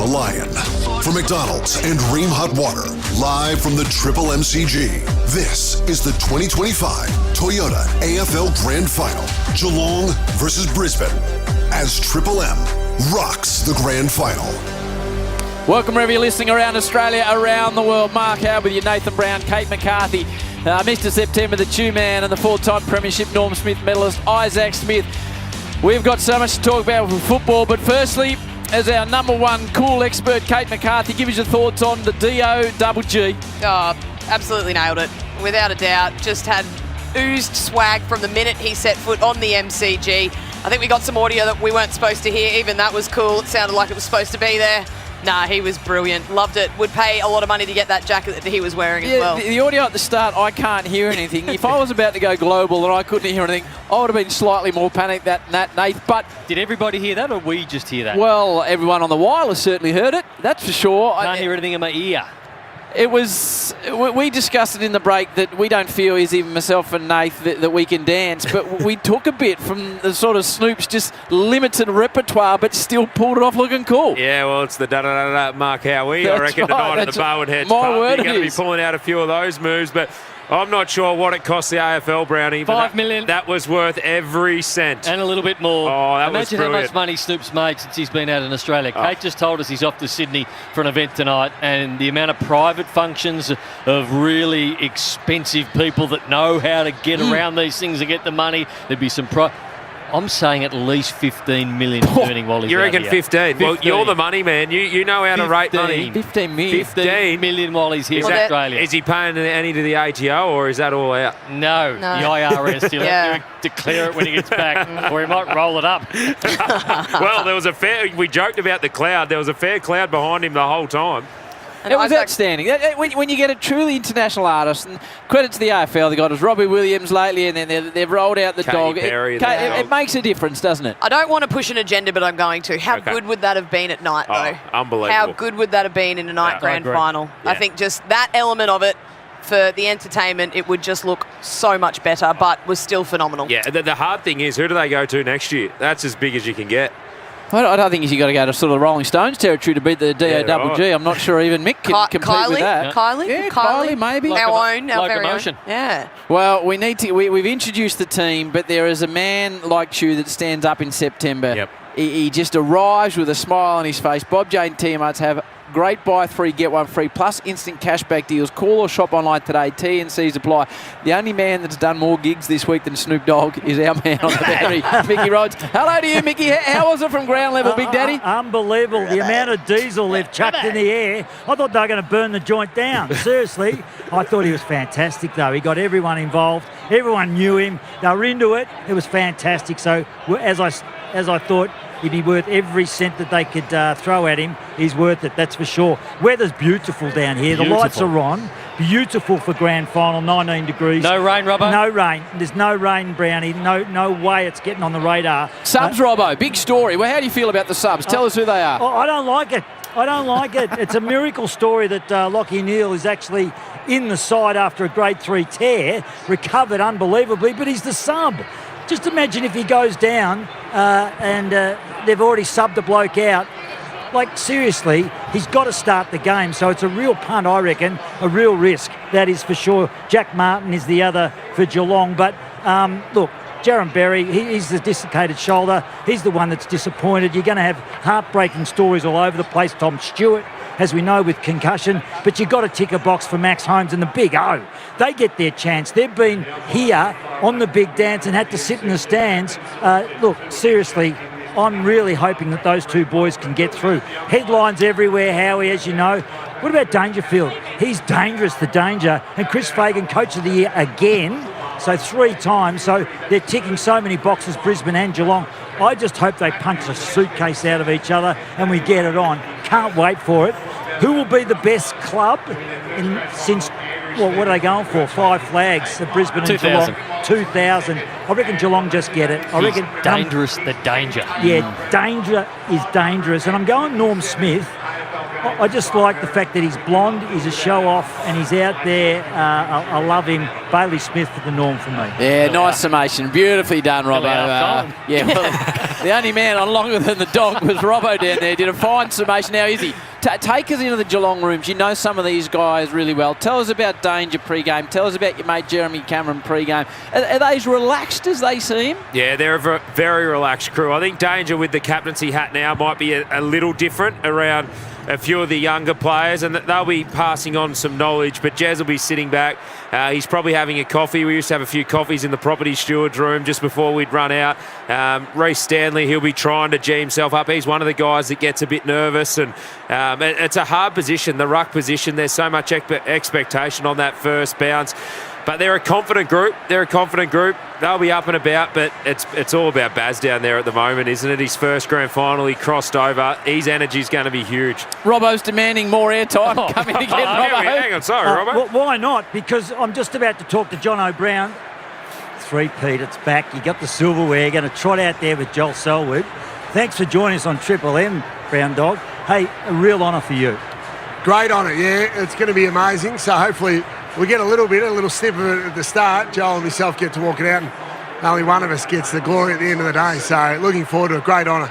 on a Lion. From McDonald's and Ream Hot Water, live from the Triple MCG. This is the 2025 Toyota AFL Grand Final. Geelong versus Brisbane, as Triple M rocks the Grand Final. Welcome wherever you're listening around Australia, around the world. Mark Howard with you, Nathan Brown, Kate McCarthy, Mr. September, the Chew Man, and the four-time premiership Norm Smith medalist, Isaac Smith. We've got so much to talk about with football, but firstly, as our number one cool expert, Kate McCarthy, give us your thoughts on the D-O-double-G. Oh, absolutely nailed it, without a doubt. Just had oozed swag from the minute he set foot on the MCG. I think we got some audio that we weren't supposed to hear. Even that was cool. It sounded like it was supposed to be there. Nah, he was brilliant. Loved it. Would pay a lot of money to get that jacket that he was wearing as well. The audio at the start, I can't hear anything. If I was about to go global and I couldn't hear anything, I would have been slightly more panicked than that, Nath. But did everybody hear that, or we just hear that? Well, everyone on the wireless certainly heard it. That's for sure. I can't hear anything in my ear. It was, we discussed it in the break that we don't feel, is even myself and Nath, that we can dance, but we took a bit from the sort of Snoop's just limited repertoire, but still pulled it off looking cool. Yeah, well, it's the da-da-da-da Mark Howie, I reckon, tonight at the Bowen Heads Pub. You're going to be pulling out a few of those moves, but I'm not sure what it cost the AFL, Brownie. $5 million. That was worth every cent. And a little bit more. Oh, that was Imagine how brilliant. much money Snoop's made since he's been out in Australia. Kate just told us he's off to Sydney for an event tonight, and the amount of private functions of really expensive people that know how to get around these things and get the money. There'd be some I'm saying at least 15 million earning while he's You out reckon here. 15? Well, you're the money man. You know how to rate money. 15 million. 15 million while he's here in Australia. Is he paying any to the ATO, or is that all out? No, the IRS. You'll have to declare it when he gets back, or he might roll it up. Well, there was we joked about the cloud. There was a fair cloud behind him the whole time. And it was outstanding. When you get a truly international artist, and credit to the AFL, they got us Robbie Williams lately, and then they've rolled out the dog. It makes a difference, doesn't it? I don't want to push an agenda, but I'm going to. How good would that have been at night, though? Unbelievable. How good would that have been in a night grand final? Yeah. I think just that element of it, for the entertainment, it would just look so much better, but was still phenomenal. Yeah, the hard thing is, who do they go to next year? That's as big as you can get. I don't think you've got to go to sort of Rolling Stones territory to beat the D-O-double-G. I'm not sure even Mick can compete with that. Kylie, maybe. Our very own. Yeah. Well, we need to. We've introduced the team, but there is a man like Chew that stands up in September. Yep. He just arrives with a smile on his face. Bob Jane teammates have great buy three, get one free, plus instant cashback deals. Call or shop online today. T&Cs apply. The only man that's done more gigs this week than Snoop Dogg is our man on the boundary, Mickey Rhodes. Hello to you, Mickey. How was it from ground level, Big Daddy? Unbelievable. The amount of diesel they've chucked in the air. I thought they were going to burn the joint down. Seriously. I thought he was fantastic, though. He got everyone involved. Everyone knew him. They were into it. It was fantastic. So, as I thought, he'd be worth every cent that they could throw at him. He's worth it, that's for sure. Weather's beautiful down here. The lights are on. Beautiful for grand final, 19 degrees. No rain, Robbo? No rain. There's no rain, Brownie. No way it's getting on the radar. Subs, Robbo, big story. Well, how do you feel about the subs? Tell us who they are. I don't like it. It's a miracle story that Lachie Neale is actually in the side after a grade 3 tear, recovered unbelievably, but he's the sub. Just imagine if he goes down and they've already subbed the bloke out. Like, seriously, he's got to start the game. So it's a real punt, I reckon, a real risk. That is for sure. Jack Martin is the other for Geelong. But, look, Jaron Berry, he's the dislocated shoulder. He's the one that's disappointed. You're going to have heartbreaking stories all over the place. Tom Stewart, as we know, with concussion. But you've got to tick a box for Max Holmes and the Big O. They get their chance. They've been here on the big dance and had to sit in the stands. Look, seriously, I'm really hoping that those two boys can get through. Headlines everywhere, Howie, as you know. What about Dangerfield? He's dangerous, the danger. And Chris Fagan, Coach of the Year again. So 3 times. So they're ticking so many boxes, Brisbane and Geelong. I just hope they punch a suitcase out of each other and we get it on. Can't wait for it. Who will be the best club since, well, what are they going for? 5 flags at Brisbane and Geelong. 2,000. I reckon Geelong just get it. I reckon dangerous, the danger. Yeah, danger is dangerous. And I'm going Norm Smith. I just like the fact that he's blonde, he's a show-off, and he's out there. I love him. Bailey Smith for the norm for me. Yeah, nice summation. Beautifully done, Robbo. Yeah, well, the only man on longer than the dog was Robbo down there. Did a fine summation. Now, Izzy, take us into the Geelong rooms. You know some of these guys really well. Tell us about Danger pre-game. Tell us about your mate Jeremy Cameron pre-game. Are they as relaxed as they seem? Yeah, they're a very relaxed crew. I think Danger with the captaincy hat now might be a little different around a few of the younger players, and they'll be passing on some knowledge, but Jez will be sitting back. He's probably having a coffee. We used to have a few coffees in the property steward's room just before we'd run out. Reece Stanley, he'll be trying to G himself up. He's one of the guys that gets a bit nervous, and it's a hard position, the ruck position. There's so much expectation on that first bounce. But they're a confident group. They'll be up and about, but it's all about Baz down there at the moment, isn't it? His first grand final, he crossed over. His energy's going to be huge. Robbo's demanding more airtime. Coming to get Robbo. Hang on, sorry, Robbo. Well, why not? Because I'm just about to talk to John O'Brien. 3-peat, it's back. You got the silverware. You're going to trot out there with Joel Selwood. Thanks for joining us on Triple M, Brown Dog. Hey, a real honour for you. Great honour, yeah. It's going to be amazing. So hopefully we get a little snippet of it at the start. Joel and myself get to walk it out, and only one of us gets the glory at the end of the day. So looking forward to a great honour.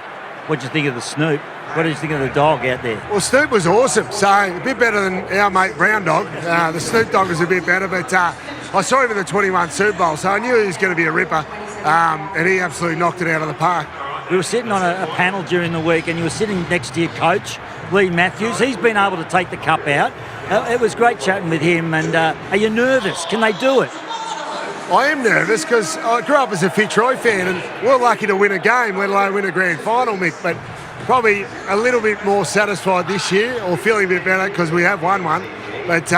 What did you think of the Snoop? What did you think of the dog out there? Well, Snoop was awesome. So a bit better than our mate Brown Dog. The Snoop Dog was a bit better, but I saw him in the 21 Super Bowl, so I knew he was going to be a ripper, and he absolutely knocked it out of the park. We were sitting on a panel during the week, and you were sitting next to your coach, Lee Matthews. He's been able to take the cup out. It was great chatting with him. And are you nervous? Can they do it? I am nervous because I grew up as a Fitzroy fan, and we're lucky to win a game, let alone win a grand final, Mick. But probably a little bit more satisfied this year, or feeling a bit better because we have won one. But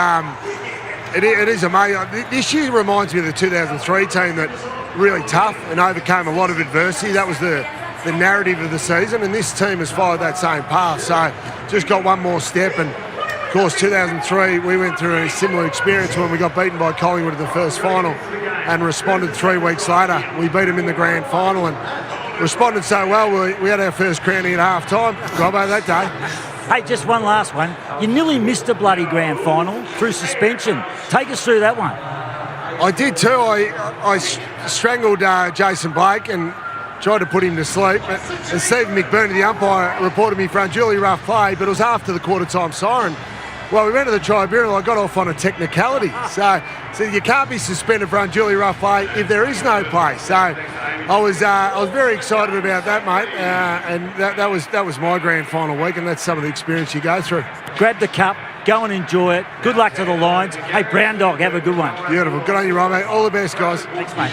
it is amazing. This year reminds me of the 2003 team that really tough and overcame a lot of adversity. That was the narrative of the season, and this team has followed that same path. So just got one more step, and of course 2003 we went through a similar experience when we got beaten by Collingwood in the first final and responded 3 weeks later. We beat them in the grand final and responded so well we had our first crowning at half time, Robbo, that day. Hey, just one last one. You nearly missed a bloody grand final through suspension. Take us through that one. I did too. I strangled Jason Blake and tried to put him to sleep. And Stephen McBurney, the umpire, reported me for unduly rough play, but it was after the quarter-time siren. Well, we went to the tribunal. I got off on a technicality. So you can't be suspended for unduly rough play if there is no play. So I was very excited about that, mate. And that was my grand final week, and that's some of the experience you go through. Grab the cup. Go and enjoy it. Good luck to the Lions. Hey, Brown Dog, have a good one. Beautiful. Good on you, Robbo. All the best, guys. Thanks, mate.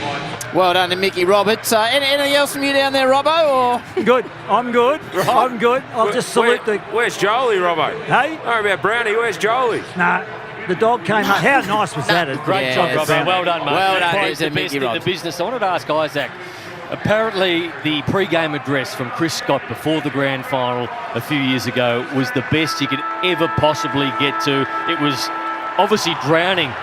Well done to Mickey Roberts. Anything else from you down there, Robbo? Or? Good. I'm good. Right. I'm good. I'll just salute Where's Jolie, Robbo? Hey? Don't worry about Brownie. Where's Jolie? Nah. The dog came up. How nice was that? Great job, Robbo. Well done, mate. Well done. Probably the best in the business. I wanted to ask Isaac. Apparently, the pre-game address from Chris Scott before the grand final a few years ago was the best you could ever possibly get to. It was obviously drowning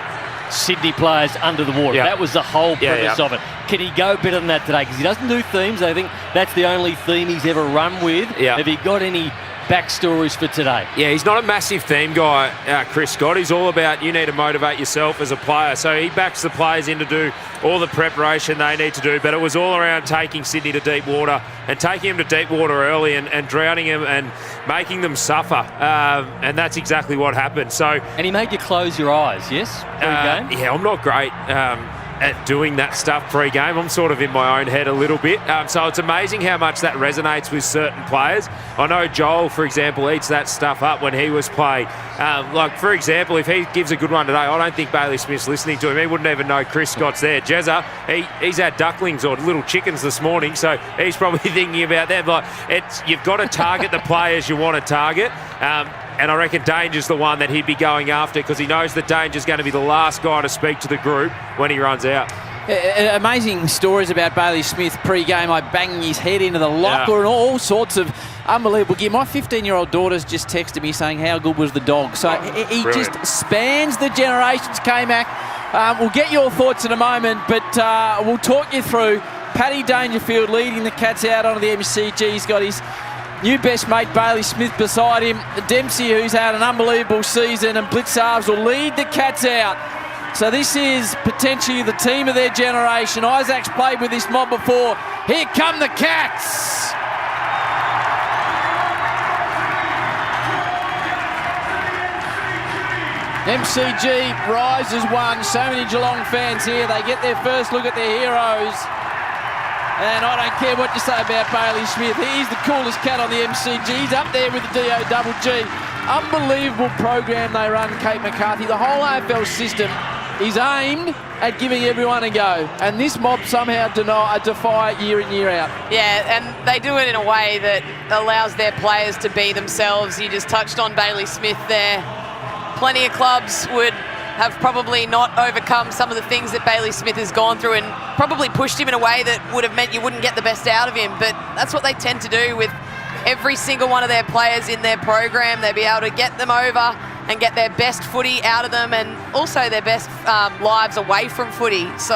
Sydney players under the water. Yep. That was the whole premise of it. Can he go better than that today? Because he doesn't do themes. I think that's the only theme he's ever run with. Yep. Have you got any backstories for today? Yeah, he's not a massive theme guy, Chris Scott. He's all about you need to motivate yourself as a player. So he backs the players in to do all the preparation they need to do. But it was all around taking Sydney to deep water and taking them to deep water early and drowning them and making them suffer. And that's exactly what happened. And he made you close your eyes, yes? Pre-game? Yeah, I'm not great at doing that stuff pre-game. I'm sort of in my own head a little bit. So it's amazing how much that resonates with certain players. I know Joel, for example, eats that stuff up when he was playing. Like, for example, if he gives a good one today, I don't think Bailey Smith's listening to him. He wouldn't even know Chris Scott's there. Jezza, he's had ducklings or little chickens this morning, so he's probably thinking about them. Like, you've got to target the players you want to target. And I reckon Danger's the one that he'd be going after because he knows that Danger's going to be the last guy to speak to the group when he runs out. Amazing stories about Bailey Smith pre-game, like banging his head into the locker and all sorts of unbelievable gear. My 15-year-old daughter's just texted me saying how good was the dog. So he just spans the generations, K-Mac. We'll get your thoughts in a moment, but we'll talk you through Paddy Dangerfield leading the Cats out onto the MCG. He's got his New best mate Bailey Smith beside him. Dempsey, who's had an unbelievable season, and Blitz halves will lead the Cats out. So this is potentially the team of their generation. Isaac's played with this mob before. Here come the Cats. MCG rises one. So many Geelong fans here. They get their first look at their heroes. And I don't care what you say about Bailey Smith. He's the coolest cat on the MCG. He's up there with the DOGG. Unbelievable program they run, Kate McCarthy. The whole AFL system is aimed at giving everyone a go. And this mob somehow defy it year in, year out. Yeah, and they do it in a way that allows their players to be themselves. You just touched on Bailey Smith there. Plenty of clubs would have probably not overcome some of the things that Bailey Smith has gone through and probably pushed him in a way that would have meant you wouldn't get the best out of him. But that's what they tend to do with every single one of their players in their program. They'll be able to get them over and get their best footy out of them, and also their best lives away from footy. So,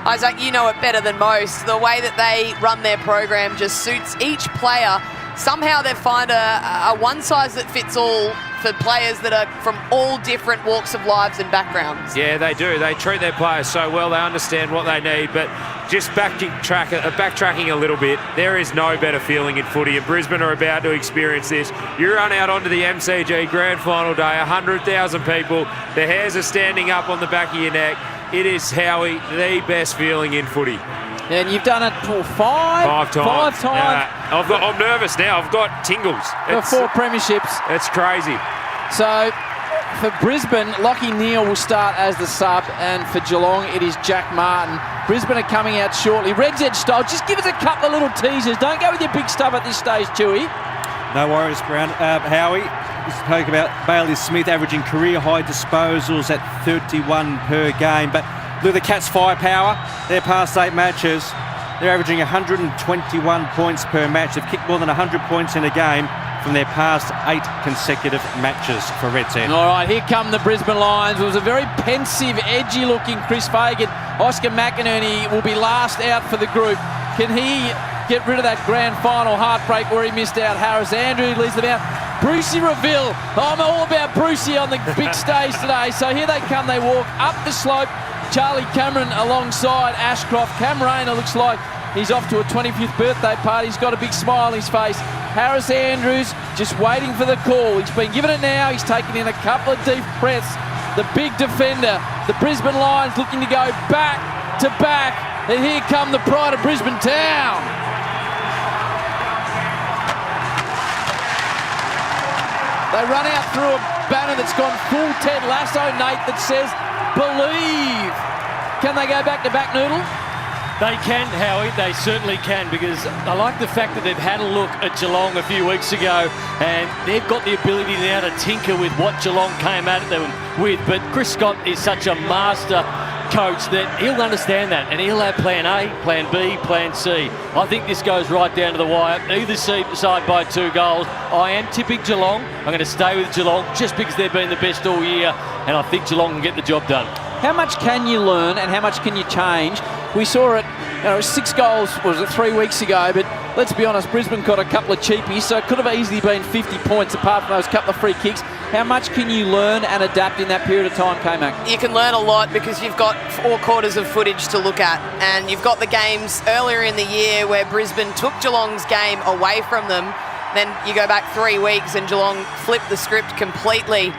Isaac, you know it better than most. The way that they run their program just suits each player. Somehow they find a one-size-that-fits-all for players that are from all different walks of lives and backgrounds. Yeah, they do. They treat their players so well. They understand what they need. But just backtracking a little bit, there is no better feeling in footy, and Brisbane are about to experience this. You run out onto the MCG Grand Final day, 100,000 people. The hairs are standing up on the back of your neck. It is, Howie, the best feeling in footy. And you've done it for five times. I'm nervous now. I've got tingles. For 4 premierships. It's crazy. So for Brisbane, Lockie Neal will start as the sub, and for Geelong it is Jack Martin. Brisbane are coming out shortly. Red's Edge style. Just give us a couple of little teasers. Don't go with your big stuff at this stage, Chewy. No worries, Brown. Howie, we spoke about Bailey Smith averaging career high disposals at 31 per game, but look at the Cats' firepower. Their past 8 matches, they're averaging 121 points per match. They've kicked more than 100 points in a game from their past 8 consecutive matches for Red's End. All right, here come the Brisbane Lions. It was a very pensive, edgy-looking Chris Fagan. Oscar McInerney will be last out for the group. Can he get rid of that grand final heartbreak where he missed out? Harris Andrew leads them out. Brucey Reville. I'm all about Brucey on the big stage today. So here they come. They walk up the slope. Charlie Cameron alongside Ashcroft. Cam Rayner looks like he's off to a 25th birthday party. He's got a big smile on his face. Harris Andrews just waiting for the call. He's been given it now. He's taken in a couple of deep breaths. The big defender, the Brisbane Lions, looking to go back to back. And here come the pride of Brisbane Town. They run out through a banner that's gone full Ted Lasso, Nate, that says, "Believe." Can they go back to back, Noodle? They can, Howie. They certainly can, because I like the fact that they've had a look at Geelong a few weeks ago, and they've got the ability now to tinker with what Geelong came at them with. But Chris Scott is such a master coach that he'll understand that, and he'll have plan A, plan B, plan C. I think this goes right down to the wire. Either side by 2 goals. I am tipping Geelong. I'm going to stay with Geelong just because they've been the best all year, and I think Geelong can get the job done. How much can you learn and how much can you change? We saw it, 6 goals, was it 3 weeks ago, but let's be honest, Brisbane got a couple of cheapies, so it could have easily been 50 points apart from those couple of free kicks. How much can you learn and adapt in that period of time, K-Mac? You can learn a lot because you've got 4 quarters of footage to look at, and you've got the games earlier in the year where Brisbane took Geelong's game away from them. Then you go back 3 weeks and Geelong flipped the script completely.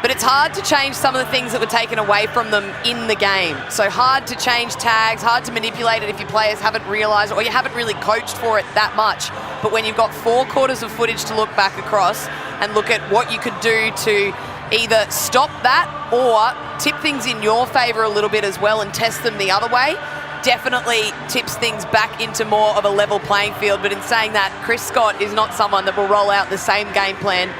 But it's hard to change some of the things that were taken away from them in the game. So hard to change tags, hard to manipulate it if your players haven't realised or you haven't really coached for it that much. But when you've got 4 quarters of footage to look back across and look at what you could do to either stop that or tip things in your favour a little bit as well and test them the other way, definitely tips things back into more of a level playing field. But in saying that, Chris Scott is not someone that will roll out the same game plan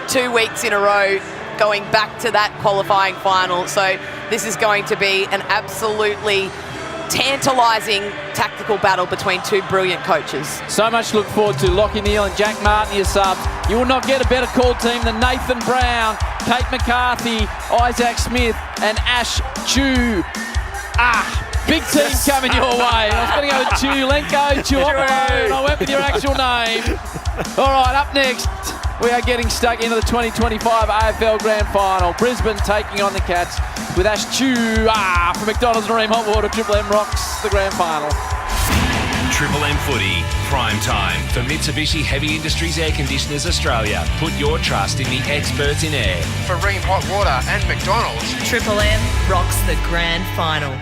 2 weeks in a row going back to that qualifying final. So this is going to be an absolutely tantalising tactical battle between 2 brilliant coaches. So much to look forward to. Lockie Neal and Jack Martin, your subs. You will not get a better call team than Nathan Brown, Kate McCarthy, Isaac Smith and Ash Chu. Big team coming your way. I was going to go with Chulenko, Chuopo, and I went with your actual name. All right, up next, we are getting stuck into the 2025 AFL Grand Final. Brisbane taking on the Cats with Ash Chu from McDonald's and Ream Hot Water. Triple M rocks the Grand Final. Triple M Footy, prime time for Mitsubishi Heavy Industries Air Conditioners Australia. Put your trust in the experts in air. For Ream Hot Water and McDonald's. Triple M rocks the Grand Final.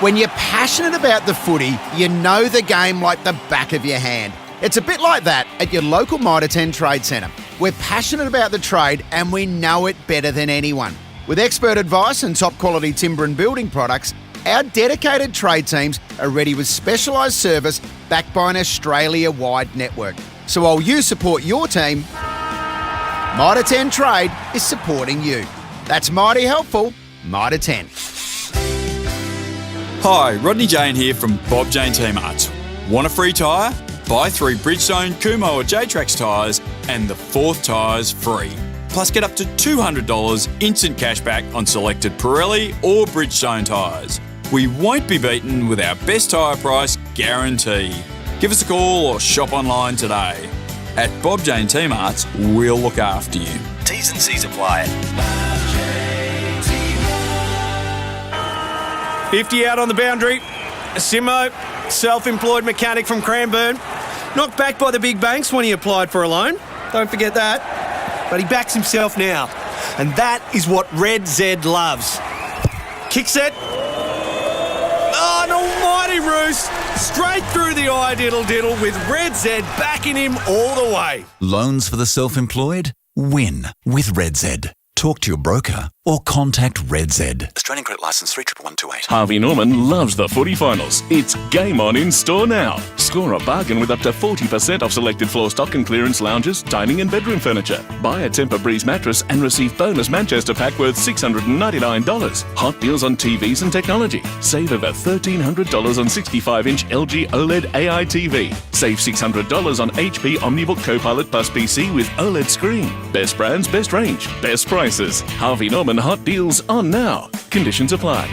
When you're passionate about the footy, you know the game like the back of your hand. It's a bit like that at your local Mitre 10 Trade Centre. We're passionate about the trade and we know it better than anyone. With expert advice and top quality timber and building products, our dedicated trade teams are ready with specialised service backed by an Australia-wide network. So while you support your team, Mitre 10 Trade is supporting you. That's mighty helpful, Mitre 10. Hi, Rodney Jane here from Bob Jane T-Marts. Want a free tyre? Buy 3 Bridgestone, Kumho or J-Trax tyres and the 4th tyre's free. Plus get up to $200 instant cashback on selected Pirelli or Bridgestone tyres. We won't be beaten with our best tyre price guarantee. Give us a call or shop online today. At Bob Jane T-Marts, we'll look after you. T's and C's apply. 50 out on the boundary. Simo, self-employed mechanic from Cranbourne. Knocked back by the big banks when he applied for a loan. Don't forget that. But he backs himself now. And that is what Red Z loves. Kick set. Oh, an almighty roost. Straight through the eye diddle with Red Z backing him all the way. Loans for the self-employed? Win with Red Z. Talk to your broker or contact Red Z. Australian Credit Licence 31128. Harvey Norman loves the footy finals. It's game on in store now. Score a bargain with up to 40% off selected floor stock and clearance lounges, dining and bedroom furniture. Buy a Temper Breeze mattress and receive bonus Manchester pack worth $699. Hot deals on TVs and technology. Save over $1,300 on 65-inch LG OLED AI TV. Save $600 on HP OmniBook Copilot Plus PC with OLED screen. Best brands, best range, best prices. Harvey Norman hot deals on now. Conditions apply.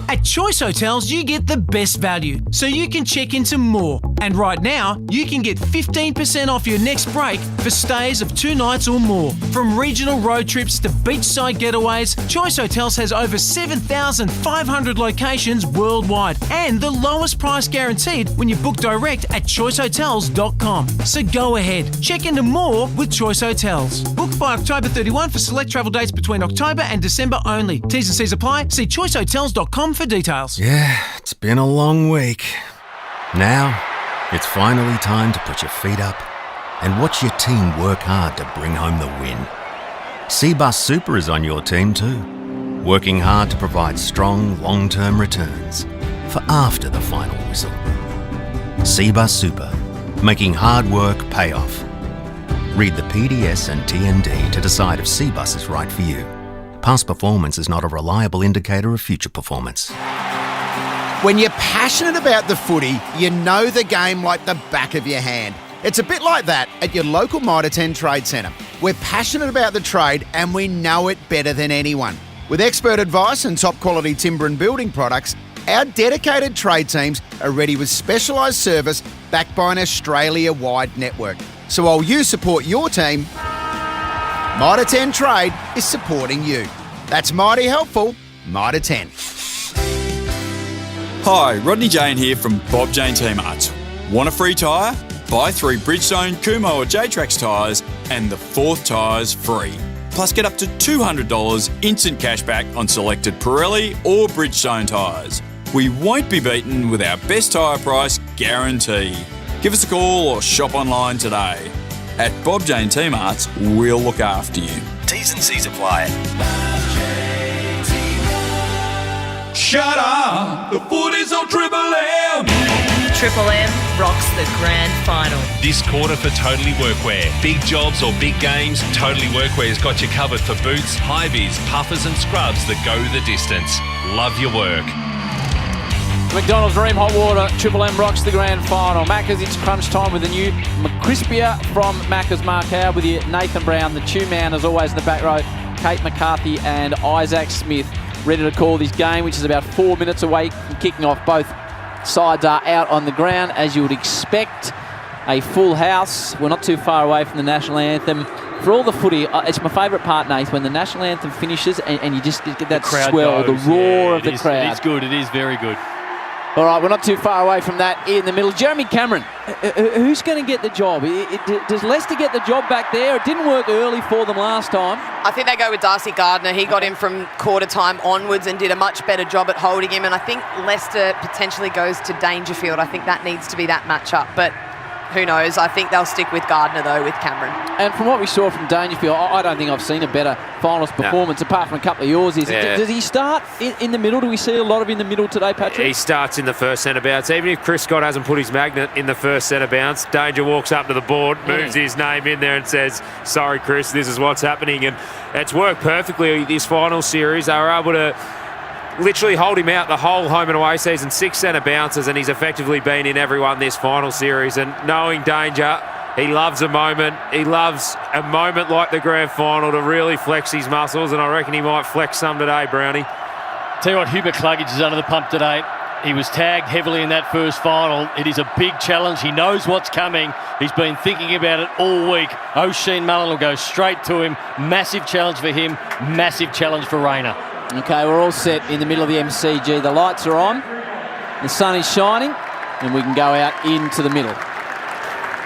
At Choice Hotels, you get the best value, so you can check into more. And right now, you can get 15% off your next break for stays of 2 nights or more. From regional road trips to beachside getaways, Choice Hotels has over 7,500 locations worldwide and the lowest price guaranteed when you book direct at choicehotels.com. So go ahead, check into more with Choice Hotels. Book by October 31 for select travel dates between October and December only. T's and C's apply. See choicehotels.com for details. Yeah, it's been a long week. Now, it's finally time to put your feet up and watch your team work hard to bring home the win. Cbus Super is on your team too, working hard to provide strong long-term returns for after the final whistle. Cbus Super, making hard work pay off. Read the PDS and TND to decide if Cbus is right for you. Past performance is not a reliable indicator of future performance. When you're passionate about the footy, you know the game like the back of your hand. It's a bit like that at your local Mitre 10 Trade Centre. We're passionate about the trade and we know it better than anyone. With expert advice and top quality timber and building products, our dedicated trade teams are ready with specialised service backed by an Australia-wide network. So while you support your team, Mitre 10 Trade is supporting you. That's mighty helpful, Mitre 10. Hi, Rodney Jane here from Bob Jane T-Marts. Want a free tyre? Buy 3 Bridgestone, Kumho or J-Trax tyres and the 4th tyre's free. Plus get up to $200 instant cashback on selected Pirelli or Bridgestone tyres. We won't be beaten with our best tyre price guarantee. Give us a call or shop online today. At Bob Jane T-Marts, we'll look after you. T's and C's apply. Shut up! The footy's on Triple M! Triple M rocks the Grand Final. This quarter for Totally Workwear. Big jobs or big games, Totally Workwear's got you covered for boots, high-vis, puffers and scrubs that go the distance. Love your work. McDonald's Ream Hot Water, Triple M rocks the Grand Final. Macca's, it's crunch time with the new McCrispier from Macca's. Mark Howard with you, Nathan Brown, the Chew Man as always in the back row, Kate McCarthy and Isaac Smith ready to call this game, which is about 4 minutes away from kicking off. Both sides are out on the ground as you would expect. a full house. We're not too far away from the national anthem. For all the footy, it's my favourite part, Nath, when the national anthem finishes and you just get that swell, the roar of the crowd. It is good. It is very good. All right, we're not too far away from that in the middle. Jeremy Cameron, who's going to get the job? Does Leicester get the job back there? It didn't work early for them last time. I think they go with Darcy Gardner. He got him from quarter time onwards and did a much better job at holding him. And I think Leicester potentially goes to Dangerfield. I think that needs to be that matchup. But who knows? I think they'll stick with Gardner, though, with Cameron. And from what we saw from Dangerfield, I don't think I've seen a better finals performance apart from a couple of yours. Does he start in the middle? Do we see a lot of in the middle today, Patrick? He starts in the first centre bounce. Even if Chris Scott hasn't put his magnet in the first centre bounce, Danger walks up to the board, moves his name in there and says, sorry, Chris, this is what's happening. And it's worked perfectly this final series. They were able to literally hold him out the whole home and away season, 6 centre bounces, and he's effectively been in every one this final series. And knowing Danger, he loves a moment. He loves a moment like the grand final to really flex his muscles, and I reckon he might flex some today, Brownie. Tell you what, Hubert Cluggage is under the pump today. He was tagged heavily in that first final. It is a big challenge. He knows what's coming. He's been thinking about it all week. O'Sheen Mullen will go straight to him. Massive challenge for him. Massive challenge for Rayner. Okay, we're all set in the middle of the MCG. The lights are on, the sun is shining, and we can go out into the middle.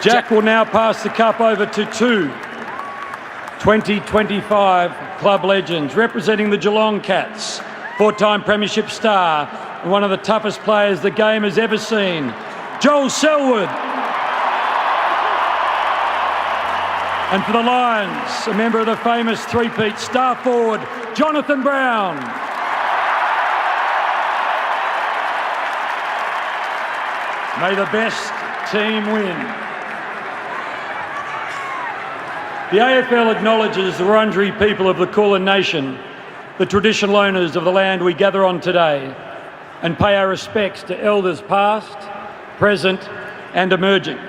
Jack will now pass the cup over to two 2025 club legends representing the Geelong Cats, 4-time premiership star and one of the toughest players the game has ever seen, Joel Selwood. And for the Lions, a member of the famous three-peat star forward, Jonathan Brown. May the best team win. The AFL acknowledges the Wurundjeri people of the Kulin Nation, the traditional owners of the land we gather on today, and pay our respects to elders past, present and emerging.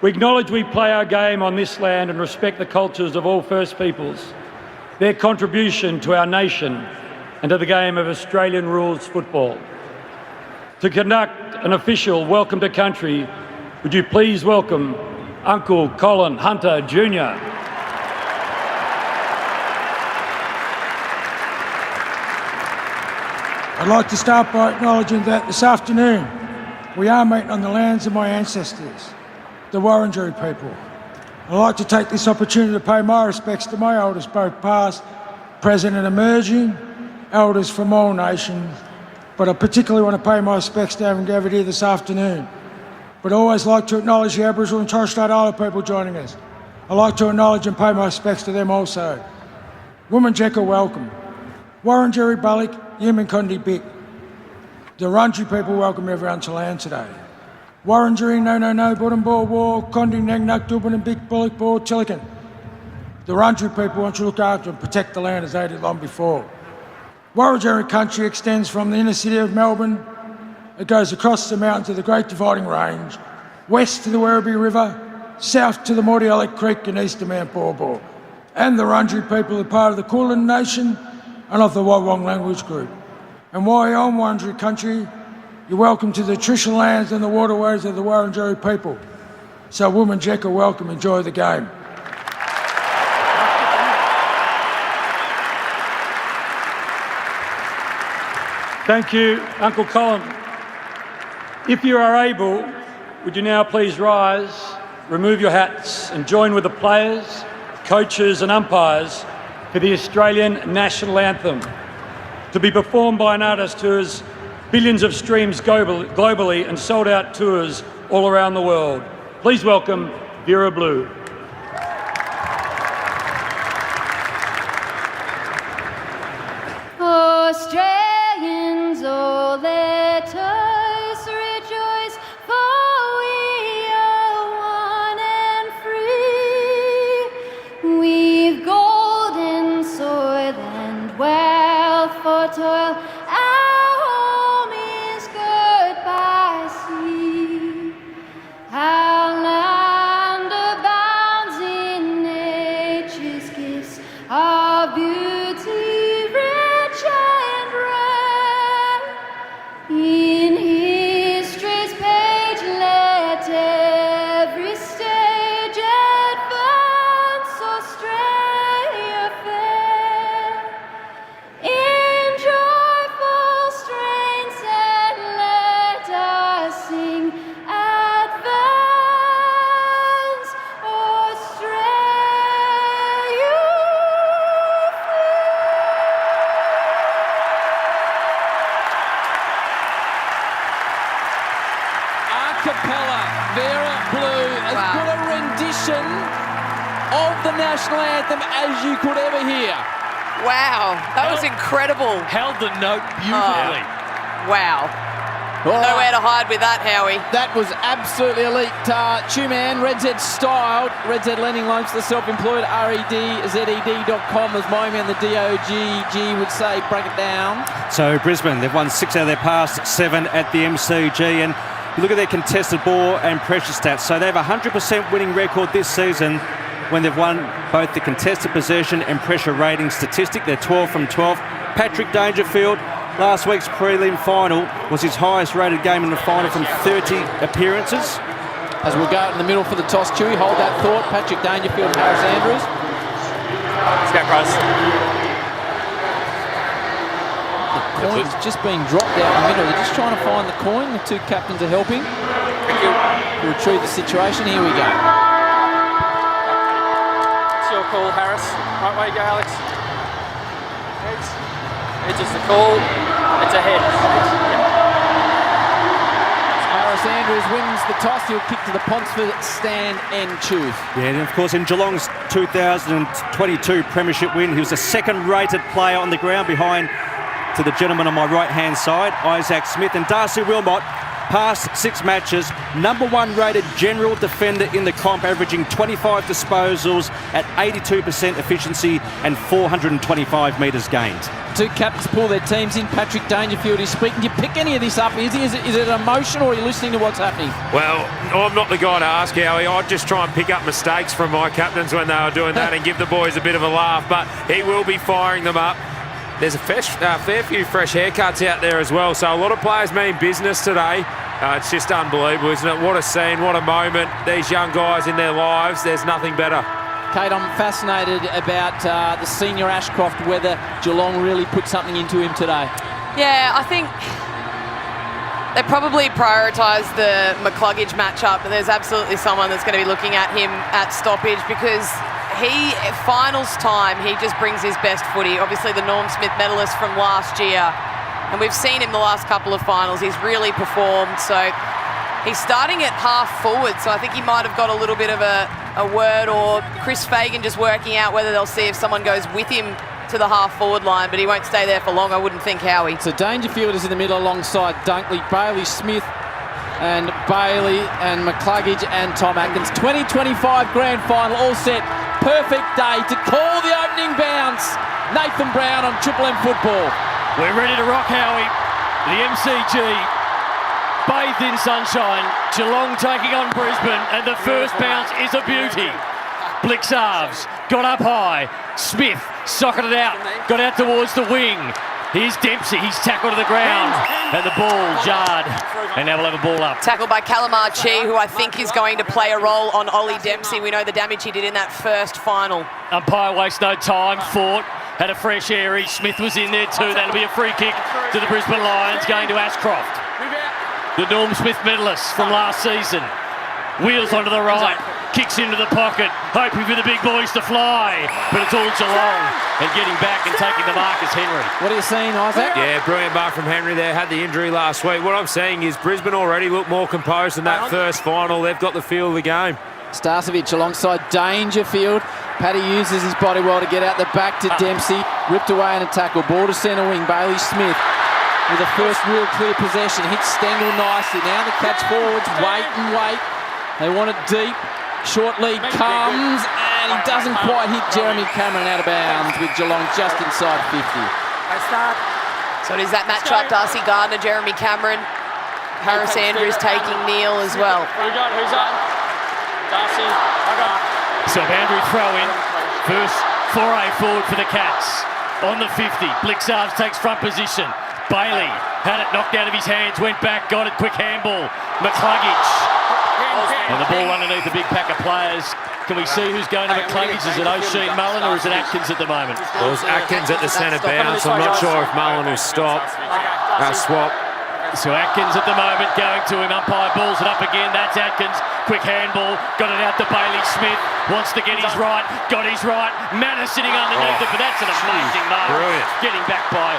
We acknowledge we play our game on this land and respect the cultures of all First Peoples, their contribution to our nation and to the game of Australian rules football. To conduct an official welcome to country, would you please welcome Uncle Colin Hunter Jr. I'd like to start by acknowledging that this afternoon we are meeting on the lands of my ancestors, the Wurundjeri people. I'd like to take this opportunity to pay my respects to my elders, both past, present and emerging, elders from all nations, but I particularly want to pay my respects to having gathered here this afternoon. But I always like to acknowledge the Aboriginal and Torres Strait Islander people joining us. I'd like to acknowledge and pay my respects to them also. Wominjeka, welcome. Wurundjeri Balik, Yiminkundi Bik. The Wurundjeri people welcome everyone to land today. Wurundjeri no, Buddenball War, Kondi Neng Nuk Dubin and Big Bullock Ball Tillican. The Wurundjeri people want to look after and protect the land as they did long before. Wurundjeri country extends from the inner city of Melbourne. It goes across the mountains of the Great Dividing Range, west to the Werribee River, south to the Mordialloc Creek and east to Mount Borbor. And the Wurundjeri people are part of the Kulin Nation and of the Wawong language group. And while you're on Wurundjeri country, you're welcome to the traditional lands and the waterways of the Wurundjeri people. So Wominjeka, welcome, enjoy the game. Thank you, Uncle Colin. If you are able, would you now please rise, remove your hats and join with the players, coaches and umpires for the Australian National Anthem, to be performed by an artist who has billions of streams globally and sold out tours all around the world. Please welcome Vera Blue. Australians, all let us rejoice, for we are one and free. We've golden soil and wealth for toil. Our home is good by sea. Our land abounds in nature's gifts. Our beauty rich and rare. In history's page let of the national anthem as you could ever hear. Wow, that was incredible. Held the note beautifully. Wow. All Nowhere right. to hide with that, Howie. That was absolutely elite. Two-man, Red Z styled. Red Z lending loans to the self-employed. REDZED.com, as my man, the DOGG would say. Break it down. So Brisbane, they've won 6 out of their past 7 at the MCG, and you look at their contested ball and pressure stats. So they have a 100% winning record this season when they've won both the contested possession and pressure rating statistic. They're 12 from 12. Patrick Dangerfield, last week's prelim final was his highest rated game in the final from 30 appearances. As we'll go out in the middle for the toss, Chewy. Hold that thought. Patrick Dangerfield, Harris Andrews. Let's go, Price. The coin's just being dropped out in the middle. They're just trying to find the coin. The two captains are helping to retrieve the situation. Here we go. It's your call, Harris. Right way you go, Alex. Edge is the call. It's a head. Harris Andrews wins the toss. He'll kick to the Ponsford stand and tooth. Yeah, and of course in Geelong's 2022 premiership win, he was the second-rated player on the ground behind to the gentleman on my right-hand side, Isaac Smith. And Darcy Wilmot, past 6 matches, #1 rated general defender in the comp, averaging 25 disposals at 82% efficiency and 425 metres gained. Two captains pull their teams in. Patrick Dangerfield is speaking. Do you pick any of this up? Is it emotion, or are you listening to what's happening? Well, I'm not the guy to ask, Howie. I'd just try and pick up mistakes from my captains when they were doing that and give the boys a bit of a laugh, but he will be firing them up. There's a fair few fresh haircuts out there as well, so a lot of players mean business today. It's just unbelievable, isn't it? What a scene, what a moment. These young guys in their lives, there's nothing better. Kate, I'm fascinated about the senior Ashcroft, whether Geelong really put something into him today. Yeah, I think they probably prioritised the McCluggage matchup, but there's absolutely someone that's going to be looking at him at stoppage, because finals time, he just brings his best footy. Obviously the Norm Smith medalist from last year, and we've seen him the last couple of finals. He's really performed, so he's starting at half forward, so I think he might have got a little bit of a word, or Chris Fagan just working out whether they'll see if someone goes with him to the half forward line, but he won't stay there for long, I wouldn't think, Howie. So Dangerfield is in the middle alongside Dunkley, Bailey Smith and Bailey and McCluggage and Tom Atkins. 2025 grand final all set. Perfect day to call the opening bounce. Nathan Brown on Triple M football. We're ready to rock, Howie. The MCG, bathed in sunshine. Geelong taking on Brisbane, and the first bounce is a beauty. Blixarves got up high. Smith socketed it out, got out towards the wing. Here's Dempsey, he's tackled to the ground, and the ball jarred, and now we'll have a ball up. Tackled by Calamar Chi, who I think is going to play a role on Ollie Dempsey. We know the damage he did in that first final. Umpire wastes no time, fought, had a fresh airy. Smith was in there too. That'll be a free kick to the Brisbane Lions, going to Ashcroft. The Norm Smith medalist from last season. Wheels onto the right, kicks into the pocket, hoping for the big boys to fly, but it's all Geelong, and getting back and taking the mark is Henry. What are you seeing, Isaac? Yeah, brilliant mark from Henry there. Had the injury last week. What I'm saying is Brisbane already look more composed than that first final. They've got the feel of the game. Starcevic alongside Dangerfield. Paddy uses his body well to get out the back to Dempsey. Ripped away in a tackle. Ball to centre wing. Bailey Smith with the first real clear possession. Hits Stengel nicely. Now the catch forwards. Wait and wait. They want it deep. Short lead comes, and he doesn't quite hit Jeremy Cameron out of bounds, with Geelong just inside 50. So it is that matchup, Darcy Gardner, Jeremy Cameron. Harris Andrews taking Neil as well. Who's up? Darcy. I got. So Andrew throw in. First foray forward for the Cats. On the 50, Blixarves takes front position. Bailey had it knocked out of his hands, went back, got it, quick handball. McCluggage. And the ball underneath a big pack of players. Can we see who's going to McCluggage? Is it O'Shea Mullen, or is it Atkins at the moment? Well, it's Atkins at the centre bounce. I'm not sure if Mullen will stop. Swap. So Atkins at the moment going to him. Umpire balls it up again. That's Atkins. Quick handball. Got it out to Bailey Smith. Wants to get his right. Got his right. Manor sitting underneath it, but that's an amazing mark. Brilliant. Getting back by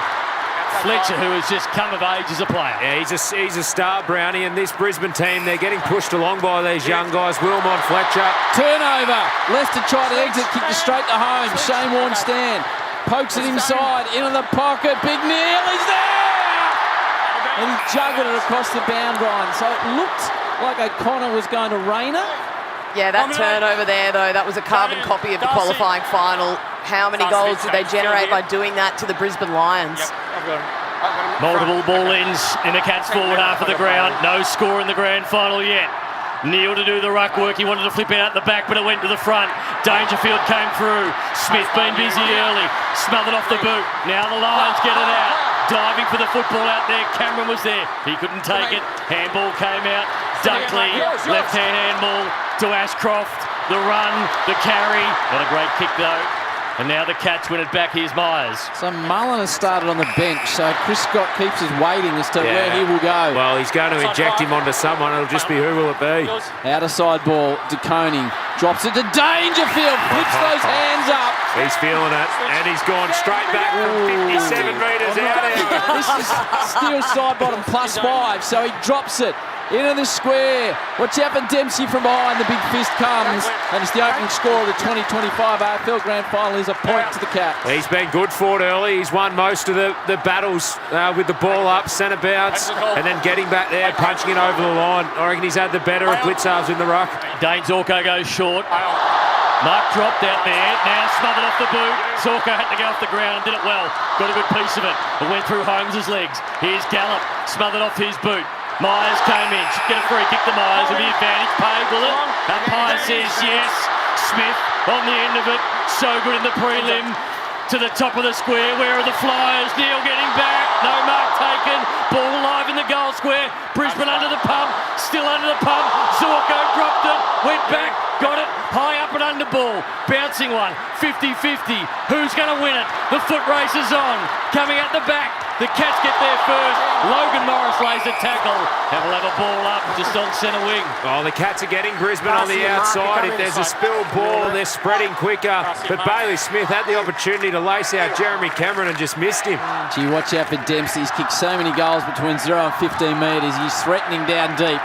Fletcher, who has just come of age as a player. Yeah, he's a star, Brownie, and this Brisbane team, they're getting pushed along by these young guys. Wilmot, Fletcher. Turnover. Leicester try to exit, kick it straight to home. Shane Warne stand. Pokes it inside, into the pocket. Big Neil is there! And he juggled it across the bound line. So it looked like O'Connor was going to rein it. Yeah, that turnover there, though, that was a carbon copy of the qualifying final. How many goals did they generate by doing that to the Brisbane Lions? Multiple ball-ins in the Cats forward half of the ground. No score in the grand final yet. Neil to do the ruck work. He wanted to flip it out the back, but it went to the front. Dangerfield came through. Smith been busy early. Smothered off the boot. Now the Lions get it out. Diving for the football out there. Cameron was there. He couldn't take it. Handball came out. Dunkley, left-hand handball to Ashcroft. The run, the carry. Not a great kick, though. And now the Cats win it back. Here's Myers. So Mullen has started on the bench, so Chris Scott keeps us waiting as to where he will go. Well, he's going to inject him onto someone. It'll just be who will it be? Out of side ball, De Koning drops it to Dangerfield, flips those hands up. He's feeling it, and he's gone straight back from 57 metres out there. This is steel side bottom +5, so he drops it into the square. Watch out for Dempsey from behind. The big fist comes, and it's the opening score of the 2025 AFL Grand Final. Is a point to the Cats. He's been good for it early. He's won most of the battles with the ball up, centre bounce, and then getting back there, punching it over the line. I reckon he's had the better of blitz halves in the ruck. Dane Zorko goes short. Mark dropped out there, now smothered off the boot. Zorko had to go off the ground and did it well. Got a good piece of it. It went through Holmes' legs. Here's Gallup, smothered off his boot. Myers came in, should get a free kick to Myers. Will the advantage paid, will it? Umpire says yes. Smith on the end of it. So good in the prelim. To the top of the square. Where are the Flyers? Neil getting back. No mark taken. Ball live in the goal square. Brisbane under the pump. Still under the pump. Zorko dropped it. Went back. Got it. High up and under ball. Bouncing one. 50-50. Who's going to win it? The foot race is on. Coming at the back. The Cats get there first. Logan Morris lays a tackle. And we'll have a ball up just on centre wing. Oh, the Cats are getting Brisbane on the outside. If there's a spilled ball, they're spreading quicker. But Bailey Smith had the opportunity to lace out Jeremy Cameron and just missed him. Gee, watch out for Dempsey. He's kicked so many goals between 0 and 15 metres. He's threatening down deep.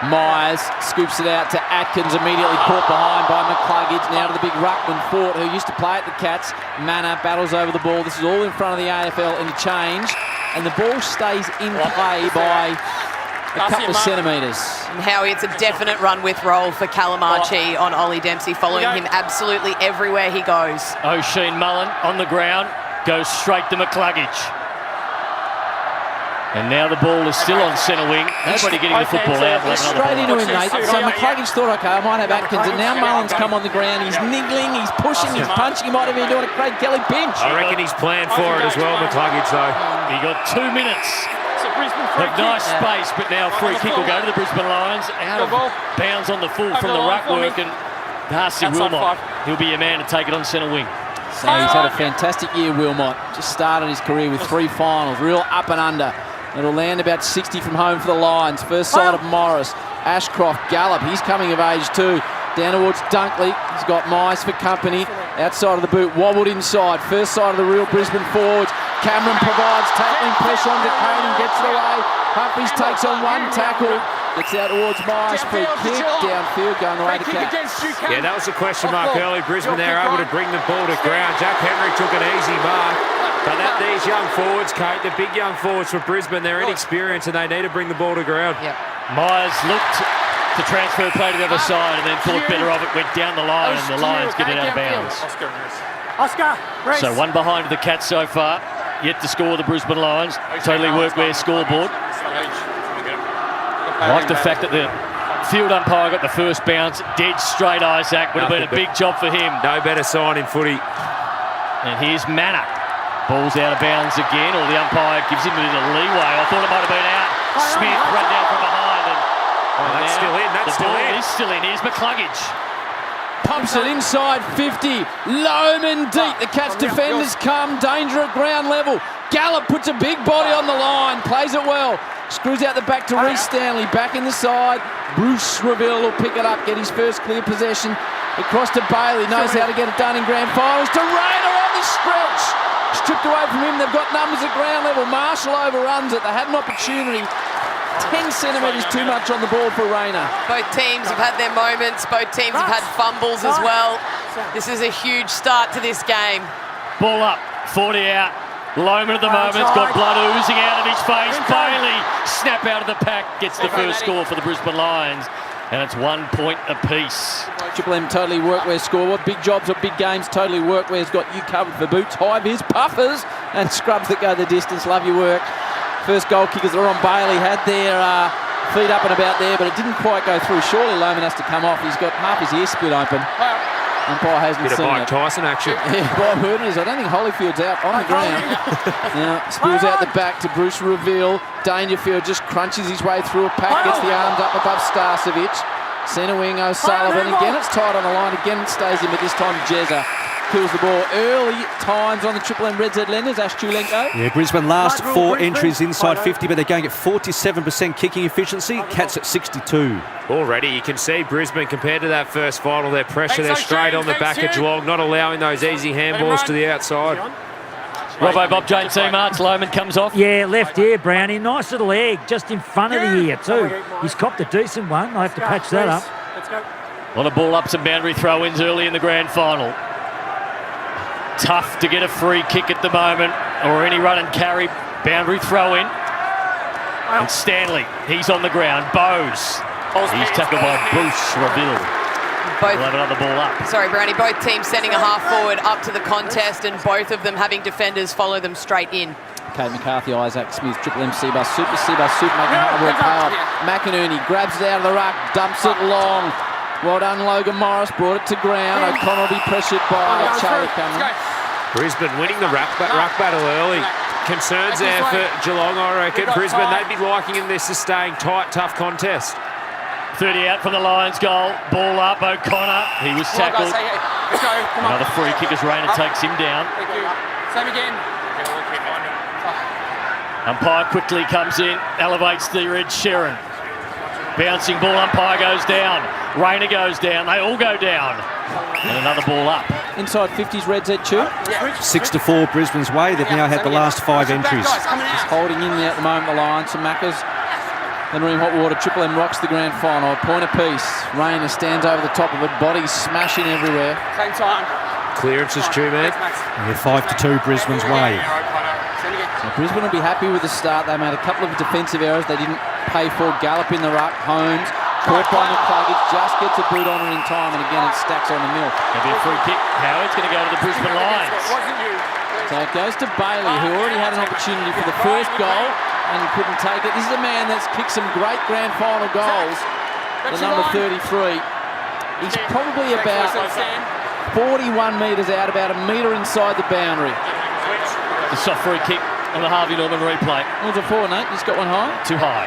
Myers scoops it out to Atkins, immediately caught behind by McCluggage. Now to the big ruckman Fort, who used to play at the Cats. Manor battles over the ball. This is all in front of the AFL interchange. And the ball stays in play by a couple of centimetres. And Howie, it's a definite run-with roll for Calamachi on Ollie Dempsey, following him absolutely everywhere he goes. O'Sheen Mullen on the ground, goes straight to McCluggage. And now the ball is still on centre wing. Nobody getting the football out. Straight into him, mate. So McCluggage thought, okay, I might have Atkins. And now Mullen's come on the ground. He's niggling, he's pushing, he's punching. He might have been doing a Craig Kelly pinch. I reckon he's planned for it as well, McCluggage, though. He got 2 minutes of nice space, but now a free kick will go to the Brisbane Lions. Out of bounds on the full from the ruck work. And Darcy Wilmot, he'll be a man to take it on centre wing. So he's had a fantastic year, Wilmot. Just started his career with 3 finals, real up and under. It'll land about 60 from home for the Lions. First side of Morris. Ashcroft, Gallup, he's coming of age too. Down towards Dunkley. He's got Myers for company. Outside of the boot, wobbled inside. First side of the real Brisbane forwards. Cameron provides tackling pressure on De Koning, gets it away. Humphries takes on one tackle. Gets out towards Myers for a kick. Downfield going away to Cats. Yeah, that was a question mark early. Brisbane, they're able to bring the ball to ground. Jack Henry took an easy mark. But these young forwards, Kate, the big young forwards for Brisbane, they're inexperienced and they need to bring the ball to ground. Yep. Myers looked to transfer play to the other side and then thought better of it, went down the line and the Lions get it out of bounds. So one behind the Cats so far, yet to score the Brisbane Lions. Totally workwear scoreboard. I like the fact that the field umpire got the first bounce, dead straight Isaac, would have been a big job for him. No better sign in footy. And here's Manor. Ball's out of bounds again, or the umpire gives him a little leeway. I thought it might have been out. Smith run down from behind. And that's still in, that's still in. He's still in. Here's McCluggage. Pumps it inside 50. Loman deep. The Cats defenders come. Danger at ground level. Gallup puts a big body on the line. Plays it well. Screws out the back to Reece Stanley. Back in the side. Bruce Reville will pick it up. Get his first clear possession. Across to Bailey. Knows how to get it done in grand finals. To Rayner on the stretch. stripped away from him. They've got numbers at ground level. Marshall overruns it. They had an opportunity. 10 centimetres too much on the ball for Rayner. Both teams have had their moments. Both teams have had fumbles as well. This is a huge start to this game. Ball up, 40 out. Loman at the moment's got blood oozing out of his face. Bailey, snap out of the pack, gets the first score for the Brisbane Lions. And it's 1 point apiece. Triple M totally workwear scoreboard. Big jobs or big games, totally workwear's got you covered for boots, high vis, puffers, and scrubs that go the distance. Love your work. First goal kickers are on. Bailey had their feet up and about there, but it didn't quite go through. Surely Loman has to come off. He's got half his ear split open. Umpire hasn't Bit of seen Mike it. Tyson action. Yeah, Bob Hurton is. I don't think Holyfield's out on the ground. Now, spills out the back to Bruce Reveal. Dangerfield just crunches his way through a pack, gets the arms up above Starcevic. Centre wing O'Sullivan. Again, it's tight on the line. Again, it stays in, but this time Jezza kills the ball. Early times on the Triple M Red Z lenders. Ash Chulenko. Yeah, Brisbane last 4 entries inside 50, but they're going at 47% kicking efficiency. Cats at 62. Already you can see Brisbane, compared to that first final, their pressure, they're straight on the back of Geelong, not allowing those easy handballs to the outside. Robbo, Bob Jane team arts. Loman comes off. Yeah, left ear, Brownie. Nice little egg just in front of the ear too. He's copped a decent one. I have to patch that up. A lot of ball ups and boundary throw-ins early in the grand final. Tough to get a free kick at the moment, or any run and carry. Boundary throw-in. And Stanley, he's on the ground. Bowes. He's tackled by Bruce Reveal. Both, we'll have another ball up. Sorry, Brownie. Both teams sending a half forward up to the contest, and both of them having defenders follow them straight in. Kate McCarthy, Isaac Smith, Triple M, Seabus Super, making hard work pay off. McInerney grabs it out of the ruck, dumps it long. Well done, Logan Morris, brought it to ground. O'Connell will be pressured by Charlie coming. Brisbane winning the ruck battle early. Concerns there for Geelong, I reckon. Brisbane, they'd be liking in this sustained, tight, tough contest. 30 out from the Lions goal. Ball up, O'Connor. He was tackled. Another free kick as Rayner takes him down. Same again. Umpire quickly comes in, elevates the red Sheeran. Bouncing ball, umpire goes down. Rayner goes down. They all go down. And another ball up. Inside 50s, Red Z Chew. 6-4 Brisbane's way. They've now had the last 5 entries. Just holding in there at the moment, the Lions. Some Maccas. Then Ream Hotwater, Triple M rocks the grand final. A point apiece. Rayner stands over the top of it. Bodies smashing everywhere. Same time. Clearances, Chew, man. Yeah, 5-2 Brisbane's way. So Brisbane will be happy with the start. They made a couple of defensive errors they didn't pay for. Gallop in the ruck. Holmes caught by McCluggage, just gets a boot on it in time, and again it stacks on the mill. There'll be a free kick. Howard's going to go to the Brisbane Lions. So it goes to Bailey, who already had an opportunity for the first goal and couldn't take it. This is a man that's kicked some great grand final goals. The number 33. He's probably about 41 metres out, about a metre inside the boundary. The soft free kick on the Harvey Norman replay. Was it 4, Nate? He's got one high? Too high.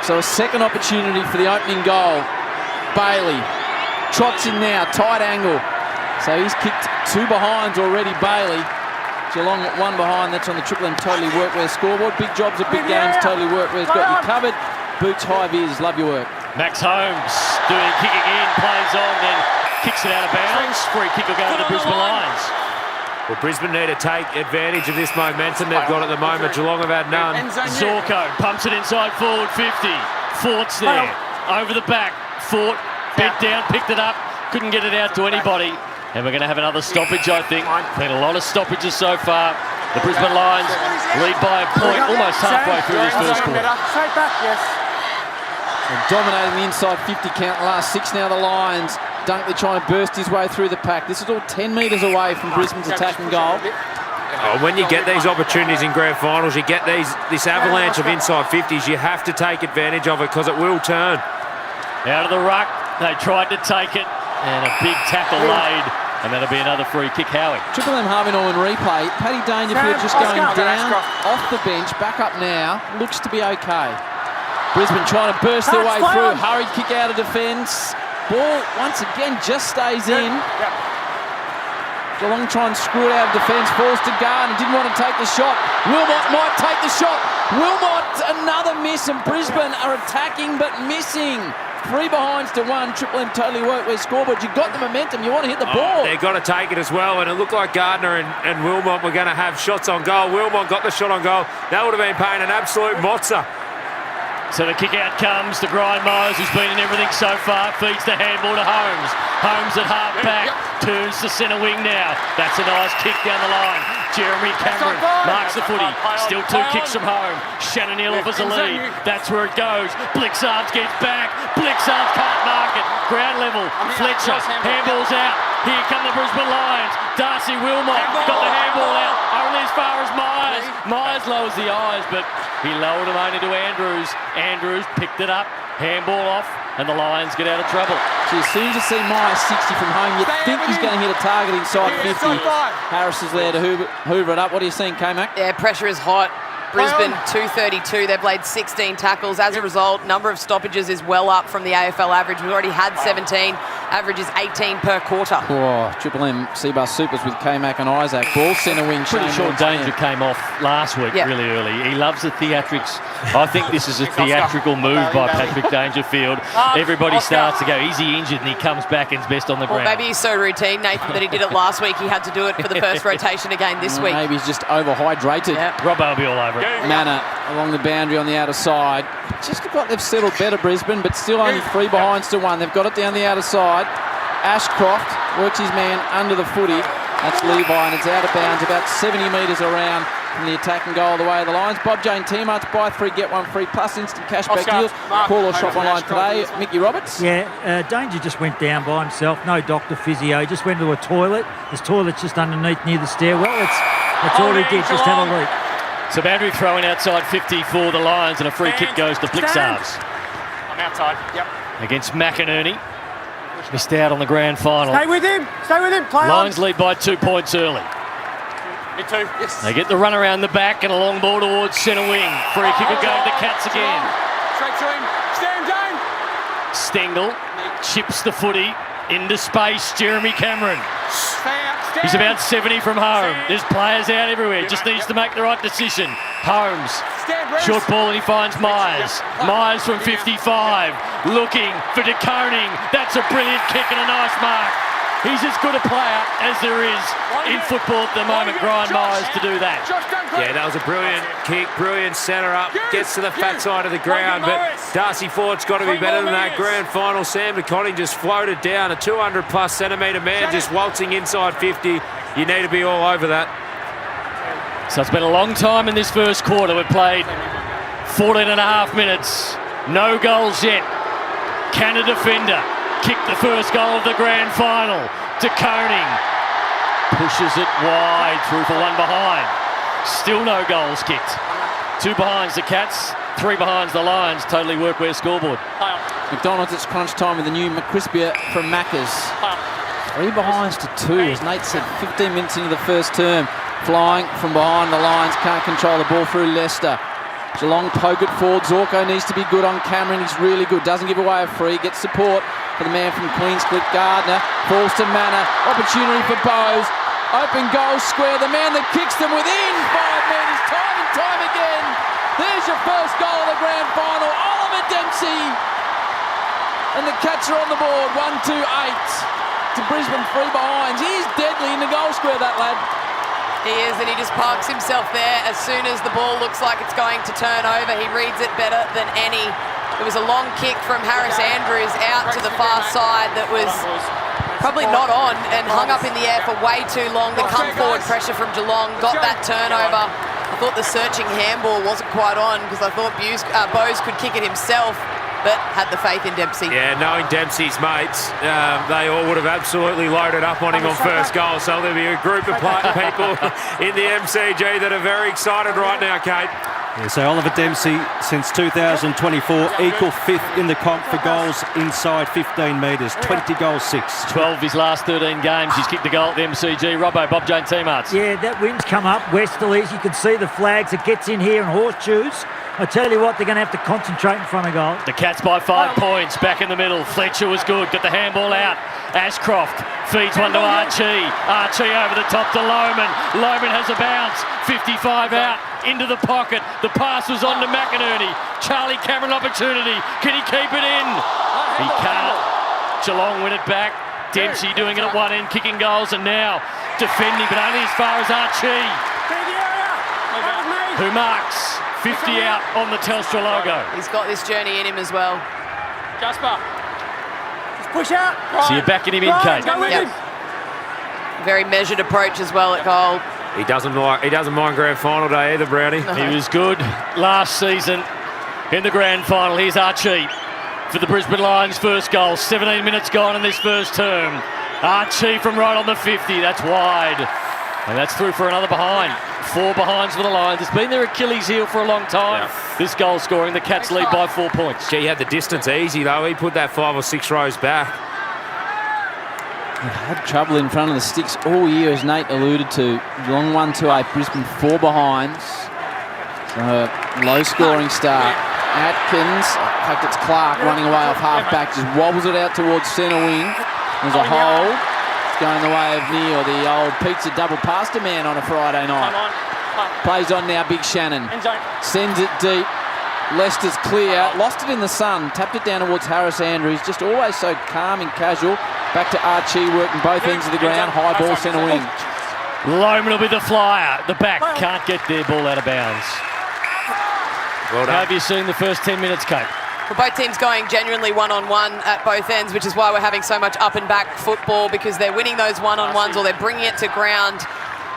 So a second opportunity for the opening goal. Bailey trots in now, tight angle. So he's kicked 2 behinds already, Bailey. Geelong at 1 behind, that's on the Triple M Totally Workwear scoreboard. Big jobs at big games, Totally Workwear's got you covered. Boots, high vis, love your work. Max Holmes doing kicking in, plays on, then kicks it out of bounds. Free kick will go to the Brisbane Lions. Well, Brisbane need to take advantage of this momentum they've got at the moment. Geelong have had none. Zorko pumps it inside forward 50. Fort's there. Over the back. Fort bent down, picked it up. Couldn't get it out to anybody. And we're going to have another stoppage, I think. Been a lot of stoppages so far. The Brisbane Lions lead by a point almost halfway through this first quarter. And dominating the inside 50 count, the last 6 now the Lions. Dunkley trying to burst his way through the pack. This is all 10 metres away from Brisbane's attacking goal. Oh, when you get these opportunities in grand finals, you get this avalanche of inside 50s, you have to take advantage of it because it will turn. Out of the ruck, they tried to take it, and a big tackle laid, and that'll be another free kick, Howie. Triple M Harvey Norman replay. Paddy Dangerfield just going down off the bench, back up now, looks to be okay. Brisbane trying to burst their way through, hurried kick out of defence. Ball, once again, just stays in. Geelong trying to screw it out of defence, falls to Gardner, didn't want to take the shot. Wilmot might take the shot. Wilmot, another miss, and Brisbane are attacking but missing. 3 behinds to 1. Triple M totally worked with scoreboard. You got the momentum. You want to hit the ball. They've got to take it as well. And it looked like Gardner and Wilmot were going to have shots on goal. Wilmot got the shot on goal. That would have been paying an absolute mozza. So the kick out comes to Brian Myers, who's been in everything so far. Feeds the handball to Holmes. Holmes at half back. Turns to centre wing now. That's a nice kick down the line. Jeremy Cameron marks the footy. Still 2 kicks from home. Shannon Hill offers a lead. That's where it goes. Blixards gets back. Blixards can't mark it. Ground level. Fletcher. Handball's out. Here come the Brisbane Lions. Darcy Wilmot got the handball out. Only as far as Myers. Myers lowers the eyes, but he lowered him only to Andrews. Andrews picked it up. Handball off, and the Lions get out of trouble. So as soon as you see Myers 60 from home, you think he's going to hit a target inside 50. Harris is there to hoover it up. What are you seeing, K-Mac? Yeah, pressure is hot. Brisbane 232. They've laid 16 tackles. As a result, number of stoppages is well up from the AFL average. We've already had 17. Average is 18 per quarter. Oh, Triple M Seabus Supers with K-Mac and Isaac. Ball centre wing. Pretty sure Danger came off last week really early. He loves the theatrics. I think this is a theatrical move by Patrick Dangerfield. Everybody starts to go, is he injured? And he comes back and is best on the ground. Well, maybe he's so routine, Nathan, that he did it last week. He had to do it for the first rotation again this week. Maybe he's just overhydrated. Robbo will be all over it. Manor along the boundary on the outer side. Just about they've settled better, Brisbane, but still only 3 behinds to 1. They've got it down the outer side. Ashcroft works his man under the footy. That's Levi, and it's out of bounds about 70 metres around from the attacking goal the way of the Lions. Bob Jane T-Marts, buy 3, get 1 free, plus instant cashback deals. Call or shop online today. Mickey Roberts? Yeah, Danger just went down by himself. No doctor, physio. Just went to a toilet. His toilet's just underneath near the stairwell. That's all he did, just have a leak. So boundary throwing outside 50 for the Lions, and a free kick goes to Blixards. I'm outside. Yep. Against McInerney. Missed out on the grand final. Stay with him. Stay with him. Play Lions lead by 2 points early. Me too. Yes. They get the run around the back and a long ball towards centre wing. Free kick will go to Cats again. Straight to him. Stand down. Stengel chips the footy into space. Jeremy Cameron. He's about 70 from home. There's players out everywhere. Just needs to make the right decision. Holmes. Short ball and he finds Myers. Myers from 55. Looking for De Koning. That's a brilliant kick and a nice mark. He's as good a player as there is in football at the moment, Brian Myers, to do that. Yeah, that was a brilliant kick, brilliant centre up, gets to the fat side of the ground, but Darcy Ford's got to be better than that grand final. Sam De Koning just floated down, a 200-plus centimetre man just waltzing inside 50. You need to be all over that. So it's been a long time in this first quarter. We've played 14 and a half minutes. No goals yet. Can a defender kick the first goal of the grand final? De Koning pushes it wide through for 1 behind. Still no goals kicked. 2 behinds the Cats, 3 behinds the Lions. Totally workwear scoreboard. McDonald's, it's crunch time with the new McCrispia from Macca's. 3 behinds to 2, as Nate said, 15 minutes into the first term. Flying from behind the Lions, can't control the ball through Leicester. Geelong poke it forward. Zorko needs to be good on Cameron. He's really good. Doesn't give away a free. Gets support for the man from Queenscliff, Gardner. Falls to Manor. Opportunity for Bowes. Open goal square. The man that kicks them within 5 metres. Time and time again. There's your first goal of the grand final. Oliver Dempsey. And the Cats are on the board. 1-2-8 to Brisbane, 3 behinds. He's deadly in the goal square, that lad. He is, and he just parks himself there as soon as the ball looks like it's going to turn over. He reads it better than any. It was a long kick from Harris Andrews out to the far side that was probably not on and hung up in the air for way too long. The come forward pressure from Geelong got that turnover. I thought the searching handball wasn't quite on because I thought Bowes could kick it himself, but had the faith in Dempsey. Yeah, knowing Dempsey's mates, they all would have absolutely loaded up on him on first goal. So there'll be a group of people in the MCG that are very excited right now, Kate. Yeah, so Oliver Dempsey, since 2024, equal 5th in the comp for goals inside 15 metres, 20 goals 6. 12 his last 13 games. He's kicked a goal at the MCG. Robbo, Bob Jane T-Marts. Yeah, that wind's come up westerlies. You can see the flags. It gets in here and horseshoes. I tell you what, they're going to have to concentrate in front of goal. The Cats by 5 points, back in the middle. Fletcher was good, got the handball out. Ashcroft feeds one to Archie. Archie over the top to Lohman. Lohman has a bounce. 55 out, into the pocket. The pass was on to McInerney. Charlie Cameron opportunity. Can he keep it in? He can't. Geelong win it back. Dempsey doing it at one end, kicking goals, and now defending, but only as far as Archie, who marks 50 out on the Telstra logo. He's got this journey in him as well. Jasper. Just push out. So you're backing him in, Kate. Go with him. Very measured approach as well at goal. He doesn't mind grand final day either, Brownie. He was good last season in the grand final. Here's Archie for the Brisbane Lions' first goal. 17 minutes gone in this first term. Archie from right on the 50. That's wide. And that's through for another behind. 4 behinds for the Lions. It's been their Achilles heel for a long time. Yeah. This goal scoring, the Cats lead by 4 points. Gee, he had the distance easy though. He put that 5 or 6 rows back. They've had trouble in front of the sticks all year, as Nate alluded to. Geelong 1-8, Brisbane 4 behinds. So low scoring start. Atkins, in fact it's Clark running away off half-back, just wobbles it out towards centre wing. There's a hole. It's going the way of Neil, the old pizza double pasta man on a Friday night. Plays on now, Big Shannon. Sends it deep. Leicester's clear. Lost it in the sun. Tapped it down towards Harris Andrews. Just always so calm and casual. Back to Archie, working both ends of the ground. High ball, centre wing. Loman will be the flyer. The back can't get their ball out of bounds. Well done. How have you seen the first 10 minutes, Kate? Well, both teams going genuinely one-on-one at both ends, which is why we're having so much up and back football, because they're winning those one-on-ones or they're bringing it to ground.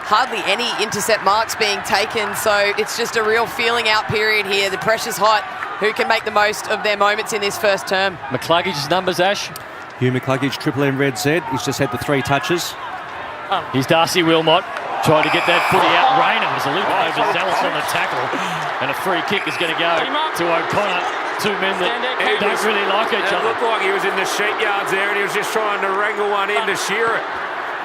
Hardly any intercept marks being taken, so it's just a real feeling out period here. The pressure's hot. Who can make the most of their moments in this first term? McCluggage's numbers, Ash? Hugh McCluggage, Triple M Red Z. He's just had the 3 touches. Here's Darcy Wilmot trying to get that footy out. Rayner was a little overzealous on the tackle, and a free kick is going to go to O'Connor. 2 men that don't really like each other. It looked like he was in the sheep yards there, and he was just trying to wrangle one in to shear it.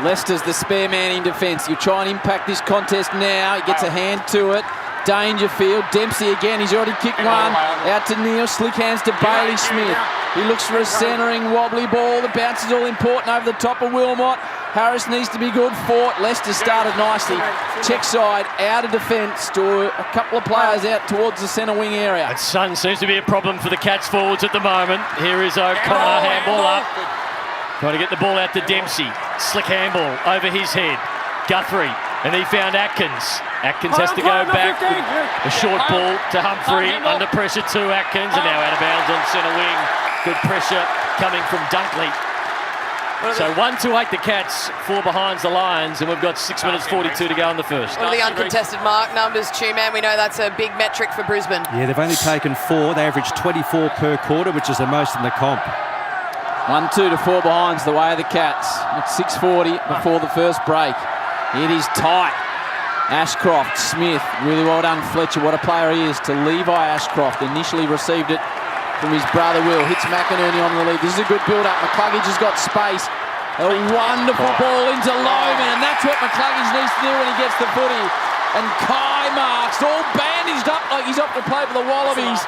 Leicester's the spare man in defence. You try and impact this contest now. He gets a hand to it. Dangerfield. Dempsey again. He's already kicked one. Out to Neil. Slick hands to Bailey Smith. He looks for a centering wobbly ball. The bounce is all important over the top of Wilmot. Harris needs to be good. Fought. Leicester started nicely. Check side. Out of defence to a couple of players out towards the centre wing area. And Sun seems to be a problem for the Cats forwards at the moment. Here is O'Connor. Handball up. Trying to get the ball out to Dempsey. Slick handball over his head. Guthrie. And he found Atkins. Atkins has to go back. A short ball to Humphrey. Under pressure to Atkins. And now out of bounds on centre wing. Good pressure coming from Dunkley. So 1-8 the Cats, 4 behinds the Lions, and we've got 6 minutes 42 to go in the first. What are the uncontested mark numbers, Two-Man? We know that's a big metric for Brisbane. Yeah, they've only taken 4. They average 24 per quarter, which is the most in the comp. 1-2 to 4 behinds the way of the Cats. It's 6:40 before the first break. It is tight. Ashcroft, Smith, really well done Fletcher. What a player he is to Levi Ashcroft. Initially received it from his brother Will. Hits McInerney on the lead. This is a good build-up. McCluggage has got space. A wonderful ball into Loman, and that's what McCluggage needs to do when he gets the footy. And Kai marks, all bandaged up like he's off to play for the Wallabies.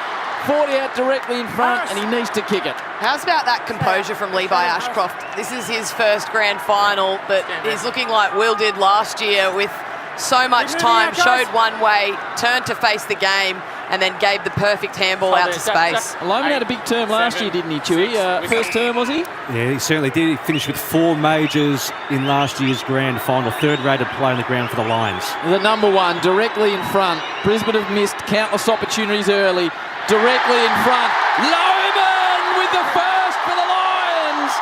40 out directly in front, and he needs to kick it. How's about that composure from Levi Ashcroft? This is his first grand final, but he's looking like Will did last year with so much time, showed one way, turned to face the game, and then gave the perfect handball out to space. Loman had a big term last year, didn't he, Chewy? First term, was he? Yeah, he certainly did. He finished with 4 majors in last year's grand final. 3rd-rated player on the ground for the Lions. The number 1, directly in front. Brisbane have missed countless opportunities early. Directly in front. Loman with the first for the Lions.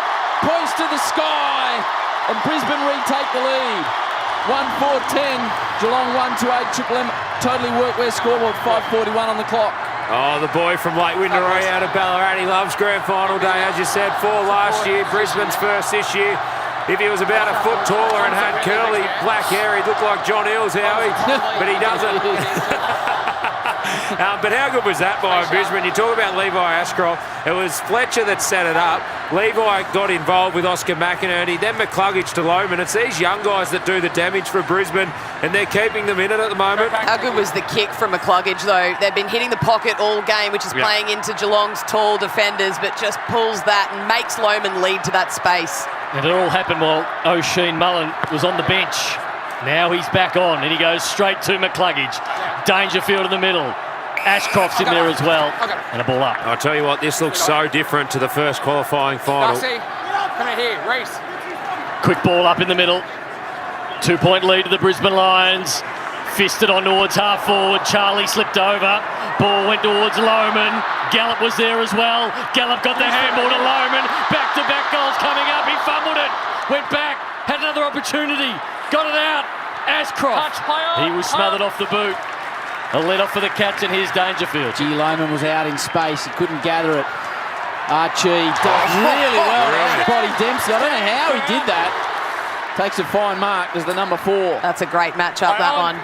Points to the sky. And Brisbane retake the lead. 1-4-10. Geelong 1-8. Triple M totally workwear scoreboard. 5:41 on the clock. Oh, the boy from Lake Windaroi out of Ballarat. He loves grand final day, as you said. 4 last year. Brisbane's first this year. If he was about a foot taller and had curly black hair, he'd look like John Eales, Howie. But he doesn't. But how good was that by Brisbane? You talk about Levi Ashcroft. It was Fletcher that set it up. Levi got involved with Oscar McInerney, then McCluggage to Loman. It's these young guys that do the damage for Brisbane, and they're keeping them in it at the moment. How good was the kick from McCluggage, though? They've been hitting the pocket all game, which is playing into Geelong's tall defenders, but just pulls that and makes Loman lead to that space. And it all happened while O'Sheen Mullen was on the bench. Now he's back on, and he goes straight to McCluggage. Dangerfield in the middle. Ashcroft's in there as well. And a ball up. I'll tell you what, this looks so different to the first qualifying final. Darcy, come in here, race. Quick ball up in the middle. 2-point lead to the Brisbane Lions. Fisted on towards half forward. Charlie slipped over. Ball went towards Lohman. Gallup was there as well. Gallup got the handball to Lohman. Back-to-back goals coming up. He fumbled it. Went back. Had another opportunity. Got it out. Ashcroft. He was smothered off the boot. A let-off for the Cats, and here's Dangerfield. Gee, Lohman was out in space. He couldn't gather it. Archie does really well. Body Dempsey. I don't know how he did that. Takes a fine mark as the number 4. That's a great matchup, that one.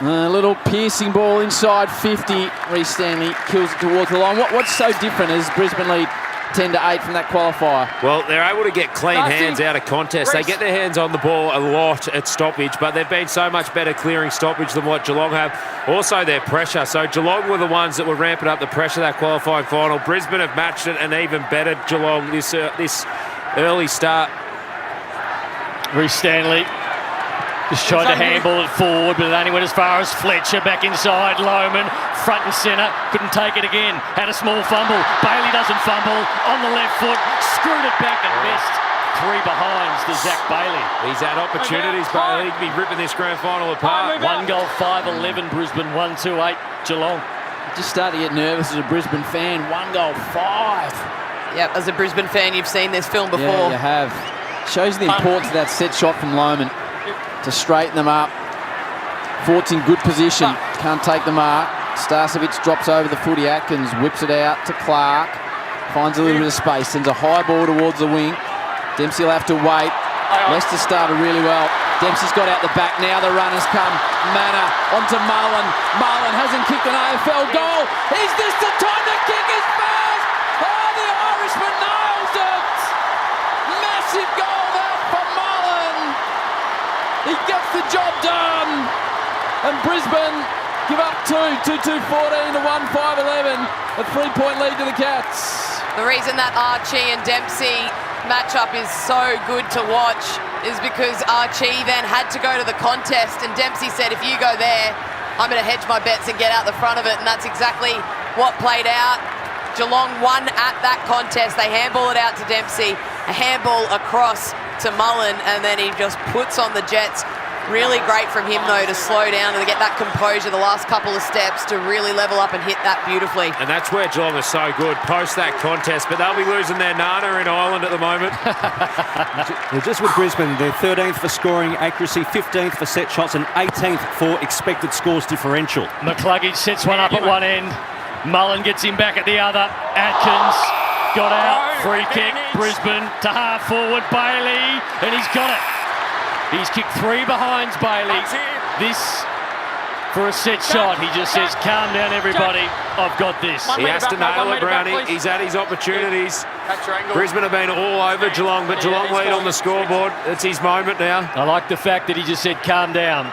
A little piercing ball inside 50. Reece Stanley kills it towards the line. What's so different is Brisbane lead 10-8 from that qualifier? Well, they're able to get clean hands out of contest. They get their hands on the ball a lot at stoppage, but they've been so much better clearing stoppage than what Geelong have. Also, their pressure. So Geelong were the ones that were ramping up the pressure that qualifying final. Brisbane have matched it and even better Geelong this early start. Reece Stanley just tried to handball it forward, but it only went as far as Fletcher. Back inside, Lohman, front and centre, couldn't take it again. Had a small fumble. Bailey doesn't fumble. On the left foot, screwed it back and missed. 3 behinds to Zach Bailey. He's had opportunities, Bailey, to be ripping this grand final apart. 1 goal, 5-11 Brisbane, 1-2-8 Geelong. Just started to get nervous as a Brisbane fan. 1 goal, 5. Yep, as a Brisbane fan, you've seen this film before. Yeah, you have. Shows the importance of that set shot from Lohman to straighten them up. Fort's in good position. Can't take the mark. Starcevic drops over the footy. Atkins whips it out to Clark. Finds a little bit of space. Sends a high ball towards the wing. Dempsey will have to wait. Leicester started really well. Dempsey's got out the back. Now the runners come. Manor onto Mullen. Mullen hasn't kicked an AFL goal. Is this the time to kick his first? Oh, the Irishman nails it. Massive goal there for Mullen. He gets the job done. And Brisbane give up 2-2-14 to 1-5-11. A 3-point lead to the Cats. The reason that Archie and Dempsey matchup is so good to watch is because Archie then had to go to the contest, and Dempsey said, if you go there, I'm going to hedge my bets and get out the front of it, and that's exactly what played out. Geelong won at that contest. They handball it out to Dempsey, a handball across to Mullen, and then he just puts on the Jets. Really great from him, though, to slow down and to get that composure the last couple of steps to really level up and hit that beautifully. And that's where Geelong is so good, post that contest, but they'll be losing their Nana in Ireland at the moment. They're just with Brisbane, they're 13th for scoring accuracy, 15th for set shots, and 18th for expected scores differential. McCluggage sets one up at one end. Mullen gets him back at the other. Atkins got out. Free kick, Brisbane to half forward, Bailey, and he's got it. He's kicked 3 behinds, Bailey. This for a set shot. He just says, calm down, everybody. I've got this. He has to nail it, Brownie. He's had his opportunities. Brisbane have been all over Geelong, but Geelong lead on the scoreboard. It's his moment now. I like the fact that he just said, calm down.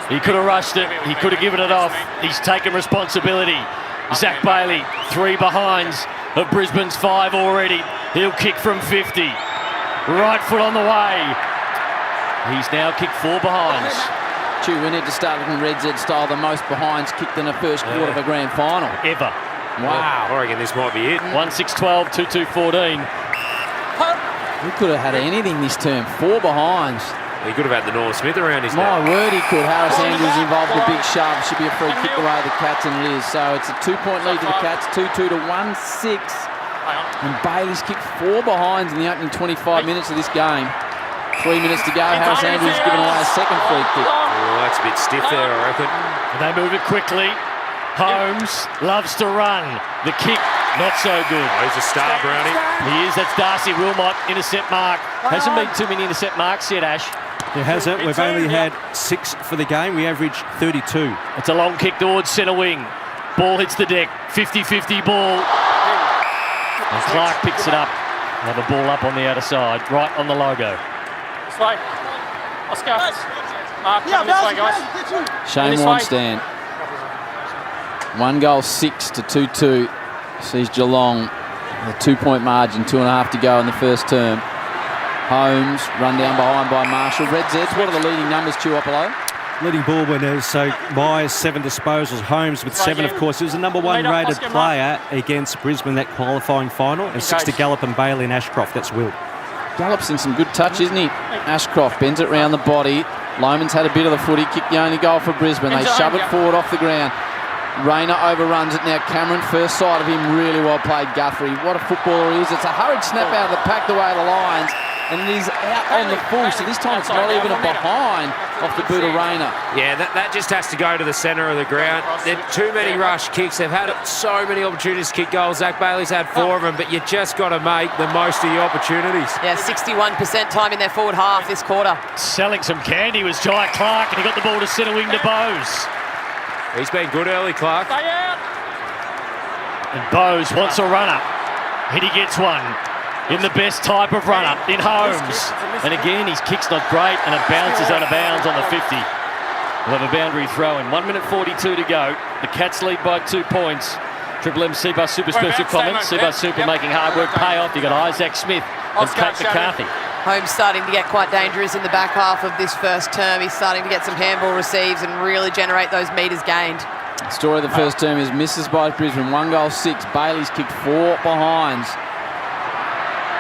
He could have rushed it. He could have given it off. He's taken responsibility. Zach Bailey, 3 behinds of Brisbane's 5 already. He'll kick from 50. Right foot on the way. He's now kicked 4 behinds. We need to start looking Red Z style, the most behinds kicked in the first quarter of a grand final. Ever. Wow. I reckon this might be it. 1-6-12, 2-2-14. He could have had anything this term. 4 behinds. He could have had the Norm Smith around his neck. My word, he could. Harris Andrews involved with a big shove. Should be a free kick away to the Cats and Liz. So it's a 2-point lead to the Cats, 2-2 to 1-6. And Bailey's kicked 4 behinds in the opening 25 minutes of this game. 3 minutes to go. Harris Andrews has given away a second free kick. Oh, that's a bit stiff there, I reckon. And they move it quickly. Holmes loves to run. The kick, not so good. Oh, he's a star, Brownie. He is. That's Darcy Wilmot, intercept mark. Hasn't been too many intercept marks yet, Ash. It hasn't. We've only had 6 for the game. We average 32. It's a long kick towards centre wing. Ball hits the deck. 50-50 ball. And Clark picks it up. Another ball up on the outer side, right on the logo. This way. Oscar. Mark, coming this way, guys. Shane Warnstein. 1 goal, 6 to 2-2. Sees Geelong with a 2-point margin, 2.5 to go in the first term. Holmes run down behind by Marshall. Red Zeds, what are the leading numbers, Tuopolo? leading ball winners. So Myers, 7 disposals. Holmes with 7, of course. He was the number 1 rated player against Brisbane that qualifying final. And 6 to Gallup and Bailey and Ashcroft. That's Will. Gallup's in some good touch, isn't he? Ashcroft bends it round the body. Loman's had a bit of the footy, kicked the only goal for Brisbane. They shove it forward off the ground. Rayner overruns it now. Cameron, first sight of him, really well played. Guthrie, what a footballer he is. It's a hurried snap out of the pack the way of the Lions, and it is out on the full. So this time it's not even a behind off the boot of Rayner. Yeah, that just has to go to the centre of the ground. There are too many rush kicks. They've had so many opportunities to kick goals. Zach Bailey's had 4 of them, but you just got to make the most of your opportunities. Yeah, 61% time in their forward half this quarter. Selling some candy was Jai Clark, and he got the ball to centre wing to Bowes. He's been good early, Clark. And Bowes wants a runner. And he gets one in the best type of runner in Holmes. And again, his kick's not great, and it bounces out of bounds on the 50. We'll have a boundary throw in. 1 minute 42 to go. The Cats lead by 2 points. Triple M Seabus Super special comments. Seabus Super making hard work pay off. You got Isaac Smith and Kate McCarthy. Holmes starting to get quite dangerous in the back half of this first term. He's starting to get some handball receives and really generate those metres gained. The story of the first term is misses by Brisbane. 1 goal, 6. Bailey's kicked 4 behinds.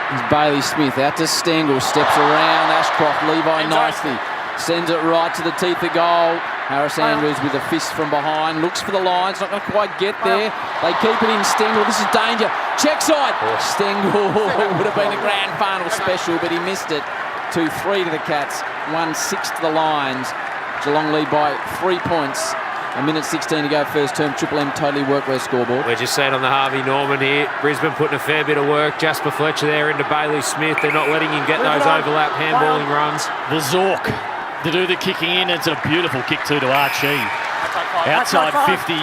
It's Bailey Smith out to Stengel. Steps around Ashcroft. Levi nicely. Sends it right to the teeth of goal. Harris Andrews with a fist from behind. Looks for the Lions. Not going to quite get there. They keep it in. Stengel. This is danger. Check side. Stengel would have been a grand final special, but he missed it. 2-3 to the Cats. 1-6 to the Lions. Geelong lead by 3 points. 1 minute 16 to go first term. Triple M totally workwear scoreboard. We're just seeing on the Harvey Norman here. Brisbane putting a fair bit of work. Jasper Fletcher there into Bailey Smith. They're not letting him get those overlap handballing runs. The Zork to do the kicking in. It's a beautiful kick too to Archie. Outside 50.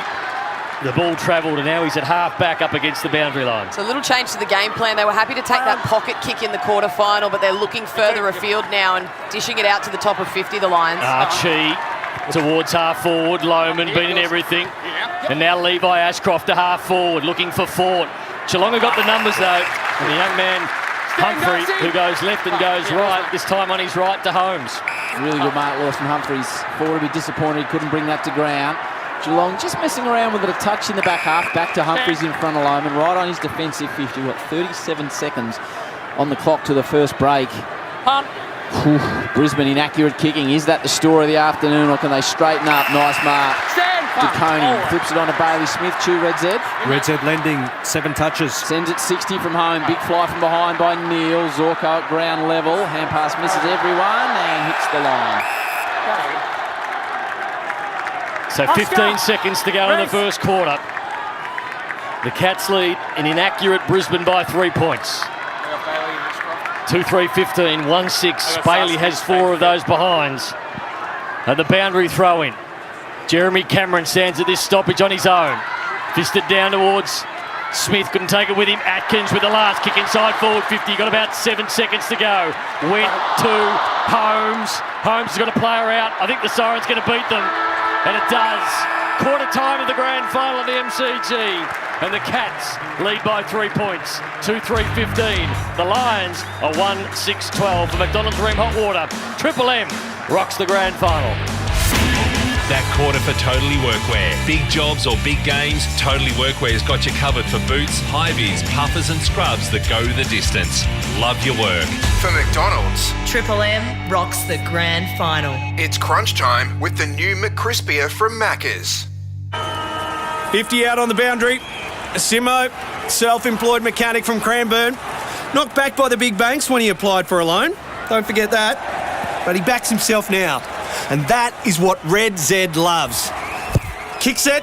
The ball travelled, and now he's at half back up against the boundary line. So a little change to the game plan. They were happy to take that pocket kick in the quarter final, but they're looking further afield now and dishing it out to the top of 50, the Lions. Archie towards half forward. Loman beating everything. And now Levi Ashcroft to half forward, looking for Fort. Geelong have got the numbers though. And the young man Humphrey, who goes left and goes right, this time on his right to Holmes. Really good mark loss from Humphreys. Ford would be disappointed he couldn't bring that to ground. Geelong just messing around with it, a touch in the back half. Back to Humphreys in front of Loman, right on his defensive 50. What, 37 seconds on the clock to the first break. Brisbane inaccurate kicking. Is that the story of the afternoon, or can they straighten up? Nice mark. DeConey flips it on to Bailey Smith. Chew Red Z. Red Z lending 7 touches. Sends it 60 from home. Big fly from behind by Neil. Zorko at ground level. Hand pass misses everyone and hits the line. So 15 seconds to go in the first quarter. The Cats lead in inaccurate Brisbane by 3 points. 2-3-15, 1-6. Bailey has 4 of those behinds. And the boundary throw in. Jeremy Cameron stands at this stoppage on his own. Fisted down towards Smith, couldn't take it with him. Atkins with the last kick inside forward 50. Got about 7 seconds to go. Went to Holmes. Holmes has got a player out. I think the siren's going to beat them. And it does. Quarter time of the grand final of the MCG. And the Cats lead by 3 points. 2-3-15. The Lions are 1-6-12 for McDonald's Ream Hot Water. Triple M rocks the grand final. That quarter for Totally Workwear. Big jobs or big games, Totally Workwear's got you covered for boots, high-vis, puffers and scrubs that go the distance. Love your work. For McDonald's, Triple M rocks the grand final. it's crunch time with the new McCrispier from Macca's. 50 out on the boundary. Simo, self-employed mechanic from Cranbourne. Knocked back by the big banks when he applied for a loan. Don't forget that. But he backs himself now. And that is what Red Z loves. Kick set.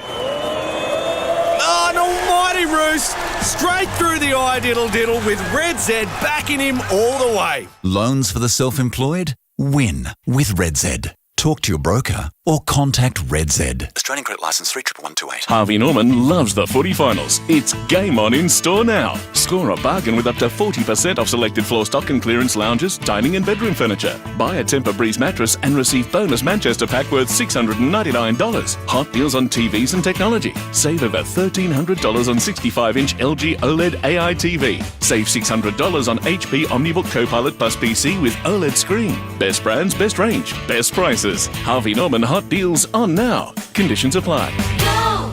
Oh, an almighty roost. Straight through the eye diddle with Red Z backing him all the way. Loans for the self-employed? Win with Red Z. Talk to your broker or contact Red Z. Australian Credit Licence 311228. Harvey Norman loves the footy finals. It's game on in store now. Score a bargain with up to 40% off selected floor stock and clearance lounges, dining and bedroom furniture. Buy a Tempur-Breeze mattress and receive bonus Manchester pack worth $699. Hot deals on TVs and technology. Save over $1,300 on 65-inch LG OLED AI TV. Save $600 on HP OmniBook Copilot Plus PC with OLED screen. Best brands, best range, best prices. prices. Harvey Norman hot deals on now. Conditions apply.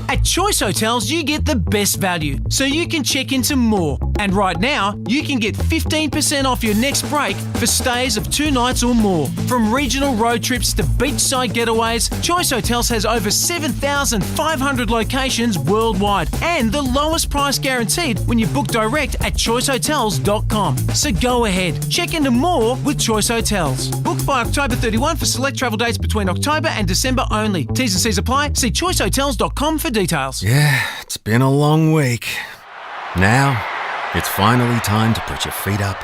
At Choice Hotels, you get the best value, so you can check into more. And right now, you can get 15% off your next break for stays of 2 nights or more. From regional road trips to beachside getaways, Choice Hotels has over 7,500 locations worldwide and the lowest price guaranteed when you book direct at choicehotels.com. So go ahead, check into more with Choice Hotels. Book by October 31 for select travel dates between October and December only. T's and C's apply. See choicehotels.com for details. Yeah, it's been a long week. Now, it's finally time to put your feet up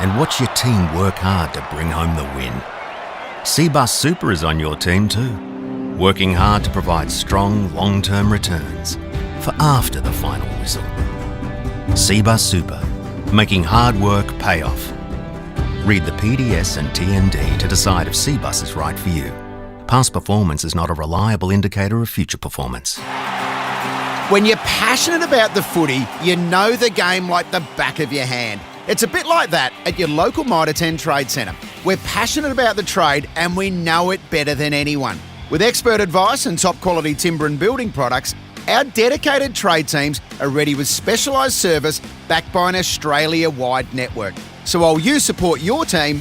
and watch your team work hard to bring home the win. Cbus Super is on your team too, working hard to provide strong long-term returns for after the final whistle. Cbus Super, making hard work pay off. Read the PDS and TND to decide if Cbus is right for you. Past performance is not a reliable indicator of future performance. When you're passionate about the footy, you know the game like the back of your hand. It's a bit like that at your local Mitre 10 Trade Centre. We're passionate about the trade and we know it better than anyone. With expert advice and top quality timber and building products, our dedicated trade teams are ready with specialised service backed by an Australia-wide network. So while you support your team,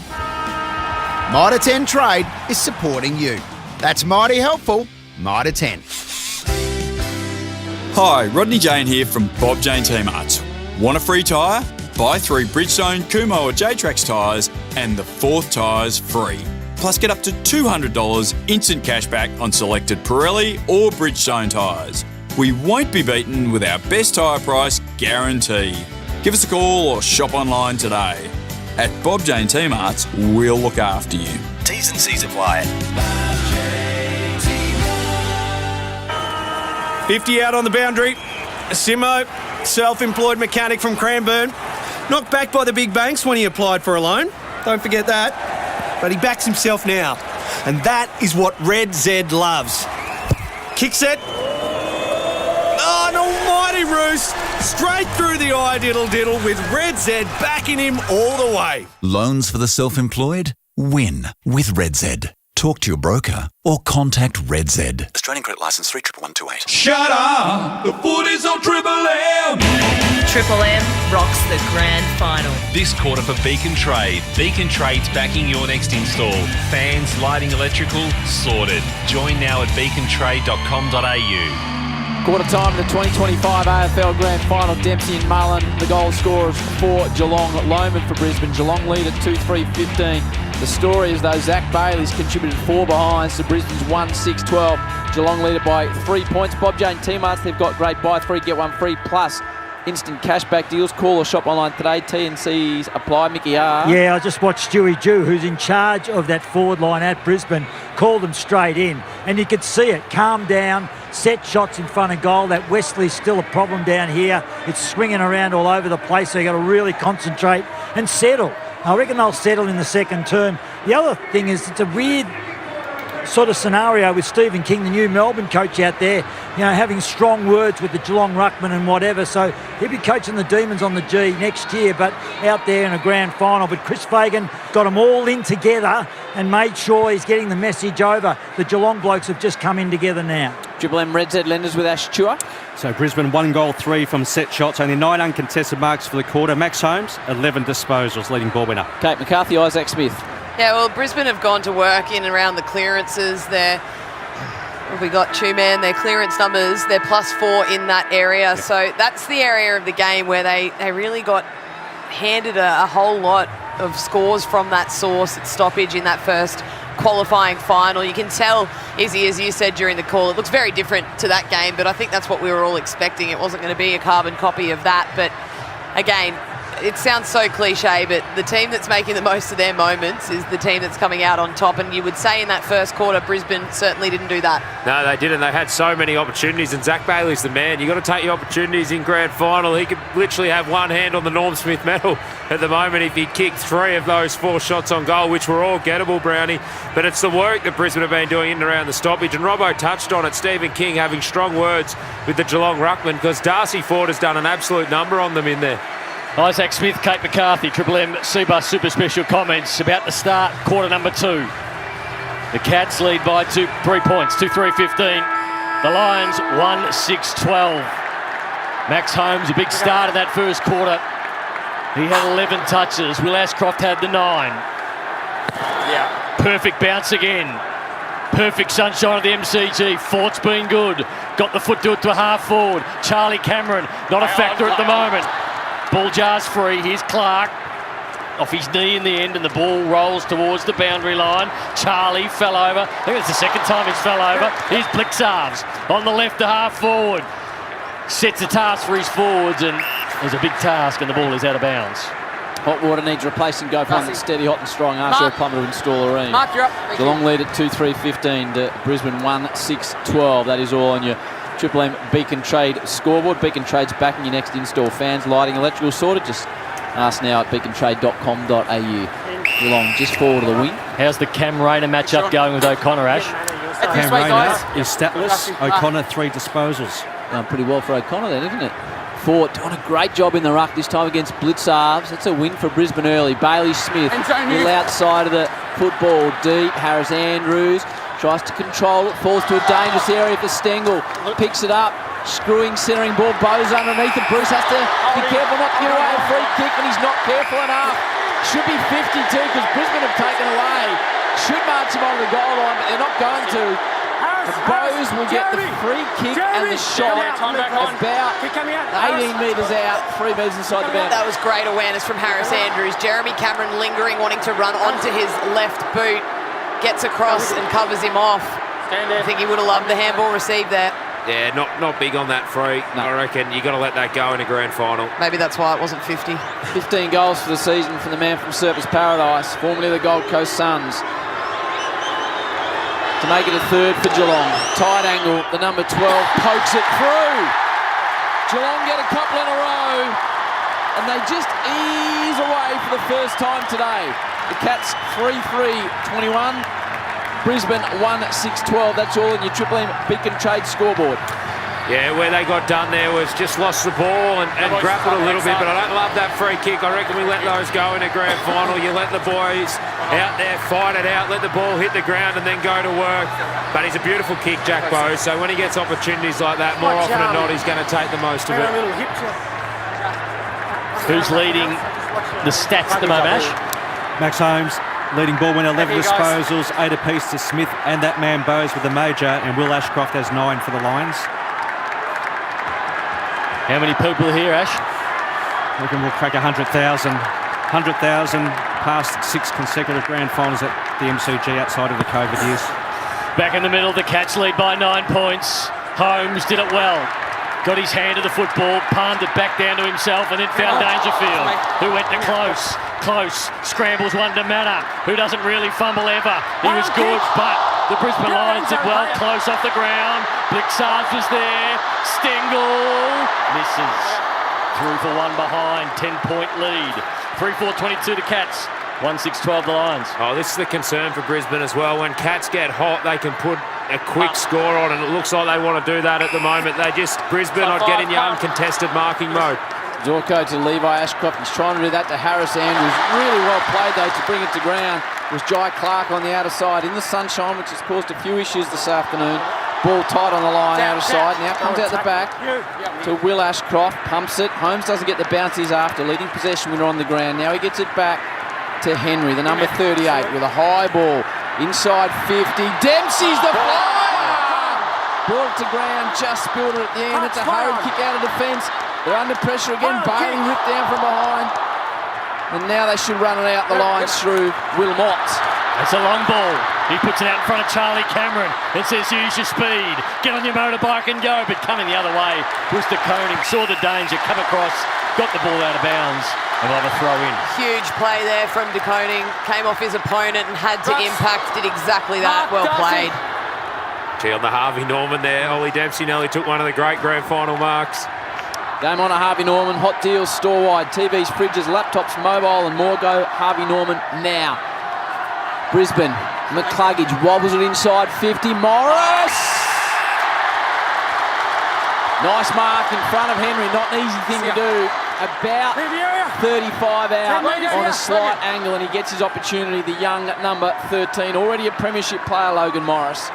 Mitre 10 Trade is supporting you. That's mighty helpful, Mitre 10. Hi, Rodney Jane here from Bob Jane Team Arts. Want a free tyre? Buy 3 Bridgestone, Kumho or J-Trax tyres and the 4th tyre's free. Plus get up to $200 instant cashback on selected Pirelli or Bridgestone tyres. We won't be beaten with our best tyre price guarantee. Give us a call or shop online today. At Bob Jane Team Arts, we'll look after you. T's and C's apply. 50 out on the boundary. Simo, self-employed mechanic from Cranbourne. Knocked back by the big banks when he applied for a loan. Don't forget that. But he backs himself now. And that is what Red Z loves. Kick set. Oh, an almighty roost. Straight through the eye diddle with Red Z backing him all the way. Loans for the self-employed? Win with Red Z. Talk to your broker or contact Red Z. Australian credit licence 311128. Shut up! The footy's on Triple M! Triple M rocks the grand final. This quarter for Beacon Trade. Beacon Trade's backing your next install. Fans, lighting, electrical, sorted. Join now at beacontrade.com.au. Quarter time of the 2025 AFL Grand Final. Dempsey and Mullen, the goal scorers for Geelong. Loman for Brisbane. Geelong lead at 2-3-15. The story is though Zach Bailey's contributed 4 behinds to Brisbane's 1-6-12. Geelong lead it by 3 points. Bob Jane Team Arts, they've got great buy 3, get 1 free plus instant cashback deals. Call or shop online today. T&Cs apply. Mickey R. Yeah, I just watched Stewie Jew, who's in charge of that forward line at Brisbane, call them straight in. And you could see it. Calm down, set shots in front of goal. That Wesley's still a problem down here. It's swinging around all over the place, so you've got to really concentrate and settle. I reckon they'll settle in the second term. The other thing is it's a weird sort of scenario with Stephen King, the new Melbourne coach out there, you know, having strong words with the Geelong ruckman and whatever. So he'll be coaching the Demons on the G next year, but out there in a grand final. But Chris Fagan got them all in together and made sure he's getting the message over. The Geelong blokes have just come in together now. Triple M Red Z lenders with Ash Chua. So Brisbane 1 goal, 3 from set shots, only 9 uncontested marks for the quarter. Max Holmes, 11 disposals, leading ball winner. Kate McCarthy, Isaac Smith. Yeah, well, Brisbane have gone to work in and around the clearances there. We got two-man, their clearance numbers, they're +4 in that area. Yep. So that's the area of the game where they really got handed a whole lot of scores from that source at stoppage in that first qualifying final. You can tell, Izzy, as you said during the call, it looks very different to that game, but I think that's what we were all expecting. It wasn't going to be a carbon copy of that, but again, it sounds so cliche, but the team that's making the most of their moments is the team that's coming out on top. And you would say in that first quarter, Brisbane certainly didn't do that. No, they didn't. They had so many opportunities, and Zach Bailey's the man. You've got to take your opportunities in grand final. He could literally have one hand on the Norm Smith medal at the moment if he kicked 3 of those 4 shots on goal, which were all gettable, Brownie. But it's the work that Brisbane have been doing in and around the stoppage. And Robbo touched on it, Stephen King having strong words with the Geelong ruckman, because Darcy Ford has done an absolute number on them in there. Isaac Smith, Kate McCarthy, Triple M, Cbus Super Special comments about the start, quarter number 2. The Cats lead by 3 points, 2-3-15. The Lions 1-6-12. Max Holmes, a big start of that first quarter. He had 11 touches. Will Ashcroft had the 9. Yeah. Perfect bounce again. Perfect sunshine of the MCG. Fort's been good. Got the foot to it to a half forward. Charlie Cameron, not a factor at the moment. Ball jars free. Here's Clark. Off his knee in the end, and the ball rolls towards the boundary line. Charlie fell over. I think it's the second time he's fell over. Here's Blixarves on the left to half forward. Sets a task for his forwards, and there's a big task, and the ball is out of bounds. Hot water needs replacing. Go find it steady, hot and strong. Ask your plumber to install a ream. Mark, you're up. Geelong lead at 2-3-15 to Brisbane 1-6-12. That is all on your Triple M Beacon Trade scoreboard. Beacon Trade's backing your next install. Fans, lighting, electrical sorted. Just ask now at beacontrade.com.au. Geelong just forward of the wing. How's the Cam Rayner matchup going with O'Connor, Ash? Cam Rayner is statless. O'Connor 3 disposals. Pretty well for O'Connor then, isn't it? Ford doing a great job in the ruck this time against Blitzarves. That's a win for Brisbane early. Bailey Smith, little outside of the football, deep. Harris Andrews tries to control it, falls to a dangerous area for Stengel. Picks it up, screwing, centering ball. Bowes underneath it. Bruce has to be careful not to give away a free kick, and he's not careful enough. Should be 52 because Brisbane have taken away. Should march him over the goal line, but they're not going to. Bowes will get the free kick and the shot about 18 metres out, 3 metres inside the boundary. That was great awareness from Harris Andrews. Jeremy Cameron lingering, wanting to run onto his left boot. Gets across and covers him off. I think he would have loved the handball received there. Yeah, not big on that free. No. I reckon you got to let that go in a grand final. Maybe that's why it wasn't 50. 15 goals for the season from the man from Surfers Paradise, formerly the Gold Coast Suns. To make it a third for Geelong. Tight angle, the number 12 pokes it through. Geelong get a couple in a row, and they just ease away for the first time today. The Cats 3-3-21. Brisbane 1-6-12. That's all in your Triple M Beacon Trade scoreboard. Yeah, where they got done there was just lost the ball and grappled a little bit, but I don't love that free kick. I reckon we let those go in a grand final. You let the boys out there fight it out, let the ball hit the ground and then go to work. But he's a beautiful kick, Jack Bowes, so when he gets opportunities like that, more often than not, he's going to take the most of it. Who's leading the stats at the moment, Ash? Max Holmes, leading ball winner, 11 disposals, 8 apiece to Smith and that man Bowes with the major, and Will Ashcroft has 9 for the Lions. How many people here, Ash? I reckon we'll crack 100,000. 100,000 past 6 consecutive grand finals at the MCG outside of the COVID years. Back in the middle, the Cats lead by 9 points. Holmes did it well. Got his hand to the football, palmed it back down to himself, and then found Dangerfield, who went to Close. Close scrambles one to Manor, who doesn't really fumble ever. He was good, but the Brisbane Lions did well. Close off the ground. Blixarves was there. Stengel misses. Through for one behind. 10-point lead. 3-4-22 to Cats. 1-6-12 the Lions. Oh, this is the concern for Brisbane as well. When Cats get hot, they can put a quick score on, and it looks like they want to do that at the moment. Brisbane not getting your uncontested marking mode. Zorko to Levi Ashcroft. He's trying to do that to Harris Andrews. Really well played, though, to bring it to ground. It was Jai Clark on the outer side in the sunshine, which has caused a few issues this afternoon. Ball tight on the line, outer side. Now comes out the back to Will Ashcroft. Pumps it. Holmes doesn't get the bounce he's after. Leading possession winner on the ground. Now he gets it back to Henry, the number 38, with a high ball. Inside 50. Dempsey's the flyer! Brought it to ground, just spilled it at the end. It's a hurried kick out of defence. They're under pressure again. Bailey ripped down from behind. And now they should run it out the lines through Will Mott. It's a long ball. He puts it out in front of Charlie Cameron. It says use your speed. Get on your motorbike and go. But coming the other way was De Koning. Saw the danger, come across, got the ball out of bounds. And have a throw in. Huge play there from De Koning. Came off his opponent and had to impact. Did exactly that. Well played. Gee, on the Harvey Norman there, Ollie Dempsey nearly took one of the great grand final marks. Game on at Harvey Norman. Hot deals store-wide. TVs, fridges, laptops, mobile and more. Go Harvey Norman now. Brisbane. McCluggage wobbles it inside 50. Morris! Nice mark in front of Henry. Not an easy thing to do. about 35 out on a slight angle, and he gets his opportunity. The young number 13, already a premiership player, Logan Morris.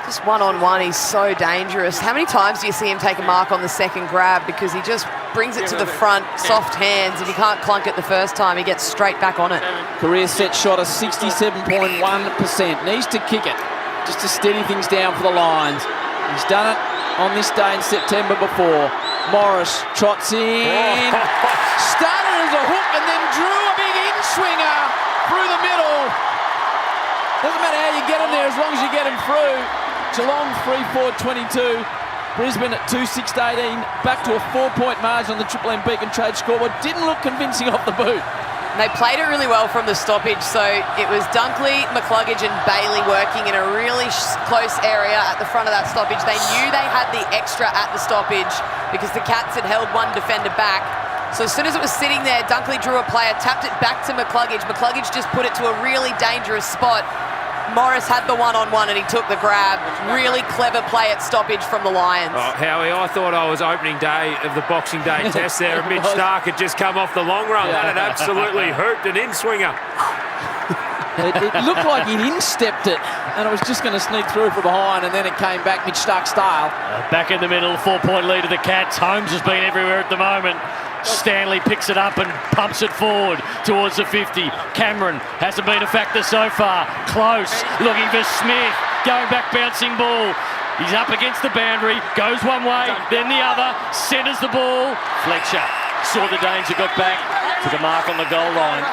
Just one-on-one, he's so dangerous. How many times do you see him take a mark on the second grab? Because he just brings it to the front, soft hands. If he can't clunk it the first time, he gets straight back on it. Career set shot of 67.1%. Needs to kick it just to steady things down for the Lions. He's done it on this day in September before. Morris trots in. Started as a hook and then drew a big in-swinger through the middle. Doesn't matter how you get him there as long as you get him through. Geelong 3-4-22. Brisbane at 2-6-18. Back to a 4-point margin on the Triple M Beacon Trade scoreboard. Didn't look convincing off the boot. And they played it really well from the stoppage. So it was Dunkley, McCluggage and Bailey working in a really close area at the front of that stoppage. They knew they had the extra at the stoppage because the Cats had held one defender back. So as soon as it was sitting there, Dunkley drew a player, tapped it back to McCluggage. McCluggage just put it to a really dangerous spot. Morris had the one-on-one and he took the grab. Really clever play at stoppage from the Lions. Oh, Howie, I thought I was opening day of the Boxing Day test there, and Mitch Stark had just come off the long run. That had absolutely hooped an in-swinger. It looked like he'd in-stepped it, and it was just going to sneak through from behind, and then it came back Mitch Stark style. Back in the middle, 4-point lead of the Cats. Holmes has been everywhere at the moment. Stanley picks it up and pumps it forward towards the 50. Cameron hasn't been a factor so far. Close, looking for Smith. Going back, bouncing ball. He's up against the boundary. Goes one way, then the other. Centres the ball. Fletcher saw the danger, got back. Took a mark on the goal line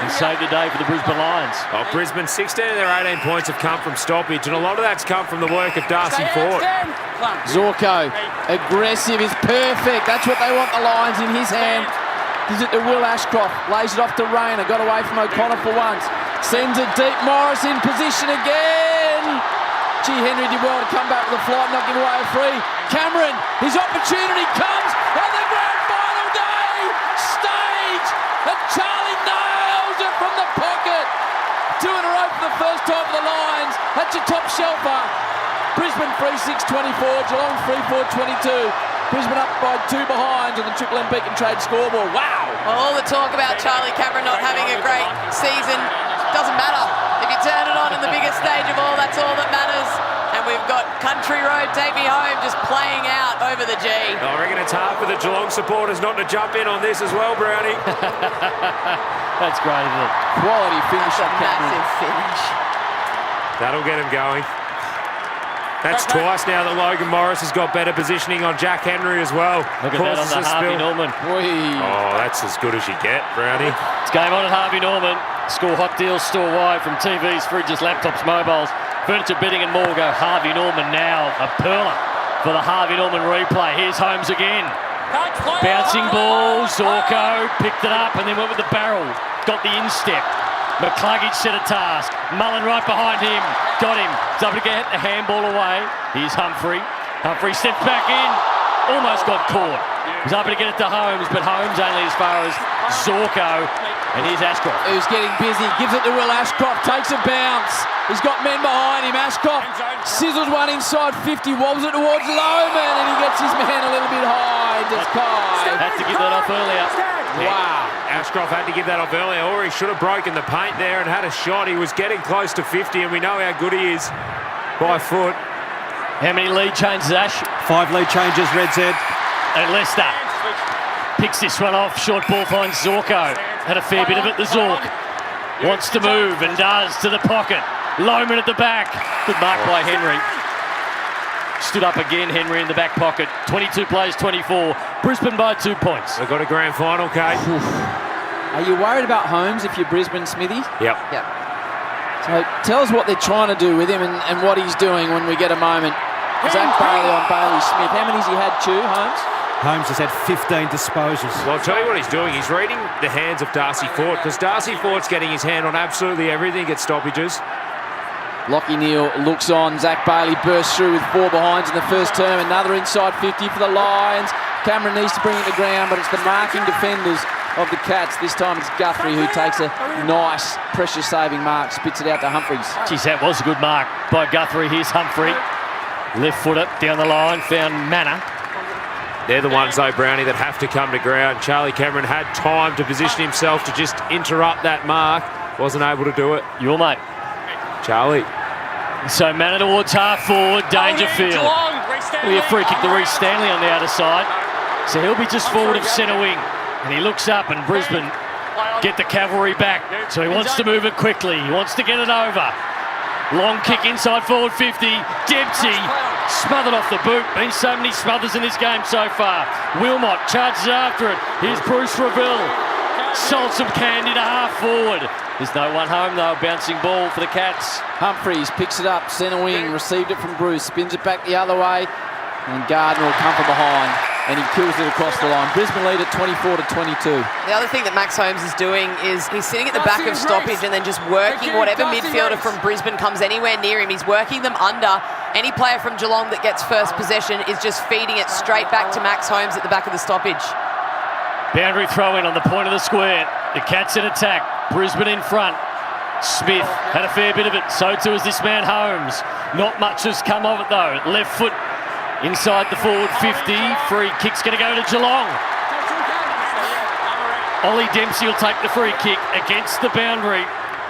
and saved the day for the Brisbane Lions. Oh, Brisbane, 16 of their 18 points have come from stoppage, and a lot of that's come from the work of Darcy Ford. Zorko, aggressive, is perfect. That's what they want, the Lions in his hand. Gives it to Will Ashcroft, lays it off to Rayner, got away from O'Connor for once. Sends it deep, Morris in position again. Gee, Henry did well to come back with a flight, not give away a free. Cameron, his opportunity comes on the grand final day stage, and Charlie nails it from the pocket. 2 in a row for the first time for the Lions. That's your top shelfer. Brisbane 3-6-24, Geelong 3-4-22. Brisbane up by 2 behind on the Triple M Beacon Trade scoreboard. Wow! Well, all the talk about Charlie Cameron not having a great season doesn't matter. If you turn it on in the biggest stage of all, that's all that matters. And we've got Country Road Take Me Home just playing out over the G. I reckon it's hard for the Geelong supporters not to jump in on this as well, Brownie. That's great, isn't it? Quality finish. That's a massive finish. That'll get him going. That's twice now that Logan Morris has got better positioning on Jack Henry as well. Look at that on the Harvey Norman. Oh, that's as good as you get, Brownie. It's game on at Harvey Norman. Score hot deals store-wide from TVs, fridges, laptops, mobiles, furniture, bedding and more. Go Harvey Norman now. A perler for the Harvey Norman replay. Here's Holmes again. Bouncing ball. Zorko picked it up and then went with the barrel. Got the instep. McCluggage set a task. Mullen right behind him. Got him. He's able to get the handball away. Here's Humphrey. Humphrey steps back in. Almost got caught. He's able to get it to Holmes, but Holmes only as far as Zorko. And here's Ashcroft. Who's getting busy. Gives it to Will Ashcroft. Takes a bounce. He's got men behind him. Ashcroft sizzles one inside 50. Wobbles it towards Lohman. And he gets his man a little bit high. Just Kai. Had to give that off earlier. Wow. Ashcroft had to give that off earlier, or he should have broken the paint there and had a shot. He was getting close to 50, and we know how good he is by foot. How many lead changes, Ash? 5 lead changes, Red Z. And Leicester picks this one off. Short ball finds Zorko. Had a fair bit of it, the Zork. Wants to move and does to the pocket. Lohman at the back. Good mark by Henry. Stood up again, Henry in the back pocket. 22 plays, 24. Brisbane by 2 points. They've got a grand final, Kate. Are you worried about Holmes if you're Brisbane, Smithy? Yep. So tell us what they're trying to do with him and what he's doing when we get a moment. Zach Bailey on Bailey Smith. How many's he had, Holmes? Holmes has had 15 disposals. Well, I'll tell you what he's doing. He's reading the hands of Darcy Ford, because Darcy Ford's getting his hand on absolutely everything at stoppages. Lockie Neal looks on. Zach Bailey bursts through with 4 behinds in the first term. Another inside 50 for the Lions. Cameron needs to bring it to ground, but it's the marking defenders of the Cats. This time it's Guthrie who takes a nice pressure-saving mark, spits it out to Humphreys. Geez, that was a good mark by Guthrie. Here's Humphrey. Left footer down the line, found Manor. They're the ones, though, Brownie, that have to come to ground. Charlie Cameron had time to position himself to just interrupt that mark. Wasn't able to do it. Your mate. Charlie. So man towards half forward, Dangerfield. We have free kick to Reece Stanley on the outer side. So he'll be just forward of centre wing. And he looks up and Brisbane get the cavalry back. So he wants to move it quickly. He wants to get it over. Long kick inside forward 50. Dempsey smothered off the boot. Been so many smothers in this game so far. Wilmot charges after it. Here's Bruce Reville. Sold some candy to half forward. There's no one home though. Bouncing ball for the Cats. Humphreys picks it up, centre wing, received it from Bruce, spins it back the other way, and Gardner will come from behind, and he kills it across the line. Brisbane lead at 24-22. The other thing that Max Holmes is doing is he's sitting at the back of stoppage and then just working whatever midfielder from Brisbane comes anywhere near him. He's working them under. Any player from Geelong that gets first possession is just feeding it straight back to Max Holmes at the back of the stoppage. Boundary throw in on the point of the square. The Cats in attack. Brisbane in front. Smith had a fair bit of it. So too is this man Holmes. Not much has come of it though. Left foot inside the forward 50. Free kick's going to go to Geelong. Ollie Dempsey will take the free kick against the boundary.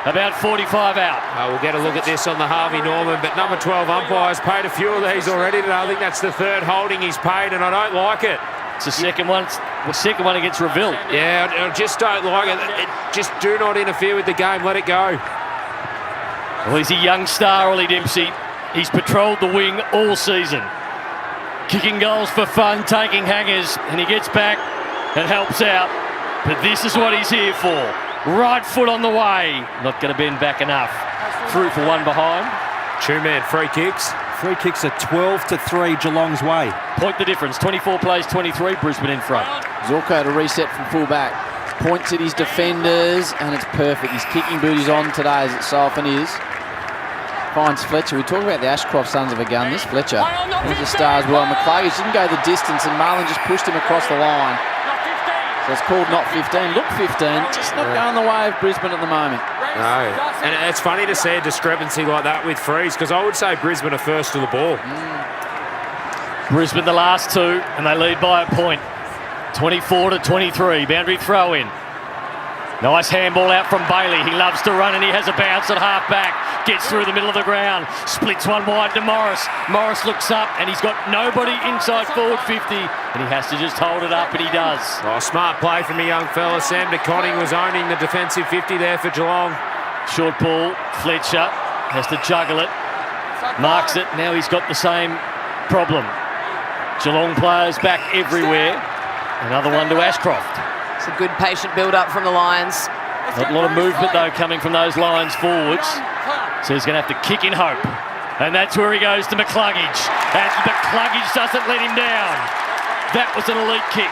About 45 out. We'll get a look at this on the Harvey Norman, but number 12 umpire's paid a few of these already today. I think that's the third holding he's paid, and I don't like it. It's the second one against Reville. Yeah, I just don't like it. Just do not interfere with the game. Let it go. Well, he's a young star, Ollie Dempsey. He's patrolled the wing all season. Kicking goals for fun, taking hangers, and he gets back and helps out. But this is what he's here for. Right foot on the way. Not going to bend back enough. Through for one behind. Two-man free kicks. Free kicks are 12-3 Geelong's way. Point the difference. 24 plays 23, Brisbane in front. Zorko to reset from full-back. Points at his defenders, and it's perfect. His kicking boot is on today, as it so often is. Finds Fletcher. We talk about the Ashcroft sons of a gun. This Fletcher was a star as well. McCluggage didn't go the distance, and Mullen just pushed him across the line. So it's called not 15. Look 15, just not going the way of Brisbane at the moment. No, and it's funny to see a discrepancy like that with Freeze, because I would say Brisbane are first to the ball. Brisbane the last two, and they lead by a point. 24-23, boundary throw in. Nice handball out from Bailey. He loves to run and he has a bounce at half back. Gets through the middle of the ground. Splits one wide to Morris. Morris looks up and he's got nobody inside forward 50. And he has to just hold it up, and he does. Oh, smart play from a young fella. Sam DeConning was owning the defensive 50 there for Geelong. Short ball. Fletcher has to juggle it. Marks it. Now he's got the same problem. Geelong players back everywhere. Another one to Ashcroft. It's a good patient build-up from the Lions. Not a lot of movement, though, coming from those Lions forwards. So he's going to have to kick in hope. And that's where he goes to McCluggage. And McCluggage doesn't let him down. That was an elite kick.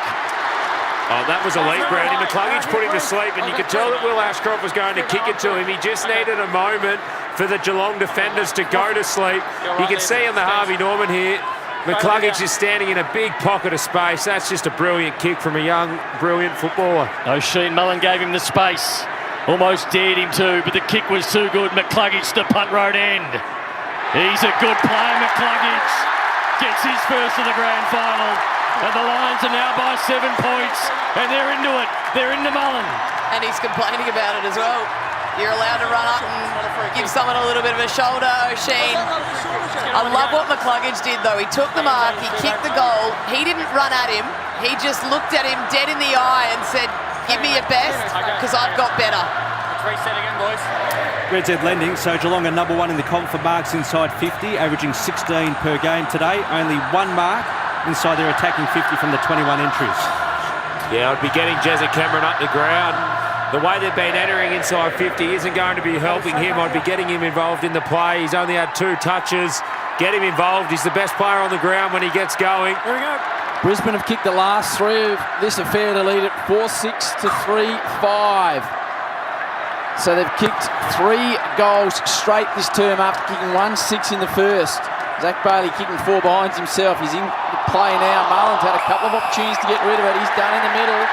Oh, that was elite, Brady. McCluggage put him to sleep, and you could tell that Will Ashcroft was going to kick it to him. He just needed a moment for the Geelong defenders to go to sleep. You can see on the Harvey Norman here, McCluggage is standing in a big pocket of space. That's just a brilliant kick from a young, brilliant footballer. O'Sheen Mullen gave him the space. Almost dared him to, but the kick was too good. McCluggage to punt road end. He's a good player, McCluggage. Gets his first of the grand final. And the Lions are now by 7 points. And they're into it. They're into Mullen. And he's complaining about it as well. You're allowed to run up and give someone a little bit of a shoulder, O'Sheen. I love what McCluggage did, though. He took the mark, he kicked the goal. He didn't run at him. He just looked at him dead in the eye and said, give me your best, because I've got better. Reset again, boys. Red Z Lending, so Geelong are number one in the comp for marks inside 50, averaging 16 per game today. Only one mark inside their attacking 50 from the 21 entries. Yeah, I'd be getting Jezza Cameron up the ground. The way they've been entering inside 50 isn't going to be helping him. I'd be getting him involved in the play. He's only had 2 touches. Get him involved. He's the best player on the ground when he gets going. Here we go. Brisbane have kicked the last 3 of this affair to lead it 4-6 to 3-5. So they've kicked 3 goals straight this term after kicking 1-6 in the first. Zach Bailey kicking 4 behinds himself. He's in the play now. Mullen's had a couple of opportunities to get rid of it. He's done in the middle.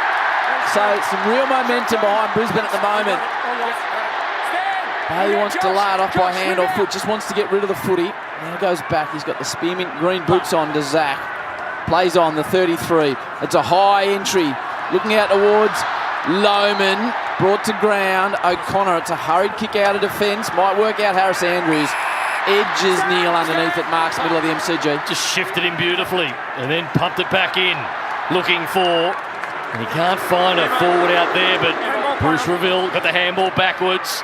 So some real momentum behind Brisbane at the moment. Bailey wants to lay it off by hand or foot, just wants to get rid of the footy. Now goes back, he's got the spearmint green boots on to Zach. Plays on the 33. It's a high entry. Looking out towards Lohman. Brought to ground. O'Connor. It's a hurried kick out of defence. Might work out Harris Andrews. Edges Neil underneath it. Marks the middle of the MCG. Just shifted him beautifully and then pumped it back in. Looking for... And he can't find a forward out there, but Bruce Reville got the handball backwards.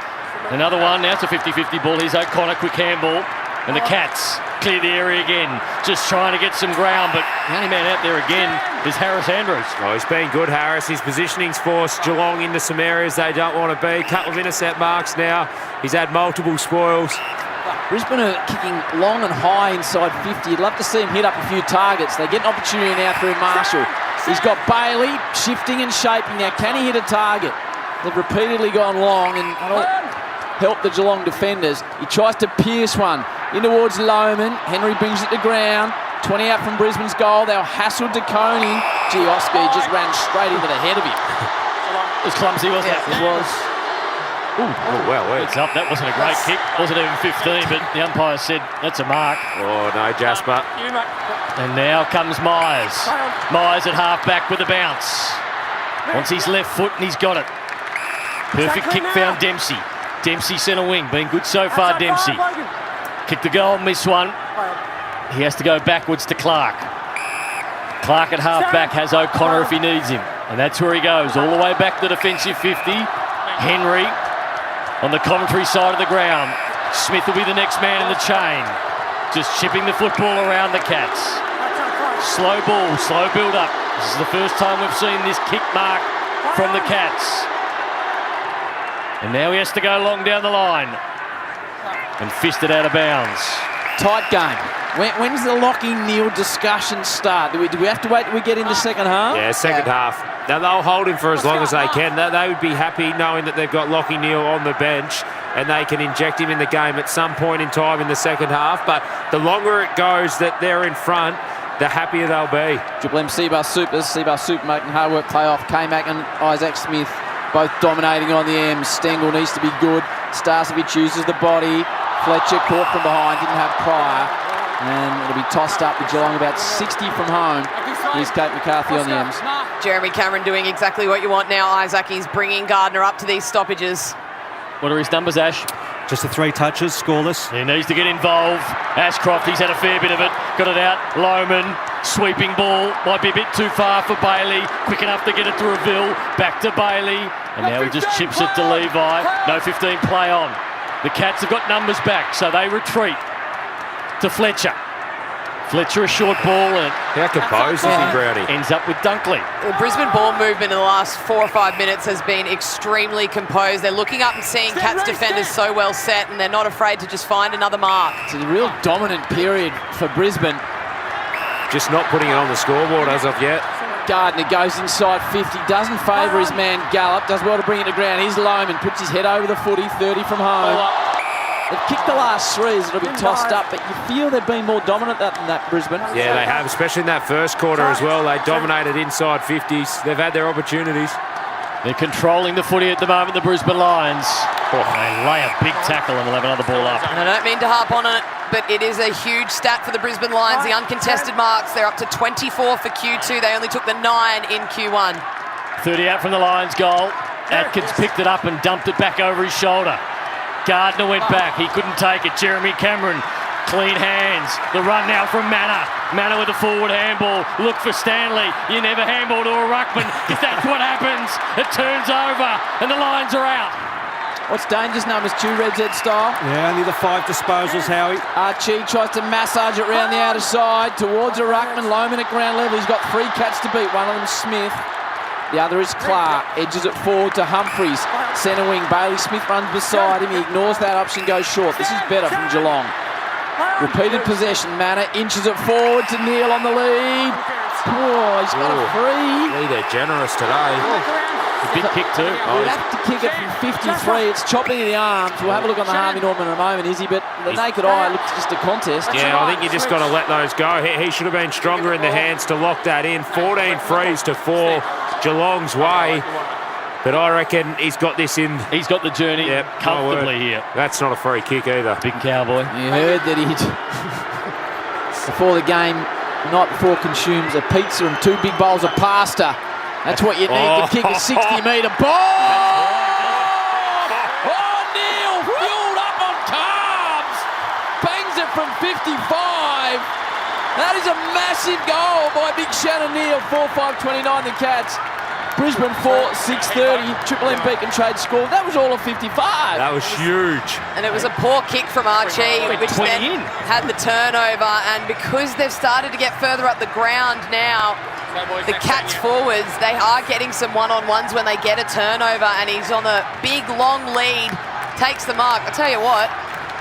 Another one. Now it's a 50-50 ball. Here's O'Connor. Quick handball. And the Cats clear the area again, just trying to get some ground, but the only man out there again is Harris Andrews. Oh, he's been good, Harris. His positioning's forced Geelong into some areas they don't want to be. Couple of intercept marks now. He's had multiple spoils. Brisbane are kicking long and high inside 50. You'd love to see him hit up a few targets. They get an opportunity now through Marshall. He's got Bailey shifting and shaping. Now, can he hit a target? They've repeatedly gone long and help the Geelong defenders. He tries to pierce one in towards Lohman. Henry brings it to ground. 20 out from Brisbane's goal. They'll hassle De Coney. Gioski just ran straight into the head of him. It was clumsy, wasn't it? It was. Oh, well, it's up. That wasn't a great kick. Wasn't even 15, but the umpire said that's a mark. Oh, no, Jasper. And now comes Myers. Myers at half-back with a bounce. Wants his left foot and he's got it. Perfect kick found Dempsey. Dempsey centre wing, been good so far, Dempsey. Kicked the goal on this one. He has to go backwards to Clark. Clark at half-back has O'Connor if he needs him. And that's where he goes, all the way back to defensive 50. Henry on the commentary side of the ground. Smith will be the next man in the chain. Just chipping the football around the Cats. Slow ball, slow build-up. This is the first time we've seen this kick mark from the Cats. And now he has to go long down the line. And fist it out of bounds. Tight game. When's the Lockie Neal discussion start? Do we have to wait till we get into second half? Yeah, second half. Now, they'll hold him for as long as they can. They would be happy knowing that they've got Lockie Neal on the bench and they can inject him in the game at some point in time in the second half. But the longer it goes that they're in front, the happier they'll be. Triple M Seabar Supers. Seabar Super making hard work play off. K-Mac and Isaac Smith both dominating on the M's. Stengel needs to be good. Starcevic uses the body. Fletcher caught from behind, didn't have prior. And it'll be tossed up with Geelong about 60 from home. Here's Kate McCarthy on the M's. Jeremy Cameron doing exactly what you want now, Isaac. He's bringing Gardner up to these stoppages. What are his numbers, Ash? Just the 3 touches, scoreless. He needs to get involved. Ashcroft, he's had a fair bit of it. Got it out. Lohman, sweeping ball. Might be a bit too far for Bailey. Quick enough to get it to Reville. Back to Bailey. And now he just chips it to Levi. No 15 play on. The Cats have got numbers back, so they retreat to Fletcher. Fletcher a short ball and how composed is he, Brownie? Ends up with Dunkley. Well, Brisbane ball movement in the last 4 or 5 minutes has been extremely composed. They're looking up and seeing Cats defenders so well set, and they're not afraid to just find another mark. It's a real dominant period for Brisbane. Just not putting it on the scoreboard as of yet. Gardner goes inside 50, doesn't favour his man Gallup, does well to bring it to ground. Here's Lohman, puts his head over the footy, 30 from home. They've kicked the last 3 as it'll be tossed up, but you feel they've been more dominant than that, Brisbane. Yeah, they have, especially in that first quarter as well. They dominated inside 50s. They've had their opportunities. They're controlling the footy at the moment, the Brisbane Lions. They lay a big tackle and they'll have another ball up. And I don't mean to harp on it, but it is a huge stat for the Brisbane Lions. The uncontested marks, they're up to 24 for Q2. They only took the 9 in Q1. 30 out from the Lions goal. Atkins picked it up and dumped it back over his shoulder. Gardner went back. He couldn't take it. Jeremy Cameron, clean hands. The run now from Manor. Manor with a forward handball. Look for Stanley. You never handball to a ruckman because that's what happens. It turns over and the Lions are out. What's Danger's numbers? 2 Red Z style. Yeah, only the 5 disposals, Howie. Archie tries to massage it round the outer side towards a ruckman. Lohman at ground level. He's got 3 Cats to beat. One of them Smith. The other is Clark. Edges it forward to Humphreys. Centre wing. Bailey Smith runs beside him. He ignores that option, goes short. This is better from Geelong. Repeated possession. Manor inches it forward to Neil on the lead. Oh, he's got a free. They're generous today. A big kick too. He'd have to kick it from 53. It's chopping in the arms. We'll have a look on the Harvey Norman in a moment, Izzy, but the naked eye looks just a contest. Yeah, I think you just got to let those go. He should have been stronger in the hands to lock that in. 14 frees to 4 Geelong's way. But I reckon he's got this in. He's got the journey comfortably here. That's not a free kick either. Big cowboy. You heard that he before the game the night before consumes a pizza and 2 big bowls of pasta. That's what you need to kick a 60-metre ball. Oh, Neil fueled up on carbs. Bangs it from 55. That is a massive goal by Big Shannon Neil. 4-5-29 the Cats. Brisbane 4-6-30. Triple M Beacon Trade scored. That was all of 55. That was huge. And it was a poor kick from Archie, which then had the turnover. And because they've started to get further up the ground now, the Cats forwards, they are getting some one-on-ones when they get a turnover. And he's on a big, long lead. Takes the mark. I tell you what,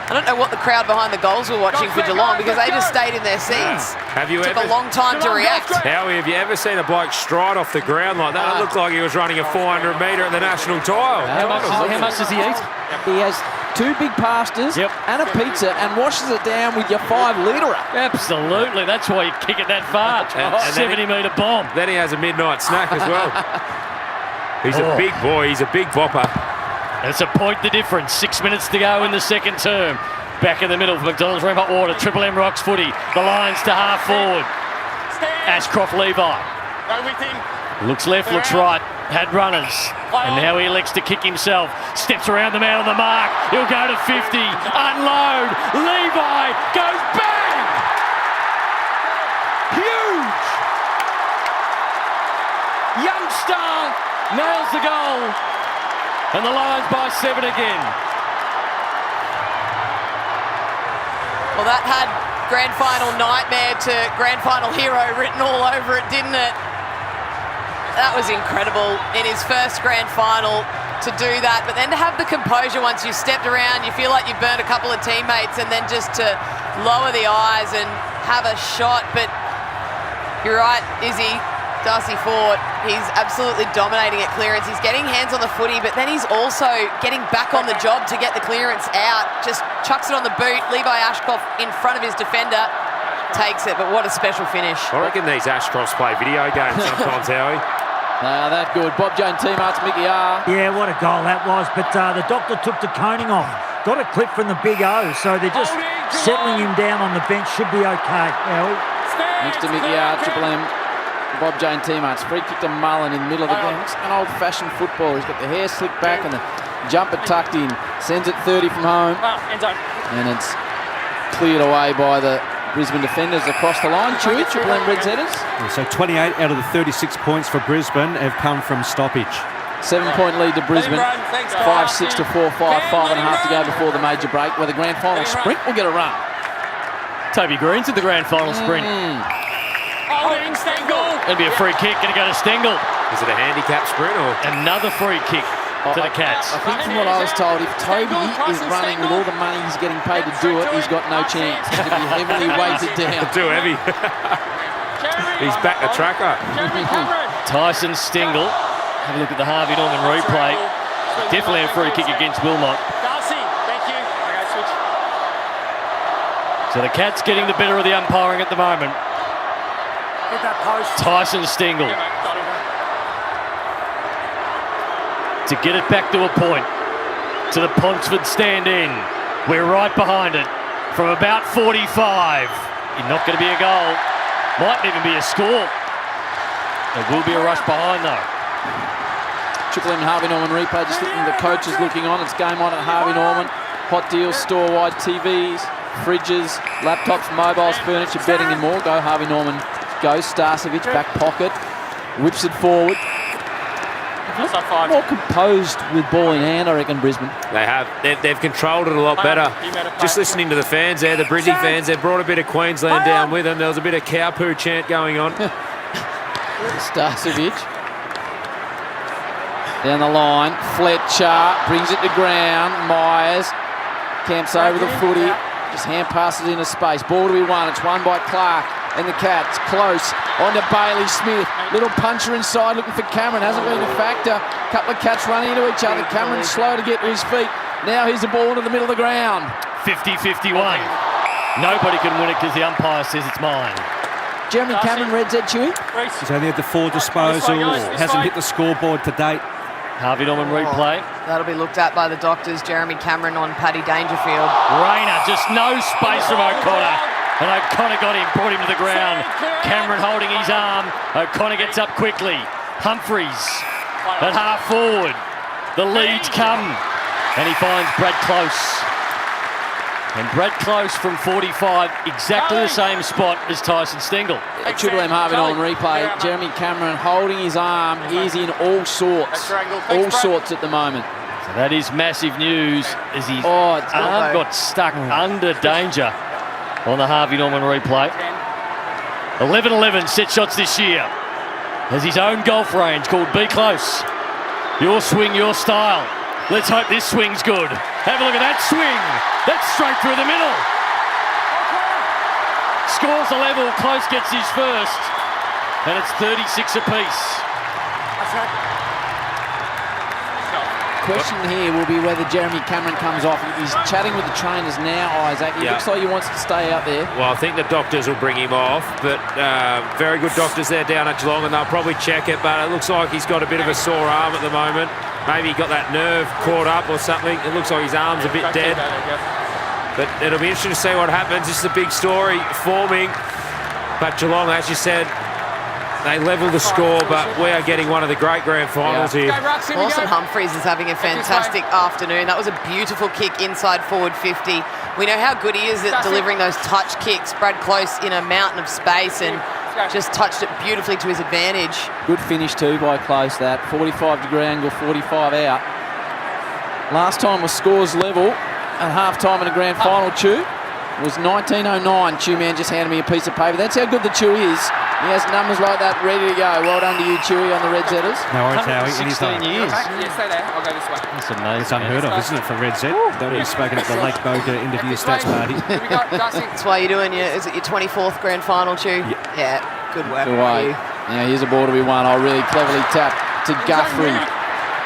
I don't know what the crowd behind the goals were watching for Geelong because they just stayed in their seats. Have you Took a long time to react. Howie, have you ever seen a bloke stride off the ground like that? It looked like he was running a 400 metre at the national tile. How much does he eat? He has 2 big pastas and a pizza and washes it down with your 5-litre. Absolutely. That's why you kick it that far. And 70-metre bomb. Then he has a midnight snack as well. He's a big boy. He's a big bopper. It's a point the difference. 6 minutes to go in the second term. Back in the middle for McDonald's, Rim Hot Water. Triple M rocks footy. The Lions to half forward. Ashcroft Levi. Go with him. Looks left, looks right. Had runners. And now he elects to kick himself. Steps around the man on the mark. He'll go to 50. Unload. Levi goes bang! Huge! Young star nails the goal. And the Lions by 7 again. Well, that had grand final nightmare to grand final hero written all over it, didn't it? That was incredible in his first grand final to do that, but then to have the composure once you've stepped around, you feel like you've burned a couple of teammates, and then just to lower the eyes and have a shot. But you're right, Izzy. Darcy Ford, he's absolutely dominating at clearance. He's getting hands on the footy, but then he's also getting back on the job to get the clearance out. Just chucks it on the boot. Levi Ashcroft in front of his defender. Takes it, but what a special finish. I reckon these Ashcrofts play video games sometimes, Howie. That good. Bob Jane teammates, Mickey R. Yeah, what a goal that was. But the doctor took the coning off. Got a clip from the big O, so they're just settling him down on the bench. Should be okay. Next to Mickey R, Triple M. Bob Jane teammates. Free kick to Mullen in the middle of the ground. It's an old-fashioned football. He's got the hair slicked back and the jumper tucked in. Sends it 30 from home. And it's cleared away by the Brisbane defenders across the line. Chewy, Triple M Reds headers. So 28 out of the 36 points for Brisbane have come from stoppage. 7-point lead to Brisbane. 5-6 to 4-5. 5.5 to go before the major break, where the grand final sprint will get a run. Toby Green's in the grand final sprint. Holding, Stengel. Going to be a free kick, going to go to Stengel. Is it a handicap sprint or? Another free kick to the Cats. I think from what I was told, if Toby is running with all the money he's getting paid to do it, he's got no chance. He's going to be heavily weighted down. Too heavy. He's back the track up. Tyson Stengel. Have a look at the Harvey Norman replay. Definitely a free kick against Wilmot. Darcy, thank you. Okay, switch. So the Cats getting the better of the umpiring at the moment. Get that post. Tyson Stengel. To get it back to a point. To the Ponsford stand in. We're right behind it. From about 45. You're not going to be a goal. Might even be a score. There will be a rush behind though. Triple M Harvey Norman replay, just looking at the coaches looking on. It's game on at Harvey Norman. Hot deals, store-wide TVs, fridges, laptops, mobiles, furniture, betting and more. Go Harvey Norman. Go Starcevic, back pocket. Whips it forward. More composed with ball in hand, I reckon, Brisbane. They have. They've controlled it a lot better. Just listening to the fans there, the Brizzy fans, they've brought a bit of Queensland down with them. There was a bit of cow poo chant going on. Starcevic. Down the line, Fletcher brings it to ground. Myers camps over the footy, just hand passes into space. Ball to be won. It's won by Clark and the Cats. Close on to Bailey Smith. Little puncher inside looking for Cameron. Hasn't been a factor. Couple of Cats running into each other. Cameron's slow to get to his feet. Now here's the ball into the middle of the ground. 50-51. Nobody can win it because the umpire says it's mine. Jeremy Cameron, Reds head, Chewy. He's only had the 4 disposals. Hasn't hit the scoreboard to date. Harvey Norman replay. That'll be looked at by the doctors. Jeremy Cameron on Paddy Dangerfield. Rayner, just no space from O'Connor. And O'Connor got him, brought him to the ground. Cameron holding his arm. O'Connor gets up quickly. Humphreys at half forward. The leads come. And he finds Brad Close. And Brad Close from 45, exactly the same spot as Tyson Stengel. Triple M Harvey on replay. Jeremy Cameron holding his arm. He's in all sorts. All sorts at the moment. So that is massive news as his arm got stuck under danger on the Harvey Norman replay. 11-11 set shots this year. Has his own golf range called Be Close. Your swing, your style. Let's hope this swing's good. Have a look at that swing. That's straight through the middle. Scores a level. Close gets his first. And it's 36 apiece. Question here will be whether Jeremy Cameron comes off. He's chatting with the trainers now, Isaac. He looks like he wants to stay out there. Well, I think the doctors will bring him off, but very good doctors there down at Geelong, and they'll probably check it, but it looks like he's got a bit of a sore arm at the moment. Maybe he got that nerve caught up or something. It looks like his arm's a bit dead. But it'll be interesting to see what happens. This is a big story forming. But Geelong, as you said, they level the score, but we are getting one of the great grand finals here. Lawson Humphreys is having a fantastic afternoon. That was a beautiful kick inside forward 50. We know how good he is at delivering those touch kicks. Brad Close in a mountain of space and just touched it beautifully to his advantage. Good finish too by Close, that 45-degree angle, 45 out. Last time was scores level at half-time in a grand final, Chew. It was 1909. Chew Man just handed me a piece of paper. That's how good the Chew is. He has numbers like that ready to go. Well done to you, Chewy, on the Red Zetters. No worries, Howie. 16 years. Yeah, stay there. I'll go this way. That's amazing. It's unheard of, isn't it, for Red Z? They'll be spoken at the Lake Boga interview stats party. That's why you're doing your 24th grand final, Chew? Yeah, good work. Good way. Now here's a ball to be won. Oh, really cleverly tapped to Guthrie.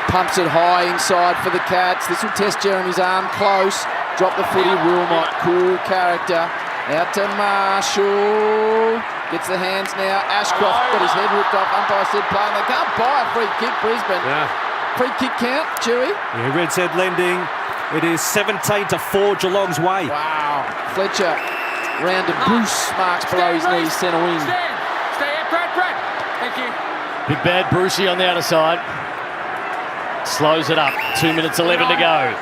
Pumps it high inside for the Cats. This will test Jeremy's arm. Close. Drop the footy. Wilmot. Cool character. Out to Marshall. Gets the hands now. Ashcroft got his head ripped off. Umpire said play, and they can't buy a free kick, Brisbane. Yeah. Free kick count, Chewy? Yeah, Red Z lending. It is 17-4 Geelong's way. Wow. Fletcher round to Bruce. Marks below his knees. Centre wing. Stay here, Brad. Thank you. Big bad Brucey on the outer side. Slows it up. 2 minutes 11 to go.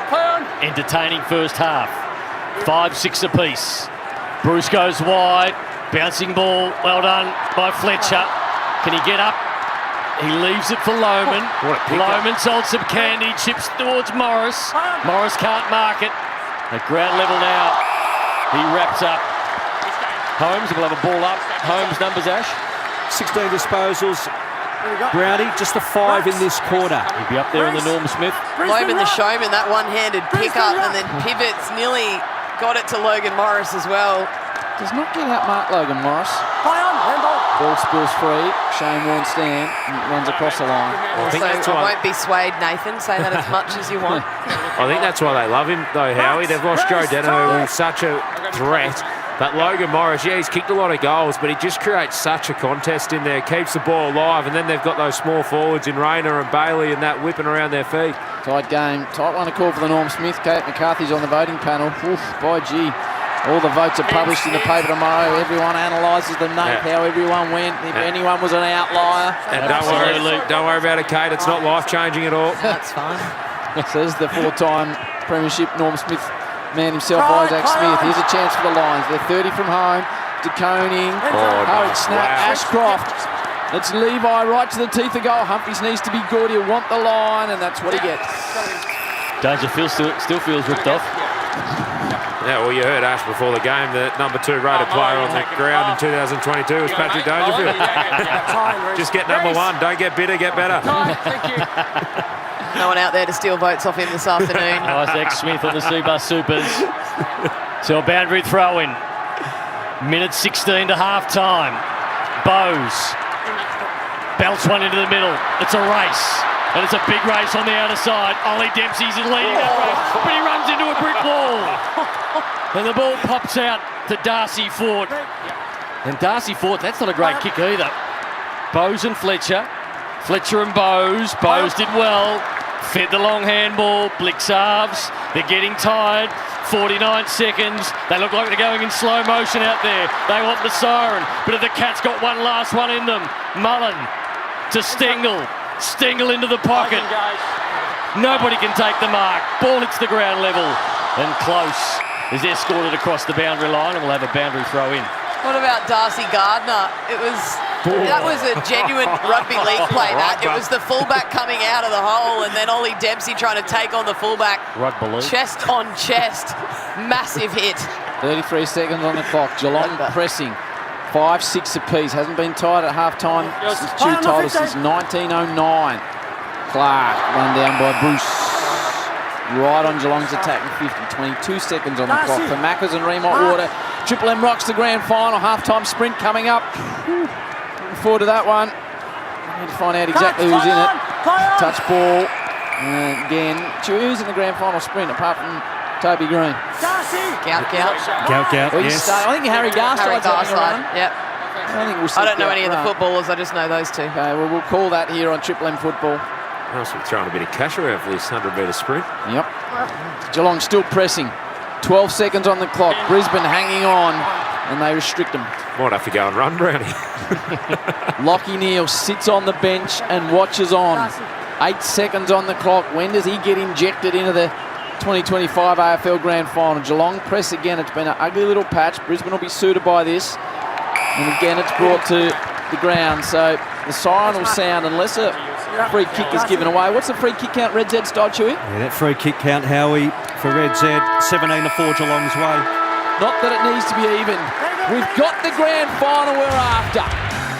Entertaining first half. 5-6 apiece. Bruce goes wide. Bouncing ball. Well done by Fletcher. Can he get up? He leaves it for Lohman. Lohman sold some candy. Chips towards Morris. Morris can't mark it. At ground level now. He wraps up. Holmes will have a ball up. Holmes numbers, Ash. 16 disposals. Brownie, just a 5 in this quarter. He'll be up there in the Norm Smith. Lohman the showman, that one-handed pick-up and then pivots. Nearly got it to Logan Morris as well. Does not get out Mark Logan Morris. Ball spills free. Shane Warne stand and runs across the line. I won't be swayed, Nathan. Say that as much as you want. I think that's why they love him, though, Howie. They've lost Joe Deno, who's such a threat. But Logan Morris, he's kicked a lot of goals, but he just creates such a contest in there, keeps the ball alive, and then they've got those small forwards in Rayner and Bailey and that whipping around their feet. Tight game. Tight one to call for the Norm Smith. Kate McCarthy's on the voting panel. Oof, by gee. All the votes are published in the paper tomorrow. Everyone analyses the note, how everyone went, if anyone was an outlier. And don't worry about it, Kate. It's not life-changing at all. That's fine. Says the four-time premiership Norm Smith man himself, Isaac Smith. Here's a chance for the Lions. They're 30 from home. De Koning, hurried snap, Ashcroft. It's Levi right to the teeth of goal. Humphreys needs to be good. He'll want the line, and that's what he gets. Dangerfield still feels ripped off. Yeah, well, you heard Ash before the game. The number 2 rated player on the ground in 2022 was Patrick Dangerfield. Just get number 1. Don't get bitter, get better. No one out there to steal votes off him this afternoon. Isaac Smith on the Seabus Supers. So a boundary throw in. Minute 16 to half time. Bowes belts one into the middle. It's a race. And it's a big race on the outer side. Ollie Dempsey's leading that race, but he runs into a brick wall. And the ball pops out to Darcy Fort. And Darcy Fort, that's not a great kick either. Bowes and Fletcher. Fletcher and Bowes. Bowes did well. Fed the long handball. Blick serves. They're getting tired. 49 seconds. They look like they're going in slow motion out there. They want the siren. But if the Cats got one last one in them. Mullen to Stengel. Stengel into the pocket. Nobody can take the mark. Ball hits the ground level. And Close is escorted across the boundary line and will have a boundary throw in. What about Darcy Gardner? That was a genuine rugby league play, that. It was the fullback coming out of the hole and then Ollie Dempsey trying to take on the fullback. Rugby league. Chest on chest. Massive hit. 33 seconds on the clock. Geelong pressing. 5-6 apiece. Hasn't been tied at half-time since Stu told us since 1909. Clark run down by Bruce. Right on Geelong's attacking 50. 22 seconds on the clock for Maccas and Remont Water. Triple M rocks the grand final. Half-time sprint coming up. Looking forward to that one. I need to find out exactly who's in it. Touch ball. Again, who's in the grand final sprint apart from Toby Green? Gout. Yes. I think Harry Garside's having a run. Yep. I don't know any of the run. footballers, I just know those two. Okay, well, we'll call that here on Triple M Football. Must be throwing a bit of cash around for this 100-metre sprint. Yep. Geelong still pressing. 12 seconds on the clock. Brisbane hanging on, and they restrict them. Might have to go and run, Brownie. Lockie Neal sits on the bench and watches on. 8 seconds on the clock. When does he get injected into the 2025 AFL Grand Final? Geelong press again. It's been an ugly little patch. Brisbane will be suited by this. And again, it's brought to the ground. So the siren will sound unless a free kick is given away. What's the free kick count, Red Z style, Chewy? Yeah, that free kick count, Howie, for Red Z, 17-4 Geelong's way. Not that it needs to be even. We've got the grand final we're after.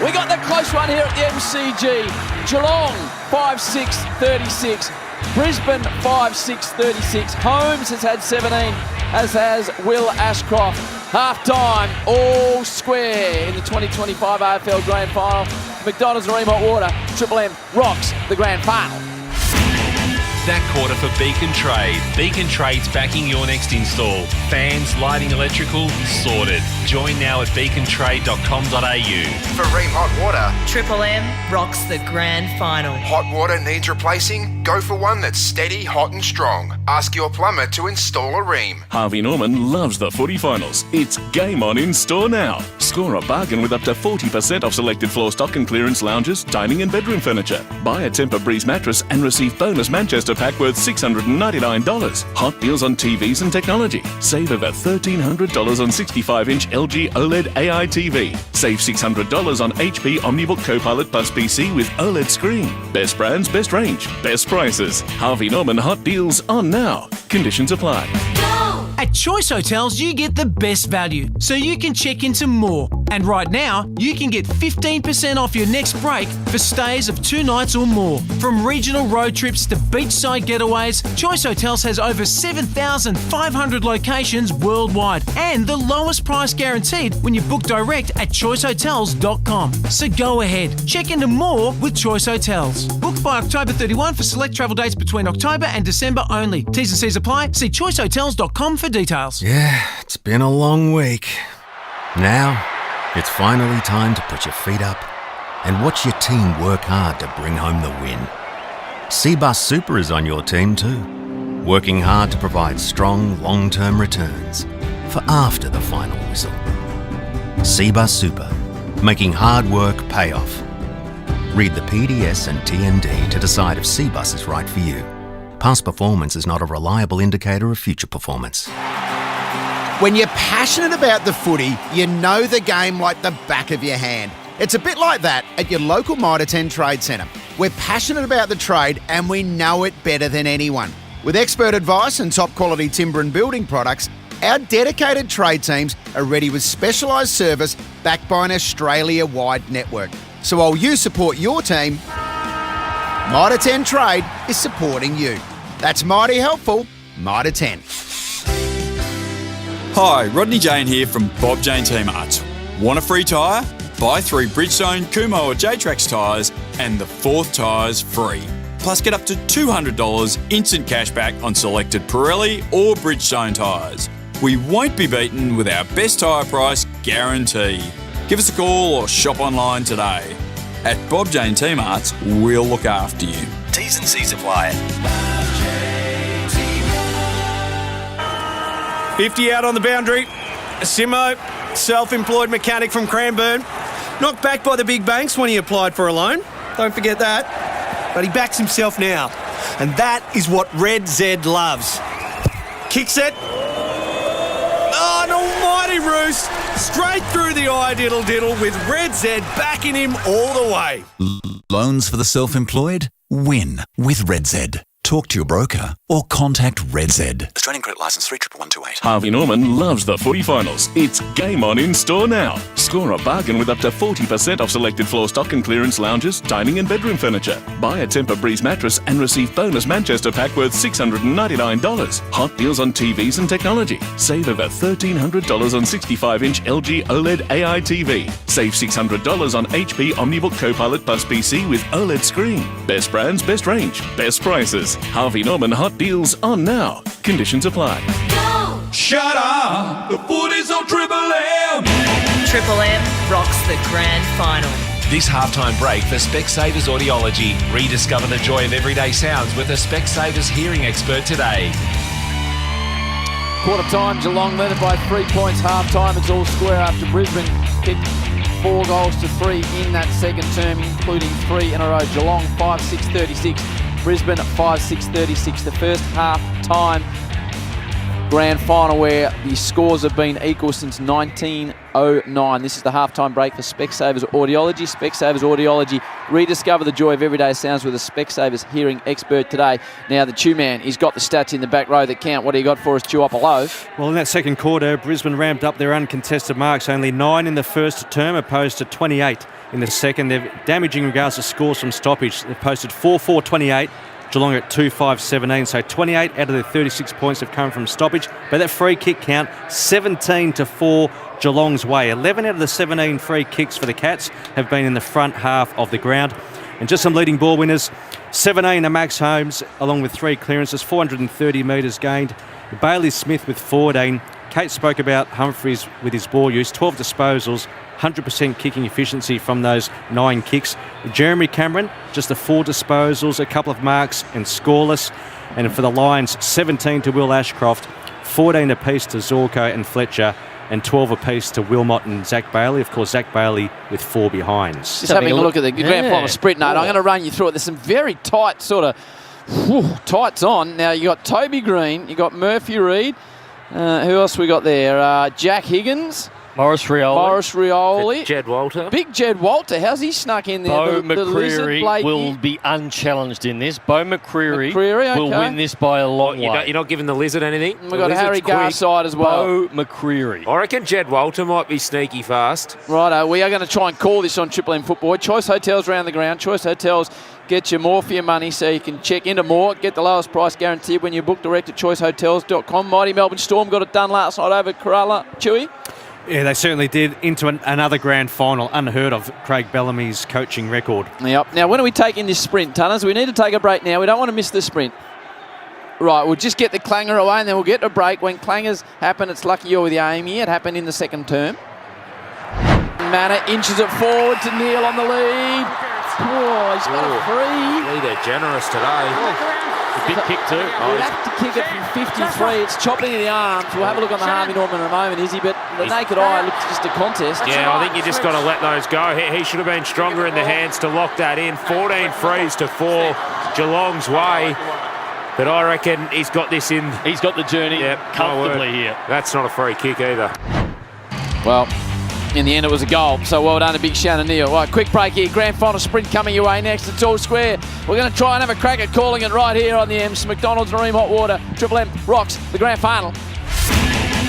We got the close one here at the MCG. Geelong 5-6-36. Brisbane 5-6-36. Holmes has had 17, as has Will Ashcroft. Half-time, all square in the 2025 AFL Grand Final. McDonald's and Remont Water, Triple M rocks the grand final. That quarter for Beacon Trade. Beacon Trade's backing your next install. Fans, lighting, electrical, sorted. Join now at beacontrade.com.au. For Remont Water, Triple M rocks the grand final. hot water needs replacing? Go for one that's steady, hot and strong. Ask your plumber to install a ream. Harvey Norman loves the footy finals. It's game on in store now. Score a bargain with up to 40% off selected floor stock and clearance lounges, dining and bedroom furniture. Buy a Tempur Breeze mattress and receive bonus Manchester pack worth $699. Hot deals on TVs and technology. Save over $1,300 on 65-inch LG OLED AI TV. Save $600 on HP OmniBook Copilot Plus PC with OLED screen. Best brands, best range, best prices. Harvey Norman hot deals on now. Conditions apply. At Choice Hotels, you get the best value, so you can check into more. And right now, you can get 15% off your next break for stays of 2 nights or more. From regional road trips to beachside getaways, Choice Hotels has over 7,500 locations worldwide and the lowest price guaranteed when you book direct at choicehotels.com. So go ahead, check into more with Choice Hotels. Book by October 31 for select travel dates between October and December only. T's and C's apply. See choicehotels.com for details. Yeah, it's been a long week. Now, it's finally time to put your feet up and watch your team work hard to bring home the win. Cbus Super is on your team too, working hard to provide strong long-term returns for after the final whistle. Cbus Super, making hard work pay off. Read the PDS and TND to decide if Cbus is right for you. Past performance is not a reliable indicator of future performance. When you're passionate about the footy, you know the game like the back of your hand. It's a bit like that at your local Mitre 10 Trade Centre. We're passionate about the trade and we know it better than anyone. With expert advice and top quality timber and building products, our dedicated trade teams are ready with specialised service backed by an Australia-wide network. So while you support your team, Mitre 10 Trade is supporting you. That's mighty helpful, Mitre 10. Hi, Rodney Jane here from Bob Jane Team Arts. Want a free tyre? Buy 3 Bridgestone, Kumho or J-Trax tyres and the 4th tyre's free. Plus get up to $200 instant cash back on selected Pirelli or Bridgestone tyres. We won't be beaten with our best tyre price guarantee. Give us a call or shop online today. At Bob Jane Team Arts, we'll look after you. T's and C's apply. 50 out on the boundary. Simo, self-employed mechanic from Cranbourne. Knocked back by the big banks when he applied for a loan. Don't forget that. But he backs himself now. And that is what Red Z loves. Kicks it. Oh, an almighty roost. Straight through the eye diddle with Red Z backing him all the way. Loans for the self-employed? Win with Red Z. Talk to your broker or contact Red Z. Australian credit licence 31128. Harvey Norman loves the footy finals. It's game on in store now. Score a bargain with up to 40% off selected floor stock and clearance lounges, dining and bedroom furniture. Buy a Temper Breeze mattress and receive bonus Manchester pack worth $699. Hot deals on TVs and technology. Save over $1,300 on 65-inch LG OLED AI TV. Save $600 on HP OmniBook Copilot Plus PC with OLED screen. Best brands, best range, best prices. Harvey Norman hot deals on now. Conditions apply. Shut up! The footy's on Triple M! Triple M rocks the grand final. This halftime break for Specsavers Audiology. Rediscover the joy of everyday sounds with a Specsavers hearing expert today. Quarter time, Geelong led it by 3 points. Half time, it's all square after Brisbane kicked 4 goals to 3 in that second term, including 3 in a row. Geelong 5-6-36. Brisbane 5-6-36. The first half time grand final where the scores have been equal since 1909. This is the halftime break for Specsavers Audiology. Specsavers Audiology, rediscover the joy of everyday sounds with a Specsavers hearing expert today. Now the Chew Man, he's got the stats in the back row that count. What do you got for us, Chew Upper-Low? Well, in that second quarter, Brisbane ramped up their uncontested marks. Only 9 in the first term opposed to 28 in the second. They're damaging in regards to scores from stoppage. They've posted 4-4-28. Geelong at 2-5-17, so 28 out of their 36 points have come from stoppage. But that free kick count, 17-4 Geelong's way. 11 out of the 17 free kicks for the Cats have been in the front half of the ground. And just some leading ball winners. 17 are Max Holmes, along with 3 clearances, 430 metres gained. Bailey Smith with 14. Kate spoke about Humphreys with his ball use, 12 disposals, 100% kicking efficiency from those 9 kicks. Jeremy Cameron, just the 4 disposals, a couple of marks and scoreless. And for the Lions, 17 to Will Ashcroft, 14 apiece to Zorko and Fletcher, and 12 apiece to Wilmot and Zach Bailey. Of course, Zach Bailey with 4 behinds. Just having a look at the grand final sprint note. I'm going to run you through it. There's some very tight sort of tights on. Now, you got Toby Green, you got Murphy Reid. Who else we got there? Jack Higgins. Morris Rioli. Jed Walter. Big Jed Walter. How's he snuck in there? Bo McCreary will be unchallenged in this. Bo McCreary will win this by a long way. You're not giving the Lizard anything? We've got Harry Garside as well. Bo McCreary. I reckon Jed Walter might be sneaky fast. Righto, we are going to try and call this on Triple M Football. Choice Hotels around the ground. Choice Hotels get you more for your money, so you can check into more. Get the lowest price guaranteed when you book direct at choicehotels.com. Mighty Melbourne Storm got it done last night over Kerala. Chewy? Yeah, they certainly did. Into another grand final, unheard of, Craig Bellamy's coaching record. Yep. Now, when are we taking this sprint, Tunners? We need to take a break now. We don't want to miss the sprint. Right, we'll just get the clanger away and then we'll get a break. When clangers happen, it's lucky you're with the Amy. It happened in the second term. Manor inches it forward to Neil on the lead. Oh, he's got a free. Really, they're generous today. A big kick too. We'll have to kick it from 53. It's chopping in the arms. We'll have a look on the Harvey Norman in a moment, Izzy, but the naked eye looks just a contest. Yeah, I think you just got to let those go. He should have been stronger in the hands to lock that in. 14 frees to 4 Geelong's way. But I reckon he's got this in. He's got the journey comfortably here. That's not a free kick either. Well, in the end, it was a goal, so well done to Big Shannon Neal. Right, quick break here. Grand final sprint coming your way next. It's all square. We're going to try and have a crack at calling it right here on the M's. McDonald's Marine Hot Water. Triple M rocks the grand final.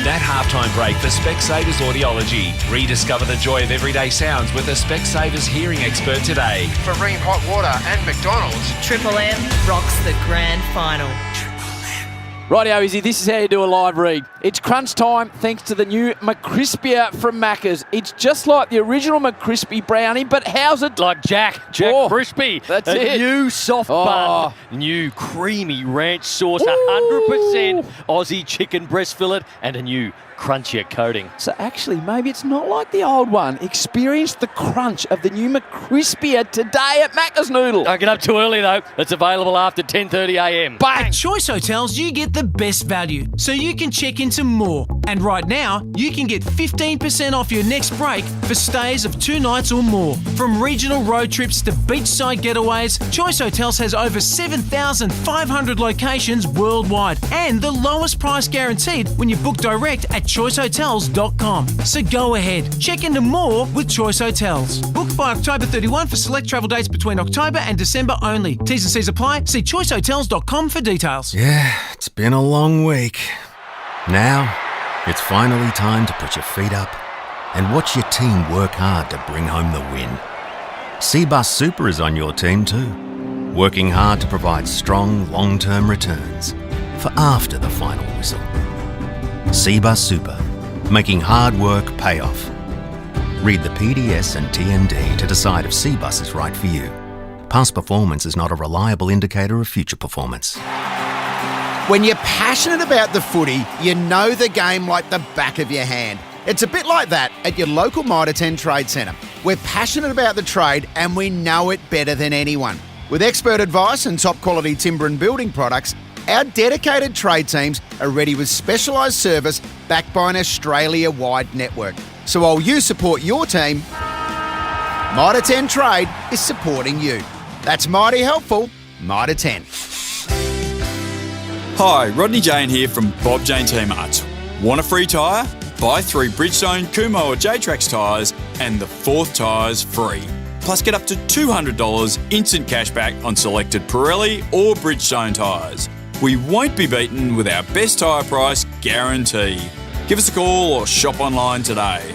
That halftime break for Specsavers Audiology. Rediscover the joy of everyday sounds with a Specsavers hearing expert today. Marine Hot Water and McDonald's. Triple M rocks the grand final. Rightio, Izzy, this is how you do a live read. It's crunch time thanks to the new McCrispier from Macca's. It's just like the original McCrispy brownie, but how's it? Like Jack Crispy. That's a it. New soft bun, new creamy ranch sauce, 100% Aussie chicken breast fillet, and a new crunchier coating. So actually, maybe it's not like the old one. Experience the crunch of the new McCrispier today at Macca's Noodle. Don't get up too early though. It's available after 10:30 a.m. Bang! At Choice Hotels, you get the the best value, so you can check into more. And right now, you can get 15% off your next break for stays of 2 nights or more. From regional road trips to beachside getaways, Choice Hotels has over 7,500 locations worldwide and the lowest price guaranteed when you book direct at choicehotels.com. So go ahead, check into more with Choice Hotels. Book by October 31 for select travel dates between October and December only. T's and C's apply. See choicehotels.com for details. Yeah, it's been a long week. Now, it's finally time to put your feet up and watch your team work hard to bring home the win. Cbus Super is on your team too, working hard to provide strong long-term returns for after the final whistle. Cbus Super, making hard work pay off. Read the PDS and TND to decide if Cbus is right for you. Past performance is not a reliable indicator of future performance. When you're passionate about the footy, you know the game like the back of your hand. It's a bit like that at your local Mitre 10 Trade Centre. We're passionate about the trade and we know it better than anyone. With expert advice and top quality timber and building products, our dedicated trade teams are ready with specialised service backed by an Australia-wide network. So while you support your team, Mitre 10 Trade is supporting you. That's mighty helpful, Mitre 10. Hi, Rodney Jane here from Bob Jane Team Arts. Want a free tyre? Buy 3 Bridgestone, Kumho or J-Trax tyres and the 4th tyre's free. Plus get up to $200 instant cashback on selected Pirelli or Bridgestone tyres. We won't be beaten with our best tyre price guarantee. Give us a call or shop online today.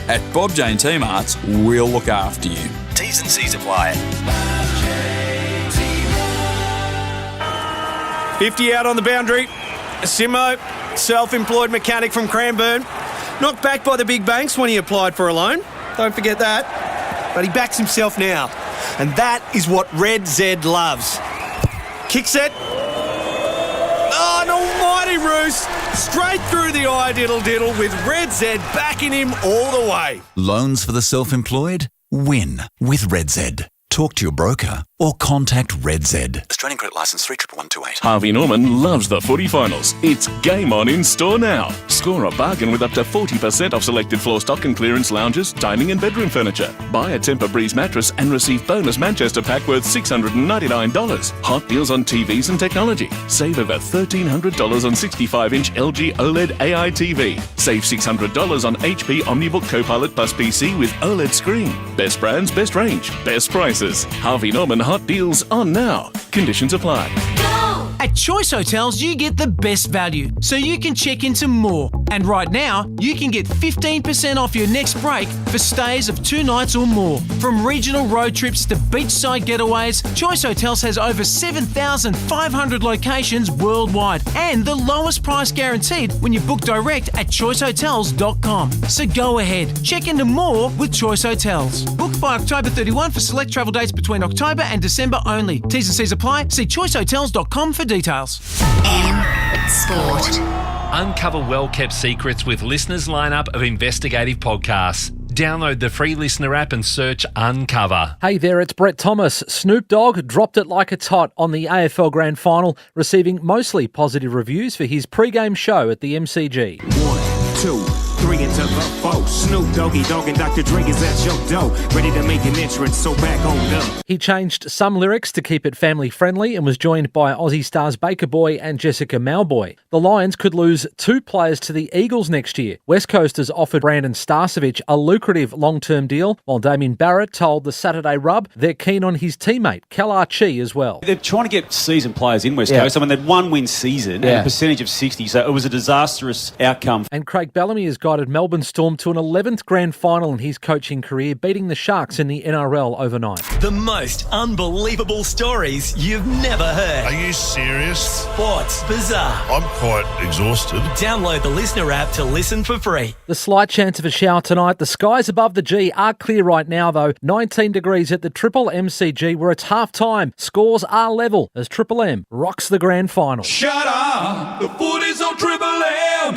At Bob Jane Team Arts, we'll look after you. T's and C's apply. 50 out on the boundary. Simo, self-employed mechanic from Cranbourne. Knocked back by the big banks when he applied for a loan. Don't forget that. But he backs himself now. And that is what Red Z loves. Kick set. Oh, an almighty roost. Straight through the eye diddle with Red Z backing him all the way. Loans for the self-employed? Win with Red Z. Talk to your broker or contact Red Z. Australian credit licence 311228. Harvey Norman loves the footy finals. It's game on in store now. Score a bargain with up to 40% off selected floor stock and clearance lounges, dining and bedroom furniture. Buy a Tempur-Breeze mattress and receive bonus Manchester pack worth $699. Hot deals on TVs and technology. Save over $1,300 on 65-inch LG OLED AI TV. Save $600 on HP OmniBook Copilot Plus PC with OLED screen. Best brands, best range, best prices. Harvey Norman hot deals on now. Conditions apply. At Choice Hotels, you get the best value, so you can check into more. And right now, you can get 15% off your next break for stays of 2 nights or more. From regional road trips to beachside getaways, Choice Hotels has over 7,500 locations worldwide and the lowest price guaranteed when you book direct at choicehotels.com. So go ahead, check into more with Choice Hotels. Book by October 31 for select travel dates between October and December only. T's and C's apply. See choicehotels.com for details. Sport. Uncover well-kept secrets with listeners' lineup of investigative podcasts. Download the free listener app and search Uncover. Hey there, it's Brett Thomas. Snoop Dogg dropped it like it's hot on the AFL Grand Final, receiving mostly positive reviews for his pre-game show at the MCG. 1, 2, 3 into the 4. Snoop Doggy Dogg and Dr. Dre is at your door, ready to make an entrance, so back on up. He changed some lyrics to keep it family-friendly and was joined by Aussie stars Baker Boy and Jessica Mauboy. The Lions could lose 2 players to the Eagles next year. West Coasters offered Brandon Starcevic a lucrative long-term deal, while Damien Barrett told the Saturday Rub they're keen on his teammate, Cal Archie, as well. They're trying to get seasoned players in West Coast. I mean, they'd 1-win season and a percentage of 60, so it was a disastrous outcome. And Craig Bellamy has guided Melbourne Storm to an 11th grand final in his coaching career, beating the Sharks in the NRL overnight. The most unbelievable stories you've never heard. Are you serious? Sports Bizarre. I'm quite exhausted. Download the Listener app to listen for free. The slight chance of a shower tonight. The skies above the G are clear right now, though. 19 degrees at the Triple MCG, where it's half-time. Scores are level as Triple M rocks the grand final. Shut up! The footy's on Triple M!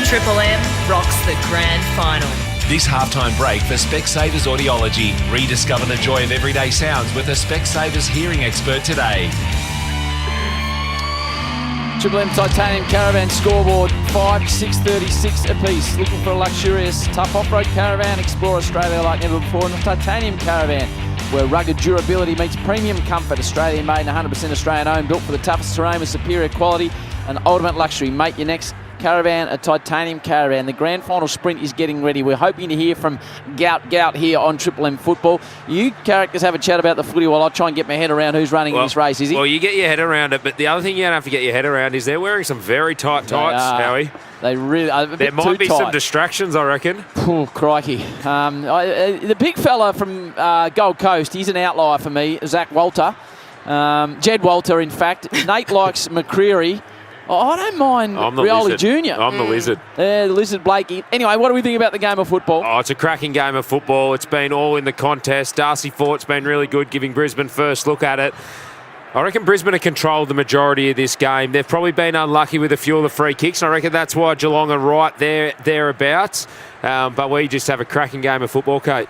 Triple M rocks the grand final. This halftime break for Specsavers Audiology. Rediscover the joy of everyday sounds with a Specsavers hearing expert today. Triple M Titanium Caravan scoreboard, 5, 636 apiece. Looking for a luxurious, tough off-road caravan? Explore Australia like never before in the Titanium Caravan, where rugged durability meets premium comfort. Australian made and 100% Australian owned, built for the toughest terrain with superior quality and ultimate luxury. Make your next caravan a Titanium Caravan. The grand final sprint is getting ready. We're hoping to hear from Gout here on Triple M Football. You characters have a chat about the footy while I try and get my head around who's running in this race, is he? Well, you get your head around it, but the other thing you don't have to get your head around is they're wearing some very tight tights, Howie. They really are. There might be some distractions, I reckon. Oh, crikey. The big fella from Gold Coast, he's an outlier for me, Zach Walter. Jed Walter, in fact. Nate likes McCreary. I don't mind Rioli Jr. I'm the lizard. The lizard Blakey. Anyway, what do we think about the game of football? Oh, it's a cracking game of football. It's been all in the contest. Darcy Fort's been really good, giving Brisbane first look at it. I reckon Brisbane have controlled the majority of this game. They've probably been unlucky with a few of the free kicks, and I reckon that's why Geelong are right thereabouts. But we just have a cracking game of football, Kate.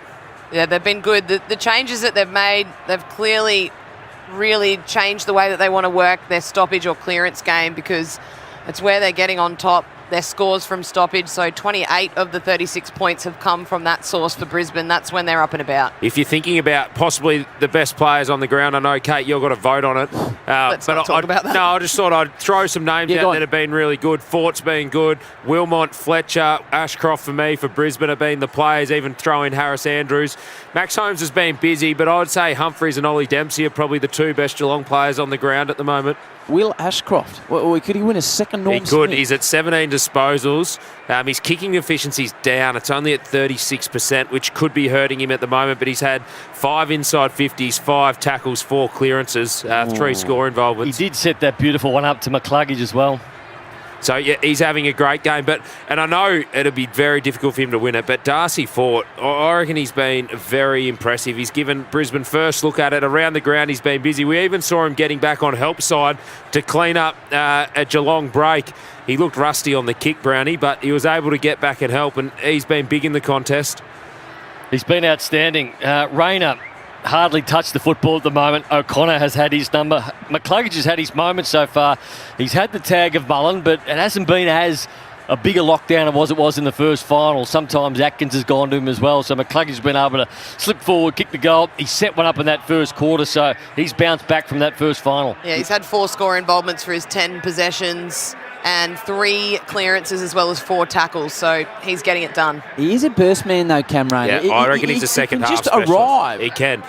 Yeah, they've been good. The changes that they've made, they've clearly really changed the way that they want to work their stoppage or clearance game, because it's where they're getting on top. Their scores from stoppage, so 28 of the 36 points have come from that source for Brisbane. That's when they're up and about. If you're thinking about possibly the best players on the ground, I know, Kate, you've got to vote on it. Let's not talk about that. No, I just thought I'd throw some names out that have been really good. Fort's been good. Wilmot, Fletcher, Ashcroft for me, for Brisbane, have been the players, even throw in Harris Andrews. Max Holmes has been busy, but I would say Humphreys and Ollie Dempsey are probably the two best Geelong players on the ground at the moment. Will Ashcroft, could he win a second Norm He could. Smith? He's at 17 disposals. His kicking efficiency's down. It's only at 36%, which could be hurting him at the moment, but he's had 5 inside 50s, 5 tackles, 4 clearances, 3 score involvements. He did set that beautiful one up to McCluggage as well. So, yeah, he's having a great game. And I know it'll be very difficult for him to win it, but Darcy Fort, I reckon he's been very impressive. He's given Brisbane first look at it. Around the ground, he's been busy. We even saw him getting back on help side to clean up a Geelong break. He looked rusty on the kick, Brownie, but he was able to get back and help, and he's been big in the contest. He's been outstanding. Rayner hardly touched the football at the moment. O'Connor has had his number. McCluggage has had his moment so far. He's had the tag of Mullen, but it hasn't been as a bigger lockdown as it was in the first final. Sometimes Atkins has gone to him as well, so McCluggage has been able to slip forward, kick the goal. He set one up in that first quarter, so he's bounced back from that first final. Yeah, he's had 4 score involvements for his 10 possessions and 3 clearances as well as 4 tackles, so he's getting it done. He is a burst man though, Cam Rayner. Yeah, I reckon he's a second half just specialist. arrive. He can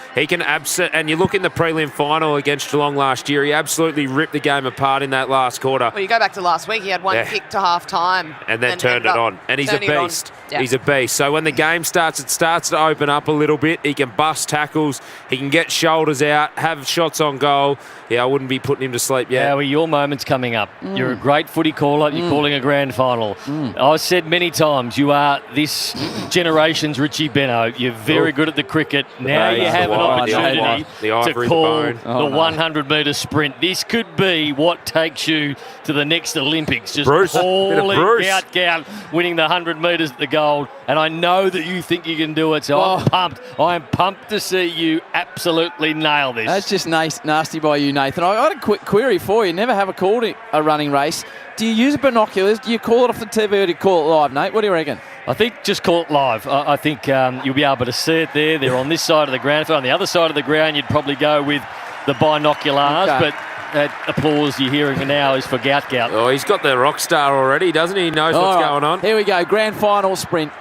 and you look in the prelim final against Geelong last year, he absolutely ripped the game apart in that last quarter. Well, you go back to last week, he had one kick to half time. And then turned it on. And he's a beast. Yeah. He's a beast. So when the game starts, it starts to open up a little bit. He can bust tackles. He can get shoulders out, have shots on goal. Yeah, I wouldn't be putting him to sleep yet. Yeah, well, your moment's coming up. You're a great footy caller. You're calling a grand final. I've said many times, you are this generation's Richie Beno. You're very good at the cricket. Now you have an opportunity to call the 100-metre sprint. This could be what takes you to the next Olympics. Just calling Gout, winning the 100 metres at the gold. And I know that you think you can do it, so I'm pumped. I'm pumped to see you absolutely nail this. That's just nasty by you, Nathan. I got a quick query for you. Never have a called a running race. Do you use binoculars? Do you call it off the TV or do you call it live, Nate? What do you reckon? I think just call it live. I think you'll be able to see it there. They're on this side of the ground. If on the other side of the ground, you'd probably go with the binoculars, but that applause you're hearing now is for Gout. Oh, he's got the rock star already, doesn't he? He knows what's going on. Here we go, grand final sprint.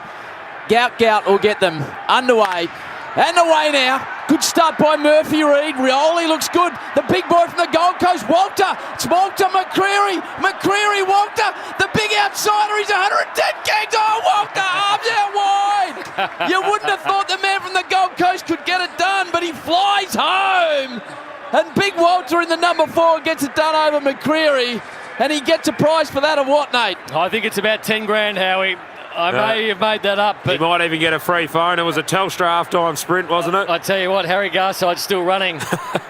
Gout will get them underway. And away now. Good start by Murphy Reid. Rioli looks good. The big boy from the Gold Coast, Walter. It's Walter McCreary. Walter. The big outsider. He's 110 kgs. Oh, Walter, arms out wide. You wouldn't have thought the man from the Gold Coast could get it done, but he flies home. And big Walter in the number 4 gets it done over McCreary. And he gets a prize for that of what, Nate? I think it's about 10 grand, Howie. I may have made that up, but he might even get a free phone. It was a Telstra half-time sprint, wasn't it? I tell you what, Harry Garside's still running.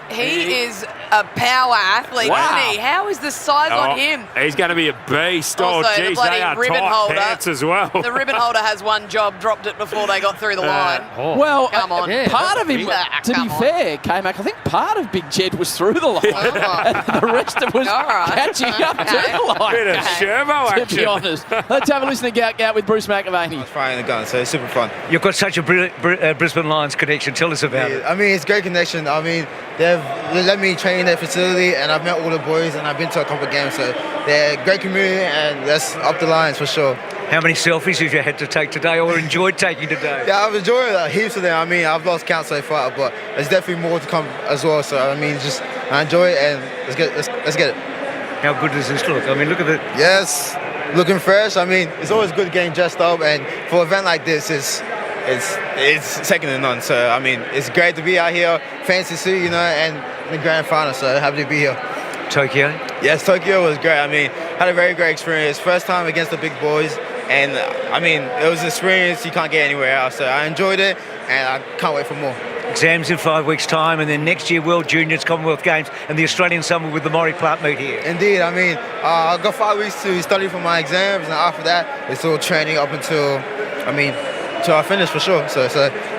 He is a power athlete, Wow. isn't he? How is the size on him? He's going to be a beast. Also, oh, the geez, bloody they are ribbon tight holder. pants as well. The ribbon holder has one job, dropped it before they got through the line. Well, Come on. part of him, to be fair, K-Mac, I think part of Big Jed was through the line. And the rest of it was catching up to the line. Bit of Sherbo To action. be honest. Let's have a listen to Gout Gout with Bruce McAvaney. I was firing the gun, so it's super fun. You've got such a Brisbane Lions connection. Tell us about it. I mean, it's a great connection. I mean, they let me train in their facility, and I've met all the boys, and I've been to a couple of games, so they're a great community, and that's up the Lions for sure. How many selfies have you had to take today or enjoyed taking today? Yeah, I've enjoyed heaps of them. I mean, I've lost count so far, but there's definitely more to come as well. So, I mean, just I enjoy it, and let's get it. How good does this look? I mean, look at it. Yes, looking fresh. I mean, it's always good getting dressed up, and for an event like this, it's second to none. So, I mean, it's great to be out here, fancy suit, and in the grand final. So happy to be here. Tokyo? Yes, Tokyo was great. I mean, had a very great experience. First time against the big boys, and I mean, it was an experience you can't get anywhere else. So I enjoyed it, and I can't wait for more. Exams in 5 weeks' time, and then next year World Juniors, Commonwealth Games, and the Australian Summer with the Maury Clark meet here. Indeed, I mean, I've got 5 weeks to study for my exams, and after that, it's all training up until I finish for sure. So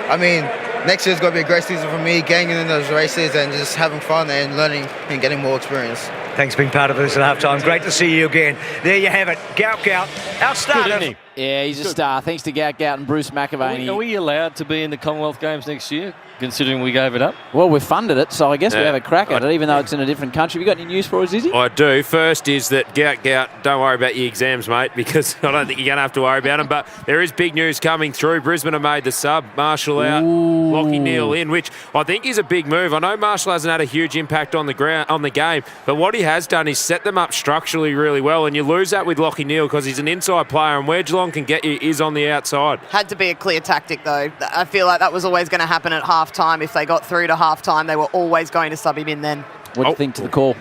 I mean, next year's going to be a great season for me, getting in those races and just having fun and learning and getting more experience. Thanks for being part of us at halftime. Great to see you again. There you have it. Gout Gout, our starter. Yeah, he's a star. Thanks to Gout Gout and Bruce McAvaney. Are we allowed to be in the Commonwealth Games next year, considering we gave it up? Well, we've funded it, so I guess we have a crack at it, even though it's in a different country. Have you got any news for us, Izzy? I do. First is that Gout, don't worry about your exams, mate, because I don't think you're going to have to worry about them. But there is big news coming through. Brisbane have made the sub. Marshall out, Lockie Neal in, which I think is a big move. I know Marshall hasn't had a huge impact on the game, but what he has done is set them up structurally really well. And you lose that with Lockie Neal because he's an inside player, and where Geelong can get you is on the outside. Had to be a clear tactic, though. I feel like that was always going to happen at halftime. If they got through to halftime, they were always going to sub him in then. What do you think to the call?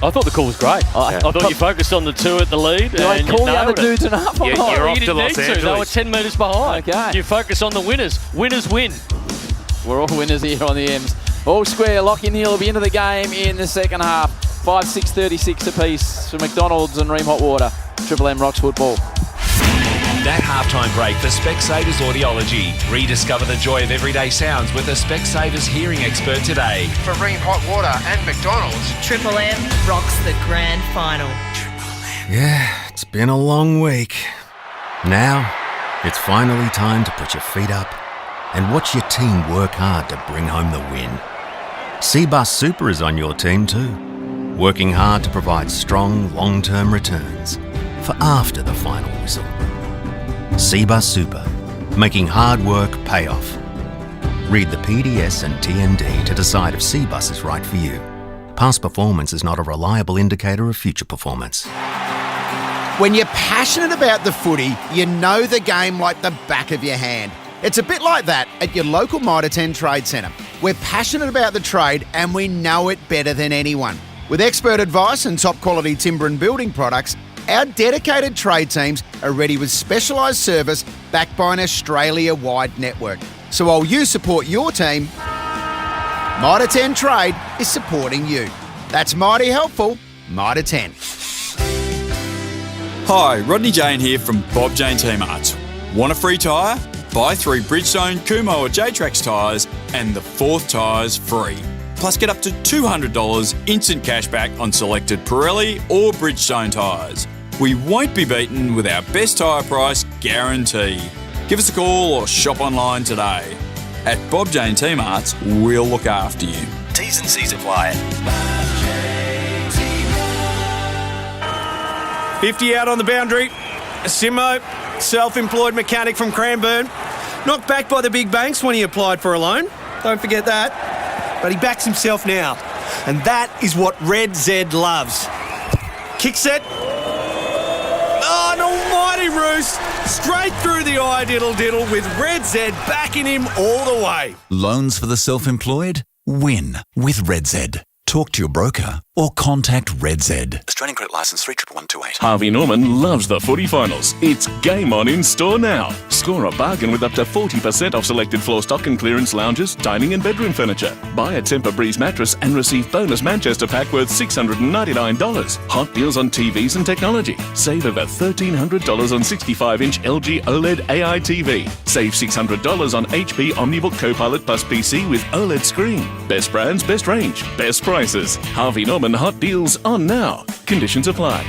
I thought the call was great. I thought you focused on the two at the lead. Did I call the other dudes enough? You're off to Los Angeles. They were 10 metres behind. Okay. You focus on the winners. Winners win. We're all winners here on the M's. All square. Lockie Neal will be into the game in the second half. 5-6-36 apiece for McDonald's and Ream Hot Water. Triple M rocks football. That halftime break for Specsavers Audiology. Rediscover the joy of everyday sounds with a Specsavers hearing expert today. For Ream Hot Water and McDonald's, Triple M rocks the grand final. Yeah, it's been a long week. Now, it's finally time to put your feet up and watch your team work hard to bring home the win. Cbus Super is on your team too, working hard to provide strong long-term returns for after the final whistle. Cbus Super, making hard work pay off. Read the PDS and TND to decide if Cbus is right for you. Past performance is not a reliable indicator of future performance. When you're passionate about the footy, you know the game like the back of your hand. It's a bit like that at your local Mitre 10 Trade Centre. We're passionate about the trade and we know it better than anyone. With expert advice and top quality timber and building products, our dedicated trade teams are ready with specialised service backed by an Australia-wide network. So while you support your team, Mitre 10 Trade is supporting you. That's mighty helpful, Mitre 10. Hi, Rodney Jane here from Bob Jane Team Arts. Want a free tyre? Buy 3 Bridgestone, Kumho or J-Trax tyres and the 4th tyre's free. Plus get up to $200 instant cashback on selected Pirelli or Bridgestone tyres. We won't be beaten with our best tyre price guarantee. Give us a call or shop online today. At Bob Jane Team Arts, we'll look after you. T's and C's apply. 50 out on the boundary. Simo, self-employed mechanic from Cranbourne. Knocked back by the big banks when he applied for a loan. Don't forget that. But he backs himself now. And that is what Red Z loves. Kick set. Oh, an almighty roost. Straight through the eye diddle with Red Z backing him all the way. Loans for the self-employed? Win with Red Z. Talk to your broker or or contact Red Z. Australian credit licence 311228. Harvey Norman loves the footy finals. It's game on in store now. Score a bargain with up to 40% off selected floor stock and clearance lounges, dining and bedroom furniture. Buy a Temper Breeze mattress and receive bonus Manchester pack worth $699. Hot deals on TVs and technology. Save over $1,300 on 65-inch LG OLED AI TV. Save $600 on HP OmniBook Copilot Plus PC with OLED screen. Best brands, best range, best prices. Harvey Norman hot deals on now. Conditions apply.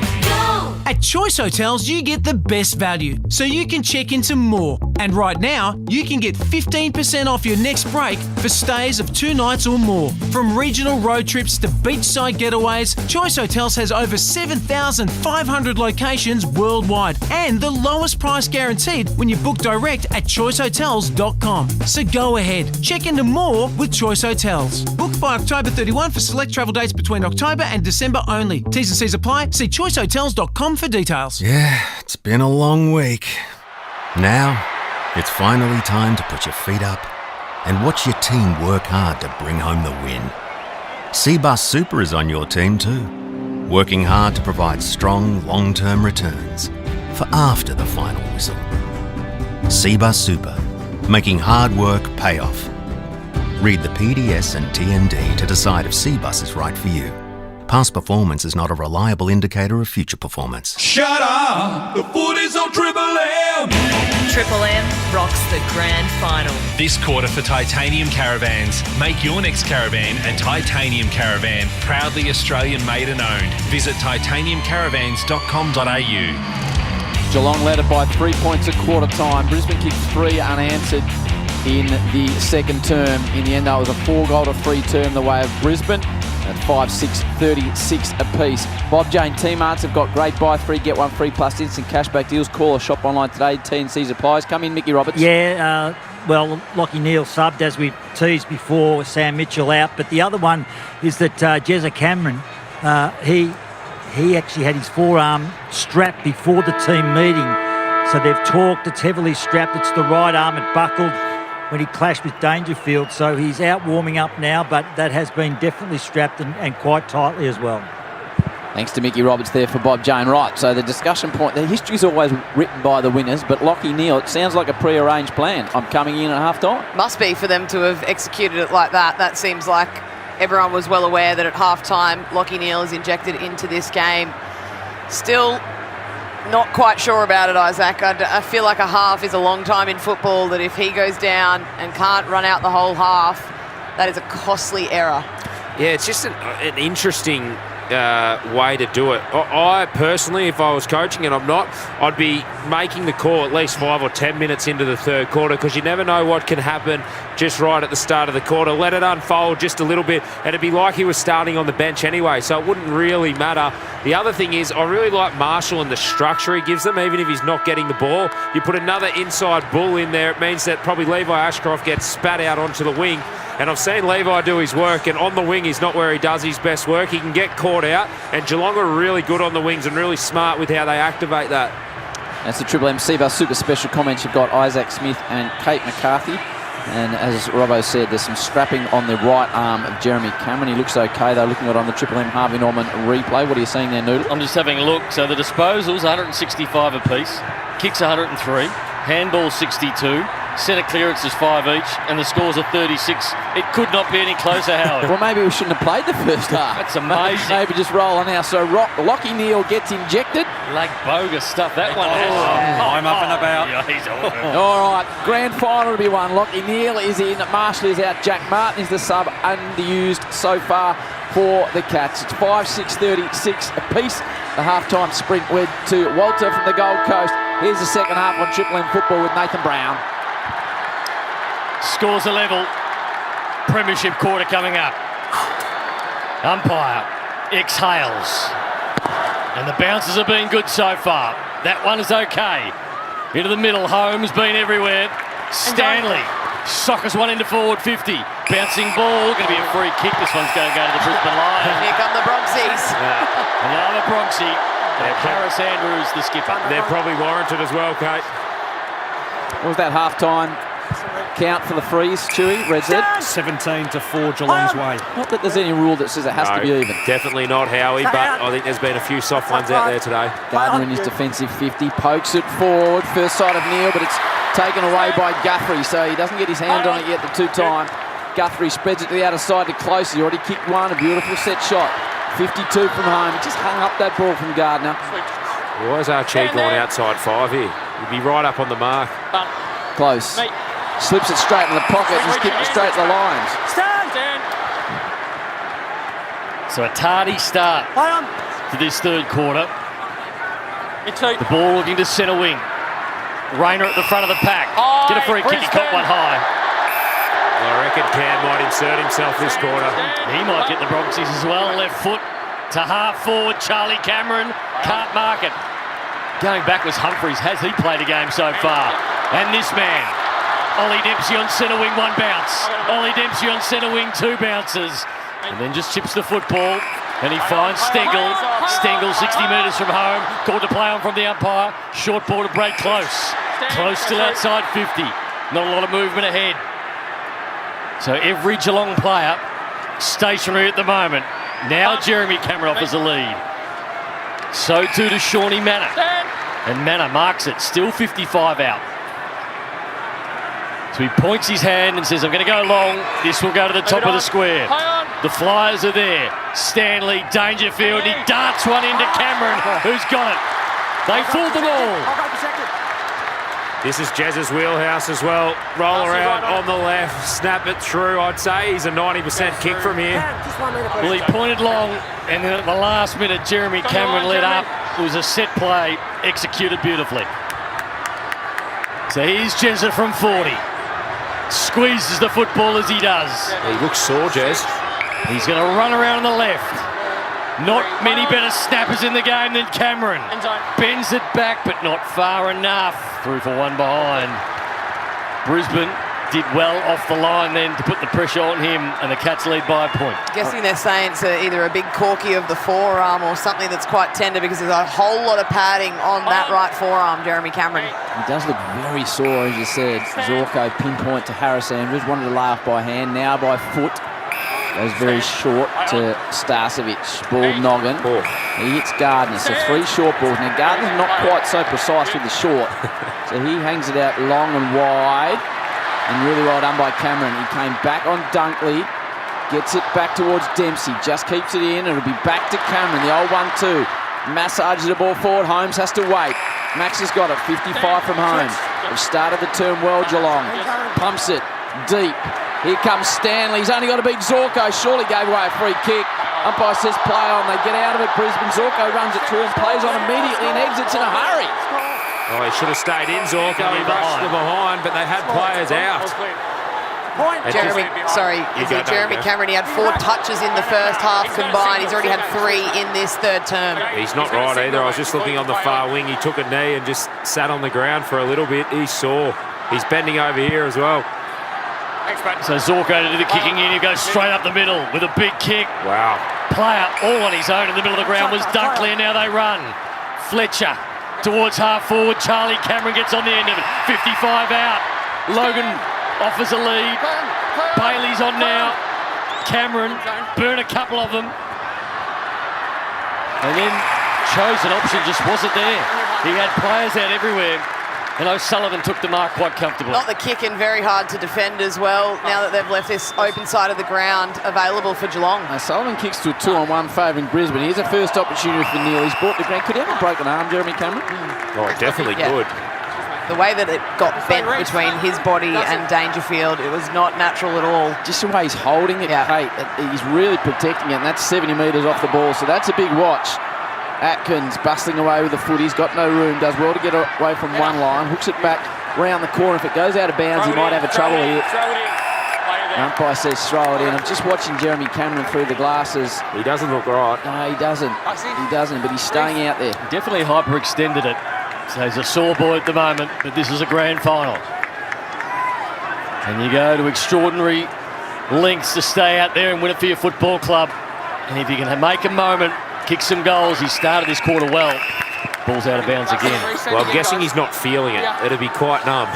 At Choice Hotels, you get the best value, so you can check into more. And right now, you can get 15% off your next break for stays of 2 nights or more. From regional road trips to beachside getaways, Choice Hotels has over 7,500 locations worldwide and the lowest price guaranteed when you book direct at choicehotels.com. So go ahead, check into more with Choice Hotels. Book by October 31 for select travel dates between October and December only. T's and C's apply. See choicehotels.com for details. Yeah, it's been a long week. Now, it's finally time to put your feet up and watch your team work hard to bring home the win. Cbus Super is on your team too, working hard to provide strong long-term returns for after the final whistle. Cbus Super, making hard work pay off. Read the PDS and TND to decide if Cbus is right for you. Past performance is not a reliable indicator of future performance. Shut up! The footy's on Triple M! Triple M rocks the grand final. This quarter for Titanium Caravans. Make your next caravan a Titanium Caravan. Proudly Australian made and owned. Visit titaniumcaravans.com.au. Geelong led it by 3 points at quarter time. Brisbane kicked 3 unanswered in the second term. In the end, that was a 4-goal-to-3 term the way of Brisbane. At 5-6-36 apiece. Bob Jane T-Marts have got great buy 3, get 1 free plus instant cashback deals. Call or shop online today. T&C's applies. Come in, Mickey Roberts. Yeah, well, Lockie Neal subbed as we teased before with Sam Mitchell out. But the other one is that Jezza Cameron, he actually had his forearm strapped before the team meeting. So they've talked. It's heavily strapped. It's the right arm. It buckled when he clashed with Dangerfield. So he's out warming up now, but that has been definitely strapped and quite tightly as well. Thanks to Mickey Roberts there for Bob Jane. Right, so the discussion point, the history's always written by the winners, but Lockie Neal, it sounds like a pre-arranged plan. I'm coming in at half-time. Must be for them to have executed it like that. That seems like everyone was well aware that at half-time, Lockie Neal is injected into this game. Still not quite sure about it, Isaac. I feel like a half is a long time in football, that if he goes down and can't run out the whole half, that is a costly error. Yeah, it's just an interesting way to do it. I personally, if I was coaching, and I'm not, I'd be making the call at least 5 or 10 minutes into the third quarter, because you never know what can happen just right at the start of the quarter. Let it unfold just a little bit, and it'd be like he was starting on the bench anyway, so it wouldn't really matter. The other thing is, I really like Marshall and the structure he gives them, even if he's not getting the ball. You put another inside bull in there, it means that probably Levi Ashcroft gets spat out onto the wing. And I've seen Levi do his work, and on the wing is not where he does his best work. He can get caught out, and Geelong are really good on the wings and really smart with how they activate that. That's the Triple M Cbus Super special comments. You've got Isaac Smith and Kate McCarthy. And as Robbo said, there's some strapping on the right arm of Jeremy Cameron. He looks okay, though, looking at it on the Triple M Harvey Norman replay. What are you seeing there, Noodle? I'm just having a look. So the disposals, 165 apiece. Kicks 103. Handball 62. Centre clearance is 5 each, and the scores are 36. It could not be any closer, Howard. Well, maybe we shouldn't have played the first half. That's amazing. Maybe just roll on now. So Lockie Neal gets injected. Like bogus stuff, that one. I'm up and about. Yeah, he's awful. All right, grand final to be won. Lockie Neal is in, Marshall is out, Jack Martin is the sub, underused so far for the Cats. It's 5-6-36 apiece. The halftime sprint went to Walter from the Gold Coast. Here's the second half on Triple M football with Nathan Brown. Scores a level. Premiership quarter coming up. Umpire exhales. And the bounces have been good so far. That one is okay. Into the middle, Holmes been everywhere. Stanley sockers one into forward 50. Bouncing ball, going to be a free kick. This one's going to go to the Brisbane Lions. Here come the Bronxies. Another Bronxie. Harris Andrews, the skipper. They're probably warranted as well, Kate. What was that half-time count for the freeze, Chewy, Red Z? 17-4 Geelong's way. Not that there's any rule that says it has to be even. Definitely not, Howie, but I think there's been a few soft ones out there today. Gardner in his defensive 50, pokes it forward, first sight of Neil, but it's taken away by Guthrie, so he doesn't get his hand on it yet the two-time. Guthrie spreads it to the outer side to close. He already kicked one, a beautiful set shot. 52 from home. He just hung up that ball from Gardner. Why is Archie gone outside 5 here? He'd be right up on the mark. Close. Slips it straight in the pocket and skips it straight to the Lions. So a tardy start to this third quarter. The ball looking to centre wing. Rayner at the front of the pack. Get a free kick, he caught one high. I reckon Cam might insert himself this quarter. He might get the Bronxies as well. Left foot to half forward. Charlie Cameron can't mark it. Going back was Humphries. Has he played a game so far? And this man, Ollie Dempsey on centre wing, 1 bounce. Ollie Dempsey on centre wing, 2 bounces. And then just chips the football. And he finds Stengel. Stengel 60 metres from home. Called to play on from the umpire. Short ball to break close. Close still outside 50. Not a lot of movement ahead. So every Geelong player stationary at the moment. Now Jeremy Cameron offers a lead. So too does Shawnee Manor. And Manor marks it. Still 55 out. So he points his hand and says, I'm going to go long. This will go to the top of the square. The Flyers are there. Stanley, Dangerfield. He darts one into Cameron, who's got it. They fooled them all. This is Jez's wheelhouse as well. Roll around on the left, snap it through. I'd say he's a 90% kick from here. Well, he pointed long, and then at the last minute, Jeremy Cameron let up. It was a set play, executed beautifully. So here's Jezza from 40. Squeezes the football as he does. He looks sore, Jez. He's going to run around on the left. Not many better snappers in the game than Cameron. Bends it back, but not far enough. Through for one behind. Brisbane did well off the line then to put the pressure on him, and the Cats lead by a point. Guessing they're saying it's either a big corky of the forearm or something that's quite tender, because there's a whole lot of padding on that right forearm, Jeremy Cameron. He does look very sore, as you said. Zorko pinpoint to Harris Andrews. Wanted to lay off by hand, now by foot. Goes very short to Starcevic. Ball noggin. He hits Gardner. So 3 short balls. Now Gardner's not quite so precise with the short. So he hangs it out long and wide. And really well done by Cameron. He came back on Dunkley. Gets it back towards Dempsey. Just keeps it in. It'll be back to Cameron. The old 1-2. Massages the ball forward. Holmes has to wait. Max has got it. 55 from home. They've started the term well, Geelong. Pumps it deep. Here comes Stanley. He's only got to beat Zorko. Surely gave away a free kick. Umpire says play on. They get out of it. Brisbane. Zorko runs it through and plays on immediately and exits in a hurry. Oh, he should have stayed in, Zorko. He rushed the behind, but they had players out. Jeremy Cameron, he had 4 touches in the first half combined. He's already had 3 in this third term. He's not right either. I was just looking on the far wing. He took a knee and just sat on the ground for a little bit. He's sore. He's bending over here as well. So Zorko to do the kicking in. He goes straight up the middle with a big kick. Wow. Player all on his own in the middle of the ground was Dunkley, and now they run. Fletcher towards half forward. Charlie Cameron gets on the end of it. 55 out. Logan offers a lead. Bailey's on now. Cameron burn a couple of them. And then chosen option just wasn't there. He had players out everywhere. And O'Sullivan took the mark quite comfortably. Not the kick in, very hard to defend as well, now that they've left this open side of the ground available for Geelong. O'Sullivan kicks to a 2-on-1 favouring Brisbane. Here's a first opportunity for Neil. He's brought the ground. Could he have a broken arm, Jeremy Cameron? Oh, definitely good. The way that it got bent between his body and Dangerfield, it was not natural at all. Just the way he's holding it, Kate, he's really protecting it, and that's 70 metres off the ball, so that's a big watch. Atkins bustling away with the foot. He's got no room. Does well to get away from one line. Hooks it back round the corner. If it goes out of bounds, he might have a trouble here. The umpire says throw it in. I'm just watching Jeremy Cameron through the glasses. He doesn't look right. No, he doesn't. He doesn't, but he's staying out there. Definitely hyperextended it. So he's a sore boy at the moment, but this is a grand final. And you go to extraordinary lengths to stay out there and win it for your football club. And if you can make a moment, kick some goals. He started this quarter well. Ball's out of bounds again. Well, I'm guessing he's not feeling it. It'll be quite numb.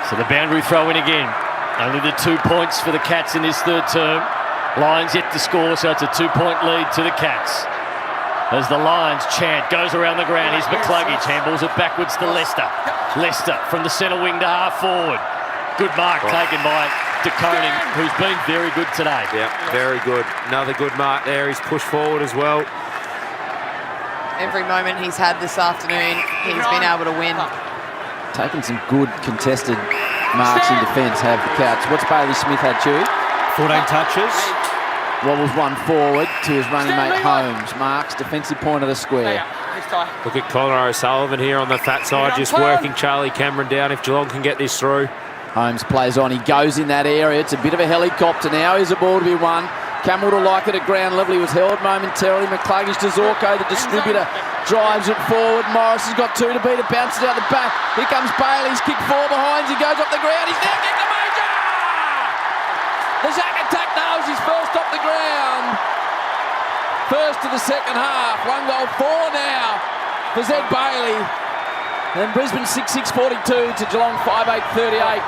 So the boundary throw in again. Only the 2 points for the Cats in this third term. Lions yet to score, so it's a 2-point lead to the Cats. As the Lions chant goes around the ground, here's McCluggage, handballs it backwards to Lester. Lester from the centre wing to half forward. Good mark taken by De Koning, who's been very good today. Yeah, very good. Another good mark there. He's pushed forward as well. Every moment he's had this afternoon, he's been able to win. Taking some good contested marks in defence, have the Cats. What's Bailey Smith had, Chewy? 14 touches. Wobbles one forward to his running mate Holmes. Marks, defensive point of the square. Look at Connor O'Sullivan here on the fat side, just working Charlie Cameron down if Geelong can get this through. Holmes plays on. He goes in that area. It's a bit of a helicopter now. Here's a ball to be won. Cameron would like it at ground level. He was held momentarily. McCluggage to Zorko, the distributor, drives it forward. Morris has got 2 to beat. It bounces out the back. Here comes Bailey's kick 4 behind. He goes off the ground. He's now kicked the major! The Zack attack nails his first off the ground. First of the second half. 1 goal, 4 now for Zed Bailey. And Brisbane 6-6-42 to Geelong 5-8-38.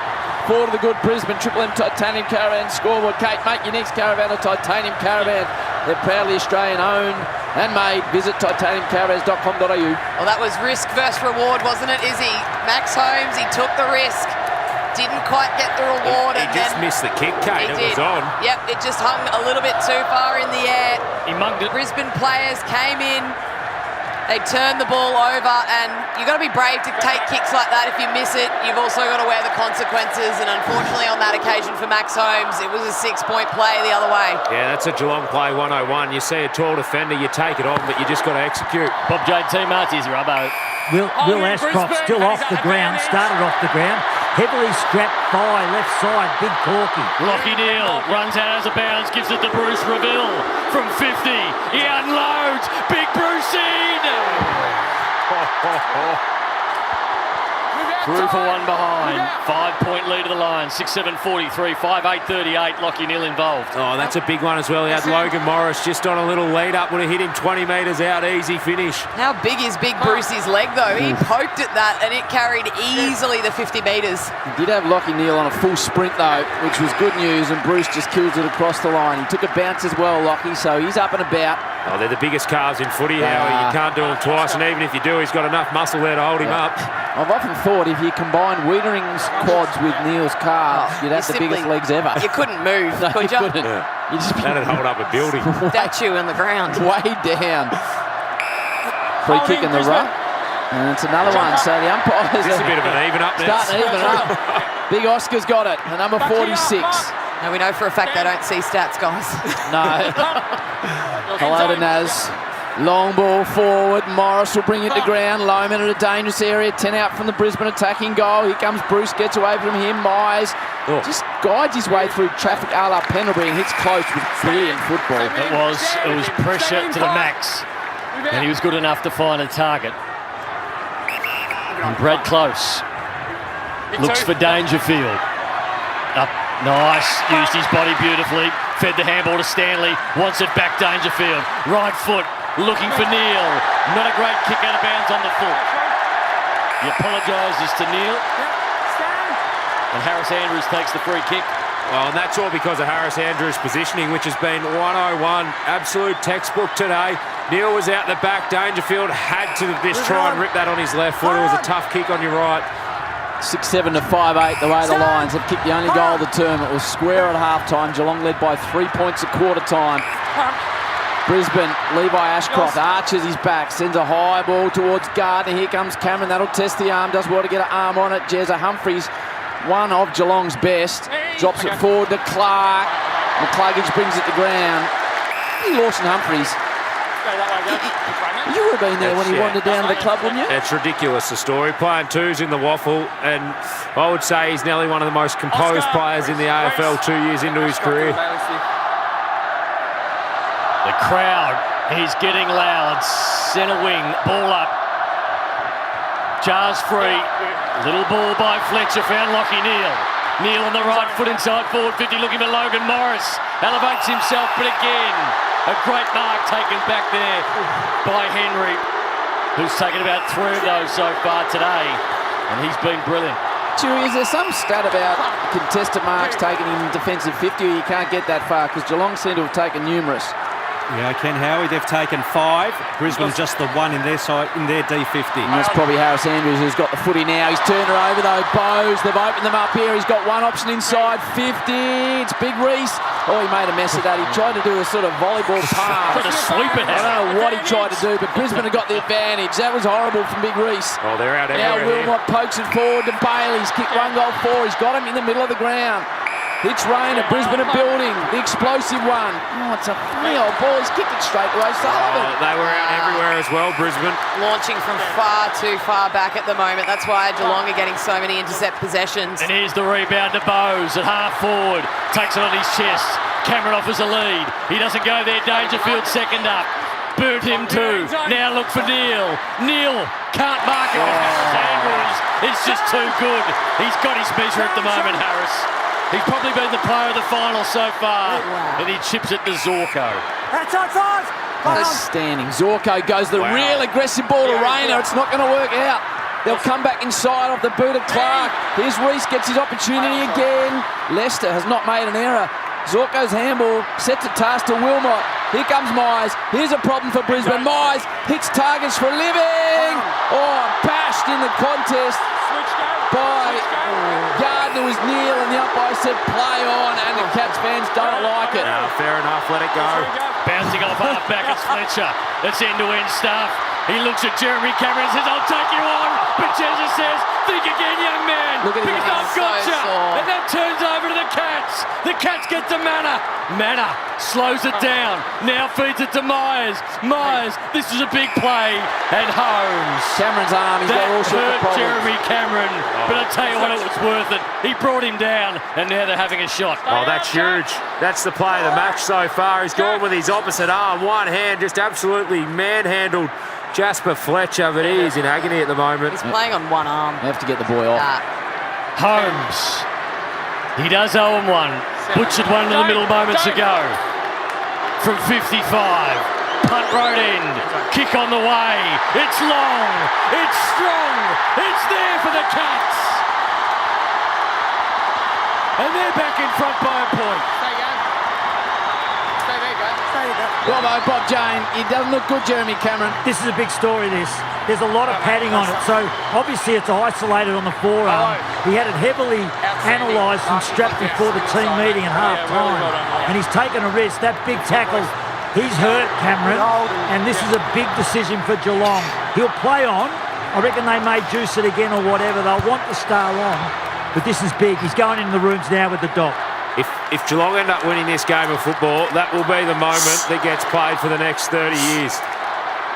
4 to the good Brisbane. Triple M Titanium Caravan scoreboard. Kate, make your next caravan a Titanium Caravan. They're proudly Australian owned and made. Visit titaniumcaravans.com.au. Well, that was risk versus reward, wasn't it, Izzy? Max Holmes, he took the risk. Didn't quite get the reward. He just missed the kick, Kate. It was on. Yep, it just hung a little bit too far in the air. He mugged it. Brisbane players came in. They turned the ball over, and you've got to be brave to take kicks like that. If you miss it, you've also got to wear the consequences. And unfortunately, on that occasion for Max Holmes, it was a 6-point play the other way. Yeah, that's a Geelong play 101. You see a tall defender, you take it on, but you just got to execute. Bob J.T. Marty's Rubbo. Will Ashcroft still off the ground, started off the ground. Heavily strapped thigh, left side, big corky. Lockie Neal runs out as a bounce, gives it to Bruce Reville from 50. He unloads. Big Brucey. Through for one behind. 5-point lead to the Lions. 6-7-43, 5-8-38. Lockie Neal involved. Oh, that's a big one as well. He had Logan Morris just on a little lead up. Would have hit him 20 metres out. Easy finish. How big is Big Brucey's leg, though? He poked at that and it carried easily the 50 metres. He did have Lockie Neal on a full sprint, though, which was good news, and Bruce just kills it across the line. He took a bounce as well, Lockie, so he's up and about. Oh, they're the biggest calves in footy, Howie. You can't do them twice, and even if you do, he's got enough muscle there to hold him up. I've often thought if you combine Wiedering's quads with Neal's calves, you'd have the biggest legs ever. You couldn't move, No, could you you? couldn't. Yeah. You'd just be That'd hold up a building. Statue on the ground. way down. Free kick in the ruck. And it's another one. So the umpires This is a bit of an even up there. starting to even up. Big Oscar's got it. The number 46. Now we know for a fact they don't see stats, guys. No. Hello to Naz. Long ball forward. Morris will bring it to ground. Lohman at a dangerous area. 10 out from the Brisbane attacking goal. Here comes Bruce. Gets away from him. Myers just guides his way through traffic a la Pendlebury and hits close with brilliant football. It was pressure to the max. And he was good enough to find a target. And Brad Close looks for Dangerfield. Up, nice, used his body beautifully. Fed the handball to Stanley. Wants it back, Dangerfield. Right foot, looking for Neal. Not a great kick out of bounds on the foot. He apologises to Neal. And Harris Andrews takes the free kick. Well, and that's all because of Harris Andrews' positioning, which has been 101. Absolute textbook today. Neal was out the back. Dangerfield had to just try and rip that on his left foot. It was a tough kick on your right. 6-7 to 5-8 the way the Lions have kicked the only goal of the term. It was square at half-time. Geelong led by 3 points at quarter-time. Brisbane, Levi Ashcroft arches his back, sends a high ball towards Gardner. Here comes Cameron. That'll test the arm. Does well to get an arm on it. Jezza Humphries, one of Geelong's best, drops it forward to Clark. McCluggage brings it to ground. Lawson Humphries. You would have been there when he wandered down to the club, wouldn't you? It's ridiculous, the story. Playing twos in the waffle, and I would say he's nearly one of the most composed players in the AFL 2 years into his career. The crowd is getting loud. Centre wing, ball up. Jars free. Little ball by Fletcher, found Lockie Neal. Neal on the right foot inside forward 50, looking for Logan Morris. Elevates himself, but again, a great mark taken back there by Henry, who's taken about 3 of those so far today, and he's been brilliant. Chewy, is there some stat about contested marks taken in defensive 50 or you can't get that far? Because Geelong seem to have taken numerous. Yeah, Ken Howie, they've taken 5. Brisbane's just the one in their side, in their D50. And that's probably Harris Andrews who's got the footy now. He's turned her over though. Bowes, they've opened them up here. He's got one option inside 50. It's Big Reese. Oh, he made a mess of that. He tried to do a sort of volleyball pass. Trying to sweep it. I don't know what he tried to do, but Brisbane have got the advantage. That was horrible from Big Reese. Oh, they're out Now everywhere. Wilmot pokes it forward to Bailey. He's kicked 1 goal 4. He's got him in the middle of the ground. It's Rayner, Brisbane are building, the explosive one. Oh, it's a funny old ball. He's kicked it straight to O'Sullivan. Oh, they were out everywhere as well, Brisbane. Launching from far too far back at the moment. That's why Geelong are getting so many intercept possessions. And here's the rebound to Bowes at half forward. Takes it on his chest. Cameron offers a lead. He doesn't go there. Dangerfield second up. Boot him too. Now look for Neil. Neil can't mark it. Harris Andrews is just too good. He's got his measure at the moment, Harris. He's probably been the player of the final so far. And he chips it to Zorko. Outstanding. Zorko goes the real aggressive ball to Rayner. It's not going to work out. They'll come back inside off the boot of Clark. Here's Reese, gets his opportunity again. Leicester has not made an error. Zorko's handball sets a task to Wilmot. Here comes Myers. Here's a problem for Brisbane. Myers hits targets for a living. Oh, bashed in the contest by Gardner was Neil, and the umpire said play on, and the Cats fans don't like it. No, fair enough, let it go. Bouncing off half back, it's Fletcher. It's end-to-end stuff. He looks at Jeremy Cameron and says, I'll take you on. But Jezza says, think again, young man. Look at him. Because I've got So you. sore. And that turns over to the Cats. The Cats get to Manor. Manor slows it down. Now feeds it to Myers. Myers, this is a big play. And Holmes. Cameron's arm, he's got all That sorts of hurt problems. Jeremy Cameron. But I tell you what, it was worth it. He brought him down, and now they're having a shot. Oh, that's huge. That's the play of the match so far. He's gone with his opposite arm, one hand, just absolutely manhandled Jasper Fletcher, but he is in agony at the moment. He's playing on one arm. They have to get the boy off. Holmes. He does owe him one. Butchered one in the middle moments ago. From 55. Punt road end. Kick on the way. It's long. It's strong. It's there for the Cats. And they're back in front by a point. Bravo, Bob Jane. He doesn't look good, Jeremy Cameron. This is a big story, this. There's a lot of padding on it, so obviously it's isolated on the forearm. He had it heavily analysed and strapped before the team meeting at half-time, and he's taken a risk. That big tackle, he's hurt, Cameron, and this is a big decision for Geelong. He'll play on. I reckon they may juice it again or whatever. They'll want the star on, but this is big. He's going in the rooms now with the doc. If Geelong end up winning this game of football, that will be the moment that gets played for the next 30 years.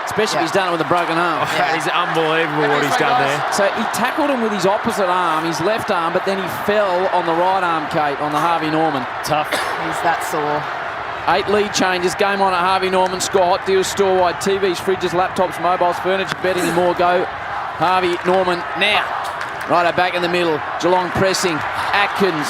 Especially if he's done it with a broken arm. Oh, that is unbelievable what he's done there. So he tackled him with his opposite arm, his left arm, but then he fell on the right arm, Kate, on the Harvey Norman. Tough. He's that sore. 8 lead changes, game on at Harvey Norman. Score hot deals store-wide. TVs, fridges, laptops, mobiles, furniture, betting and more. Go Harvey Norman now. Righto, back in the middle. Geelong pressing. Atkins.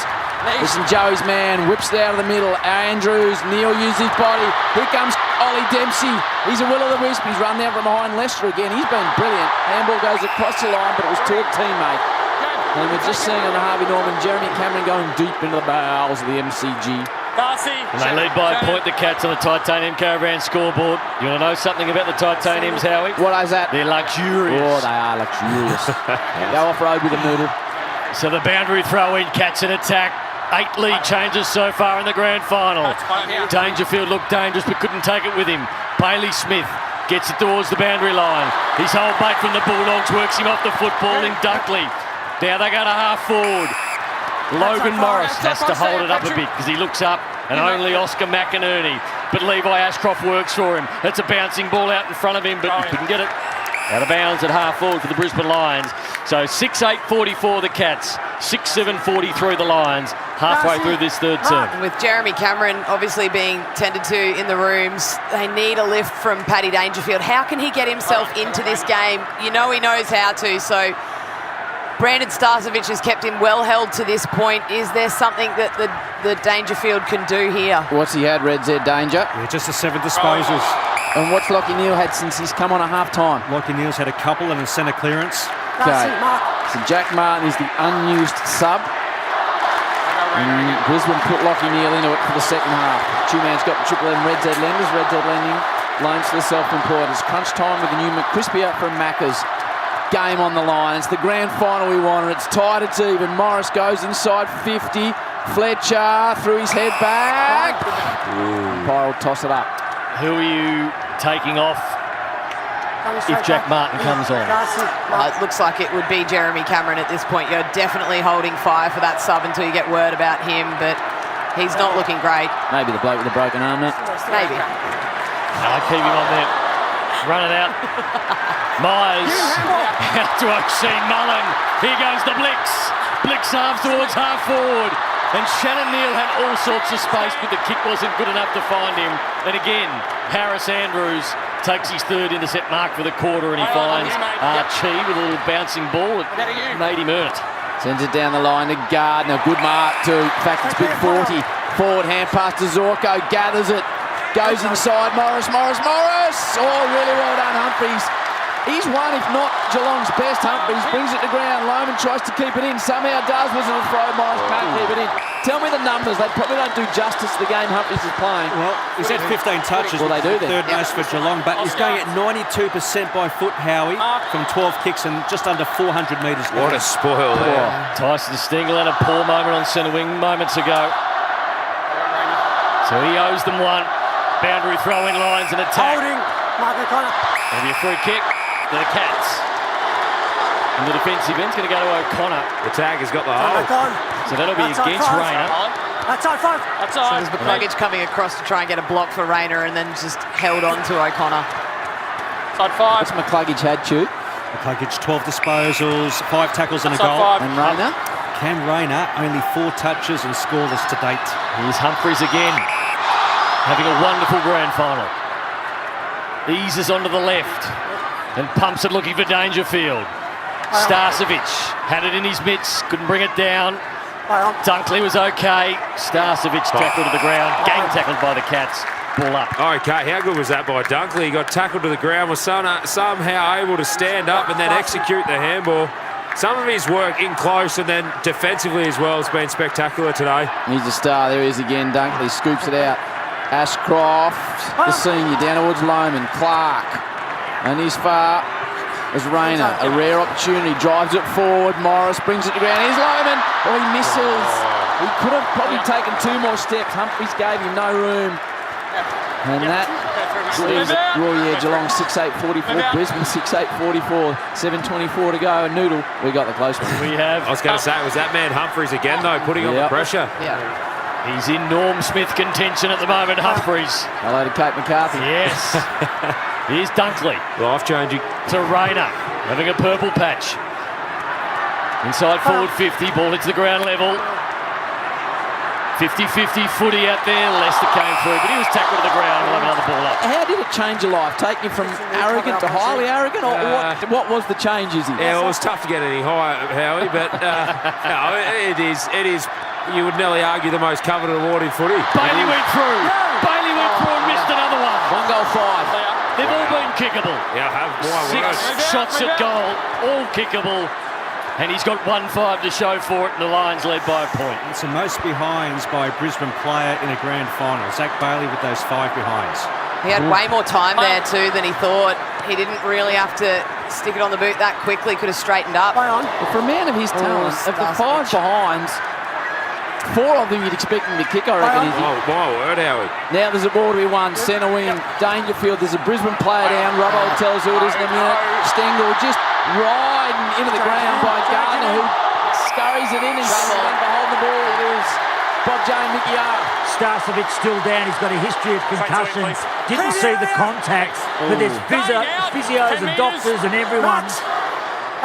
Listen, Joey's man whips it out of the middle. Andrews, Neil uses his body. Here comes Ollie Dempsey. He's a will-o'-the-wisp. He's run down from behind Leicester again. He's been brilliant. Handball goes across the line, but it was to a teammate. And we're just seeing on the Harvey Norman, Jeremy Cameron going deep into the bowels of the MCG. And they lead by a point, the Cats, on the Titanium Caravan scoreboard. You want to know something about the Titaniums, Howie? What is that? They're luxurious. Oh, they are luxurious. Go off-road with a noodle. So the boundary throw-in, Cats in attack. 8 lead changes so far in the grand final. Dangerfield looked dangerous but couldn't take it with him. Bailey Smith gets it towards the boundary line. His whole bait from the Bulldogs works him off the football in Dunkley. Now they go to half forward. Logan Morris has to hold it up a bit because he looks up and only Oscar McInerney. But Levi Ashcroft works for him. It's a bouncing ball out in front of him, but he couldn't get it. Out of bounds at half forward for the Brisbane Lions. So 6-8-44 the Cats, 6-7-43 the Lions, halfway through this third term. With Jeremy Cameron obviously being tended to in the rooms, they need a lift from Paddy Dangerfield. How can he get himself into this game? You know he knows how to, so Brandon Starcevich has kept him well held to this point. Is there something that the Dangerfield can do here? What's he had, Red Z Danger? Yeah, just the 7 disposals. And what's Lockie Neal had since he's come on at half-time? Lockie Neal's had a couple and a centre clearance. Okay. So Jack Martin is the unused sub. And Brisbane put Lockie Neal into it for the second half. Two-man's got the Triple M Red Z lenders. Red Z lending loans to the self-employed. It's crunch time with the new McCrispy out from Macca's. Game on the line. It's the grand final we wanted. It's tight, it's even. Morris goes inside 50. Fletcher threw his head back. Umpire will toss it up. Who are you taking off if Jack Martin comes on? It looks like it would be Jeremy Cameron at this point. You're definitely holding fire for that sub until you get word about him, but he's not looking great. Maybe the bloke with the broken arm, no? Maybe. No, keep him on there. Run it out. Myers out to O'Shea Mullen. Here goes the Blix. Blix half towards half forward. And Shannon Neal had all sorts of space, but the kick wasn't good enough to find him. And again, Harris Andrews takes his third intercept mark for the quarter, and he finds Archie with a little bouncing ball. It made him earn it. Sends it down the line to Gardner. Good mark too. In fact, it's big 40. Forward hand pass to Zorko. Gathers it. Goes inside. Morris. Oh, really well done, Humphries. He's one, if not Geelong's best. Humphries brings it to ground. Loman tries to keep it in. Somehow does. Wasn't a throw. Morris can't keep it in. Tell me the numbers. They probably don't do justice to the game Humphries is playing. Well, he's had 15 touches. Well, they do then. Third most for Geelong, but he's going at 92% by foot, Howie, from 12 kicks and just under 400 metres. What a spoil there. Tyson Stengel had a poor moment on centre wing moments ago. So he owes them one. Boundary throw-in lines and attack. Holding. Mark O'Connor. There'll be a free kick to the Cats. And the defensive end's going to go to O'Connor. The tag has got the hole. So that'll be against Rayner. That's on 5. So there's McCluggage coming across to try and get a block for Rayner and then just held on to O'Connor. Side 5. What's McCluggage had, Chew? McCluggage 12 disposals, 5 tackles and a goal. And Rayner? Cam Rayner, only 4 touches and scoreless to date. Here's Humphries again, having a wonderful grand final. Eases onto the left and pumps it looking for Dangerfield. Starcevic had it in his mitts, couldn't bring it down. Dunkley was okay. Starcevic tackled to the ground, gang tackled by the Cats. Ball up. Okay, how good was that by Dunkley? He got tackled to the ground, was somehow able to stand up and then execute the handball. Some of his work in close and then defensively as well has been spectacular today. He's the star. There he is again. Dunkley scoops it out. Ashcroft, the senior, down towards Loman. Clark. And he's far as Rayner. A rare opportunity. Drives it forward. Morris brings it to ground. Here's Loman. Oh, he misses. He could have probably taken 2 more steps. Humphries gave him no room. And that is Geelong 6-8-44. Brisbane 6-8-44. 7:24 to go. And Noodle, we got the close one. We have. I was going to say, was that man Humphries again, though, putting on the pressure? Yeah. He's in Norm Smith contention at the moment, Humphries. Hello to Kate McCarthy. Yes. Here's Dunkley. Life-changing. To Rayner, having a purple patch. Inside forward 50, ball hits the ground level. 50-50 footy out there. Leicester came through, but he was tackled to the ground. We'll have another ball up. How did it change your life? Take you from arrogant to highly arrogant? Or what was the change, Izzy? Yeah, well, it was tough to get any higher, Howie, but no, it is. You would nearly argue the most coveted award in footy. Bailey went through. Bailey went through and missed another one. 1 goal 5. They've all been kickable. Yeah, have more. 6 shots at goal, all kickable. And he's got 1-5 to show for it, and the Lions led by a point. It's the most behinds by a Brisbane player in a grand final. Zach Bailey with those 5 behinds. He had way more time there too than he thought. He didn't really have to stick it on the boot that quickly. Could have straightened up. Well, for a man of his talent, of the 5 behinds, 4 of them you'd expect him to kick, I reckon. Oh, my word, Howie. Now there's a ball to be won. Centre wing, Dangerfield. There's a Brisbane player down. Robbo tells who it is in a minute. Stengel just riding into the ground by Gardner, who scurries it in and behold the ball. It is Bob Jane, Mickey R. Starcevic still down. He's got a history of concussions. Didn't see the contact, but there's physios and doctors and everyone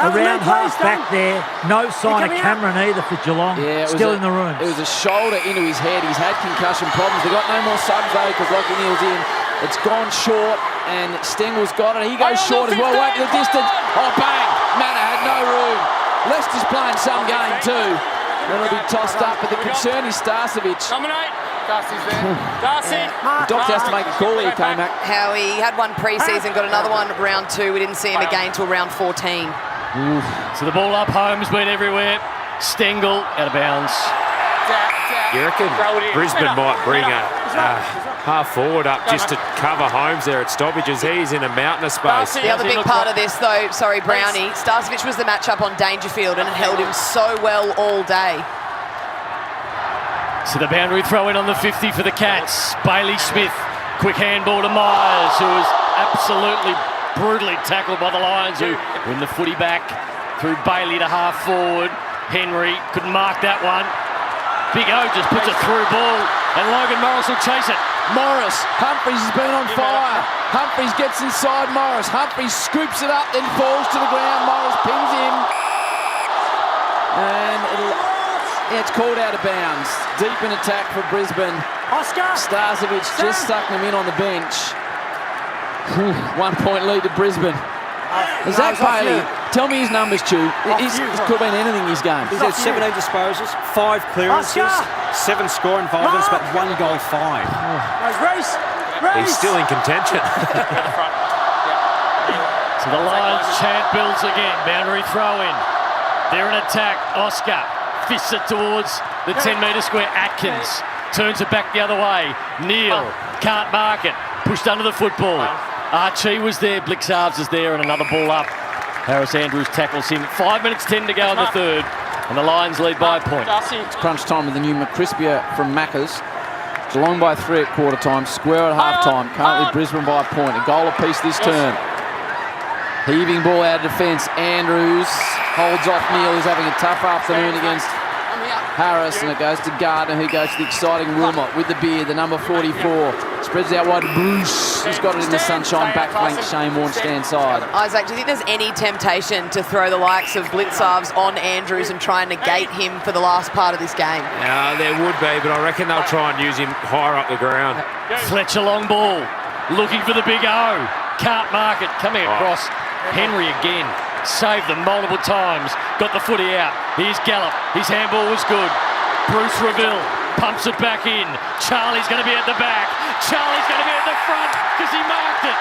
around half back there. No sign of Cameron either for Geelong. Yeah, still in the room. It was a shoulder into his head. He's had concussion problems. They've got no more subs though because Lockie Neal's in. It's gone short and Stengel's got it. He goes short as well. Wait for the distance. Oh, bang! Manor had no room. Leicester's playing some game too. That'll be tossed up, but the concern is Starcevic. Darcy's there. Darcy. The doctor has to make a call here, K-Mac. How he had one pre-season, got another one round 2. We didn't see him again till round 14. So the ball up, Holmes went everywhere. Stengel out of bounds. You reckon Brisbane might bring a half forward up just to cover Holmes there at stoppages? He's in a mountain of space. The other big part of this, though, sorry, Brownie, Starcevic was the matchup on Dangerfield and it held him so well all day. So the boundary throw in on the 50 for the Cats. Bailey Smith, quick handball to Myers, who was absolutely brutally tackled by the Lions, who win the footy back through Bailey to half forward. Henry couldn't mark that one. Big O just puts a through ball, and Logan Morris will chase it. Morris, Humphries has been on fire. Humphries gets inside Morris. Humphries scoops it up, then falls to the ground. Morris pins him. And it's called out of bounds. Deep in attack for Brisbane. Starcevic just stuck him in on the bench. 1 point lead to Brisbane. Zach Bailey, tell me his numbers, Stu. It could have been anything his game. He's had 17 disposals, 5 clearances, 7 score involvements, but 1 goal 5. He's still in contention. So the Lions chant builds again. Boundary throw in. They're in attack. Oscar fists it towards the 10-metre square. Atkins turns it back the other way. Neil can't mark it. Pushed under the football. Archie was there, Blixarves is there, and another ball up. Harris Andrews tackles him. 5 minutes 10 to go in the third, and the Lions lead by a point. It's crunch time with the new McCrispia from Macca's. Geelong by 3 at quarter time, square at half time. Currently Brisbane by a point. A goal apiece this term. Heaving ball out of defence. Andrews holds off Neil, who's having a tough afternoon against Harris, and it goes to Gardner, who goes to the exciting Wilmot with the beard, the number 44. Spreads out wide, Bruce. He's got it in the sunshine, back flank, Shane Warne stand side. Isaac, do you think there's any temptation to throw the likes of Blitzarsves on Andrews and try and negate him for the last part of this game? There would be, but I reckon they'll try and use him higher up the ground. Fletcher long ball, looking for the big O. Can't mark it, coming across. Henry again. Saved them multiple times. Got the footy out. Here's Gallup. His handball was good. Bruce Reville pumps it back in. Charlie's going to be at the back. Charlie's going to be at the front because he marked it.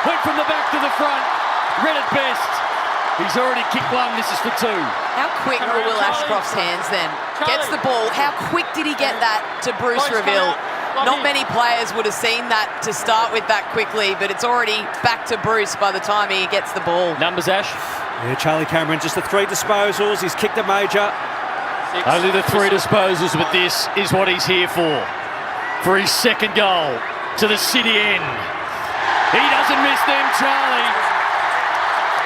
Went from the back to the front. Read it best. He's already kicked one. This is for 2. How quick were Will Ashcroft's hands then? Gets the ball. How quick did he get that to Bruce Reville? Not many players would have seen that to start with that quickly, but it's already back to Bruce by the time he gets the ball. Numbers, Ash? Yeah, Charlie Cameron, just the 3 disposals. He's kicked a major. Only the 3 disposals, but this is what he's here for his second goal to the city end. He doesn't miss them, Charlie.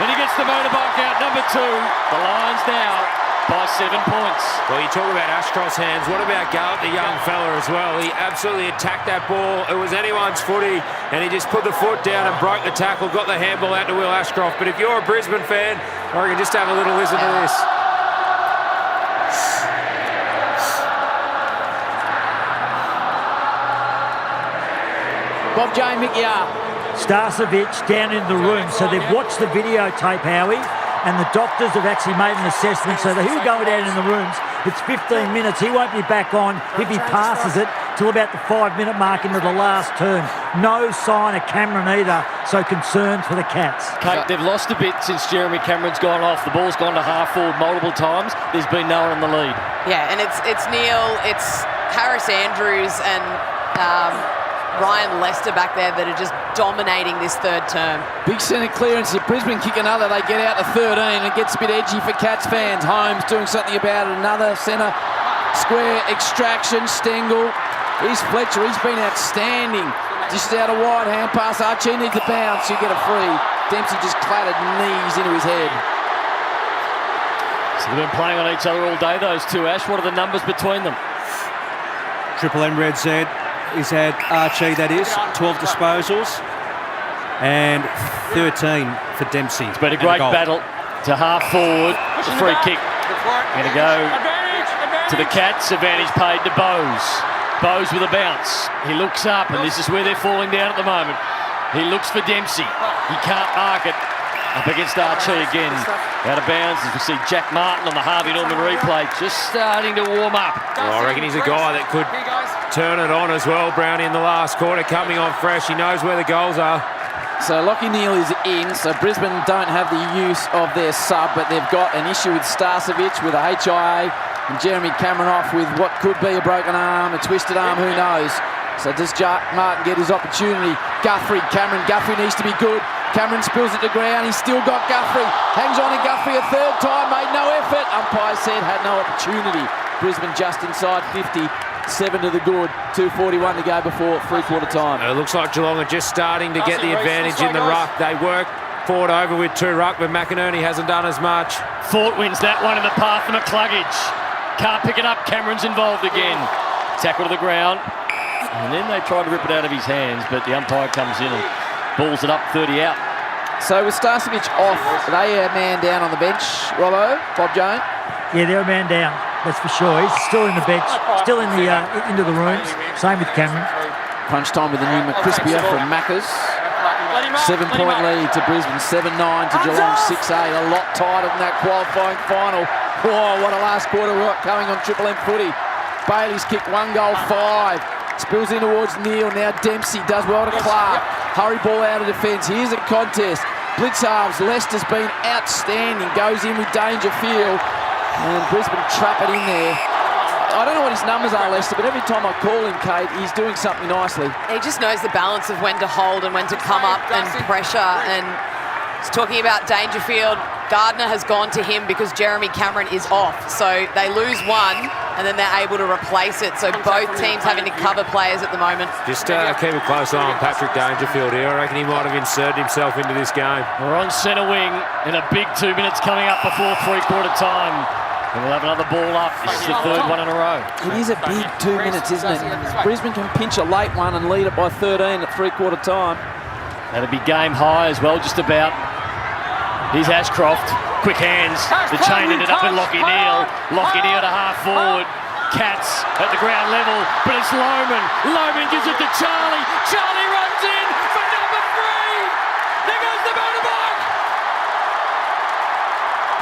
And he gets the motorbike out, number 2. The Lions now by 7 points. Well, you talk about Ashcroft's hands. What about Gallup, the young fella, as well? He absolutely attacked that ball. It was anyone's footy, and he just put the foot down and broke the tackle, got the handball out to Will Ashcroft. But if you're a Brisbane fan, I reckon just have a little listen to this. Bob Jane McYar. Starcevic down in the room, so they've watched the videotape, Howie, and the doctors have actually made an assessment, so he'll go down in the rooms. It's 15 minutes. He won't be back on if he passes it till about the 5-minute mark into the last turn. No sign of Cameron either, so concerns for the Cats. Kate, they've lost a bit since Jeremy Cameron's gone off. The ball's gone to half forward multiple times. There's been no one in the lead. Yeah, and it's Neil, it's Harris Andrews and Ryan Lester back there that are just dominating this third term. Big centre clearance. If Brisbane kick another, they get out to 13. It gets a bit edgy for Cats fans. Holmes doing something about it. Another centre square extraction. Stengel. Here's Fletcher. He's been outstanding. Just out a wide hand pass. Archie needs a bounce. You get a free. Dempsey just clattered knees into his head. So they've been playing on each other all day, those two, Ash. What are the numbers between them? Triple M Red Z. He's had Archie, that is, 12 disposals and 13 for Dempsey. It's been a great battle to half forward. It's a free kick. Going to go to the Cats. Advantage paid to Bowes. Bowes with a bounce. He looks up, and this is where they're falling down at the moment. He looks for Dempsey. He can't mark it. Up against Archie again. Out of bounds as we see Jack Martin on the Harvey Norman replay just starting to warm up. Well, I reckon he's a guy that could turn it on as well, Brownie, in the last quarter, coming on fresh. He knows where the goals are. So Lockie Neal is in, so Brisbane don't have the use of their sub, but they've got an issue with Starcevic with a HIA and Jeremy Cameron off with what could be a broken arm, a twisted arm, who knows. So does Jack Martin get his opportunity? Guthrie, Cameron, Guthrie needs to be good. Cameron spills it to ground, he's still got Guthrie. Hangs on to Guthrie a third time, made no effort. Umpire said had no opportunity. Brisbane just inside 50. 7 to the good, 2:41 to go before three-quarter time. It looks like Geelong are just starting to get the advantage in the ruck. They work Ford over with 2 ruck, but McInerney hasn't done as much. Fort wins that one in the path of McCluggage. Can't pick it up, Cameron's involved again. Tackle to the ground, and then they try to rip it out of his hands, but the umpire comes in and balls it up 30 out. So with Starcevic off, are they a man down on the bench, Robbo, Bob Jones? Yeah, they're a man down, that's for sure. He's still in the bench, still in the into the rooms. Same with Cameron. Crunch time with the new McCrispia from Macca's. 7-point lead to Brisbane, 7-9 to Geelong, 6-8. A lot tighter than that qualifying final. Whoa, what a last quarter work coming on Triple M footy. Bailey's kicked 1 goal, 5. Spills in towards Neal. Now Dempsey does well to Clark. Hurry ball out of defence. Here's a contest. Blitz halves. Leicester's been outstanding. Goes in with Dangerfield. And Brisbane trap it in there. I don't know what his numbers are, Leicester, but every time I call him, Kate, he's doing something nicely. He just knows the balance of when to hold and when to come up and pressure. And he's talking about Dangerfield. Gardner has gone to him because Jeremy Cameron is off. So they lose one and then they're able to replace it. So both teams having to cover players at the moment. Just keep a close eye on Patrick Dangerfield here. I reckon he might have inserted himself into this game. We're on centre wing in a big 2 minutes coming up before three-quarter time. And we'll have another ball up. This is the third one in a row. It is a big 2 minutes, isn't it? Brisbane can pinch a late one and lead it by 13 at three-quarter time. That'll be game high as well, just about. Here's Ashcroft. Quick hands. The chain ended up with Lockie Neal. Lockie Neal to half forward. Cats at the ground level, but it's Lohman. Lohman gives it to Charlie. Charlie runs in for number 3. There goes the motorbike.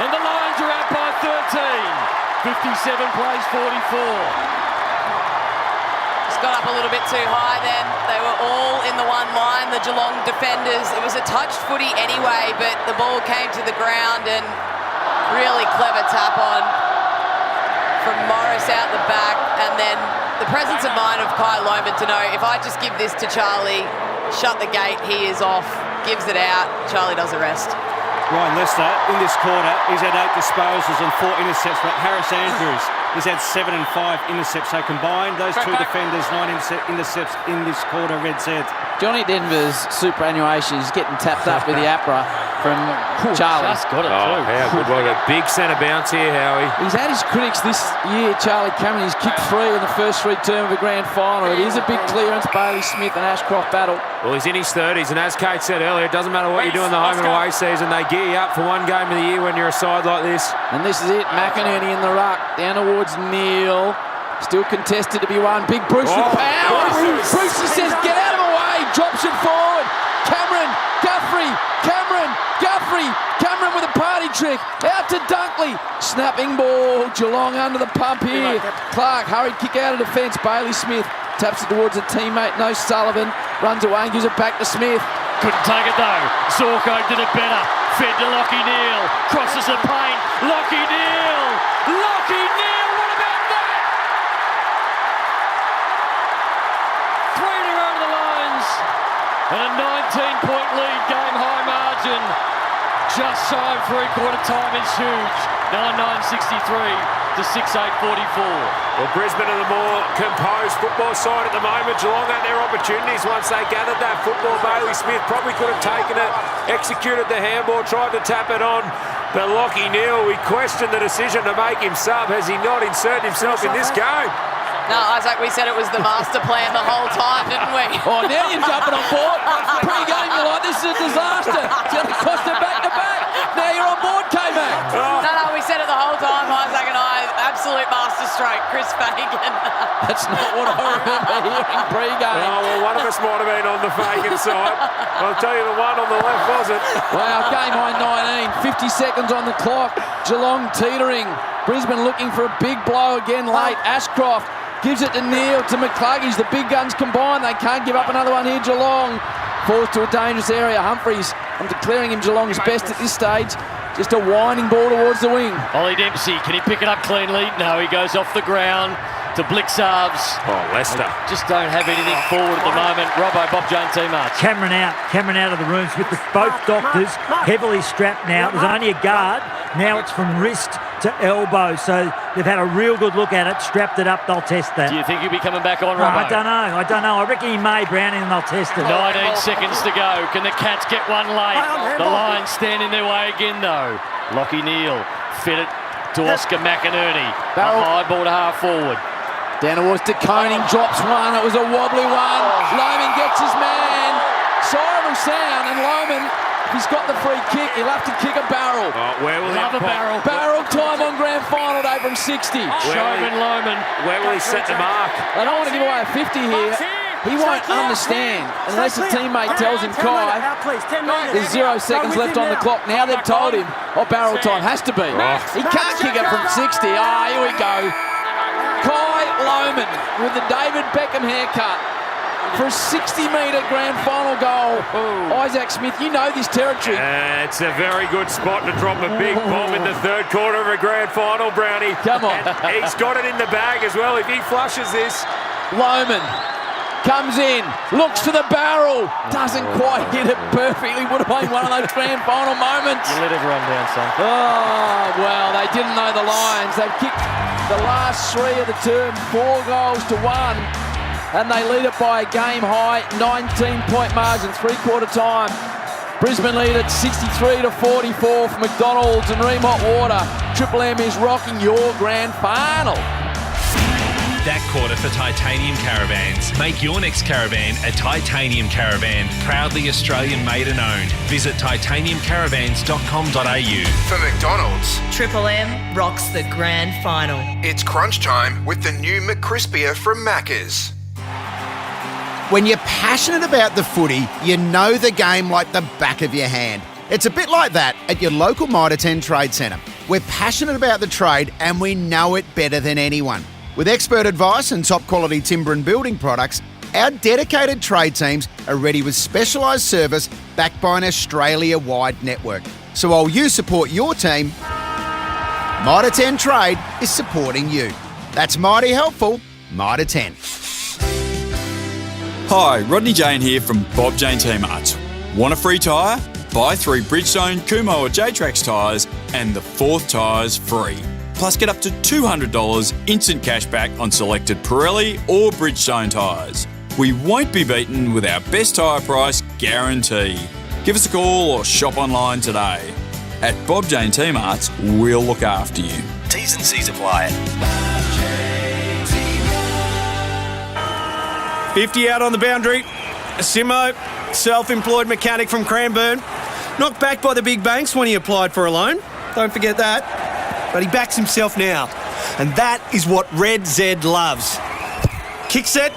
And the Lions are out by 13. 57 plays 44. Got up a little bit too high then. They were all in the one line, the Geelong defenders. It was a touched footy anyway, but the ball came to the ground and really clever tap on from Morris out the back, and then the presence of mind of Kai Lohman to know, if I just give this to Charlie, shut the gate, he is off, gives it out, Charlie does the rest. Ryan Lester, in this quarter, he's had 8 disposals and 4 intercepts, but Harris Andrews, he's had 7 and 5 intercepts. So combined, those two defenders, 9 intercepts in this quarter, Red said. Johnny Denver's superannuation is getting tapped up with the APRA from Charlie. Just got it too. How good was it? Big centre bounce here, Howie. He's had his critics this year, Charlie Cameron. He's kicked 3 in the first 3 term of the grand final. It is a big clearance, Bailey Smith and Ashcroft battle. Well, he's in his 30s, and as Kate said earlier, it doesn't matter what you do in the home and away season, they gear you up for one game of the year when you're a side like this. And this is it, McInerney in the ruck, down towards Neal. Still contested to be won. Big Bruce with power. Bruce says, get out of the way. Drops it forward. Cameron, Guthrie, Cameron, Guthrie. Cameron with a party trick. Out to Dunkley. Snapping ball. Geelong under the pump here. Clark, hurried kick out of defence. Bailey Smith taps it towards a teammate. No Sullivan. Runs away and gives it back to Smith. Couldn't take it though. Zorko did it better. Fed to Lockie Neal. Crosses the paint. Lockie Neal. Lockie Neal. What about that? 3 to go to the Lions. And a 19-point lead, game high margin. Just shy of three-quarter time is huge. 9-9-63 to 6-8-44. Well, Brisbane are the more composed football side at the moment. Geelong had their opportunities once they gathered that football. Bailey Smith probably could have taken it, executed the handball, tried to tap it on. But Lockie Neal, we question the decision to make him sub. Has he not inserted himself in this game? No, Isaac, we said it was the master plan the whole time, didn't we? Oh, now you're jumping on board. Pre-game, you're like, this is a disaster. It's going to cost them back-to-back. Now you're on board, K-Mac. No, we said it the whole time, Isaac and I. Absolute master stroke, Chris Fagan. That's not what I remember hearing pre-game. Oh, well, one of us might have been on the Fagan side. I'll tell you the one on the left wasn't. Wow, game high 19. 50 seconds on the clock. Geelong teetering. Brisbane looking for a big blow again late. Ashcroft gives it to Neal, to McCluggage. The big guns combined. They can't give up another one here, Geelong. Forced to a dangerous area. Humphries, I'm declaring him Geelong's best at this stage. Just a winding ball towards the wing. Ollie Dempsey, can he pick it up cleanly? No, he goes off the ground to Blixarves. Oh, Leicester. They just don't have anything forward at the moment. Robbo, Bob Jones team march. Cameron out of the rooms with both doctors heavily strapped now. There's only a guard. Now it's from wrist to elbow. So they've had a real good look at it, strapped it up. They'll test that. Do you think he'll be coming back on, Robbo? I don't know. I reckon he may, Brownie, and they'll test it. 19 seconds to go. Can the Cats get one late? The Lions stand in their way again, though. Lockie Neal fed it to Oscar McInerney. Barrel. High ball to half forward. Down towards De Koning, drops one. It was a wobbly one. Lohman gets his man. Siren will sound, and Lohman, if he's got the free kick, he'll have to kick a barrel. Oh, where will Love a barrel. Barrel time on grand final day from 60. Showman Lohman. Where will he set the mark? I don't want to give away a 50 here. He won't understand unless a teammate tells him, Kai, there's 0 seconds left on the clock. Now they've told him, barrel time has to be. He can't kick it from 60. Here we go. Kai Lohman with the David Beckham haircut for a 60-metre grand final goal. Isaac Smith, you know this territory. It's a very good spot to drop a big bomb in the third quarter of a grand final, Brownie. Come on. And he's got it in the bag as well if he flushes this. Lohman comes in, looks to the barrel, doesn't quite hit it perfectly. Would have been one of those grand final moments. You let everyone down, son. Oh, well, they didn't know the Lions. They've kicked the last 3 of the term, 4 goals to 1, and they lead it by a game-high 19-point margin, three-quarter time. Brisbane lead at 63-44 for McDonald's and Remont Water. Triple M is rocking your grand final. That quarter for Titanium Caravans. Make your next caravan a Titanium Caravan, proudly Australian made and owned. Visit titaniumcaravans.com.au. For McDonald's, Triple M rocks the grand final. it's crunch time with the new McCrispier from Macca's. When you're passionate about the footy, you know the game like the back of your hand. It's a bit like that at your local Mitre 10 Trade Centre. We're passionate about the trade and we know it better than anyone. With expert advice and top quality timber and building products, our dedicated trade teams are ready with specialised service backed by an Australia-wide network. So while you support your team, Mitre 10 Trade is supporting you. That's mighty helpful, Mitre 10. Hi, Rodney Jane here from Bob Jane Team Arts. Want a free tyre? Buy 3 Bridgestone, Kumho or J-Trax tyres and the 4th tyre's free. Plus get up to $200 instant cash back on selected Pirelli or Bridgestone tyres. We won't be beaten with our best tyre price guarantee. Give us a call or shop online today. At Bob Jane Team Arts, we'll look after you. T's and C's apply. 50 out on the boundary. Simo, self-employed mechanic from Cranbourne. Knocked back by the big banks when he applied for a loan. Don't forget that. But he backs himself now. And that is what Red Z loves. Kick set.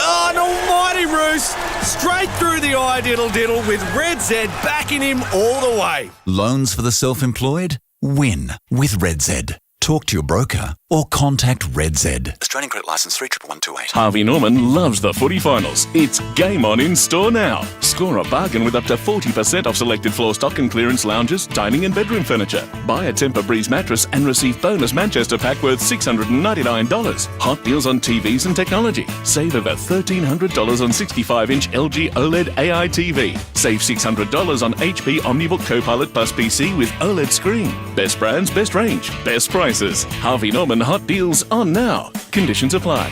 Oh, an almighty roost. Straight through the eye diddle with Red Z backing him all the way. Loans for the self-employed? Win with Red Z. Talk to your broker or contact Red Z. Australian credit licence 311228. Harvey Norman loves the footy finals. It's game on in store now. Score a bargain with up to 40% off selected floor stock and clearance lounges, dining and bedroom furniture. Buy a Tempur-Breeze mattress and receive bonus Manchester pack worth $699. Hot deals on TVs and technology. Save over $1,300 on 65-inch LG OLED AI TV. Save $600 on HP OmniBook Copilot Plus PC with OLED screen. Best brands, best range, best prices. Harvey Norman hot deals on now. Conditions apply.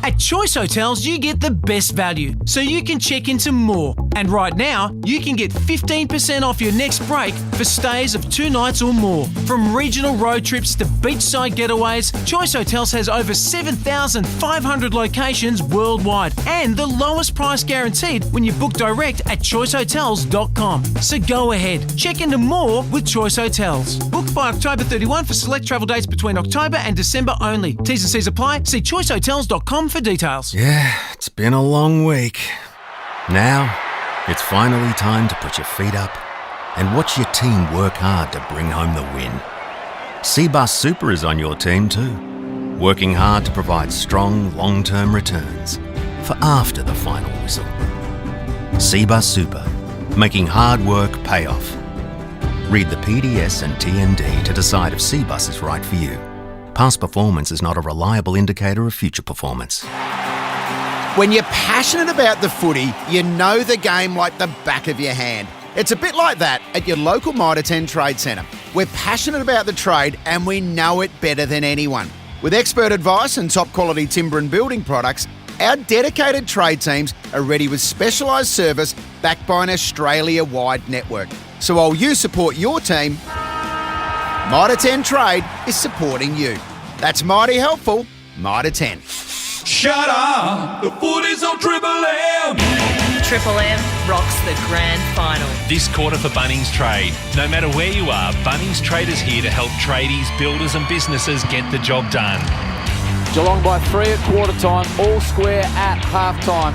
At Choice Hotels, you get the best value, so you can check into more. And right now, you can get 15% off your next break for stays of 2 nights or more. From regional road trips to beachside getaways, Choice Hotels has over 7,500 locations worldwide and the lowest price guaranteed when you book direct at choicehotels.com. So go ahead, check into more with Choice Hotels. Book by October 31 for select travel dates between October and December only. T's and C's apply. See choicehotels.com for details. Yeah, it's been a long week. Now, it's finally time to put your feet up and watch your team work hard to bring home the win. Cbus Super is on your team too, working hard to provide strong long-term returns for after the final whistle. Cbus Super, making hard work pay off. Read the PDS and TND to decide if Cbus is right for you. Past performance is not a reliable indicator of future performance. When you're passionate about the footy, you know the game like the back of your hand. It's a bit like that at your local Mitre 10 Trade Centre. We're passionate about the trade and we know it better than anyone. With expert advice and top quality timber and building products, our dedicated trade teams are ready with specialised service backed by an Australia-wide network. So while you support your team, Mitre 10 Trade is supporting you. That's mighty helpful, Mitre 10. Shut up, the footy's on Triple M. Triple M rocks the grand final. This quarter for Bunnings Trade. No matter where you are, Bunnings Trade is here to help tradies, builders and businesses get the job done. Geelong by 3 at quarter time, all square at half time.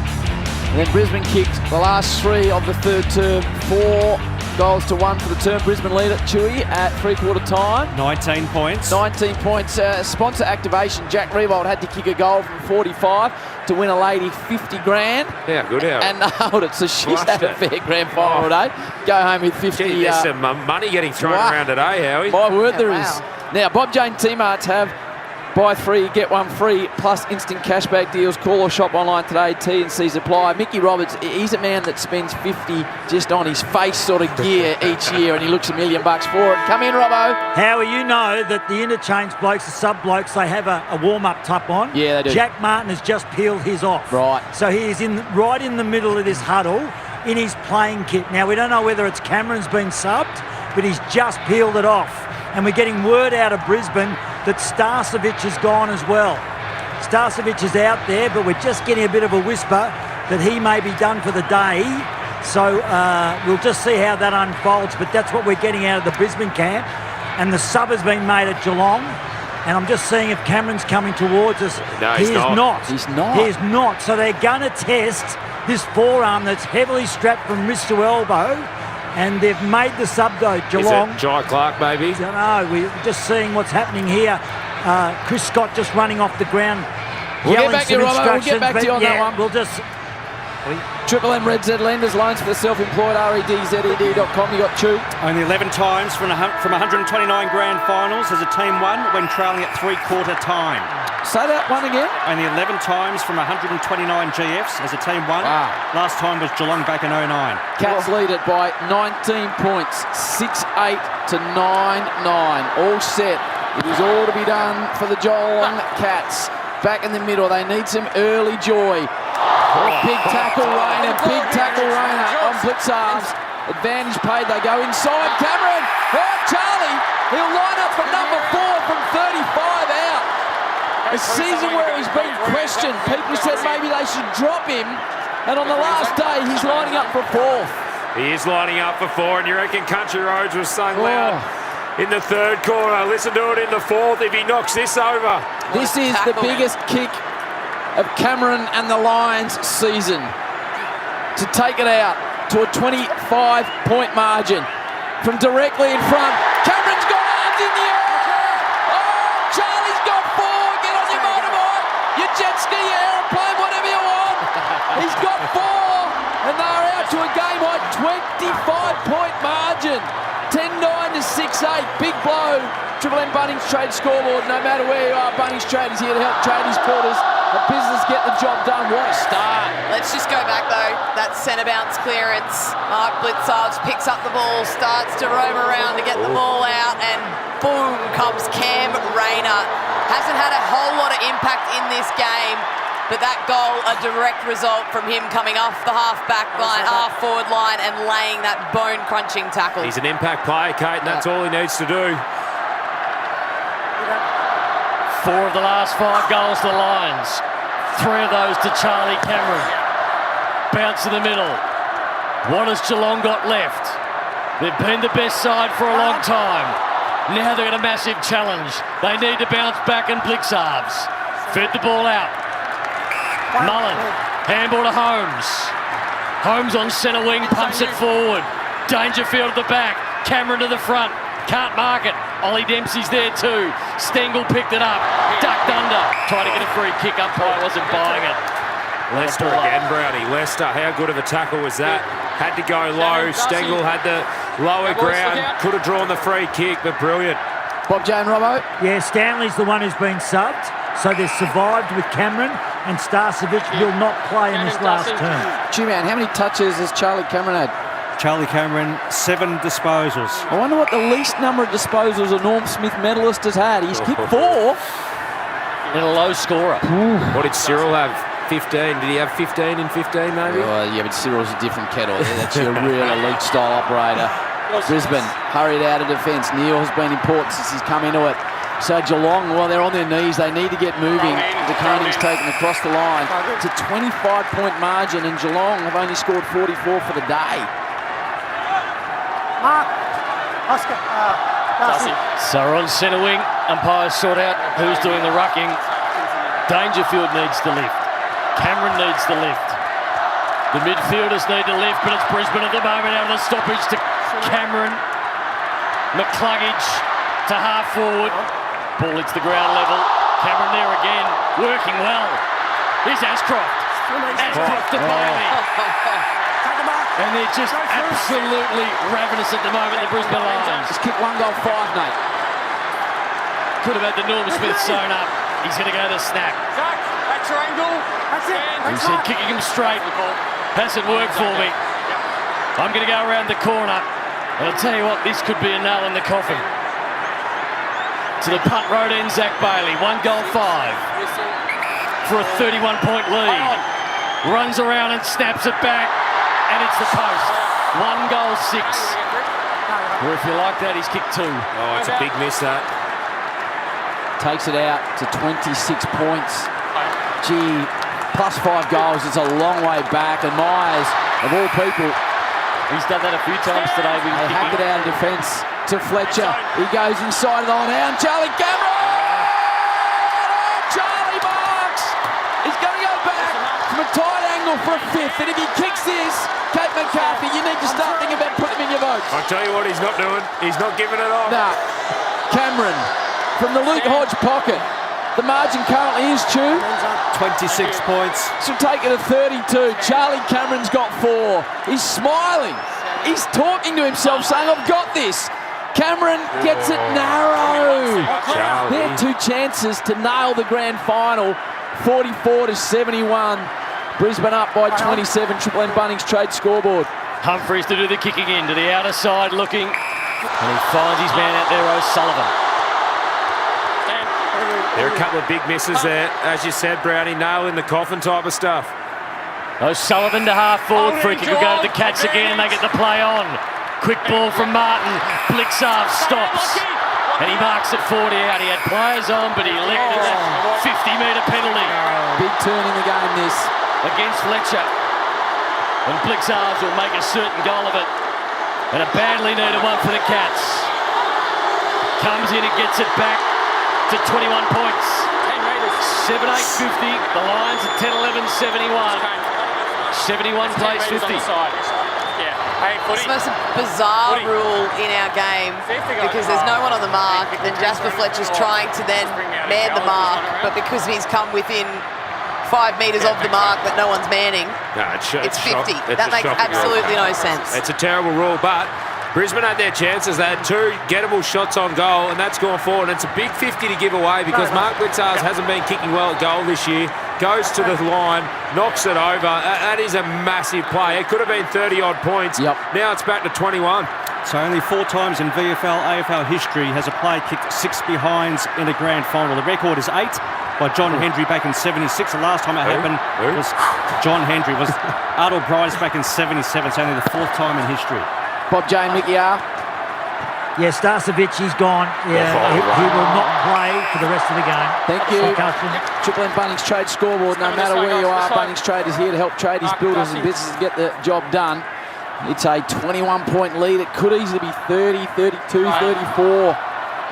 And then Brisbane kicked the last 3 of the third term, 4 goals to 1 for the term. Brisbane lead at Chewy at 3/4 time. 19 points. 19 points. Sponsor activation. Jack Revolt had to kick a goal from 45 to win a lady 50 grand. Yeah, good out. And nailed it. So she's had a fair grand final today. Go home with 50. Gee, there's some money getting thrown around today, Howie. My word, there is. Now, Bob Jane T-Marts have buy 3, get 1 free, plus instant cashback deals. Call or shop online today. T&Cs apply. Mickey Roberts, he's a man that spends 50 just on his face sort of gear each year, and he looks $1 million for it. Come in, Robbo. Howie, you know that the interchange blokes, the sub blokes, they have a warm-up top on. Yeah, they do. Jack Martin has just peeled his off. Right. So he is right in the middle of this huddle in his playing kit. Now, we don't know whether it's Cameron's been subbed, but he's just peeled it off. And we're getting word out of Brisbane that Starcevic has gone as well. Starcevic is out there, but we're just getting a bit of a whisper that he may be done for the day. So we'll just see how that unfolds, but that's what we're getting out of the Brisbane camp. And the sub has been made at Geelong. And I'm just seeing if Cameron's coming towards us. No, he is not. He's not. He is not. So they're going to test this forearm that's heavily strapped from wrist to elbow. And they've made the sub though, Geelong. Is it Jai Clark, maybe? I don't know. We're just seeing what's happening here. Chris Scott just running off the ground. We'll get back to you, Robbo. We'll instructions, get back to you on but that one. We'll just... Triple M Red Z lenders, loans for the self-employed, redzed.com. You got Chew. Only 11 times from 129 grand finals has a team won when trailing at 3/4 time. Say that one again. Only 11 times from 129 GFs as a team won. Wow. Last time was Geelong back in 09. Cats lead it by 19 points, 6-8 to 9-9. All set. It is all to be done for the Geelong Cats. Back in the middle, they need some early joy. Big tackle, Rayner. Big tackle, Rayner on blitz arms. Advantage paid. They go inside. Cameron. Oh, Charlie. He'll line up for number 4 from 35 out. A season where he's been questioned. People said maybe they should drop him. And on the last day, he's lining up for 4th. He is lining up for 4, and you reckon Country Roads was sung loud in the 3rd quarter. Listen to it in the 4th if he knocks this over. This is the biggest kick of Cameron and the Lions season. To take it out to a 25-point margin from directly in front. Cameron's got arms in the air. Oh, Charlie's got 4. Get on your motorbike, your jet ski, your aeroplane, whatever you want. He's got 4, and they're out to a game-high 25-point margin. 10-9 to 6-8. Big blow. Triple M Bunnings Trade scoreboard. No matter where you are, Bunnings Trade is here to help tradies, porters, and business get the job done. What a start. Let's just go back though. That centre bounce clearance. Mark Blitzarves picks up the ball, starts to roam around to get the ball out, and boom comes Cam Rayner. Hasn't had a whole lot of impact in this game, but that goal, a direct result from him coming off the half-back line, half-forward line, and laying that bone-crunching tackle. He's an impact player, Kate, and that's all he needs to do. 4 of the last 5 goals to the Lions. 3 of those to Charlie Cameron. Bounce in the middle. What has Geelong got left? They've been the best side for a long time. Now they've got a massive challenge. They need to bounce back and Blitzarves. Fed the ball out. Mullen, handball to Holmes. Holmes on centre wing, pumps it forward. Dangerfield at the back. Cameron to the front. Can't mark it. Ollie Dempsey's there too. Stengel picked it up. Ducked under. Tried to get a free kick. Umpire wasn't buying it. Leicester again, Brownie. Leicester, how good of a tackle was that? Had to go low. Stengel had the lower ground. Could have drawn the free kick, but brilliant. Bob Jane, Robbo? Yeah, Stanley's the one who's been subbed. So they've survived with Cameron, and Starcevic will not play in this last term. G-Man, how many touches has Charlie Cameron had? Charlie Cameron, 7 disposals. I wonder what the least number of disposals a Norm Smith medalist has had. He's kicked 4. And a low scorer. What did Cyril have? 15. Did he have 15 in 15 maybe? Yeah, but Cyril's a different kettle. That's your real elite style operator. Brisbane hurried out of defence. Neil has been important since he's come into it. So Geelong, well, they're on their knees. They need to get moving. De Koning's taken across the line. It's a 25-point margin, and Geelong have only scored 44 for the day. Mark, Oscar, Darcy. So on centre wing, umpires sort out who's doing the rucking. Dangerfield needs to lift. Cameron needs to lift. The midfielders need to lift, but it's Brisbane at the moment out of the stoppage to Cameron. McCluggage to half forward. Ball hits the ground level. Cameron there again, working well. Here's Ashcroft. Ashcroft to Bailey. And they're just absolutely ravenous at the moment, the Brisbane Lions. Just kick 1 goal 5, Nate. Could have had the Norm Smith sewn up. He's going to go to snap. Zach, that's your angle. That's it. He said kicking him straight hasn't worked for me. I'm going to go around the corner. And I'll tell you what, this could be a nail in the coffin. To the punt road end, Zach Bailey. 1 goal 5 for a 31-point lead. Runs around and snaps it back. And it's the post. 1 goal 6. Or if you like that, he's kicked 2. Oh, it's a big miss, that. Takes it out to 26 points. Gee, plus 5 goals. It's a long way back. And Myers, of all people, he's done that a few times today. They hacked it out of defence to Fletcher. He goes inside of the line now. Charlie Cameron! Charlie marks! He's going to go back from a tight angle for a 5th. And if he kicks this, Kate McCarthy, you need to start thinking about putting him in your votes. I'll tell you what he's not doing. He's not giving it off. Nah. Cameron from the Luke Hodge pocket. The margin currently is 26 points. She'll take it to 32. Charlie Cameron's got 4. He's smiling. He's talking to himself, saying, I've got this. Cameron gets it narrow. They had 2 chances to nail the grand final. 44-71. Brisbane up by 27. Triple M Bunnings trade scoreboard. Humphreys to do the kicking in to the outer side looking. And he finds his man out there, O'Sullivan. There are a couple of big misses there. As you said, Brownie, nail in the coffin type of stuff. O'Sullivan to half forward. Free kick will go to the Cats again. They get the play on. Quick ball from Martin. Blixarv stops. And he marks it 40 out. He had players on, but he elected that 50-metre penalty. Big turn in the game, this. Against Fletcher. And Blixarv will make a certain goal of it. And a badly needed one for the Cats. Comes in and gets it back to 21 points. 7-8-50. The Lions at 10-11-71. 71 plays 50. It's the most bizarre rule in our game because there's no one on the mark. Then Jasper Fletcher's trying to then man the mark, but because he's come within 5 metres of the mark that no one's manning, it's 50. That makes absolutely no sense. It's a terrible rule, but Brisbane had their chances. They had 2 gettable shots on goal, and that's gone forward. And it's a big 50 to give away because Mark Blitzars hasn't been kicking well at goal this year. Goes to the line, knocks it over. That is a massive play. It could have been 30-odd points. Now it's back to 21. So only 4 times in VFL, AFL history has a player kicked 6 behinds in a grand final. The record is 8 by John Hendry back in 76. The last time it happened was John Hendry. Was Ardell Bryce back in 77. It's only the 4th time in history. Bob Jane, Mickey R. Yeah, Starcevic, he's gone. Yeah, he will not play for the rest of the game. Thank you. Triple M Bunnings Trade scoreboard. No matter where you are, Bunnings Trade is here to help tradies, builders and businesses get the job done. It's a 21-point lead. It could easily be 30, 32, 34.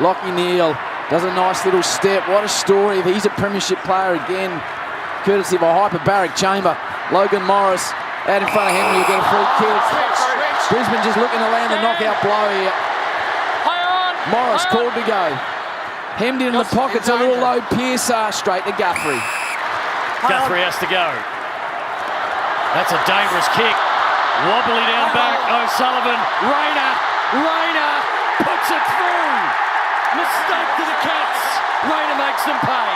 Lockie Neal does a nice little step. What a story. He's a premiership player again, courtesy of a hyperbaric chamber. Logan Morris out in front of Henry will get a free kick. Brisbane just looking to land the knockout blow here. Morris called to go. Hemmed in the pockets a little low. Pearce straight to Guthrie. Guthrie has to go. That's a dangerous kick. Wobbly down back. O'Sullivan. Rayner puts it through. Mistake to the Cats. Rayner makes them pay.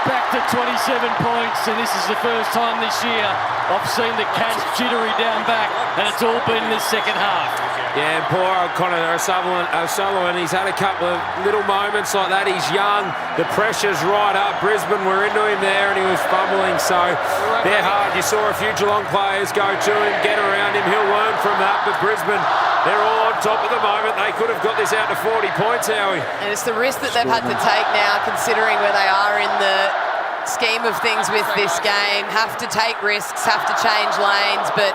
Back to 27 points, and this is the first time this year I've seen the Cats jittery down back, and it's all been in the second half. Yeah, and poor O'Sullivan, he's had a couple of little moments like that. He's young, the pressure's right up. Brisbane were into him there, and he was fumbling, so they're hard. You saw a few Geelong players go to him, get around him. He'll learn from that, but Brisbane, they're all on top at the moment. They could have got this out to 40 points, Howie. And it's the risk that they've had to take now, considering where they are in the scheme of things with this game. Have to take risks, have to change lanes, but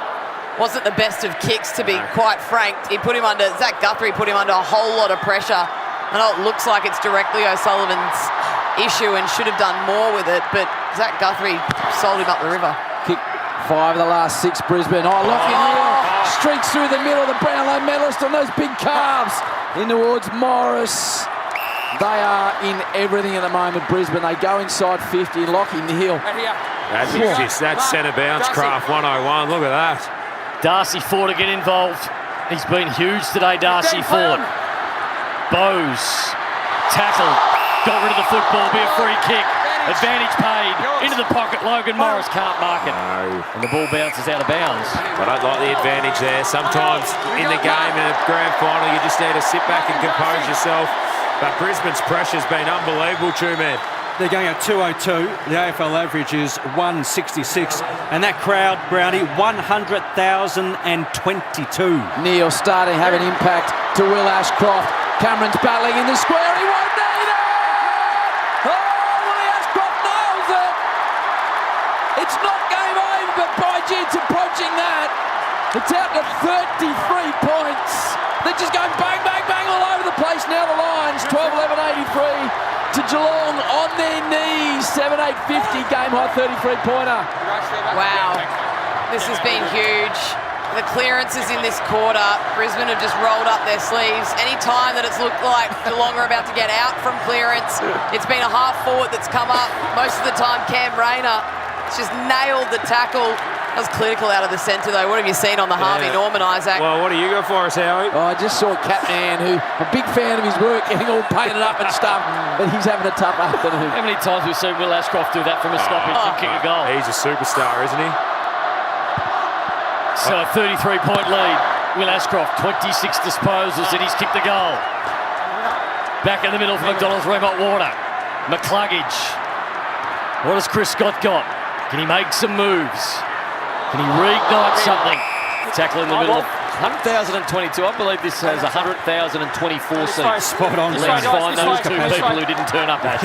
wasn't the best of kicks, to be quite frank. Zach Guthrie put him under a whole lot of pressure. I know it looks like it's directly O'Sullivan's issue and should have done more with it, but Zach Guthrie sold him up the river. Kick 5 of the last 6, Brisbane. Lockie Neal streaks through the middle of the Brownlow medalist on those big calves in towards Morris. They are in everything at the moment, Brisbane. They go inside 50. Lockie Neal. That's centre bounce craft 101. Look at that. Darcy Ford to get involved. He's been huge today, Darcy Ford. Bowes. Tackle. Got rid of the football. Be a free kick. Advantage paid. Into the pocket. Logan Morris can't mark it. No. And the ball bounces out of bounds. I don't like the advantage there. Sometimes in the game, in a grand final, you just need to sit back and compose yourself. But Brisbane's pressure's been unbelievable, Two-Man. They're going at 202. The AFL average is 166. And that crowd, Brownie, 100,022. Neal starting to have an impact to Will Ashcroft. Cameron's battling in the square. He won't need it! Will Ashcroft nails it! It's not game over, but by gee, it's approaching that. It's out to 33 points. They're just going bang, bang, bang all over the place now, the Lions. 12-11-83 to Geelong on their knees. 7-8-50, game high 33-pointer. Wow, this has been huge. The clearances in this quarter, Brisbane have just rolled up their sleeves. Any time that it's looked like Geelong are about to get out from clearance, it's been a half forward that's come up. Most of the time, Cam Rayner has just nailed the tackle. That was clinical out of the centre, though. What have you seen on the Harvey Norman, Isaac? Well, what do you got for us, Howie? I just saw Catman, who a big fan of his work, getting all painted up and stuff, but he's having a tough afternoon. How many times we've seen Will Ashcroft do that from a stoppage and kick a goal? He's a superstar, isn't he? So a 33-point lead. Will Ashcroft, 26 disposals, and he's kicked the goal. Back in the middle for McDonald's, Remont Water. McCluggage. What has Chris Scott got? Can he make some moves? Can he reignite something? Tackle in the middle. 100,022. I believe this has 100,024 seats. Spot on. Let's find those two people who didn't turn up, Ash.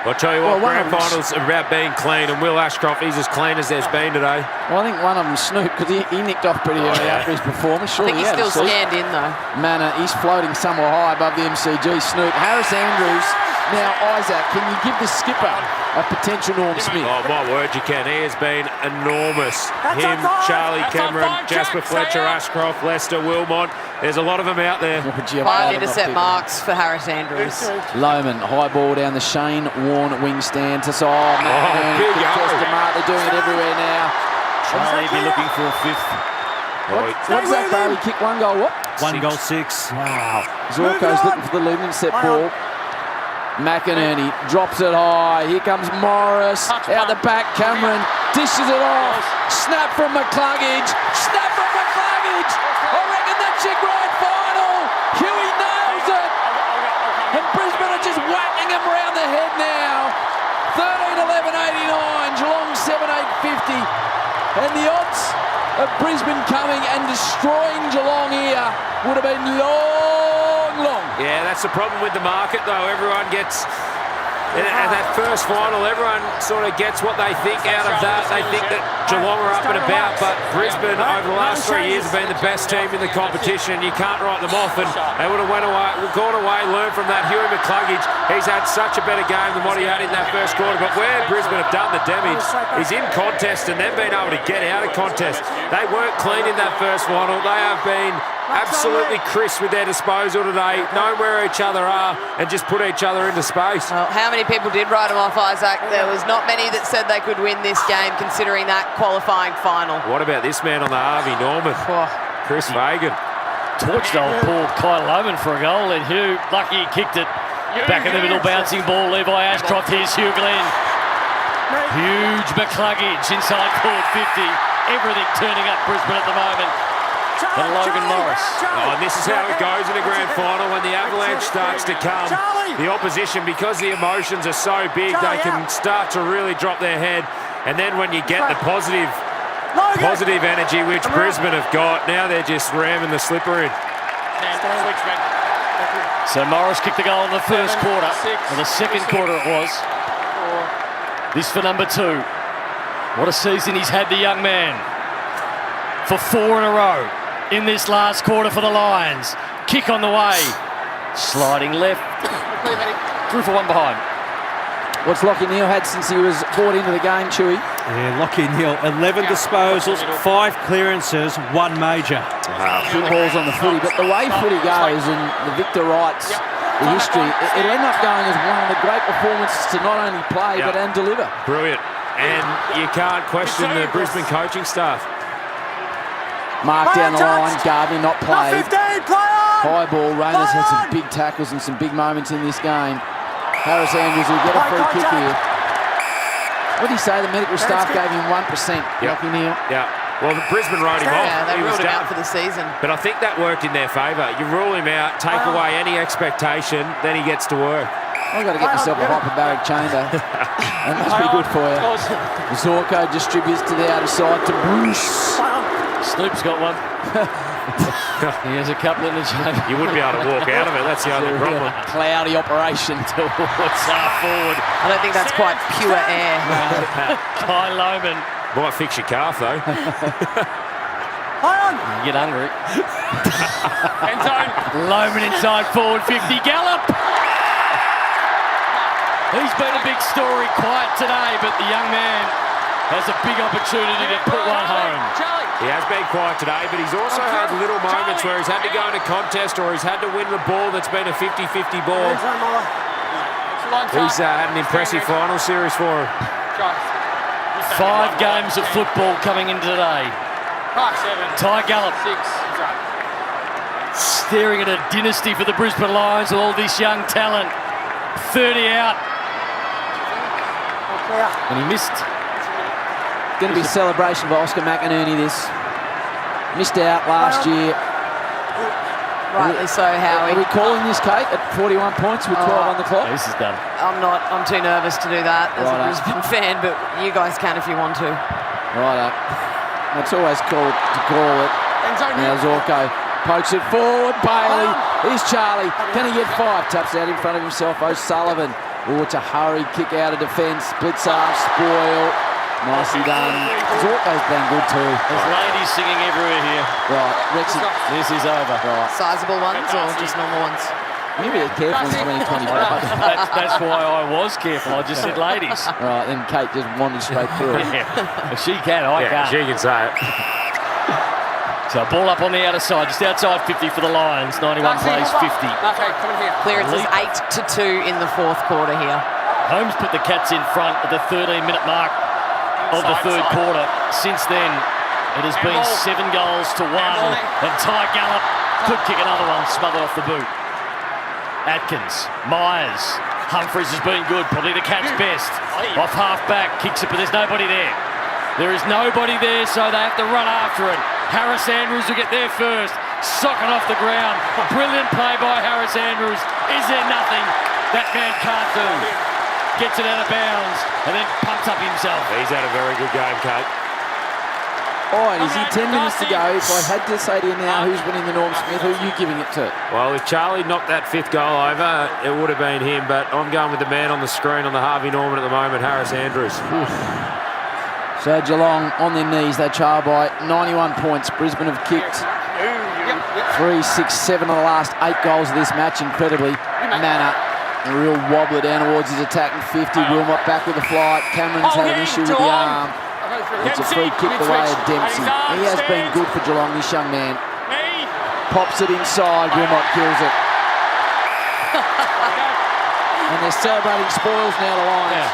I'll tell you what, grand finals are about being clean, and Will Ashcroft, he's as clean as there's been today. Well, I think one of them Snoop, because he nicked off pretty early after his performance. I think he's still scanned in, though. Manor, he's floating somewhere high above the MCG. Snoop. Harris Andrews. Now, Isaac, can you give the skipper a potential Norm Smith? Oh, my word, you can. He has been enormous. Him, Charlie Cameron, Jasper Fletcher, Ashcroft, Lester, Wilmot. There's a lot of them out there. 5 intercept marks for Harris Andrews. Loman, high ball down the Shane Warne wing stand to McInerney. They're doing it everywhere now. Charlie be looking for a fifth. What's that, Bailey? Kick 1 goal, what? 1 goal 6. Wow. Zorko's looking for the lead intercept ball. McInerney drops it high. Here comes Morris. Out the back, Cameron dishes it off. Snap from McCluggage. Snap from McCluggage. I reckon that's your grand final. Huey nails it. And Brisbane are just whacking him around the head now. 13-11-89. Geelong 7-8-50. And the odds of Brisbane coming and destroying Geelong here would have been long. Yeah, that's the problem with the market, though. Everyone gets, at that first final, everyone sort of gets what they think out of that. They think that Geelong are up and about, but Brisbane over the last 3 years have been the best team in the competition. You can't write them off, and they would have gone away, learned from that. Huey McCluggage, he's had such a better game than what he had in that first quarter, but where Brisbane have done the damage is in contest, and they've been able to get out of contest. They weren't clean in that first final. They have been absolutely crisp with their disposal today, knowing where each other are and just put each other into space. Well, how many people did write them off, Isaac? There was not many that said they could win this game, considering that qualifying final. What about this man on the Harvey Norman? Chris Fagan. Torched old poor Kyle Loman for a goal, and Hugh, lucky he kicked it. Back in the middle, bouncing ball, Levi Ashcroft. Here's Hugh Glenn. Huge McCluggage inside court 50. Everything turning up Brisbane at the moment. And Logan Morris. Oh, and this is how it goes in a grand final when the avalanche starts to come. The opposition, because the emotions are so big, they can start to really drop their head. And then when you get the positive energy, which Brisbane have got, now they're just ramming the slipper in. So Morris kicked the goal in the first quarter, or the second quarter it was. This for number 2. What a season he's had, the young man. For 4 in a row in this last quarter for the Lions. Kick on the way. Sliding left. Through for one behind. What's Lockie Neal had since he was brought into the game, Chewy? Yeah, Lockie Neal, 11 disposals, 5 clearances, 1 major. Good balls on the footy, but the way footy goes, and the Victor writes the history, it ended up going as one of the great performances to not only play but and deliver. Brilliant. And you can't question the Brisbane coaching staff. Mark down the line, Gardner not played. High ball, Rayners had some big tackles and some big moments in this game. Harris Andrews will get a free kick here. What did he say? The medical staff gave him 1%. Lockie Neal. Yeah. Well, Brisbane wrote him off. Yeah, they He was ruled him done. out for the season. But I think that worked in their favour. You rule him out, take away any expectation, then he gets to work. I've got to get myself a hyperbaric chamber. That must be good for you. Zorko distributes to the outer side to Bruce. Snoop's got one. He has a couple in the chamber. You wouldn't be able to walk out of it. That's the only problem. Cloudy operation towards half forward. I don't think that's quite pure air. Kai Loman. Might fix your calf, though. You get hungry. Loman inside forward 50. Gallop. He's been a big story, quiet today, but the young man has a big opportunity to put one home. He has been quiet today, but he's also had little moments where he's had to go in a contest or he's had to win the ball that's been a 50-50 ball. He's had an impressive final series for him. 5 games of football coming in today. Ty Gallop staring at a dynasty for the Brisbane Lions with all this young talent. 30 out. And he missed. Going to be a celebration by Oscar McInerney this. Missed out last year. Rightly so, Howie. Are we calling this, Kate, at 41 points with 12 on the clock? This is done. I'm not. I'm too nervous to do that as a Brisbane fan, but you guys can if you want to. Righto. That's always called to call it. Now Zorko pokes it forward. Bailey. Here's Charlie. Can he get 5? Taps out in front of himself. O'Sullivan. Oh, it's a hurried kick out of defence. Blitz off. Spoil. Nicely done. Zorko's been good too. There's ladies singing everywhere here. Right. Rexy. This is over. Right. Sizable ones or just normal ones? You be careful in 2025. That's why I was careful. I just said ladies. Right, then Kate just wandered straight through it. Yeah. If she can, I can't. She can say it. So ball up on the outer side, just outside 50 for the Lions. 91 plays 50. Clearance is 8-2 in the fourth quarter here. Holmes put the Cats in front at the 13-minute mark of the third quarter. Since then, it has been 7 goals to 1. And Ty Gallop could kick another one, smothered off the boot. Atkins, Myers, Humphries has been good, probably the Cats' best. Off half-back, kicks it, but there's nobody there. There is nobody there, so they have to run after it. Harris Andrews will get there first, socking off the ground. Brilliant play by Harris Andrews. Is there nothing that man can't do? Gets it out of bounds and then pumps up himself. He's had a very good game, Kate. All right, is he 10 minutes to go? If I had to say to you now who's winning the Norm Smith, who are you giving it to? Well, if Charlie knocked that 5th goal over, it would have been him, but I'm going with the man on the screen on the Harvey Norman at the moment, Harris Andrews. So Geelong on their knees, they trail by 91 points. Brisbane have kicked 3, 6, 7 of the last 8 goals of this match, incredibly. Manner, a real wobbler down towards his attacking 50. Wilmot back with the flight. Cameron's had an issue with the arm. It's a free kick the way of Dempsey. He has been good for Geelong, this young man. pops it inside. Grimott kills it. And they're celebrating spoils now, the Lions.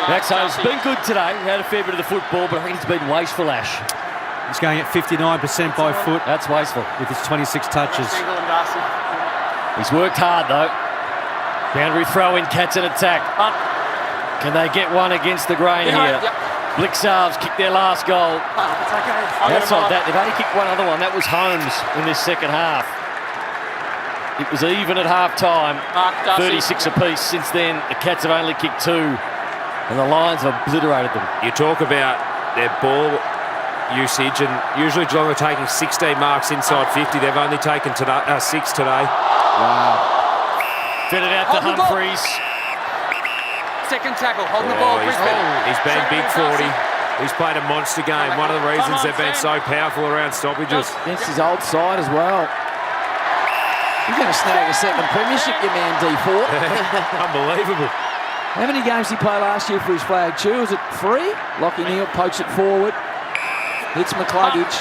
Maxo's been good today. He had a fair bit of the football, but I think he's been wasteful, Ash. He's going at 59% by foot. That's wasteful. With his 26 touches. He's worked hard, though. Boundary throw in, Cats in attack. Can they get one against the grain here? Blixarves kicked their last goal. Outside that, they've only kicked one other one. That was Holmes in this second half. It was even at half-time, 36 apiece. Since then, the Cats have only kicked 2, and the Lions have obliterated them. You talk about their ball usage, and usually Geelong are taking 16 marks inside 50. They've only taken 6 today. Wow. Fed it out to Humphreys. Second tackle, holding the ball. He's been big 40. He's played a monster game. One of the reasons they've been so powerful around stoppages. Against his old side as well. He's going to snag a second premiership, your man D4. Unbelievable. How many games did he play last year for his flag? 2? Was it 3? Lockie Neal pokes it forward. Hits McCluggage.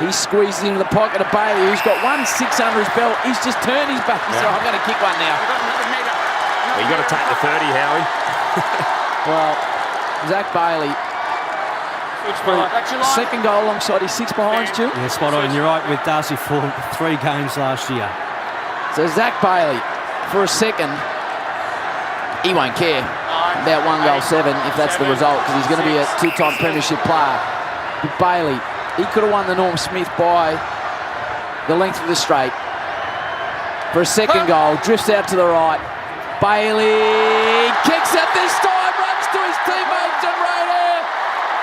He squeezes into the pocket of Bailey, who's got 1-6 under his belt. He's just turned his back. He said, I'm going to kick one now. Well, you got to take the 30, Howie. Well, Zach Bailey. Second goal alongside his 6 behind, Stu. Yeah, spot on. And you're right with Darcy for 3 games last year. So Zach Bailey, for a second, he won't care about 1 goal 7 if that's the result, because he's going to be a 2-time premiership player. But Bailey, he could have won the Norm Smith by the length of the straight. For a second goal, drifts out to the right. Bailey kicks it this time, runs to his teammates and right here.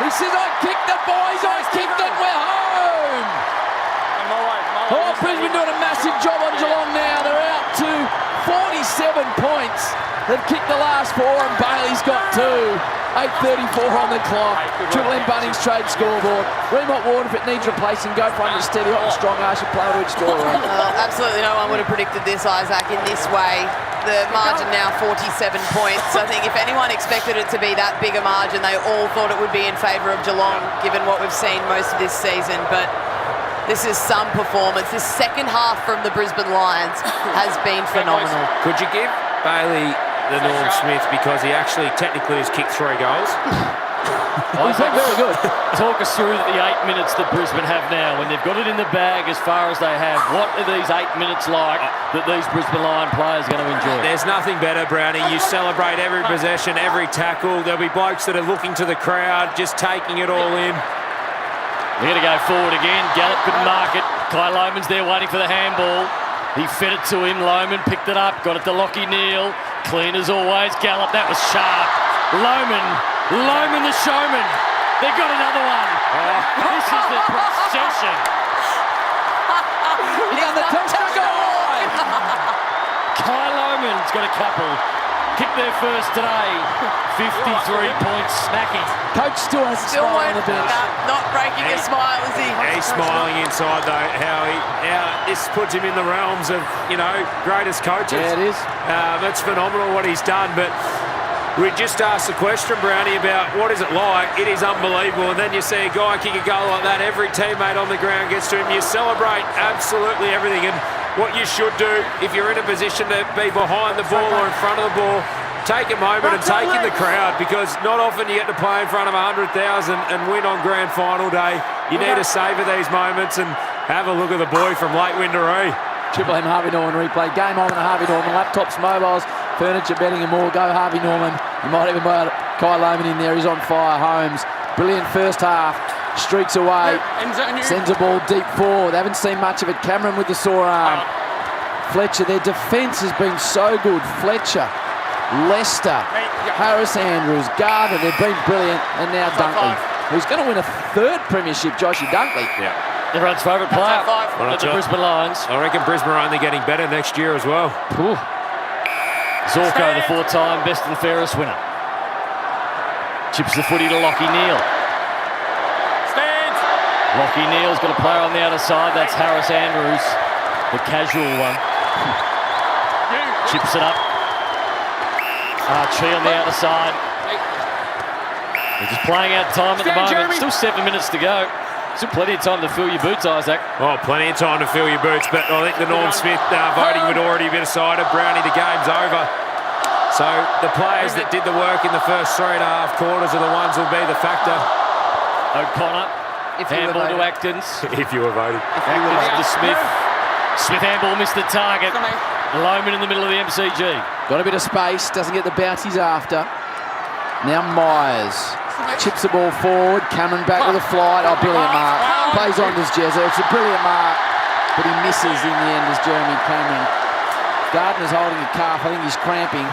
He says, I kicked it, boys, I kicked it, we're home. Oh, Brisbane doing a massive job on Geelong now. They're out to 47 points. They've kicked the last 4 and Bailey's got 2. 8:34 on the clock. Triple M Bunnings trade scoreboard. Remont Ward, if it needs replacing, go find a steady, hot and strong Arsha player to explore. Absolutely no one would have predicted this, Isaac, in this way. The margin now 47 points. I think if anyone expected it to be that big a margin, they all thought it would be in favour of Geelong, given what we've seen most of this season. But this is some performance. This second half from the Brisbane Lions has been phenomenal. Could you give Bailey the Norm Smith because he actually technically has kicked 3 goals? He's been very good. Talk us through the 8 minutes that Brisbane have now. When they've got it in the bag as far as they have, what are these 8 minutes like that these Brisbane Lion players are going to enjoy? There's nothing better, Brownie. You celebrate every possession, every tackle. There'll be blokes that are looking to the crowd, just taking it all in. They're going to go forward again. Gallup couldn't mark it. Kai Loman's there waiting for the handball. He fed it to him. Loman picked it up, got it to Lockie Neal. Clean as always. Gallup, that was sharp. Loman the showman. They've got another one. This is the procession. He's on the touchdown goal. Kai Loman's got a couple. Kicked their first today. 53 points smacking. Coach still has a smile on the bench. Not breaking a smile, is he? He's smiling inside though, Howie. This puts him in the realms of, greatest coaches. Yeah, it is. It's phenomenal what he's done, but we just asked the question, Brownie, about what is it like. It is unbelievable, and then you see a guy kick a goal like that, every teammate on the ground gets to him. You celebrate absolutely everything, and what you should do if you're in a position to be behind the ball or in front of the ball, take a moment and take in the crowd, because not often you get to play in front of 100,000 and win on grand final day. You need to savour these moments and have a look at the boy from Lake Windaree. Triple M Harvey Norman replay. Game on and Harvey Norman. Laptops, mobiles, furniture, bedding and more. Go Harvey Norman. You might even buy Kai Loman in there. He's on fire. Holmes. Brilliant first half. Streaks away. Sends a ball deep forward. They haven't seen much of it. Cameron with the sore arm. Fletcher. Their defence has been so good. Fletcher. Lester. Harris Andrews. Gardner. They've been brilliant. And now Dunkley, who's going to win a 3rd premiership. Joshy Dunkley. Yeah. Everyone's favourite player at the Brisbane Lions. I reckon Brisbane are only getting better next year as well. Zorko, the 4-time best and fairest winner. Chips the footy to Lockie Neal. Lockie Neal's got a player on the outer side. That's Harris Andrews, the casual one. Chips it up. Archie on the outer side. They're just playing out time at the moment. Still 7 minutes to go. Still plenty of time to fill your boots, Isaac. Oh, plenty of time to fill your boots, but I think the Norm Smith voting would already be decided. Brownie, the game's over. So the players that did the work in the first 3.5 quarters are the ones who'll be the factor. O'Connor, handball to Atkins. If you were voting. Atkins to Smith. Smith handball missed the target. Loman in the middle of the MCG. Got a bit of space, doesn't get the bounce he's after. Now Myers chips the ball forward. Cameron back with a flight. Oh, brilliant mark. Plays on to Jezza. It's a brilliant mark, but he misses in the end as Jeremy Cameron. Gardner's holding a calf. I think he's cramping.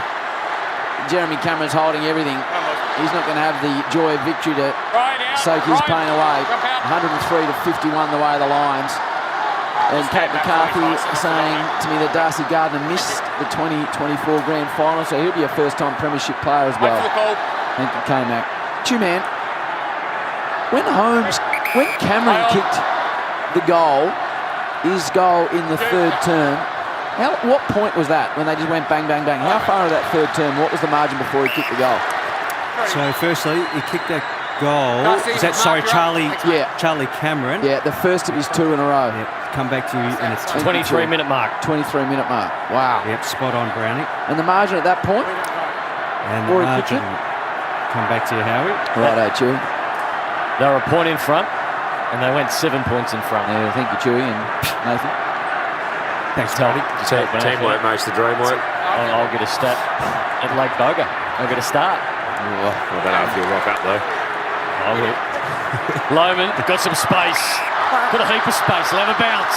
Jeremy Cameron's holding everything. He's not going to have the joy of victory to soak his pain away. 103 to 51 the way of the Lions. And Kate McCarthy saying to me that Darcy Gardner missed the 2024 grand final, so he'll be a first-time premiership player as well. Thank you, K-Mac. Two-man, when Cameron kicked the goal, his goal in the third term, what point was that when they just went bang, bang, bang? How far of that third term, what was the margin before he kicked the goal? So firstly, he kicked that goal. Is that, sorry, Charlie Cameron? Yeah, the first of his 2 in a row. Yep. Come back to you in a 23-minute mark. 23-minute mark. Wow. Yep, spot on, Brownie. And the margin at that point? And the margin, come back to you, Howie. Righto, Chewy. They were a point in front, and they went 7 points in front. Yeah, thank you, Chewy and Nathan. Thanks, Tony. Teamwork makes the dream work. I'll get a stat at Lake Boga. I'll get a start. Oh, I don't know if you'll rock up, though. I'll hit. Loman got some space. Got a heap of space. He'll have a bounce.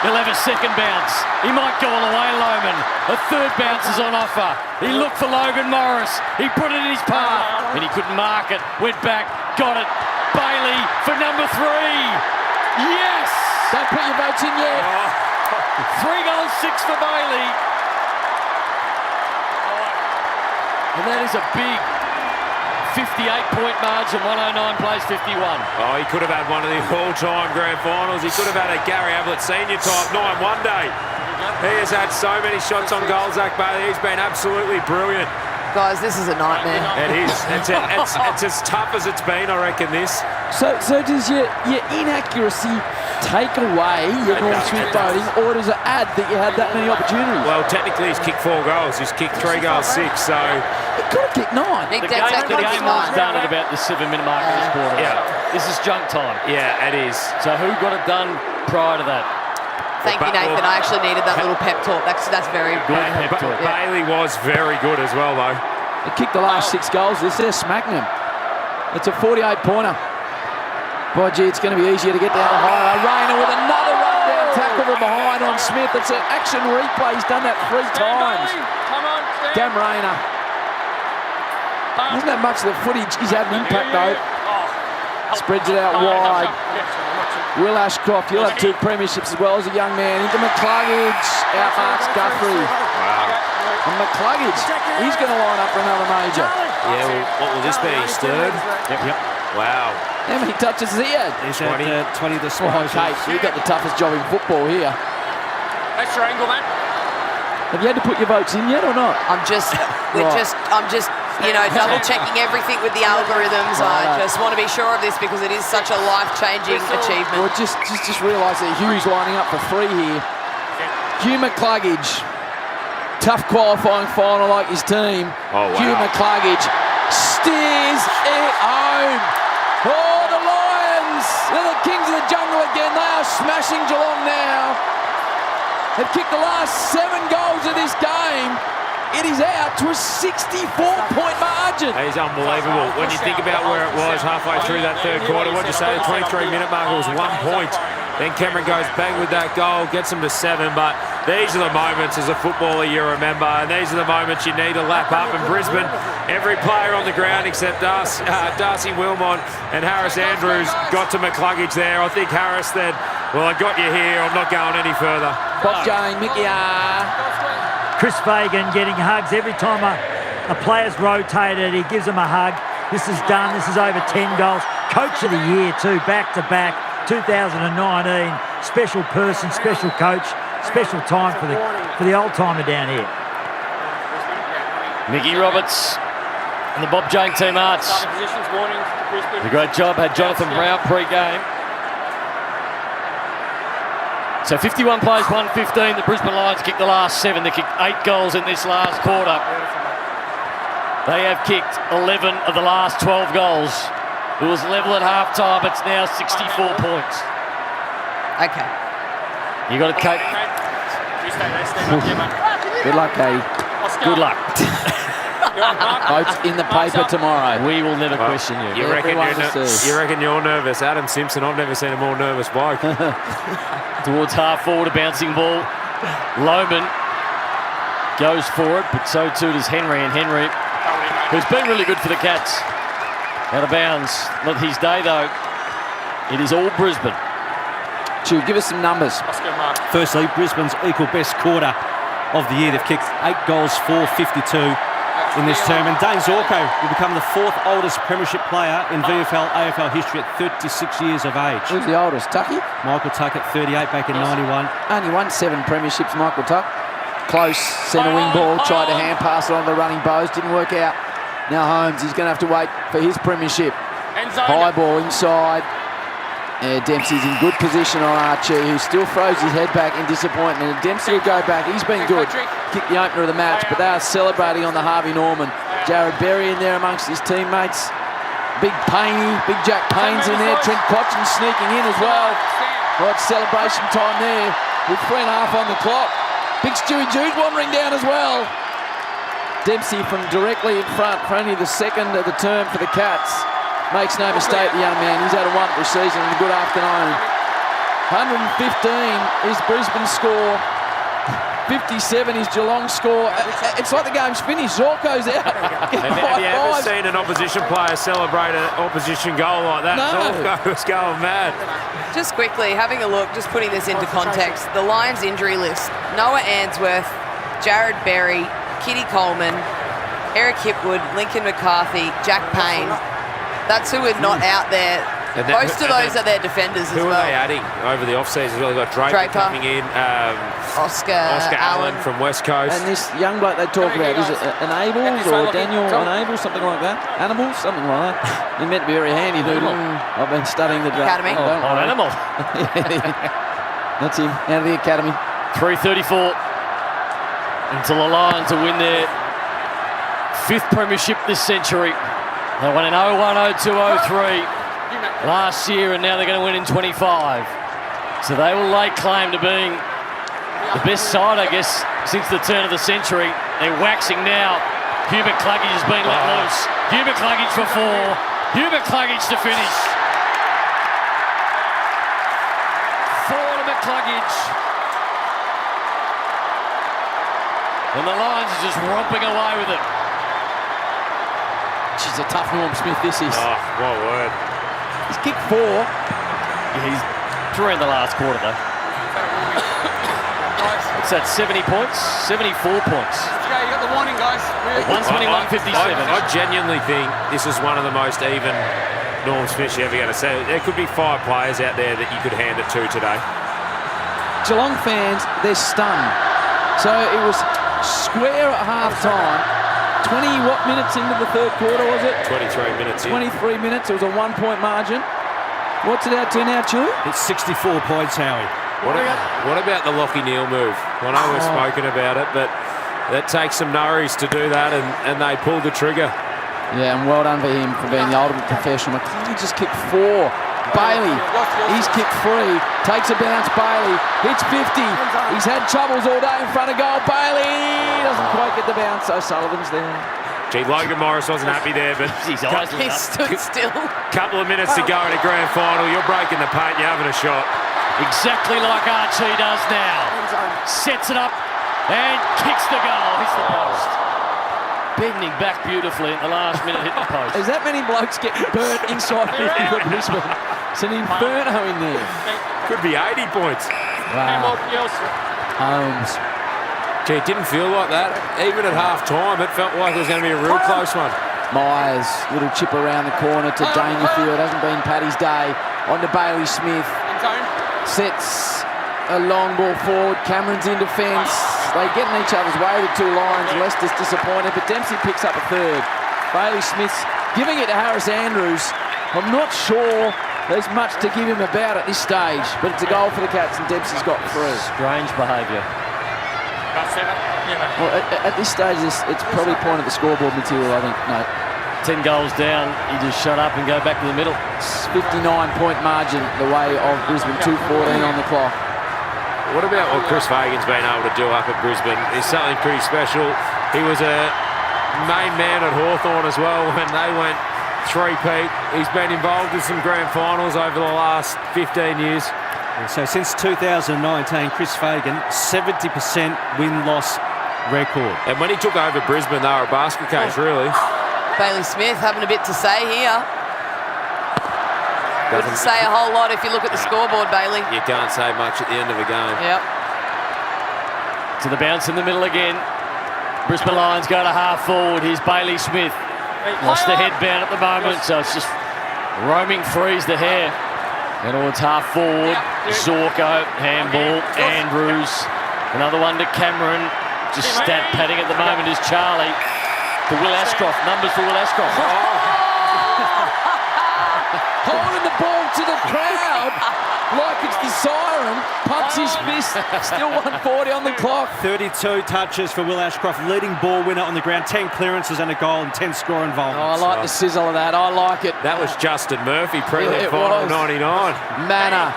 He'll have a second bounce. He might go all the way, Loman. A third bounce is on offer. He looked for Logan Morris. He put it in his path, and he couldn't mark it. Went back, got it. Bailey for number 3. Yes! Don't put your votes in yet. 3 goals, 6 for Bailey. And that is a big 58-point margin. 109 plays 51. Oh, he could have had one of the all-time grand finals. He could have had a Gary Ablett senior type 9-1 day. He has had so many shots on goal, Zach Bailey. He's been absolutely brilliant. Guys, this is a nightmare. It is. It's as tough as it's been, I reckon, this. So does your inaccuracy take away your Norm Smith voting, or does it add that you had that many opportunities? Well, technically he's kicked 4 goals. He's kicked 3 goals, 6, so... He could have kicked 9. The game was done at about the 7-minute mark of this quarter. Yeah. This is junk time. Yeah, it is. So who got it done prior to that? Thank you, Nathan. I actually needed that little pep talk. That's very good. Pep talk. Bailey was very good as well, though. They kicked the last 6 goals. They're smacking him. It's a 48-pointer. Boy, gee, it's going to be easier to get down the high. Rayner with another run-down tackle from behind on Smith. It's an action replay. He's done that 3 times. Cam Rayner. Hasn't had much of the footage. He's had an impact, though. Spreads it out wide. Will Ashcroft, you'll have 2 premierships as well as a young man. Into McCluggage. Outmarks Guthrie. Wow. And McCluggage, he's going to line up for another major. Yeah, well, what will this be? His 3rd? Yep. Wow. How many touches has he had? He's had 20 disposals. Oh, Kate, you've got the toughest job in football here. That's your angle, mate. Have you had to put your votes in yet or not? I'm just double checking everything with the algorithms. I just want to be sure of this because it is such a life-changing achievement. Well, just realise that Hugh's lining up for 3 here. Hugh McCluggage, tough qualifying final like his team. Oh, wow. Hugh McCluggage steers it home. Oh, the Lions! They're the kings of the jungle again. They are smashing Geelong now. They've kicked the last 7 goals of this game. It is out to a 64-point margin. He's unbelievable. When you think about where it was halfway through that 3rd quarter, what did you say? The 23-minute mark was 1 point. Then Cameron goes bang with that goal, gets them to 7. But these are the moments as a footballer you remember, and these are the moments you need to lap up. In Brisbane, every player on the ground except Darcy Wilmot and Harris Andrews got to McCluggage there. I think Harris said, well, I got you here. I'm not going any further. Bob Jane, Mickey Chris Fagan getting hugs every time a player's rotated. He gives them a hug. This is done. This is over 10 goals. Coach of the year too, back to back. 2019. Special person, special coach, special time for the old timer down here. Mickey Roberts and the Bob Jane team arts. A great job. Had Jonathan Brown pre-game. So 51 plays, 115. The Brisbane Lions kicked the last 7. They kicked 8 goals in this last quarter. They have kicked 11 of the last 12 goals. It was level at half-time. It's now 64 points. Okay. You got it, Kate. Good luck, Katie. Good luck. Votes in the paper tomorrow. We will never question you. You reckon you're nervous? Adam Simpson, I've never seen a more nervous bloke. Towards half forward, a bouncing ball. Lohman goes for it, but so too does Henry. And Henry, who's been really good for the Cats, out of bounds. Not his day, though. It is all Brisbane. Stu, give us some numbers. Firstly, Brisbane's equal best quarter of the year. They've kicked 8 goals, 452 in this term. And Dane Zorko will become the 4th oldest premiership player in VFL AFL history at 36 years of age. Who's the oldest? Tucky? Michael Tuck at 38 back in 91. Only won 7 premierships, Michael Tuck. Close centre wing ball, tried to hand pass it on the running bows, didn't work out. Now Holmes, he's going to have to wait for his premiership. High ball inside. Yeah, Dempsey's in good position on Archie, who still throws his head back in disappointment. And Dempsey will go back. He's been good. Kicked the opener of the match, but they are celebrating on the Harvey Norman. Jared Berry in there amongst his teammates. Big Payne, Big Jack Payne's in there. Trent Cotchin sneaking in as well. Right, celebration time there with 3.5 on the clock. Big Stewie Jude wandering down as well. Dempsey from directly in front for only the 2nd of the term for the Cats. Makes no mistake, the young man. He's had a wonderful season and a good afternoon. 115 is Brisbane's score. 57 is Geelong's score. It's like the game's finished. Zorko's out. Have you ever seen an opposition player celebrate an opposition goal like that? No. Zorko was going mad. Just quickly, having a look, just putting this into context, the Lions injury list: Noah Answorth, Jared Berry, Kitty Coleman, Eric Hipwood, Lincoln McCarthy, Jack Payne. That's who are not out there. Most of those are their defenders as well. Who are they adding over the off-season? We've got Draper coming in, Oscar Allen from West Coast. And this young bloke they talk about, is it Enables or Daniel Enables, something like that? Animals, something like that. He meant to be very handy, doodle. I've been studying the academy. Animal. That's him, out of the academy. 3:34 until the Lions will win their 5th premiership this century. They won in 01, 02, 03 last year, and now they're going to win in 25. So they will lay claim to being the best side, I guess, since the turn of the century. They're waxing now. Hubert Cluggage has been let loose. Hubert Cluggage for 4. Hubert Cluggage to finish. 4 to McCluggage. And the Lions are just romping away with it. She's a tough Norm Smith, this is. Oh, what word. He's kicked 4. Yeah, he's 3 in the last quarter, though. What's that, 70 points? 74 points. Okay, you got the warning, guys. 121.57. I genuinely think this is one of the most even Norm Smiths you're ever going to see. There could be 5 players out there that you could hand it to today. Geelong fans, they're stunned. So it was square at half-time. 20 minutes into the 3rd quarter, was it? 23 minutes in. 23 minutes. It was a 1-point margin. What's it out to now, Chew? It's 64 points, Howie. What about the Lockie Neal move? I know we've spoken about it, but that takes some nurries to do that, and they pulled the trigger. Yeah, and well done for him for being the ultimate professional. McCluggage just kicked 4. Bailey, he's kicked 3. Takes a bounce, Bailey. Hits 50. He's had troubles all day in front of goal. Bailey doesn't quite get the bounce. O'Sullivan's there. Gee, Logan Morris wasn't happy there, but he stood still. Couple of minutes to go in a grand final. You're breaking the paint. You're having a shot. Exactly like Archie does now. Sets it up and kicks the goal. Hits the post. Bending back beautifully at the last minute, hit the post. There's that many blokes getting burnt inside 50 for Brisbane. It's an inferno in there. Could be 80 points. Wow. Holmes. Gee, it didn't feel like that. Even at half-time, it felt like it was going to be a real close one. Myers, little chip around the corner to Dangerfield. Hasn't been Paddy's day. On to Bailey Smith. Sets a long ball forward. Cameron's in defence. They get in each other's way, the 2 Lions. Leicester's disappointed, but Dempsey picks up a 3rd. Bailey Smith's giving it to Harris Andrews. I'm not sure There's much to give him about at this stage, but it's a goal for the Cats, and Dempsey's got 3. Strange behaviour. Well, at this stage, it's probably point at the scoreboard material, I think, mate. 10 goals down, you just shut up and go back to the middle. 59-point margin the way of Brisbane, 2:14 on the clock. What about what Chris Fagan's been able to do up at Brisbane? It's something pretty special. He was a main man at Hawthorn as well when they went three-peat. He's been involved in some grand finals over the last 15 years. So since 2019, Chris Fagan, 70% win-loss record. And when he took over Brisbane, they were a basket case, really. Bailey Smith having a bit to say here. Doesn't say a whole lot if you look at the scoreboard, Bailey. You can't say much at the end of a game. Yep. To the bounce in the middle again. Brisbane Lions go to half forward. Here's Bailey Smith. Lost the headband at the moment, so it's just roaming frees the hair. And towards half forward. Zorko, handball, Andrews. Another one to Cameron. Just stat padding at the moment is Charlie. For Will Ashcroft, numbers for Will Ashcroft. Holding the ball to the crowd like it's the siren. Pumps his fist. Still 140 on the clock. 32 touches for Will Ashcroft, leading ball winner on the ground. 10 clearances and a goal and 10 score involvements. Oh, I like the sizzle of that. I like it. That was Justin Murphy, premiership final 99. Manor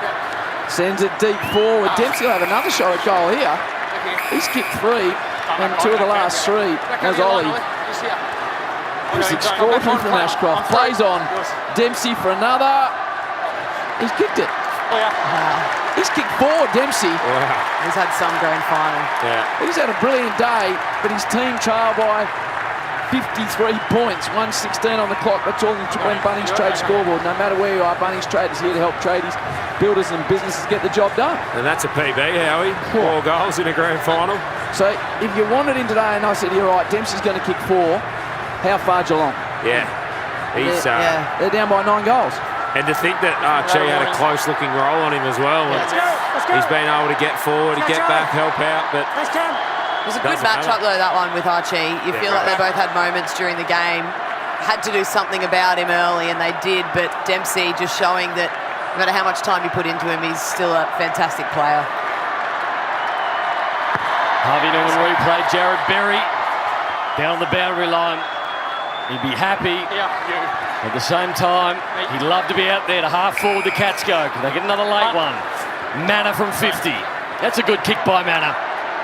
sends it deep forward. Dempsey will have another shot at goal here. He's kicked 3 and 2 of the last 3. As Ollie. It's extraordinary from Ashcroft. Plays on. Dempsey for another. He's kicked it. He's kicked 4, Dempsey. Wow. He's had some grand final. Yeah. He's had a brilliant day, but his team trail by 53 points. 1:16 on the clock. That's all in Bunnings Trade scoreboard. No matter where you are, Bunnings Trade is here to help tradies, builders and businesses get the job done. And that's a PB, Howie. 4 goals in a grand final. So if you wanted him today, and I said, you're right, Dempsey's going to kick 4, how far Geelong? Yeah. They're down by 9 goals. And to think that Archie had a close-looking role on him as well. He's been able to get forward, get back, help out, but it was a good matchup though, that one with Archie. You feel like they both had moments during the game, had to do something about him early, and they did, but Dempsey just showing that no matter how much time you put into him, he's still a fantastic player. Harvey Norman replay, Jared Berry down the boundary line. He'd be happy. At the same time, he'd love to be out there to half forward the Cats go. Can they get another late one? Manor from 50. That's a good kick by Manor.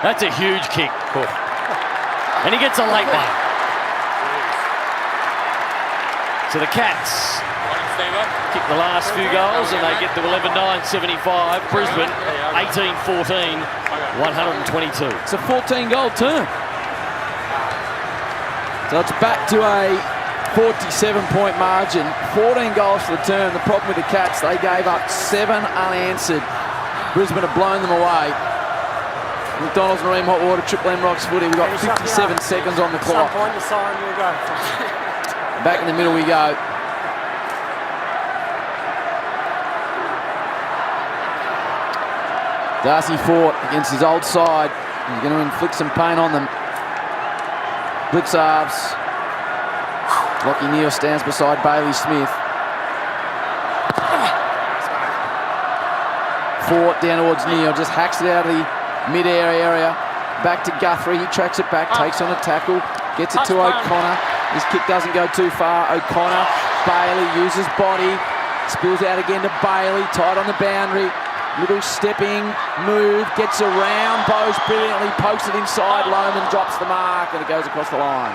That's a huge kick. Cool. And he gets a late one. So the Cats kick the last few goals and they get to 11-9-75. Brisbane 18-14, 122. It's a 14-goal turn. So it's back to a 47-point margin. 14 goals for the turn. The problem with the Cats, they gave up 7 unanswered. Brisbane have blown them away. McDonald's Marine Hot Water, Triple M Rocks footy. We've got 57 seconds on the clock. At some point, the siren will go. Back in the middle we go. Darcy fought against his old side. He's going to inflict some pain on them. Blitz halves. Lockie Neal stands beside Bailey Smith. Fought down towards Neal, just hacks it out of the mid-air area. Back to Guthrie, he tracks it back, takes on a tackle, gets it to O'Connor. His kick doesn't go too far. O'Connor, Bailey uses body, spills out again to Bailey, tight on the boundary. Little stepping move, gets around, Bowes brilliantly, pokes it inside, Loman drops the mark and it goes across the line.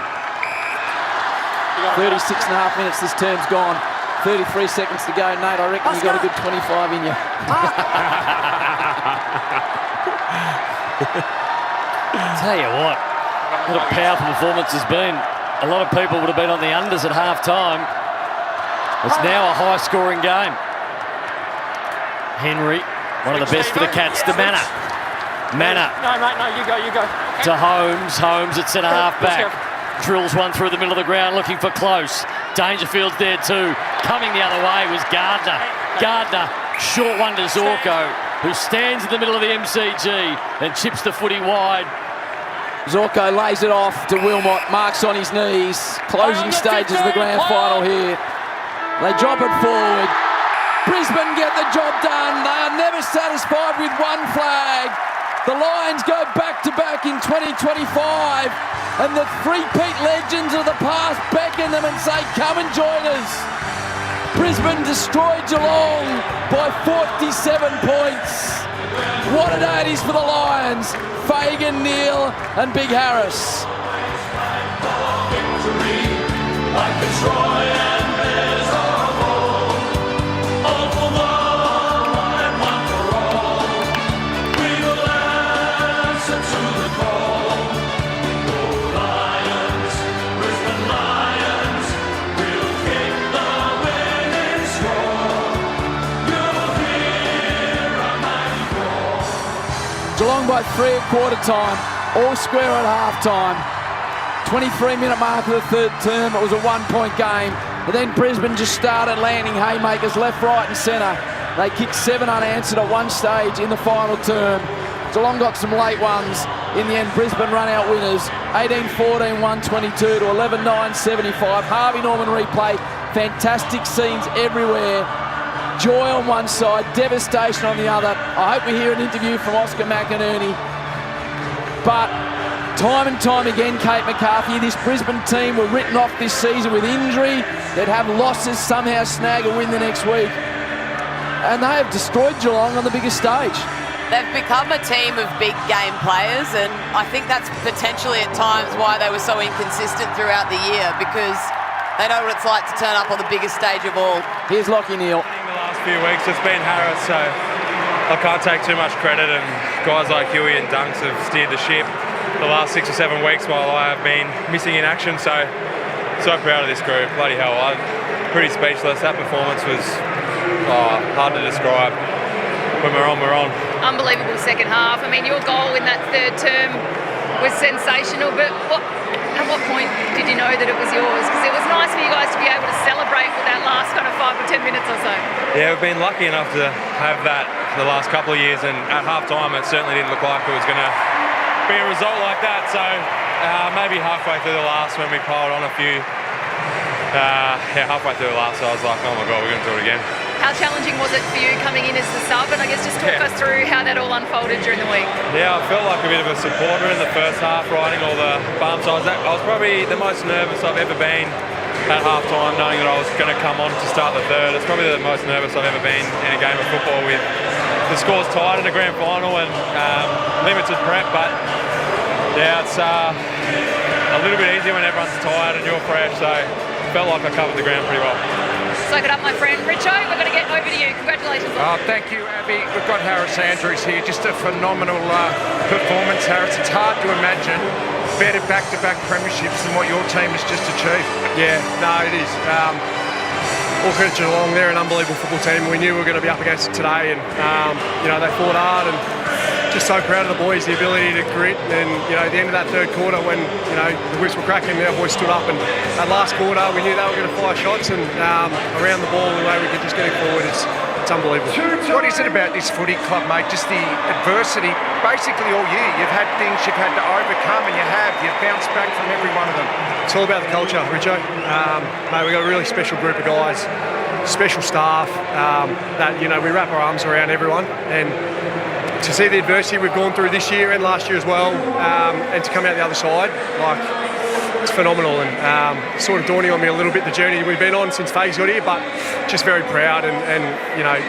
36.5 minutes, this term's gone. 33 seconds to go, Nate, I reckon you've got a good 25 in you. Tell you what a powerful performance has been. A lot of people would have been on the unders at half-time. It's now a high-scoring game. Henry, one of the best for the Cats, to Manor. Manor. No, mate, no, you go. To Holmes. Holmes at centre half back. Drills one through the middle of the ground, looking for close. Dangerfield's there too. Coming the other way was Gardner. Gardner, short one to Zorko, who stands in the middle of the MCG and chips the footy wide. Zorko lays it off to Wilmot, marks on his knees. Closing stages of the grand final here. They drop it forward. Brisbane get the job done. They are never satisfied with one flag. The Lions go back-to-back in 2025, and the three-peat legends of the past beckon them and say, come and join us. Brisbane destroyed Geelong by 47 points. What a day it is for the Lions. Fagan, Neil and Big Harris. Geelong by 3 at quarter time, all square at half time. 23-minute mark of the third term, it was a 1-point game. But then Brisbane just started landing haymakers left, right and centre. They kicked 7 unanswered at one stage in the final term. Geelong got some late ones. In the end, Brisbane run out winners. 18-14, 122 to 11-9, 75. Harvey Norman replay, fantastic scenes everywhere. Joy on one side, devastation on the other. I hope we hear an interview from Oscar McInerney. But time and time again, Kate McCarthy, this Brisbane team were written off this season with injury. They'd have losses, somehow snag a win the next week. And they have destroyed Geelong on the biggest stage. They've become a team of big game players, and I think that's potentially at times why they were so inconsistent throughout the year, because they know what it's like to turn up on the biggest stage of all. Here's Lockie Neal. Few weeks it's been Harris, so I can't take too much credit, and guys like Huey and Dunks have steered the ship the last 6 or 7 weeks while I have been missing in action, so proud of this group. Bloody hell, I'm pretty speechless. That performance was hard to describe. When we're on, we're on. Unbelievable second half. I mean, your goal in that third term was sensational, but at what point did you know that it was yours? Because it was nice for you guys to be able to celebrate with that last kind of 5 or 10 minutes or so. Yeah, we've been lucky enough to have that the last couple of years, and at half-time it certainly didn't look like it was going to be a result like that. So maybe halfway through the last when we piled on a few, halfway through the last I was like, oh my God, we're going to do it again. How challenging was it for you coming in as the sub? And I guess just talk us through how that all unfolded during the week. Yeah, I felt like a bit of a supporter in the first half, riding all the bumps. I was probably the most nervous I've ever been at half-time, knowing that I was going to come on to start the third. It's probably the most nervous I've ever been in a game of football with the scores tied in a grand final and limited prep. But yeah, it's a little bit easier when everyone's tired and you're fresh, so felt like I covered the ground pretty well. Soak it up, my friend. Richo, we're going to get over to you. Congratulations. Thank you, Abby. We've got Harris Andrews here. Just a phenomenal performance, Harris. It's hard to imagine better back-to-back premierships than what your team has just achieved. Yeah, no, it is. All credit to Geelong. They're an unbelievable football team. We knew we were going to be up against it today, and they fought hard, and just so proud of the boys, the ability to grit. And at the end of that third quarter, when the whips were cracking, our boys stood up, and that last quarter we knew they were going to fire shots, and around the ball, the way we could just get it forward, it's unbelievable. What is it about this footy club, mate? Just the adversity, basically all year. You've had things you've had to overcome, and you've bounced back from every one of them. It's all about the culture, Richo. Mate, we've got a really special group of guys, special staff that we wrap our arms around everyone, and to see the adversity we've gone through this year and last year as well, and to come out the other side, it's phenomenal, and sort of dawning on me a little bit the journey we've been on since Fags got here, but just very proud, and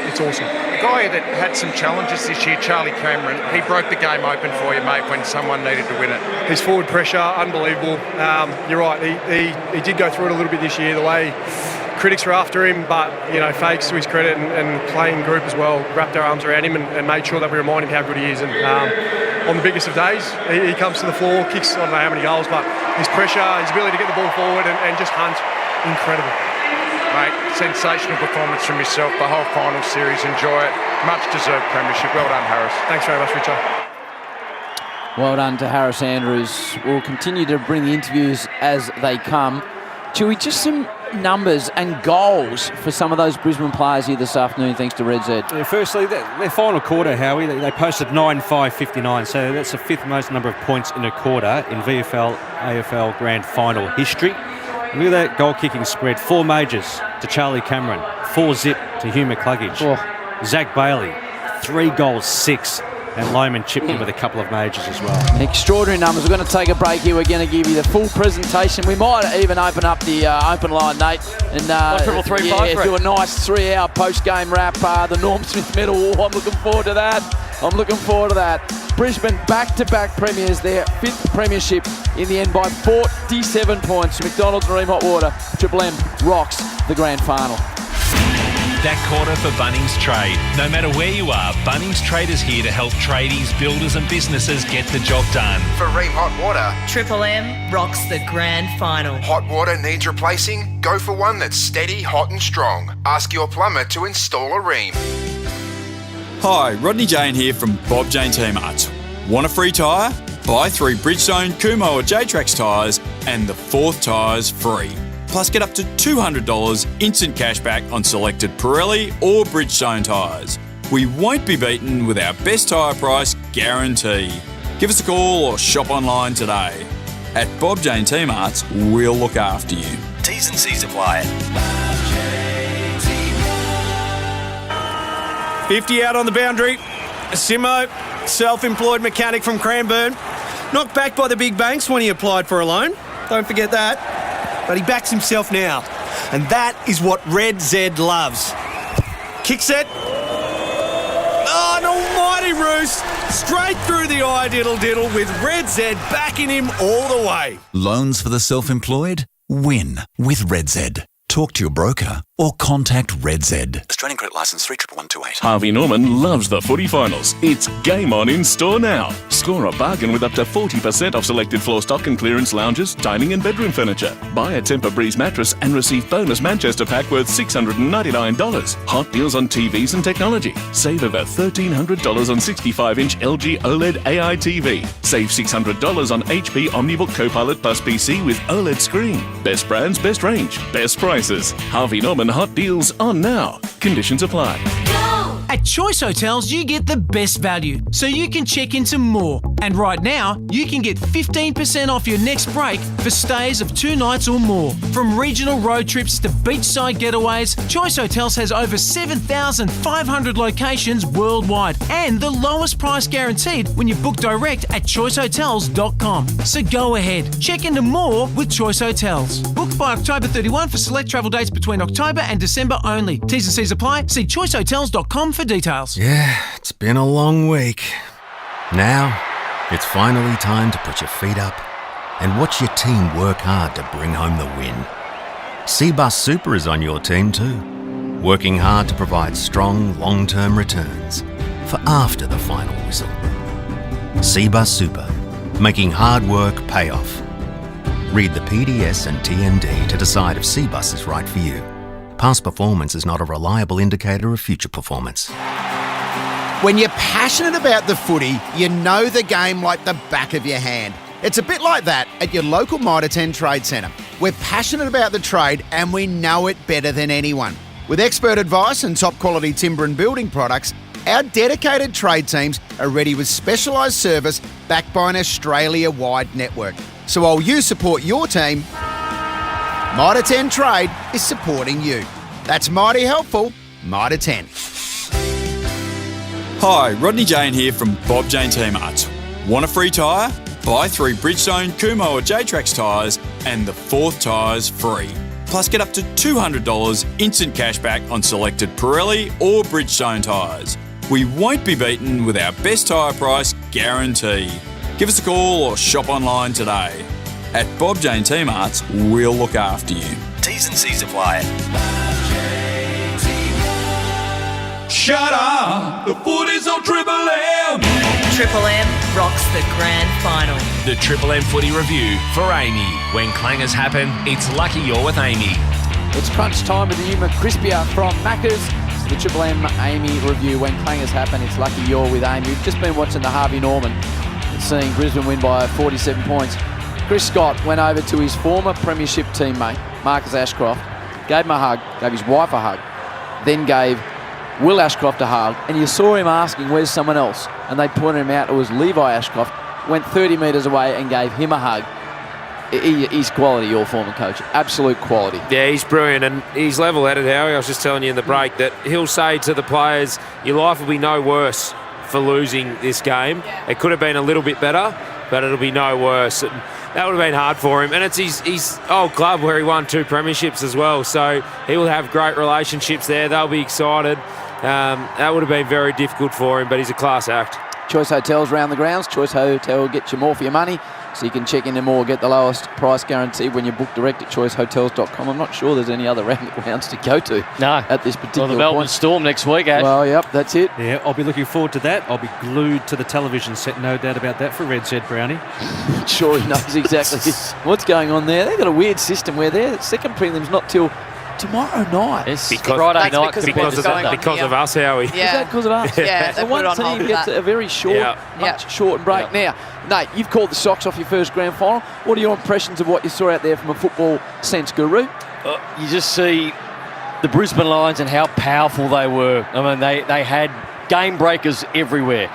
it's awesome. The guy that had some challenges this year, Charlie Cameron, he broke the game open for you, mate, when someone needed to win it. His forward pressure, unbelievable. You're right, he did go through it a little bit this year, the way critics were after him, but Fags, to his credit, and playing group as well, wrapped our arms around him and made sure that we remind him how good he is. And on the biggest of days, he comes to the floor, kicks, I don't know how many goals, but his pressure, his ability to get the ball forward and just hunt, incredible. Mate, sensational performance from yourself, the whole final series. Enjoy it. Much deserved premiership. Well done, Harris. Thanks very much, Richard. Well done to Harris Andrews. We'll continue to bring the interviews as they come. Chewy, just some numbers and goals for some of those Brisbane players here this afternoon, thanks to Red Z. Yeah, firstly, their final quarter, Howie, they posted 9-5-59, so that's the fifth most number of points in a quarter in VFL, AFL Grand Final history. Look at that goal-kicking spread. 4 majors to Charlie Cameron, 4-zip to Hugh McCluggage. Zach Bailey, 3 goals, 6. And Lohman chipped in with a couple of majors as well. Extraordinary numbers. We're going to take a break here. We're going to give you the full presentation. We might even open up the open line, Nate, and do a nice 3-hour post-game wrap. The Norm Smith Medal. I'm looking forward to that. Brisbane back-to-back premiers there. 5th premiership in the end by 47 points. McDonald's Marine Hot Water. Triple M rocks the grand final. That quarter for Bunnings Trade. No matter where you are, Bunnings Trade is here to help tradies, builders and businesses get the job done. For Ream Hot Water, Triple M rocks the grand final. hot water needs replacing? Go for one that's steady, hot and strong. Ask your plumber to install a Ream. Hi, Rodney Jane here from Bob Jane T-Marts. Want a free tyre? Buy 3 Bridgestone, Kumho or J-Trax tyres and the 4th tyre's free. Plus get up to $200 instant cash back on selected Pirelli or Bridgestone tyres. We won't be beaten with our best tyre price guarantee. Give us a call or shop online today. At Bob Jane T-Marts, we'll look after you. T's and C's apply. 50 out on the boundary. Simo, self-employed mechanic from Cranbourne. Knocked back by the big banks when he applied for a loan. Don't forget that. But he backs himself now. And that is what Red Z loves. Kick set. Oh, an almighty roost. Straight through the eye diddle with Red Z backing him all the way. Loans for the self-employed? Win with Red Z. Talk to your broker or contact Red Z. Australian Credit Licence 31128. Harvey Norman loves the footy finals. It's game on in store now. Score a bargain with up to 40% off selected floor stock and clearance lounges, dining and bedroom furniture. Buy a Tempur-Breeze mattress and receive bonus Manchester pack worth $699. Hot deals on TVs and technology. Save over $1,300 on 65-inch LG OLED AI TV. Save $600 on HP OmniBook Copilot Plus PC with OLED screen. Best brands, best range, best prices. Harvey Norman hot deals on now. Conditions apply. At Choice Hotels, you get the best value, so you can check into more. And right now, you can get 15% off your next break for stays of 2 nights or more. From regional road trips to beachside getaways, Choice Hotels has over 7,500 locations worldwide and the lowest price guaranteed when you book direct at choicehotels.com. So go ahead, check into more with Choice Hotels. Book by October 31 for select travel dates between October and December only. T's and C's apply. See choicehotels.com for details. Yeah, it's been a long week. Now, it's finally time to put your feet up and watch your team work hard to bring home the win. Cbus Super is on your team too, working hard to provide strong long-term returns for after the final whistle. Cbus Super, making hard work pay off. Read the PDS and TND to decide if Cbus is right for you. Past performance is not a reliable indicator of future performance. When you're passionate about the footy, you know the game like the back of your hand. It's a bit like that at your local Mitre 10 Trade Centre. We're passionate about the trade and we know it better than anyone. With expert advice and top quality timber and building products, our dedicated trade teams are ready with specialised service backed by an Australia-wide network. So while you support your team, Mitre 10 Trade is supporting you. That's mighty helpful, Mitre 10. Hi, Rodney Jane here from Bob Jane T-Marts. Want a free tyre? Buy 3 Bridgestone, Kumho or J-Trax tyres and the 4th tyre's free. Plus get up to $200 instant cash back on selected Pirelli or Bridgestone tyres. We won't be beaten with our best tyre price guarantee. Give us a call or shop online today. At Bob Jane T-Marts, we'll look after you. T's and C's apply. Shut up! The footy's on Triple M! Triple M rocks the grand final. The Triple M Footy Review for Amy. When clangers happen, it's lucky you're with Amy. It's crunch time with the new McCrispier from Macca's. It's the Triple M Amy Review. When clangers happen, it's lucky you're with Amy. We've just been watching the Harvey Norman and seeing Brisbane win by 47 points. Chris Scott went over to his former premiership teammate, Marcus Ashcroft, gave him a hug, gave his wife a hug, then gave Will Ashcroft a hug, and you saw him asking, where's someone else? And they pointed him out, it was Levi Ashcroft, went 30 metres away and gave him a hug. He's quality, your former coach. Absolute quality. Yeah, he's brilliant, and he's level-headed, Howie. I was just telling you in the break that he'll say to the players, your life will be no worse for losing this game. It could have been a little bit better, but it'll be no worse. And that would have been hard for him. And it's his old club where he won 2 premierships as well, so he will have great relationships there. They'll be excited. That would have been very difficult for him, but he's a class act. Choice Hotels round the grounds. Choice Hotel will get you more for your money, so you can check into more, get the lowest price guarantee when you book direct at choicehotels.com. I'm not sure there's any other round the grounds to go to at this particular the Melbourne point. Storm next week, Ash. Well, yep, that's it. Yeah, I'll be looking forward to that. I'll be glued to the television set, no doubt about that, for Red Z Brownie. Sure he knows exactly what's going on there. They've got a weird system where their second prelim's not till tomorrow night. It's Friday night because of us, Howie. Is that because of us? Yeah, so one team gets a very short, short break. Now, Nate, you've called the socks off your first grand final. What are your impressions of what you saw out there from a football sense, Guru? You just see the Brisbane Lions and how powerful they were. I mean, they had game breakers everywhere.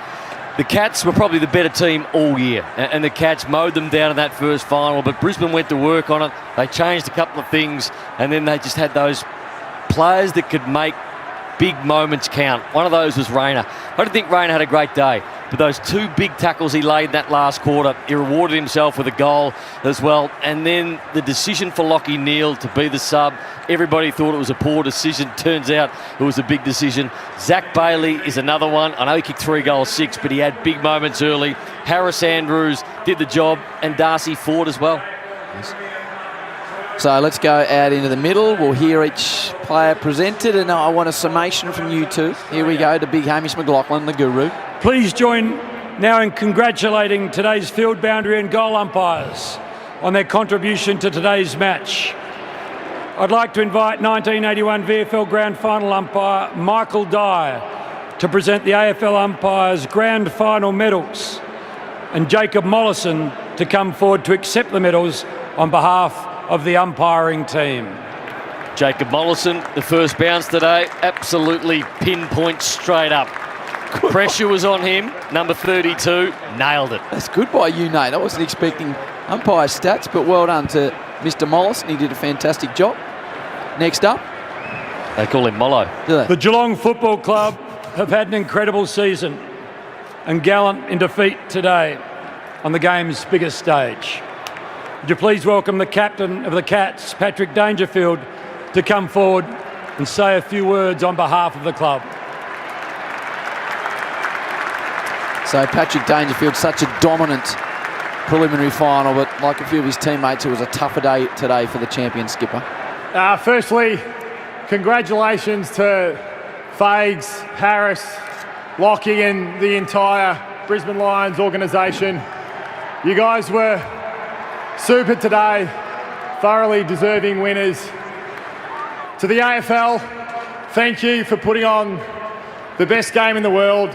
The Cats were probably the better team all year, and the Cats mowed them down in that first final, but Brisbane went to work on it. They changed a couple of things, and then they just had those players that could make big moments count. One of those was Rayner. I don't think Rayner had a great day, but those 2 big tackles he laid in that last quarter, he rewarded himself with a goal as well. And then the decision for Lachie Neale to be the sub, everybody thought it was a poor decision. Turns out it was a big decision. Zach Bailey is another one. I know he kicked 3 goals, 6, but he had big moments early. Harris Andrews did the job, and Darcy Ford as well. So let's go out into the middle. We'll hear each player presented, and I want a summation from you two. Here we go to Big Hamish McLaughlin, the Guru. Please join now in congratulating today's field boundary and goal umpires on their contribution to today's match. I'd like to invite 1981 VFL Grand Final umpire Michael Dyer to present the AFL umpires Grand Final medals, and Jacob Mollison to come forward to accept the medals on behalf of the umpiring team. Jacob Mollison, the first bounce today, absolutely pinpoint straight up. Pressure was on him, number 32, nailed it. That's good by you, Nate. I wasn't expecting umpire stats, but well done to Mr. Mollison. He did a fantastic job. Next up. They call him Mollo. The Geelong Football Club have had an incredible season and gallant in defeat today on the game's biggest stage. Would you please welcome the captain of the Cats, Patrick Dangerfield, to come forward and say a few words on behalf of the club. So Patrick Dangerfield, such a dominant preliminary final, but like a few of his teammates, it was a tougher day today for the champion skipper. Firstly, congratulations to Fags, Harris, Lachie and the entire Brisbane Lions organisation. You guys were super today, thoroughly deserving winners. To the AFL, thank you for putting on the best game in the world.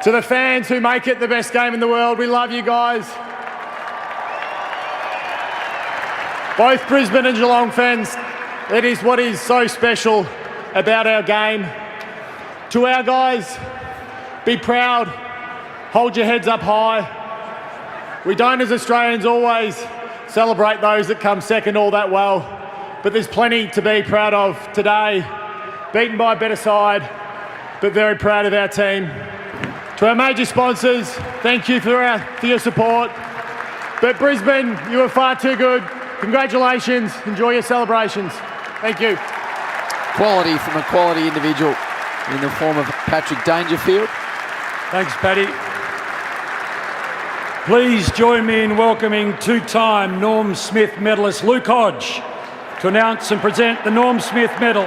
To the fans who make it the best game in the world, we love you guys. Both Brisbane and Geelong fans, that is what is so special about our game. To our guys, be proud, hold your heads up high. We don't, as Australians, always celebrate those that come second all that well, but there's plenty to be proud of today. Beaten by a better side, but very proud of our team. To our major sponsors, thank you for your support. But Brisbane, you were far too good. Congratulations. Enjoy your celebrations. Thank you. Quality from a quality individual in the form of Patrick Dangerfield. Thanks, Paddy. Please join me in welcoming two-time Norm Smith medalist Luke Hodge to announce and present the Norm Smith Medal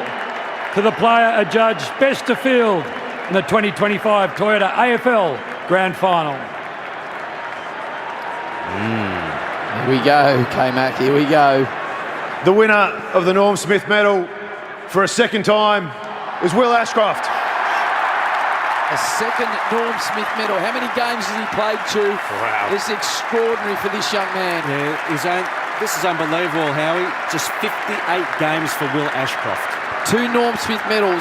to the player adjudged best of field in the 2025 Toyota AFL Grand Final. Here we go, K-Mac, here we go. The winner of the Norm Smith Medal for a second time is Will Ashcroft. A second Norm Smith medal. How many games has he played, Chew? Wow. It's extraordinary for this young man. Yeah, this is unbelievable, Howie. Just 58 games for Will Ashcroft. 2 Norm Smith medals,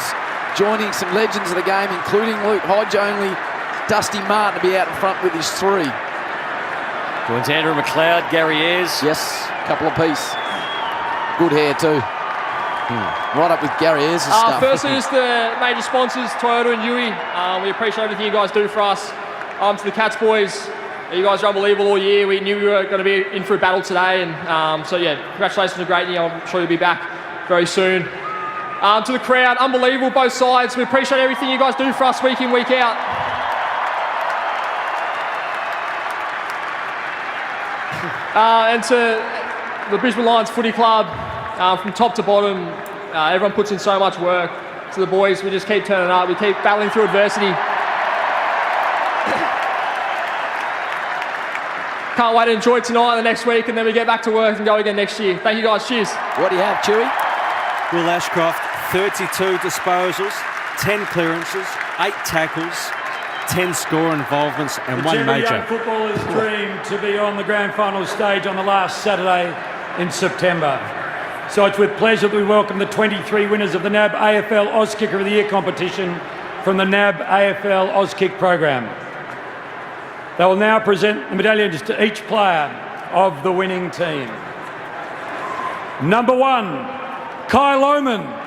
joining some legends of the game, including Luke Hodge. Only Dusty Martin to be out in front with his 3. Joins Andrew McLeod, Gary Ayres. Yes, couple apiece. Good hair too. Right up with Gary Ayres' stuff. Firstly, just the major sponsors, Toyota and Yui. We appreciate everything you guys do for us. To the Cats boys, you guys are unbelievable all year. We knew we were going to be in for a battle today. And so, yeah, congratulations on a great year. I'm sure you'll be back very soon. To the crowd, unbelievable, both sides. We appreciate everything you guys do for us week in, week out. And to the Brisbane Lions Footy Club, from top to bottom, everyone puts in so much work. To the boys, we just keep turning up. We keep battling through adversity. Can't wait to enjoy tonight and the next week, and then we get back to work and go again next year. Thank you guys. Cheers. What do you have, Chewy? Will Ashcroft, 32 disposals, 10 clearances, 8 tackles, 10 score involvements and 1 major. Young footballers dream to be on the grand final stage on the last Saturday in September. So it's with pleasure that we welcome the 23 winners of the NAB AFL Auskicker of the Year competition from the NAB AFL Auskick program. They will now present the medallions to each player of the winning team. Number 1, Kai Lohman.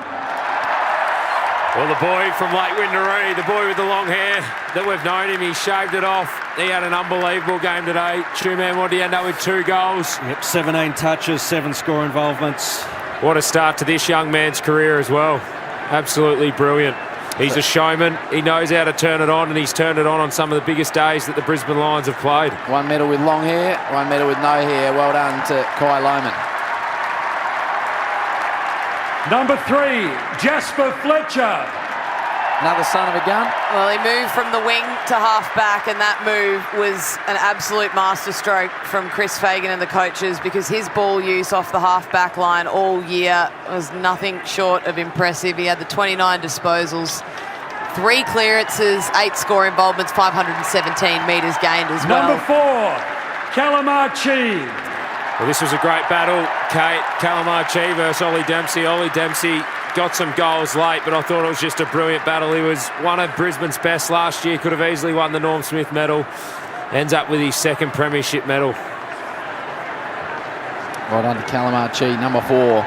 Well, the boy from Lake Windaree, the boy with the long hair that we've known him, he shaved it off. He had an unbelievable game today. Two-man, what did he end up with? 2 goals? Yep, 17 touches, 7 score involvements. What a start to this young man's career as well. Absolutely brilliant. He's a showman. He knows how to turn it on, and he's turned it on some of the biggest days that the Brisbane Lions have played. 1 medal with long hair, 1 medal with no hair. Well done to Kai Lohman. Number 3, Jasper Fletcher. Another son of a gun. Well, he moved from the wing to half-back, and that move was an absolute masterstroke from Chris Fagan and the coaches, because his ball use off the half-back line all year was nothing short of impressive. He had the 29 disposals, 3 clearances, 8 score involvements, 517 metres gained as well. Number 4, Calamachi. Well, this was a great battle, Kate. Calamachi versus Ollie Dempsey. Ollie Dempsey got some goals late, but I thought it was just a brilliant battle. He was one of Brisbane's best last year, could have easily won the Norm Smith medal. Ends up with his 2nd premiership medal. Well done to Calamachi, number 4.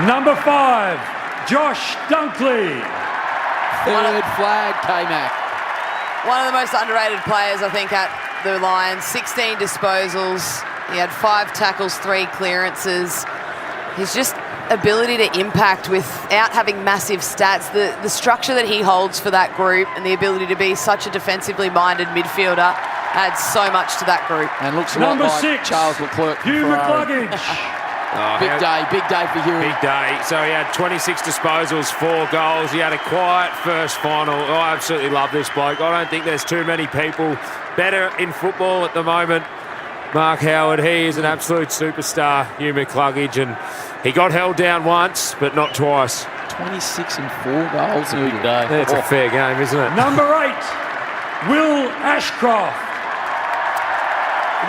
Number 5, Josh Dunkley. 3rd flag, K-Mac. One of the most underrated players, I think, at the Lions. 16 disposals. He had 5 tackles, 3 clearances. His just ability to impact without having massive stats, the structure that he holds for that group, and the ability to be such a defensively minded midfielder adds so much to that group. And looks a lot like 6, Charles Leclerc. Hugh McCluggage. Big day for Hugh. Big day. So he had 26 disposals, 4 goals. He had a quiet first final. Oh, I absolutely love this bloke. I don't think there's too many people better in football at the moment. Mark Howard, he is an absolute superstar, Hugh McCluggage, and he got held down once, but not twice. 26 and 4 goals. Big day. That's a fair game, isn't it? Number 8, Will Ashcroft.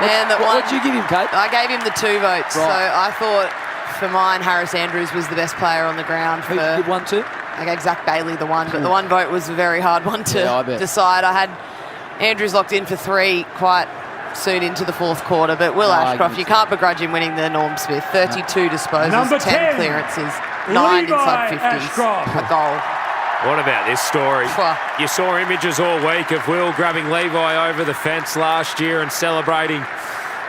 Man, what did you give him, Kate? I gave him the 2 votes. Right. So I thought, for mine, Harris Andrews was the best player on the ground. Who did 1 too? I gave Zach Bailey the 1, but the 1 vote was a very hard one to decide. I had Andrews locked in for 3 quite soon into the 4th quarter, but Will Ashcroft, you can't begrudge him winning the Norm Smith. 32 disposals, Number 10 clearances, 9 inside 50s, a goal. What about this story? You saw images all week of Will grabbing Levi over the fence last year and celebrating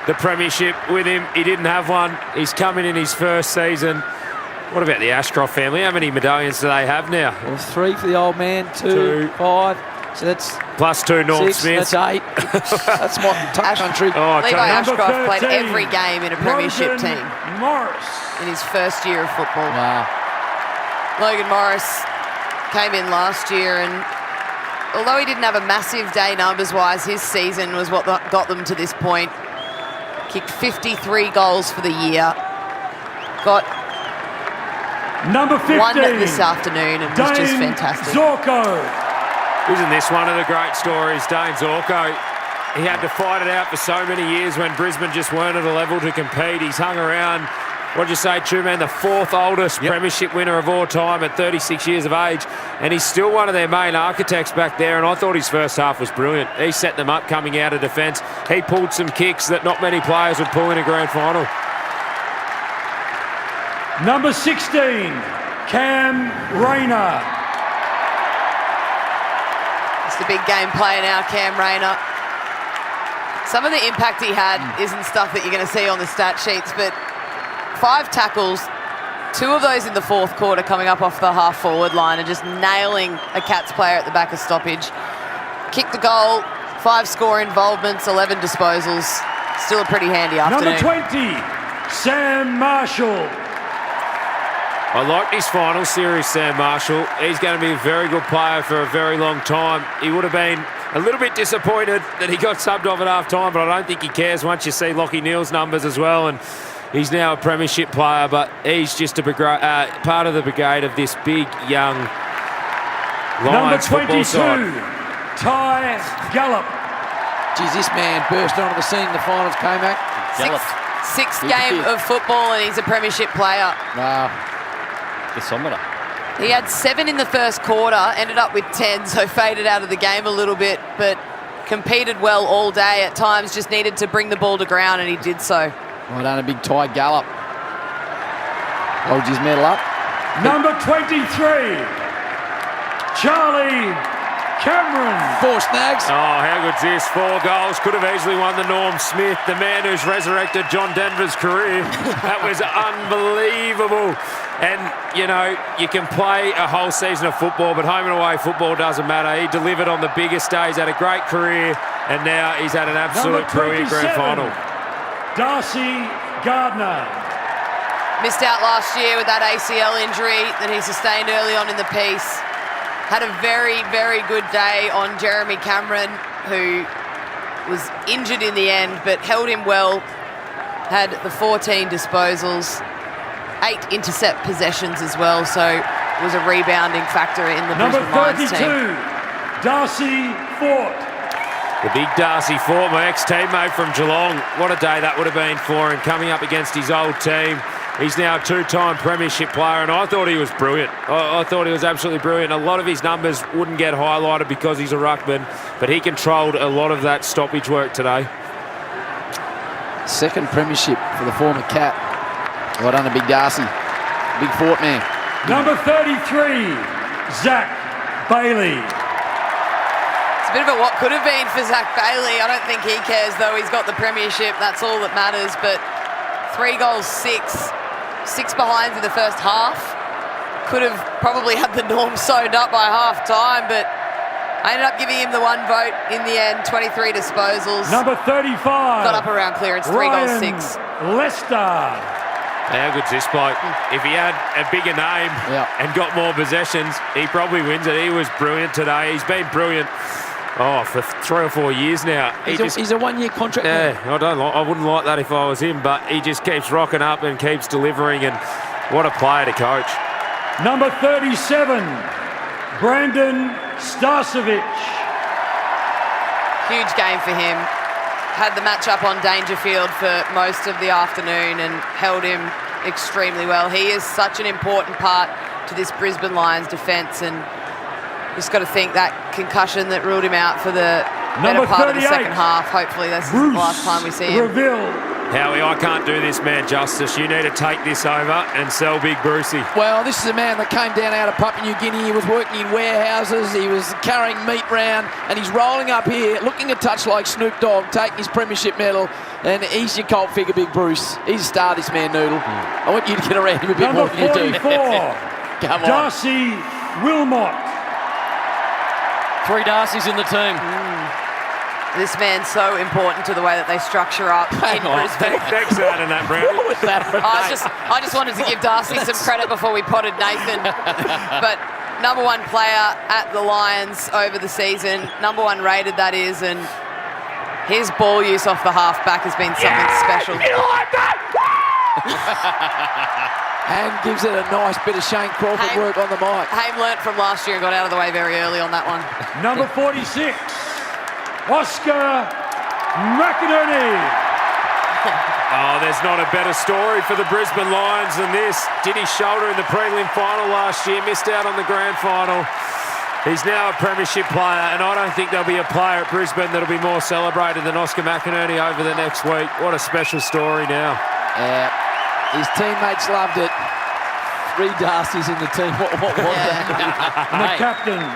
the premiership with him. He didn't have one. He's coming in his 1st season. What about the Ashcroft family? How many medallions do they have now? Well, 3 for the old man, 2, 5. So that's plus 2 Norm 6, Smith. That's 8. That's my touch country. Oh, Levi Ashcroft played every game in a premiership team. Morris. In his 1st year of football. Wow. Logan Morris came in last year, and although he didn't have a massive day numbers-wise, his season was what got them to this point. Kicked 53 goals for the year. Got number 15, 1 this afternoon, and was just fantastic. Zorko. Isn't this one of the great stories? Dane Zorko, he had to fight it out for so many years when Brisbane just weren't at a level to compete. He's hung around What'd you say, True Man? The 4th oldest premiership winner of all time at 36 years of age. And he's still one of their main architects back there. And I thought his first half was brilliant. He set them up coming out of defence. He pulled some kicks that not many players would pull in a grand final. Number 16, Cam Rayner. It's the big game player now, Cam Rayner. Some of the impact he had isn't stuff that you're going to see on the stat sheets, but 5 tackles, 2 of those in the 4th quarter coming up off the half-forward line and just nailing a Cats player at the back of stoppage. Kicked the goal, 5 score involvements, 11 disposals. Still a pretty handy afternoon. Number 20, Sam Marshall. I liked his final series, Sam Marshall. He's going to be a very good player for a very long time. He would have been a little bit disappointed that he got subbed off at half-time, but I don't think he cares once you see Lachie Neal's numbers as well. And he's now a premiership player, but he's just a part of the brigade of this big, young Lions football side. Number 22, Ty Gallup. Geez, this man burst onto the scene in the finals, K-Mac. Sixth game of football and he's a premiership player. Wow. Gasometer. He had 7 in the first quarter, ended up with 10, so faded out of the game a little bit, but competed well all day. At times just needed to bring the ball to ground and he did so. Well done, a big Ty Gallup. Holds his medal up. Number 23, Charlie Cameron. 4 snags. Oh, how good's this? 4 goals. Could have easily won the Norm Smith, the man who's resurrected John Denver's career. That was unbelievable. And, you know, you can play a whole season of football, but home and away football doesn't matter. He delivered on the biggest days, had a great career, and now he's had an absolute brilliant grand final. Darcy Gardner. Missed out last year with that ACL injury that he sustained early on in the piece. Had a very, very good day on Jeremy Cameron, who was injured in the end, but held him well. Had the 14 disposals, 8 intercept possessions as well, so it was a rebounding factor in the Number Brisbane Lions 32, team. Darcy Fort. The big Darcy Fort, my ex-teammate from Geelong. What a day that would have been for him, coming up against his old team. He's now a 2-time premiership player, and I thought he was brilliant. I thought he was absolutely brilliant. A lot of his numbers wouldn't get highlighted because he's a ruckman, but he controlled a lot of that stoppage work today. 2nd premiership for the former Cat. Well done, a big Darcy. Big Fort man. Number 33, Zach Bailey. It's a bit of a what could have been for Zach Bailey. I don't think he cares, though. He's got the premiership. That's all that matters. But 3 goals, 6 behinds in the first half. Could have probably had the Norm sewn up by half time, but I ended up giving him the 1 vote in the end. 23 disposals. Number 35. Got up around clearance. 3 goals, 6. Leicester. How good's this bloke? If he had a bigger name and got more possessions, he probably wins it. He was brilliant today. He's been brilliant for 3 or 4 years now. He's a 1-year contract. Yeah, I wouldn't like that if I was him, but he just keeps rocking up and keeps delivering, and what a player to coach. Number 37, Brandon Starcevic. Huge game for him. Had the match-up on Dangerfield for most of the afternoon and held him extremely well. He is such an important part to this Brisbane Lions defence, and just got to think that concussion that ruled him out for the better part of the second half. Hopefully this is the last time we see him. Howie, I can't do this man justice. You need to take this over and sell Big Brucey. Well, this is a man that came down out of Papua New Guinea. He was working in warehouses. He was carrying meat round, and he's rolling up here, looking a touch like Snoop Dogg, taking his premiership medal, and he's your cult figure, Big Bruce. He's a star, this man, Noodle. I want you to get around him a bit more than you do. Number 44, Come on. Darcy Wilmot. 3 Darcys in the team. This man's so important to the way that they structure up in Brisbane. Thanks for adding that, Brad. What was that? I just wanted to give Darcy some credit before we potted Nathan. But number 1 player at the Lions over the season, number 1 rated that is, and his ball use off the half-back has been something special. And gives it a nice bit of Shane Crawford work on the mic. Haim learnt from last year and got out of the way very early on that one. Number 46, Oscar McInerney. Oh, there's not a better story for the Brisbane Lions than this. Did his shoulder in the prelim final last year, missed out on the grand final. He's now a premiership player, and I don't think there'll be a player at Brisbane that'll be more celebrated than Oscar McInerney over the next week. What a special story now. Yeah, his teammates loved it. 3 Darcys in the team. What was that? And the captains,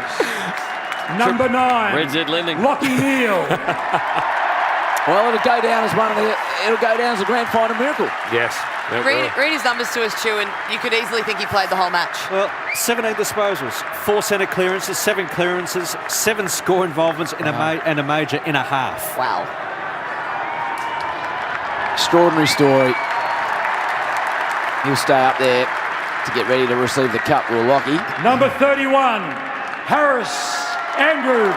number 9, Red Z Lending, Lockie Neal. Well, it'll go down as a grand final miracle. Yes. Read his numbers to us, Stu, and you could easily think he played the whole match. Well, 17 disposals, 4 centre clearances, 7 clearances, 7 score involvements in and a major in a half. Wow. Extraordinary story. He'll stay up there to get ready to receive the cup, will Lockie. Number 31, Harris Andrews.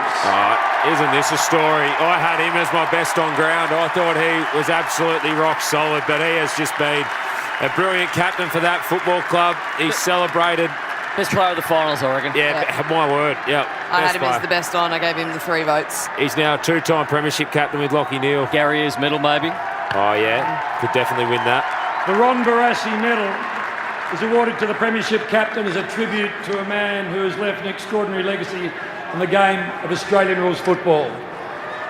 Isn't this a story? I had him as my best on ground. I thought he was absolutely rock solid, but he has just been a brilliant captain for that football club. He's celebrated. Best player of the finals, I reckon. Yeah, my word. Yeah. I had him as the best on. I gave him the 3 votes. He's now a 2-time premiership captain with Lockie Neal. Gary Ayres medal, maybe. Oh, yeah. Could definitely win that. The Ron Barassi medal is awarded to the premiership captain as a tribute to a man who has left an extraordinary legacy in the game of Australian rules football.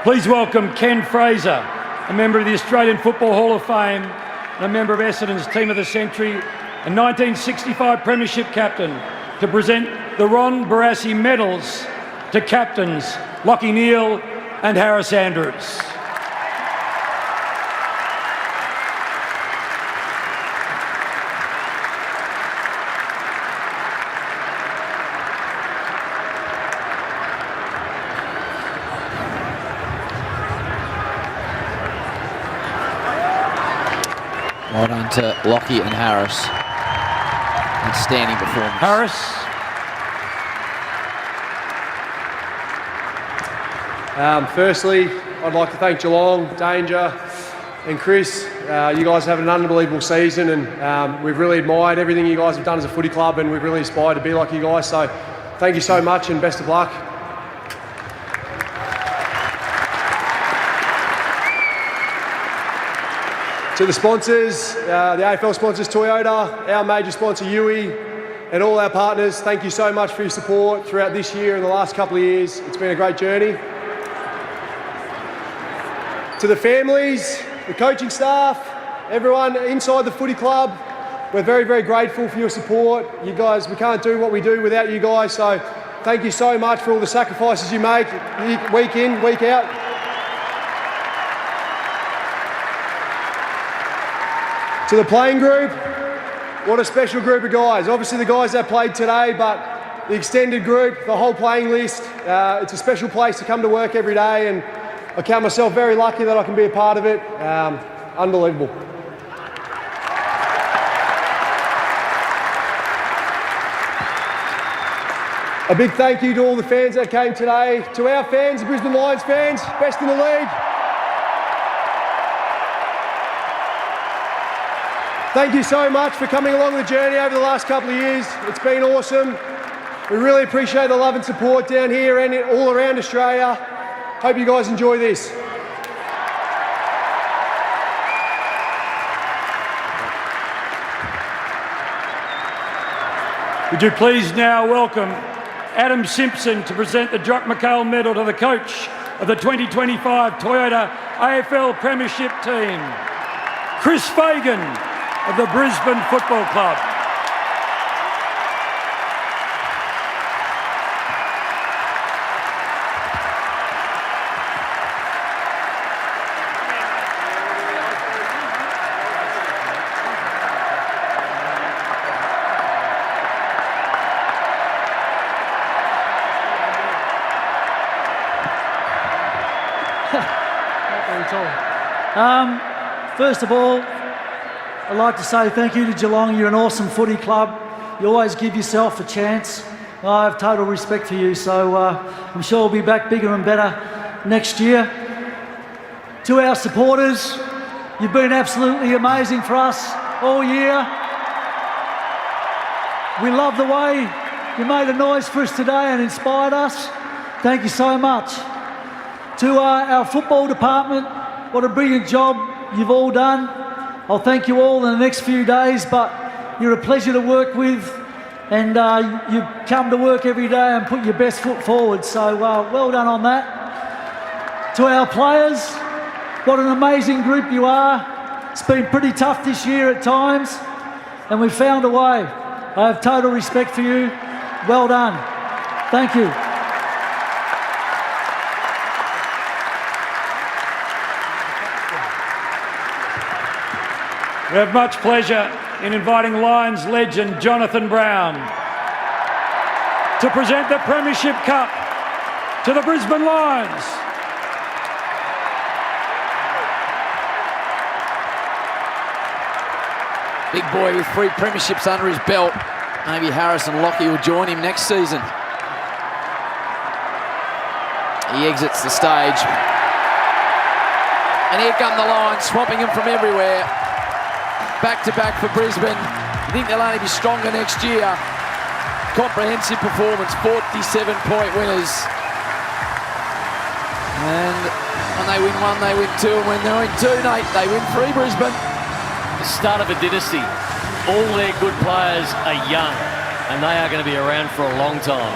Please welcome Ken Fraser, a member of the Australian Football Hall of Fame and a member of Essendon's Team of the Century and 1965 premiership captain, to present the Ron Barassi medals to captains Lockie Neal and Harris Andrews. Well done to Lockie and Harris. Outstanding performance. Harris. Firstly, I'd like to thank Geelong, Danger and Chris. You guys have an unbelievable season, and we've really admired everything you guys have done as a footy club, and we've really aspired to be like you guys. So thank you so much and best of luck. To the sponsors, the AFL sponsors, Toyota, our major sponsor, Yui, and all our partners, thank you so much for your support throughout this year and the last couple of years. It's been a great journey. To the families, the coaching staff, everyone inside the footy club, we're very, very grateful for your support. You guys, we can't do what we do without you guys, so thank you so much for all the sacrifices you make week in, week out. To the playing group, what a special group of guys. Obviously the guys that played today, but the extended group, the whole playing list, it's a special place to come to work every day, and I count myself very lucky that I can be a part of it. Unbelievable. A big thank you to all the fans that came today. To our fans, the Brisbane Lions fans, best in the league. Thank you so much for coming along the journey over the last couple of years. It's been awesome. We really appreciate the love and support down here and all around Australia. Hope you guys enjoy this. Would you please now welcome Adam Simpson to present the Jock McHale Medal to the coach of the 2025 Toyota AFL Premiership team, Chris Fagan of the Brisbane Football Club. First of all, I'd like to say thank you to Geelong. You're an awesome footy club. You always give yourself a chance. I have total respect for you, so I'm sure we'll be back bigger and better next year. To our supporters, you've been absolutely amazing for us all year. We love the way you made a noise for us today and inspired us. Thank you so much. To our football department, what a brilliant job you've all done. I'll thank you all in the next few days, but you're a pleasure to work with, and you come to work every day and put your best foot forward. So well done on that. To our players, what an amazing group you are. It's been pretty tough this year at times, and we've found a way. I have total respect for you. Well done. Thank you. We have much pleasure in inviting Lions legend Jonathan Brown to present the Premiership Cup to the Brisbane Lions. Big boy with 3 premierships under his belt. Maybe Harris and Lockie will join him next season. He exits the stage. And here come the Lions, swamping him from everywhere. Back to back for Brisbane. I think they'll only be stronger next year. Comprehensive performance, 47-point winners. And when they win 1, they win 2. And when they win 2, Nate, they win 3, Brisbane. The start of a dynasty. All their good players are young, and they are going to be around for a long time.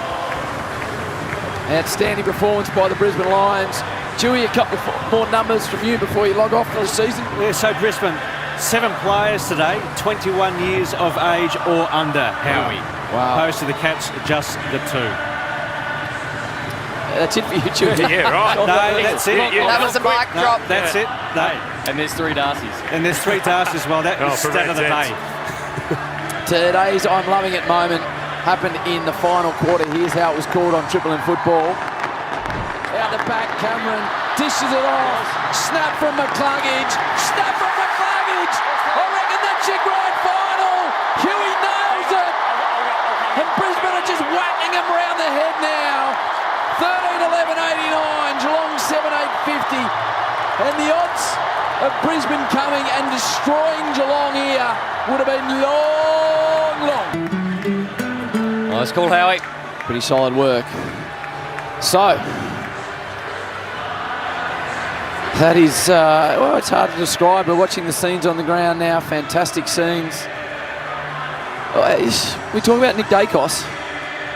Outstanding performance by the Brisbane Lions. Chewy, a couple more numbers from you before you log off for the season. Yeah, so Brisbane, 7 players today, 21 years of age or under, Howie. Wow. Opposed to the Cats, just the 2. That's it for you, Chewy. Yeah, right. No, that's it. That was a mic drop. That's it. No. And there's 3 Darcys. And there's 3 Darcys as well. That was stat of the day. Today's I'm Loving It moment happened in the final quarter. Here's how it was called on Triple M football. Out the back, Cameron dishes it off. Snap from McCluggage. Snap from McCluggage. I reckon that's your grand final. Huey nails it. And Brisbane are just whacking him around the head now. 13-11-89. Geelong 7-8-50. And the odds of Brisbane coming and destroying Geelong here would have been long. Nice call, Howie. Pretty solid work. So, that is, well, it's hard to describe, but watching the scenes on the ground now, fantastic scenes. We talk about Nick Dacos.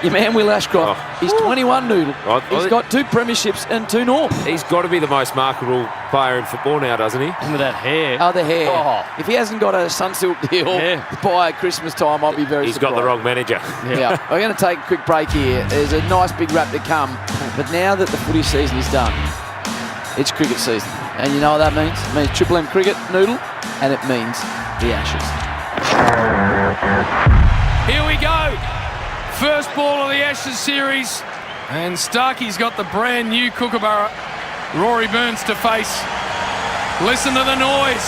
Your man Will Ashcroft. He's 21, Noodle. He's got 2 premierships and 2 Norms. He's got to be the most marketable player in football now, doesn't he? And with that hair. Oh, the hair. Oh. If he hasn't got a Sunsilk deal by Christmas time, I'll be very surprised. He's got the wrong manager. Yeah. We're going to take a quick break here. There's a nice big wrap to come. But now that the footy season is done, it's cricket season. And you know what that means? It means Triple M cricket, Noodle, and it means the Ashes. Here we go. First ball of the Ashes series, and Starkey's got the brand new Kookaburra. Rory Burns to face. Listen to the noise.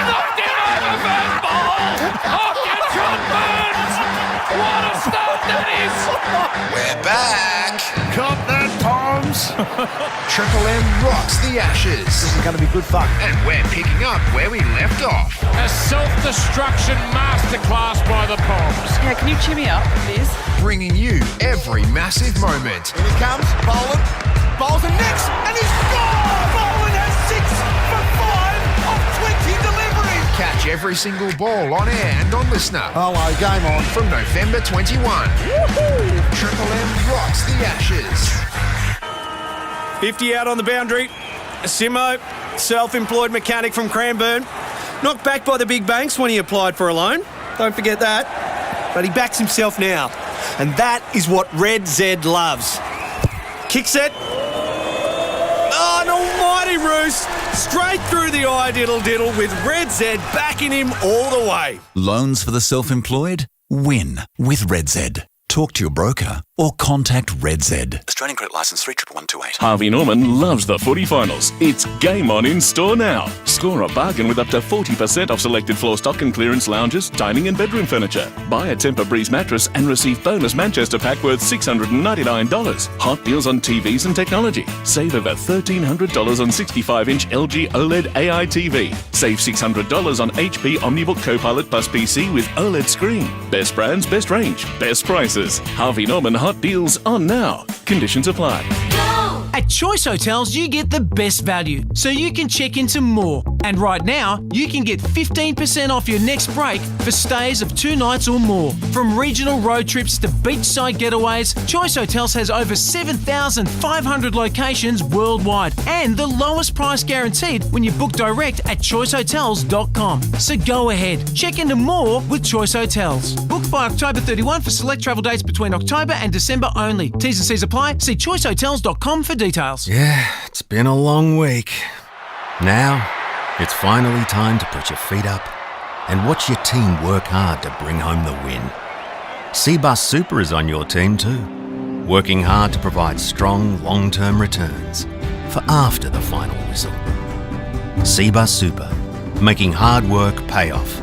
Knocked it over first ball. Oh, Gatron Burns. What a start that is. We're back. Cop that, Toms. Triple M rocks the Ashes. This is going to be good fun. And we're picking up where we left off. A self-destruction masterclass by the Poms. Yeah, can you cheer me up, please? Bringing you every massive moment. Here he comes, Mullen. Bowls and next, and he's gone! Mullen has 6 for 5 of 20 deliveries. Catch every single ball on air and on listener. Hello, game on. From November 21. Woohoo! Triple M rocks the Ashes. 50 out on the boundary. Simo, self-employed mechanic from Cranbourne. Knocked back by the big banks when he applied for a loan. Don't forget that. But he backs himself now. And that is what Red Z loves. Kick set. Oh, an almighty roost. Straight through the eye diddle with Red Z backing him all the way. Loans for the self-employed? Win with Red Z. Talk to your broker or contact Red Z. Australian credit licence 31128. Harvey Norman loves the footy finals. It's game on in store now. Score a bargain with up to 40% off selected floor stock and clearance lounges, dining and bedroom furniture. Buy a Tempur-Breeze mattress and receive bonus Manchester pack worth $699. Hot deals on TVs and technology. Save over $1,300 on 65-inch LG OLED AI TV. Save $600 on HP OmniBook Copilot Plus PC with OLED screen. Best brands, best range, best prices. prices. Harvey Norman hot deals on now. Conditions apply. At Choice Hotels, you get the best value, so you can check into more. And right now, you can get 15% off your next break for stays of 2 nights or more. From regional road trips to beachside getaways, Choice Hotels has over 7,500 locations worldwide and the lowest price guaranteed when you book direct at choicehotels.com. So go ahead, check into more with Choice Hotels. Book by October 31 for select travel dates between October and December only. T's and C's apply. See choicehotels.com for details. Yeah, it's been a long week. Now, it's finally time to put your feet up and watch your team work hard to bring home the win. Cbus Super is on your team too, working hard to provide strong long-term returns for after the final whistle. Cbus Super, making hard work pay off.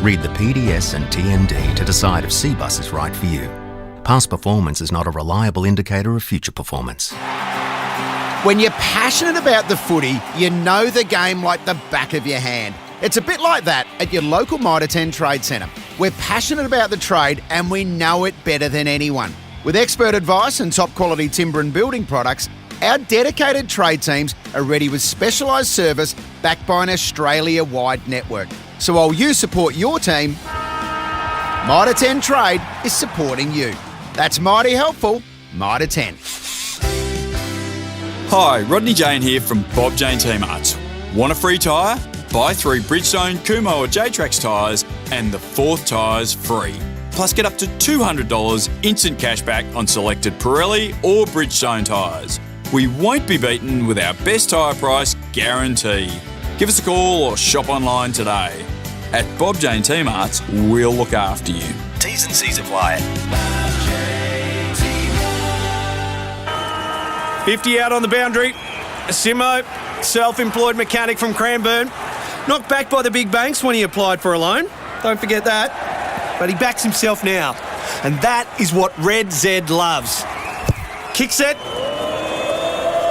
Read the PDS and TND to decide if Cbus is right for you. Past performance is not a reliable indicator of future performance. When you're passionate about the footy, you know the game like the back of your hand. It's a bit like that at your local Mitre 10 Trade Centre. We're passionate about the trade and we know it better than anyone. With expert advice and top quality timber and building products, our dedicated trade teams are ready with specialised service backed by an Australia-wide network. So while you support your team, Mitre 10 Trade is supporting you. That's mighty helpful, Mitre 10. Hi, Rodney Jane here from Bob Jane T-Marts. Want a free tyre? Buy 3 Bridgestone, Kumho or J-Trax tyres and the 4th tyre's free. Plus get up to $200 instant cashback on selected Pirelli or Bridgestone tyres. We won't be beaten with our best tyre price guarantee. Give us a call or shop online today. At Bob Jane T-Marts, we'll look after you. T's and C's apply. 50 out on the boundary. Simo, self-employed mechanic from Cranbourne. Knocked back by the big banks when he applied for a loan. Don't forget that. But he backs himself now. And that is what Red Z loves. Kick set.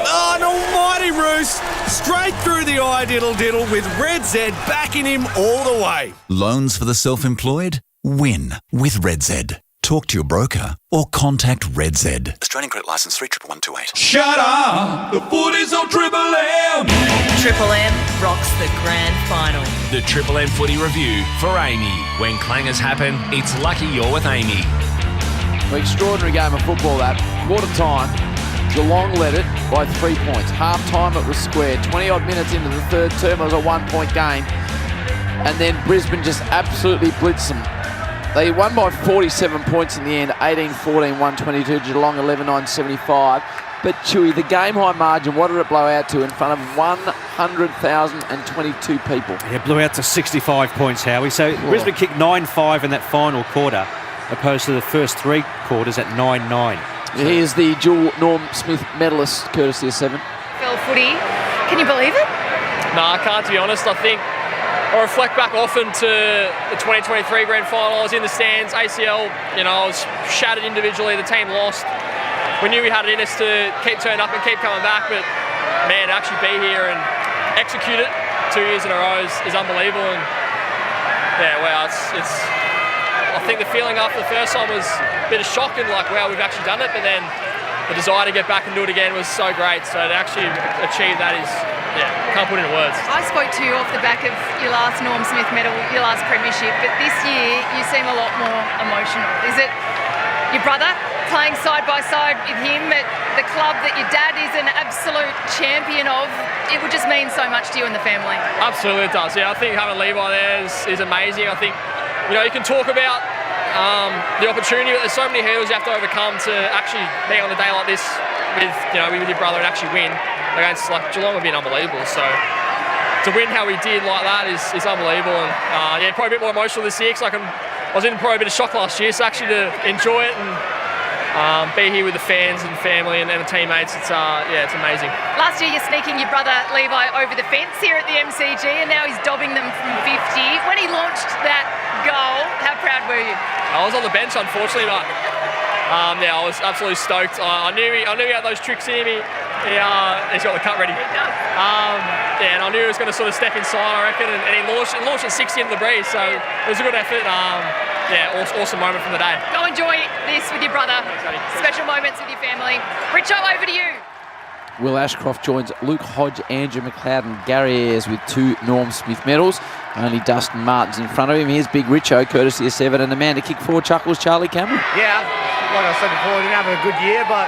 Oh, an almighty roost. Straight through the eye diddle with Red Z backing him all the way. Loans for the self-employed? Win with Red Z. Talk to your broker or contact Red Z. Australian credit licence 311128. Shut up! The footy's on Triple M! Triple M rocks the grand final. The Triple M Footy Review for Amy. When clangers happen, it's lucky you're with Amy. An extraordinary game of football that. Quarter time, Geelong led it by 3 points. Half time it was square. 20-odd minutes into the third term, it was a 1-point game. And then Brisbane just absolutely blitzed them. They won by 47 points in the end, 18-14, 122, Geelong 11-9-75. But Chewy, the game high margin, what did it blow out to in front of 100,022 people? Yeah, blew out to 65 points, Howie. So Brisbane kicked 9-5 in that final quarter, opposed to the first 3 quarters at 9-9. Here's the dual Norm Smith medalist, courtesy of 7. Phil footy, can you believe it? No, I can't, to be honest. I think I reflect back often to the 2023 grand final. I was in the stands, ACL, I was shattered individually. The team lost. We knew we had it in us to keep turning up and keep coming back, but man, to actually be here and execute it 2 years in a row is unbelievable. And yeah, wow, it's I think the feeling after the first time was a bit of shock and like, wow, we've actually done it, but then the desire to get back and do it again was so great. So to actually achieve that is, can't put it into words. I spoke to you off the back of your last Norm Smith medal, your last premiership, but this year you seem a lot more emotional. Is it your brother playing side by side with him at the club that your dad is an absolute champion of? It would just mean so much to you and the family. Absolutely it does. Yeah, I think having Levi there is amazing. I think, you can talk about the opportunity, but there's so many hurdles you have to overcome to actually be on a day like this with your brother and actually win against Geelong would be unbelievable. So to win how we did like that is unbelievable. And probably a bit more emotional this year because I was in probably a bit of shock last year. So actually to enjoy it and be here with the fans and family and the teammates, it's amazing. Last year you're sneaking your brother Levi over the fence here at the MCG, and now he's dobbing them from 50. When he launched that goal, how proud were you? I was on the bench, unfortunately, but I was absolutely stoked. I knew he had those tricks in him. He's got the cut ready. And I knew he was going to sort of step inside, I reckon, and he launched at 60 into the breeze, so it was a good effort. awesome moment from the day. Go enjoy this with your brother. Special moments with your family. Richo, over to you. Will Ashcroft joins Luke Hodge, Andrew McLeod and Gary Ayres with 2 Norm Smith medals. Only Dustin Martin's in front of him. Here's Big Richo, courtesy of 7. And the man to kick 4 chuckles, Charlie Cameron. Yeah, like I said before, didn't have a good year, but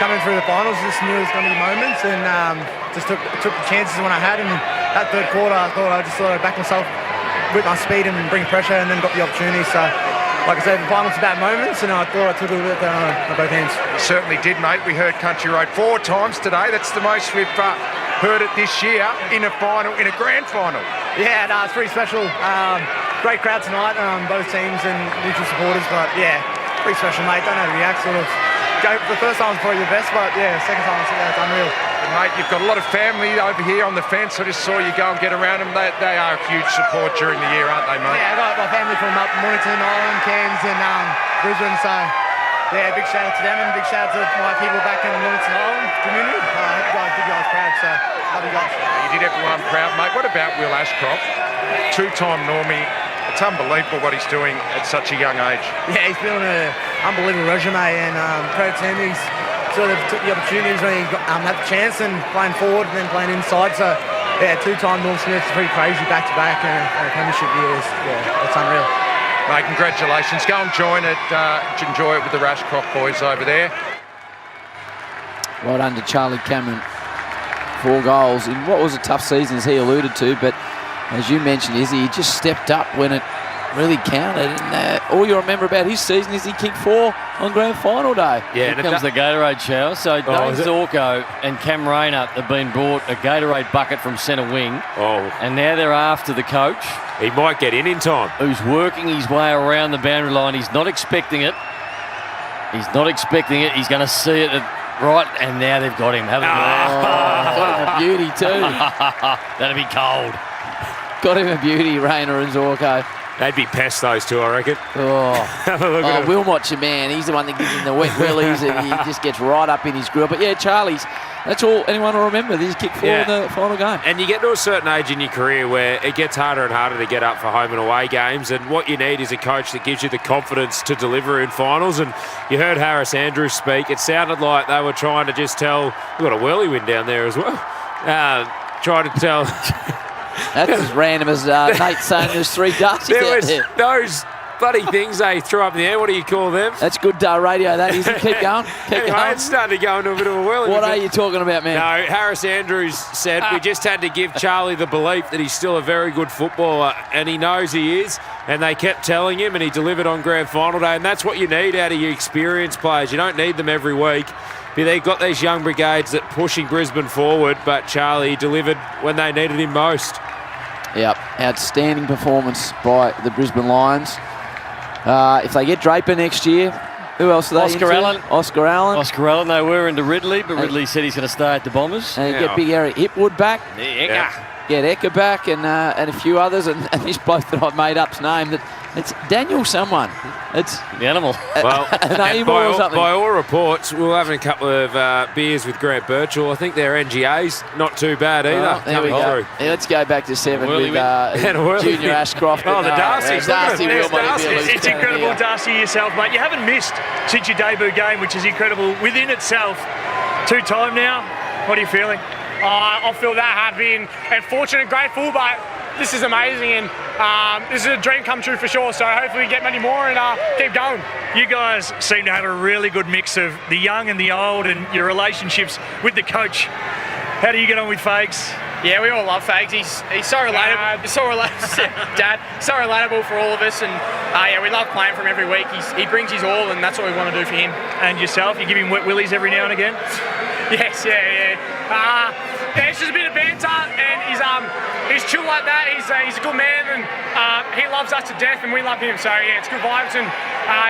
coming through the finals, just knew it was going to be moments, and just took the chances when I had. And that third quarter, I thought I'd back myself with my speed and bring pressure, and then got the opportunity. So, like I said, the finals about moments, and I thought I took it with both hands. You certainly did, mate. We heard Country Road 4 times today. That's the most we've heard it this year in a final, in a grand final. Yeah, no, it's pretty special. Great crowd tonight, both teams and neutral supporters, but yeah, pretty special, mate. Don't know how to react, sort of. The first time was probably the best, but yeah, second time it's unreal. And mate, you've got a lot of family over here on the fence. I just saw you go and get around them. They are a huge support during the year, aren't they, mate? Yeah, I got my family from up Mornington, Island, Cairns and Brisbane, so yeah, big shout out to them and big shout out to my people back in the Mornington Island community. I hope you guys proud, so love you guys. You did everyone proud, mate. What about Will Ashcroft? 2-time Normie. It's unbelievable what he's doing at such a young age. Yeah, he's building an unbelievable resume, and credit to him. He's sort of took the opportunities when he had the chance, and playing forward and then playing inside. So yeah, 2-time Norm Smith, pretty crazy back-to-back, and a premiership year. Yeah, it's unreal. Mate, congratulations. Go and enjoy it with the Ashcroft boys over there. Well done to Charlie Cameron. 4 goals in what was a tough season, as he alluded to, but as you mentioned, Izzy, he just stepped up when it really counted. And all you remember about his season is he kicked 4 on grand final day. Yeah, here comes the Gatorade shower. So Dave Zorko and Cam Rayner have been brought a Gatorade bucket from centre wing. Oh. And now they're after the coach. He might get in time. Who's working his way around the boundary line. He's not expecting it. He's not expecting it. He's going to see it right, and now they've got him, haven't they? Got him a beauty too. That'll be cold. Got him a beauty, Rayner and Zorko. They'd be pests, those two, I reckon. Wilmot's your man. He's the one that gives him the wet willies, and he just gets right up in his grill. But yeah, Charlie's, that's all anyone will remember. He's kicked 4 in the final game. And you get to a certain age in your career where it gets harder and harder to get up for home and away games, and what you need is a coach that gives you the confidence to deliver in finals. And you heard Harris Andrews speak. It sounded like they were trying to just tell, we've got a whirly wind down there as well, trying to tell... That's as random as Nate saying there's 3 Darcys there out there. Those bloody things they threw up in the air, what do you call them? That's good radio, that is. Keep going. Keep going. It's starting to go into a bit of a whirly. What are you talking about, man? No, Harris Andrews said we just had to give Charlie the belief that he's still a very good footballer, and he knows he is, and they kept telling him, and he delivered on grand final day, and that's what you need out of your experienced players. You don't need them every week. They've got these young brigades that pushing Brisbane forward, but Charlie delivered when they needed him most. Yep, outstanding performance by the Brisbane Lions. If they get Draper next year, who else are they Oscar into? Allen. Oscar Allen. Oscar Allen, they were into Ridley, but Ridley said he's going to stay at the Bombers. And get big Eric Hipwood back. Get Ecker back, and a few others. And this bloke that I've made up's name, that it's Daniel someone. It's the animal. Well, or something. By all reports, we're having a couple of beers with Grant Birchall. I think their NGA's not too bad either. There we go. Yeah, let's go back to 7 with Junior Ashcroft. Oh, the Darcys. It's incredible, Darcy, yourself, mate. You haven't missed since your debut game, which is incredible within itself. 2-time now. What are you feeling? I feel that happy and fortunate, grateful, but this is amazing, and this is a dream come true for sure, so hopefully we get many more and keep going. You guys seem to have a really good mix of the young and the old and your relationships with the coach. How do you get on with Fags? Yeah, we all love Fags. He's so relatable. Dad, so relatable for all of us, and yeah, we love playing for him every week. He brings his all, and that's what we want to do for him. And yourself, you give him wet willies every now and again? Yes, yeah. It's just a bit of banter, and he's chill like that. He's a good man, and he loves us to death, and we love him. So yeah, it's good vibes, and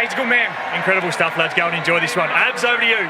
he's a good man. Incredible stuff, lads. Go and enjoy this one. Abs, over to you.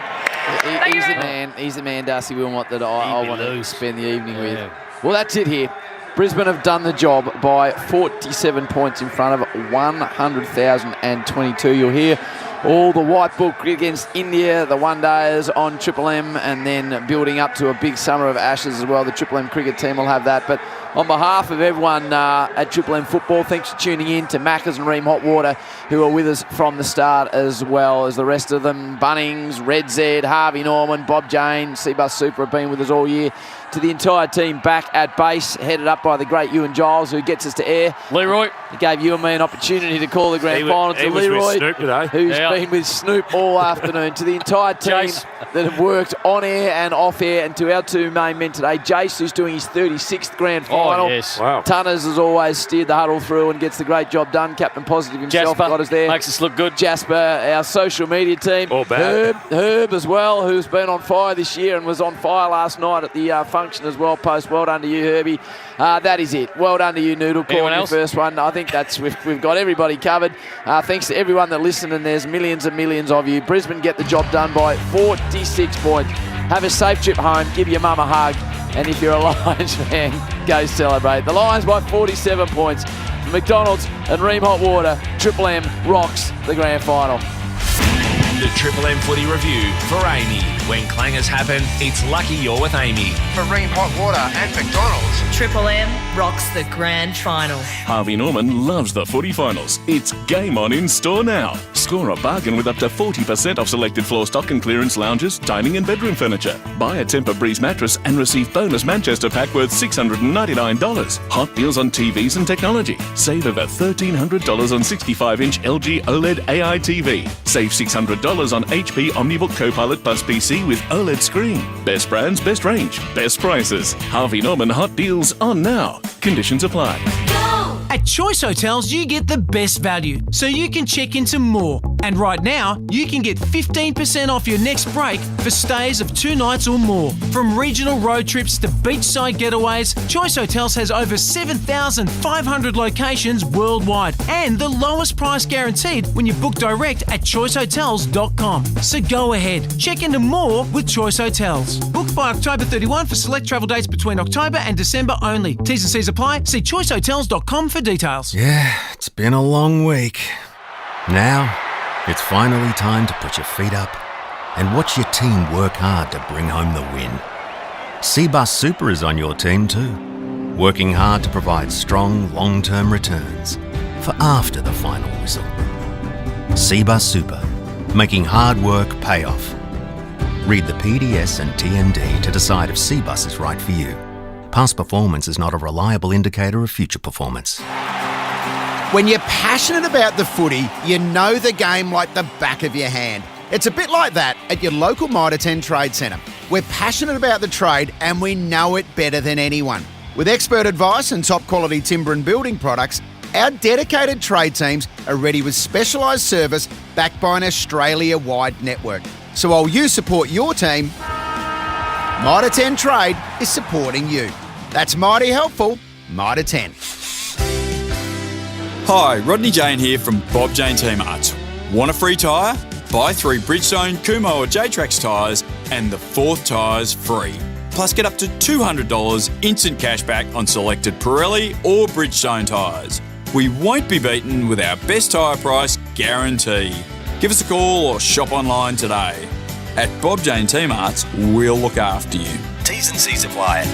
He's the man, Darcy Wilmot, that I want to spend the evening with. Well, that's it here. Brisbane have done the job by 47 points in front of 100,022. You'll hear all the white book against India, the one-dayers on Triple M, and then building up to a big summer of Ashes as well. The Triple M cricket team will have that. But On behalf of everyone at Triple M Football, thanks for tuning in to Macca's and Ream Hot Water, who are with us from the start, as well as the rest of them. Bunnings, Red Z, Harvey Norman, Bob Jane, Seabus Super have been with us all year. To the entire team back at base, headed up by the great Ewan Giles, who gets us to air. Leroy. He gave you and me an opportunity to call the grand final to Leroy, who's been with Snoop all afternoon. To the entire team that have worked on air and off air, and to our two main men today, Jace, who's doing his 36th grand final. Oh, yes. Wow. Tunners has always steered the huddle through and gets the great job done. Captain Positive himself got us there. Makes us look good. Jasper, our social media team. All bad. Herb as well, who's been on fire this year and was on fire last night at the function as well. Post, well done to you, Herbie. That is it. Well done to you, Noodle, calling your first one. I think that's we've got everybody covered. Thanks to everyone that listened, and there's millions and millions of you. Brisbane get the job done by 46 points. Have a safe trip home. Give your mum a hug. And if you're a Lions fan, go celebrate. The Lions by 47 points. From McDonald's and Ream Hot Water, Triple M rocks the grand final. The Triple M Footy Review for Amy. When clangers happen, it's lucky you're with Amy. For Ream Hot Water and McDonald's. Triple M rocks the grand final. Harvey Norman loves the footy finals. It's game on in store now. Score a bargain with up to 40% off selected floor stock and clearance lounges, dining and bedroom furniture. Buy a Tempur Breeze mattress and receive bonus Manchester pack worth $699. Hot deals on TVs and technology. Save over $1,300 on 65-inch LG OLED AI TV. Save $600 on HP OmniBook Copilot Plus PC with OLED screen. Best brands, best range, best prices. Harvey Norman hot deals on now. Conditions apply. At Choice Hotels, you get the best value, so you can check into more. And right now, you can get 15% off your next break for stays of 2 nights or more. From regional road trips to beachside getaways, Choice Hotels has over 7,500 locations worldwide, and the lowest price guaranteed when you book direct at choicehotels.com. So go ahead, check into more with Choice Hotels. Book by October 31 for select travel dates between October and December only. T's and C's apply. See choicehotels.com for details. Yeah, it's been a long week. Now, it's finally time to put your feet up and watch your team work hard to bring home the win. Seabus Super is on your team too, working hard to provide strong long-term returns for after the final whistle. Seabus Super, making hard work pay off. Read the PDS and TND to decide if Seabus is right for you. Past performance is not a reliable indicator of future performance. When you're passionate about the footy, you know the game like the back of your hand. It's a bit like that at your local Mitre 10 Trade Centre. We're passionate about the trade and we know it better than anyone. With expert advice and top quality timber and building products, our dedicated trade teams are ready with specialised service backed by an Australia-wide network. So while you support your team, Mitre 10 Trade is supporting you. That's mighty helpful, Mitre 10. Hi, Rodney Jane here from Bob Jane Team Arts. Want a free tyre? Buy 3 Bridgestone, Kumho or J-Trax tyres and the 4th tyre's free. Plus get up to $200 instant cash back on selected Pirelli or Bridgestone tyres. We won't be beaten with our best tyre price guarantee. Give us a call or shop online today. At Bob Jane Team Arts, we'll look after you. T's and C's apply.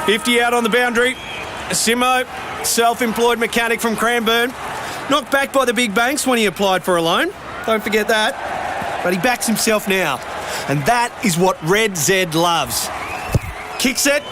50 out on the boundary. Simo, self-employed mechanic from Cranbourne. Knocked back by the big banks when he applied for a loan. Don't forget that. But he backs himself now. And that is what Red Z loves. Kicks it.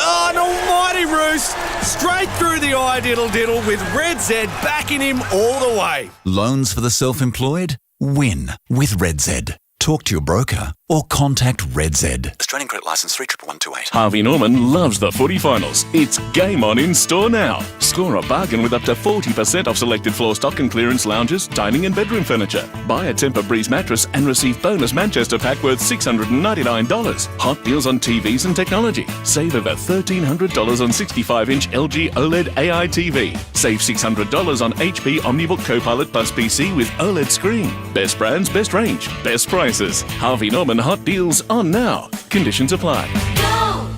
Oh, an almighty roost. Straight through the eye diddle-diddle with Red Z backing him all the way. Loans for the self-employed? Win with Red Z. Talk to your broker or contact Red Z. Australian Credit Licence 311228. Harvey Norman loves the footy finals. It's game on in store now. Score a bargain with up to 40% off selected floor stock and clearance lounges, dining and bedroom furniture. Buy a Tempur Breeze mattress and receive bonus Manchester pack worth $699. Hot deals on TVs and technology. Save over $1,300 on 65-inch LG OLED AI TV. Save $600 on HP OmniBook Copilot Plus PC with OLED screen. Best brands, best range, best prices. Harvey Norman hot deals on now. Conditions apply.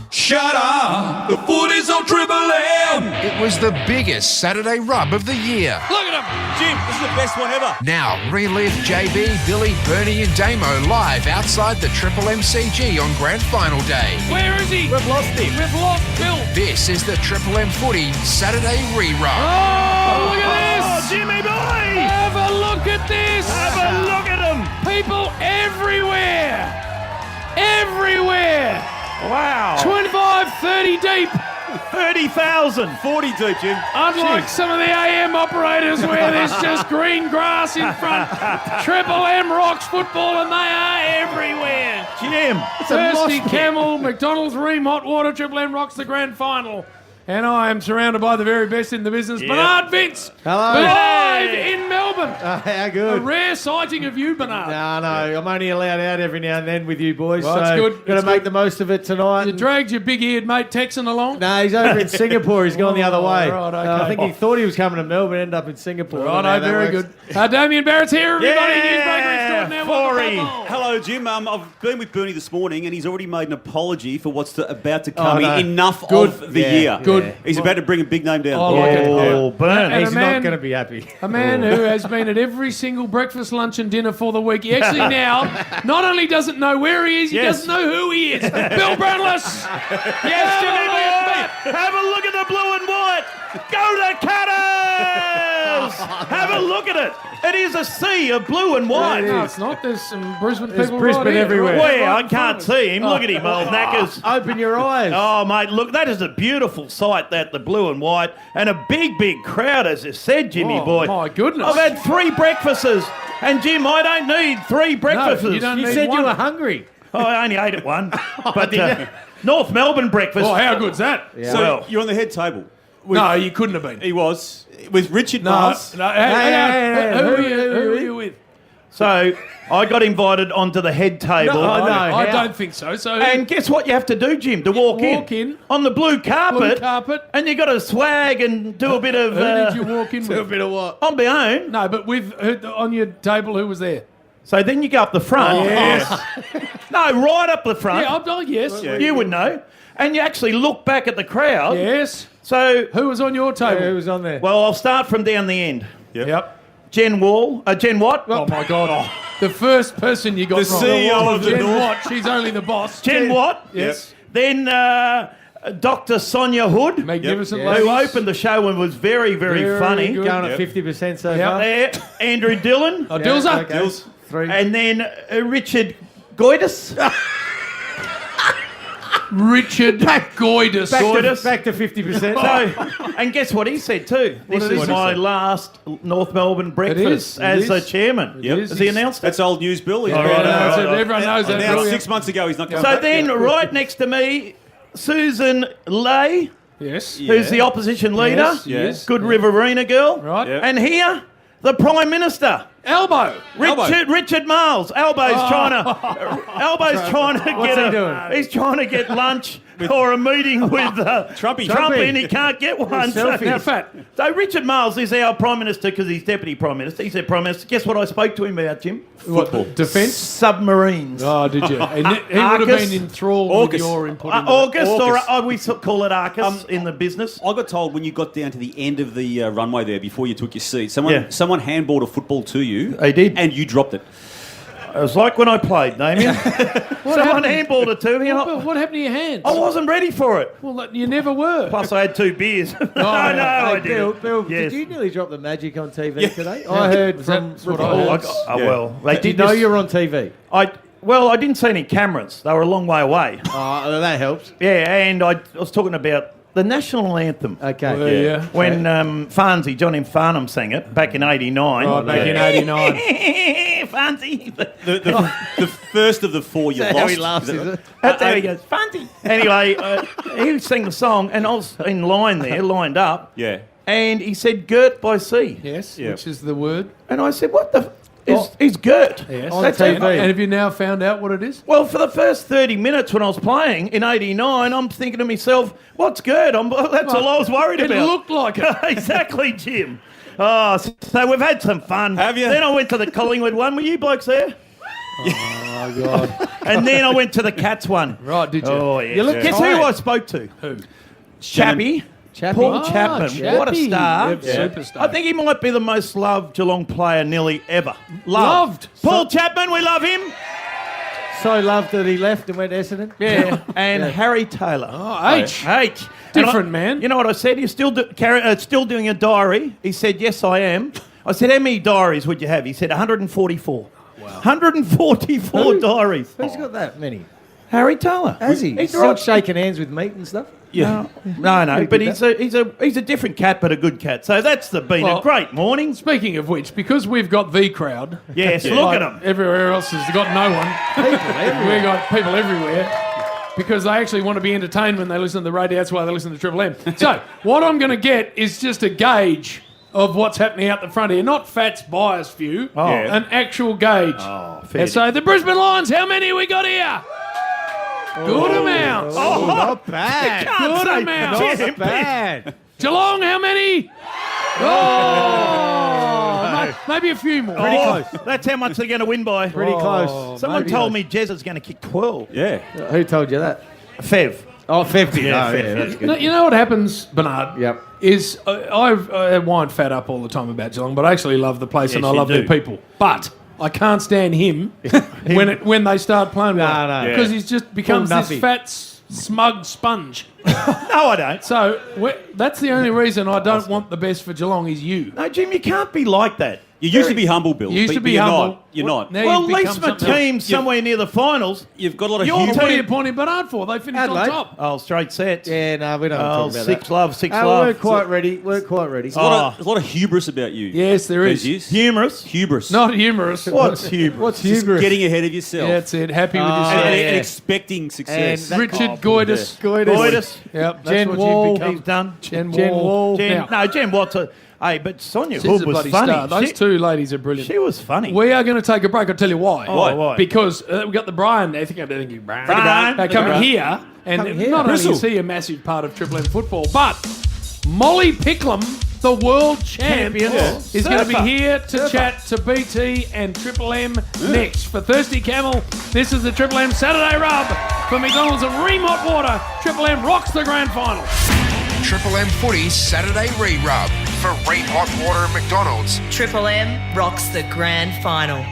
Shut up! The footy's on Triple M! It was the biggest Saturday rub of the year. Look at him! Jim, this is the best one ever. Now, relive JB, Billy, Bernie and Damo live outside the Triple MCG on Grand Final Day. Where is he? We've lost him. We've lost Bill. This is the Triple M Footy Saturday rerun. Oh, look at this! Jimmy boy! Have a look at this! Have a look at him! People everywhere! Everywhere! Wow! 25, 30 deep! 30,000. 40 deep, Jim. Unlike some of the AM operators where there's just green grass in front. Triple M rocks football and they are everywhere. Jim, Thirsty Camel, McDonald's Ream Hot Water, Triple M rocks the grand final. And I am surrounded by the very best in the business. Yep. Bernard Vince. Hello. Live in Melbourne. How good. A rare sighting of you, Bernard. No, I'm only allowed out every now and then with you boys. Well, so it's good. Got to make the most of it tonight. You dragged your big-eared mate Texan along? No, he's over in Singapore. He's gone the other way. Right, okay. I think he thought he was coming to Melbourne, ended up in Singapore. Right, very good. Damien Barrett's here, everybody. Yeah, Forey. Hello, Jim. I've been with Bernie this morning, and he's already made an apology for what's about to come. Enough of the year. Good. He's about to bring a big name down. Burn. He's not going to be happy. A man who has been at every single breakfast, lunch and dinner for the week. He actually now not only doesn't know where he is, he doesn't know who he is. Bill Brownless. Yes, Jimmy boy. Have a look at the blue and white. Go the Cutters. Have a look at it. It is a sea of blue and white. No, it's not. There's some Brisbane There's people Brisbane right here. everywhere. Right Where? I can't see him. Look at him, old knackers. Open your eyes. Oh, mate, look, that is a beautiful sight, that, the blue and white. And a big, big crowd, as I said, Jimmy boy. My goodness. I've had 3 breakfasts. And, Jim, I don't need 3 breakfasts. you don't You need said one. you were hungry. Oh, I only ate it one. But North Melbourne breakfast. Oh, how good's that? Yeah. So Well- you're on the head table. No, you couldn't have been. He was with Richard No, Miles. no. Hey, Who are you with? So I got invited onto the head table. No, I how? don't think so. So And guess what you have to do, Jim, to walk in on the blue carpet. blue carpet. And you got to swag and do a bit of... Who did you walk in with? A bit of what? on my own. No, but with on your table, who was there? So then you go up the front. Yes. No, right up the front. Yeah, yes. You would know. And you actually look back at the crowd. Yes. So, Who was on your table? Who was on there? well, I'll start from down the end. Yep. Jen Watt. Oh my God! The first person you got The wrong. CEO of the Jen North. Watt. She's only the boss. Jen Watt. Yes. Then Dr. Sonia Hood, Magnificent who ladies. opened the show and was very, very funny. good. Going at 50% so Yep. far. There, Andrew Dillon. Oh, Dilza. Okay. Dills. 3. And then Richard Goidus. Richard Goidus. Back to 50%. So, and guess what he said too? This did is he say? my last North Melbourne breakfast it as is. the chairman. Yep. Has he announced it? That's old news, Bill. He's All right, all right. Everyone knows that. Announced Bill, 6 months ago he's not coming So back. then, right next to me, Susan Lay, Yes. who's the opposition leader. Yes, yes. Good Riverina girl. Right. Yep. And here, the Prime Minister. Elbow. Richard Miles. Elbow's trying to What's get he doing? He's trying to get lunch or a meeting with Trumpy, and he can't get one. Now, Fat. So Richard Miles is our Prime Minister because he's Deputy Prime Minister. He said Prime Minister. Guess what I spoke to him about, Jim? Football. Defence? Submarines. Oh, did you? And he would have been enthralled with your input. We call it AUKUS in the business. I got told when you got down to the end of the runway there before you took your seat, someone handballed a football to you. They did. And you dropped it. It was like when I played, Damien. Someone handballed it to me. What happened to your hands? I wasn't ready for it. Well, you never were. Plus, I had 2 beers. I didn't. Bill, Yes. did you nearly drop the magic on TV today? I heard from That's what I heard. Well, they Did you did know this- you were on TV? I didn't see any cameras. They were a long way away. Oh, that helps. Yeah, and I was talking about the national anthem. Okay. Well, yeah. When Farnsey, Johnny Farnham sang it back in '89. Right, back in 89. Farnsey. The first of the 4 you Is that lost. how he laughs, is it? That's how he goes, Farnsey. Anyway, he sang the song, and I was in line there, lined up. Yeah. And he said, "Girt by sea." Yes, Yeah. which is the word. And I said, "What the is girt?" Yes. On That's TV. And have you now found out what it is? Well, for the first 30 minutes when I was playing in '89, I'm thinking to myself, "What's girt?" That's all I was worried It about. looked like it. Exactly, Jim. Oh, so we've had some fun. Have you? Then I went to the Collingwood one. Were you blokes there? Oh, God. And then I went to the Cats one. Right, did you? Oh, yeah. You look Guess tired. who I spoke to? Who? Chappie. Paul Chapman, what a star. Superstar. I think he might be the most loved Geelong player nearly ever. Loved. Paul Chapman, we love him. So loved that he left and went to Essendon. Yeah. And Harry Taylor. Oh, H. Different, man. You know what I said? He's still doing a diary. He said, yes, I am. I said, how many diaries would you have? He said, 144. Wow. 144 diaries. Who's got that many? Harry Taylor. Has he? He's not shaking hands with meat and stuff? Yeah. No, but he's a different cat, but a good cat. So that's been a great morning. Speaking of which, because we've got the crowd. Yes, look at them. Everywhere else has got no one. We've got people everywhere. Because they actually want to be entertained when they listen to the radio. That's why they listen to Triple M. So what I'm going to get is just a gauge of what's happening out the front here. Not Fat's biased view. An actual gauge. Fair. So the Brisbane Lions, how many have we got here? Good amount. Oh, not bad. Good amount. Not bad. Geelong, how many? Oh, maybe a few more. Pretty close. That's how much they're going to win by. Pretty close. Someone told me Jez is going to kick 12. Yeah. Who told you that? Fev. Oh, 50. Yeah, Yeah, that's good. You know what happens, Bernard? Yep. Is I wind Fat up all the time about Geelong, but I actually love the place and I love their people. But I can't stand him when they start playing well. No. Because he's just becomes this fat, smug sponge. No, I don't. So that's the only reason I don't want the best for Geelong is you. No, Jim, you can't be like that. You used to be humble, Bill. You used to but be you're humble. Not. You're not. Now Well, you've at least become my something team's somewhere near the finals. You've got a lot of Your humor. What are you pointing Bernard for? They finished Adelaide. on top. Oh, straight sets. Yeah, no, we don't talk about six that. love. Weren't quite ready. There's There's a lot of hubris about you. Yes, there is. Humorous. Hubris. Not humorous. What's hubris? What's Just hubris? getting ahead of yourself. Yeah, that's it. Happy with yourself. And expecting success. And Richard Goidus. Goidus. Yep, that's Jen what Wall. you've become. He's done. Jen Wall. Jen Watt's Hey, but Sonia She's Hood a was bloody funny. star. Those two ladies are brilliant. She was funny. We are going to take a break. I'll tell you why. Why? Because we've got the Brian. I think I'm thinking Brian. Brian. Coming here. And not only is he a massive part of Triple M football, but Molly Picklum, the world champion, is going to be here to chat to BT and Triple M next. For Thirsty Camel, this is the Triple M Saturday Rub. For McDonald's and Ream Hot Water, Triple M rocks the grand final. Triple M Footy's Saturday Re-Rub for Ream Hot Water and McDonald's. Triple M rocks the grand final.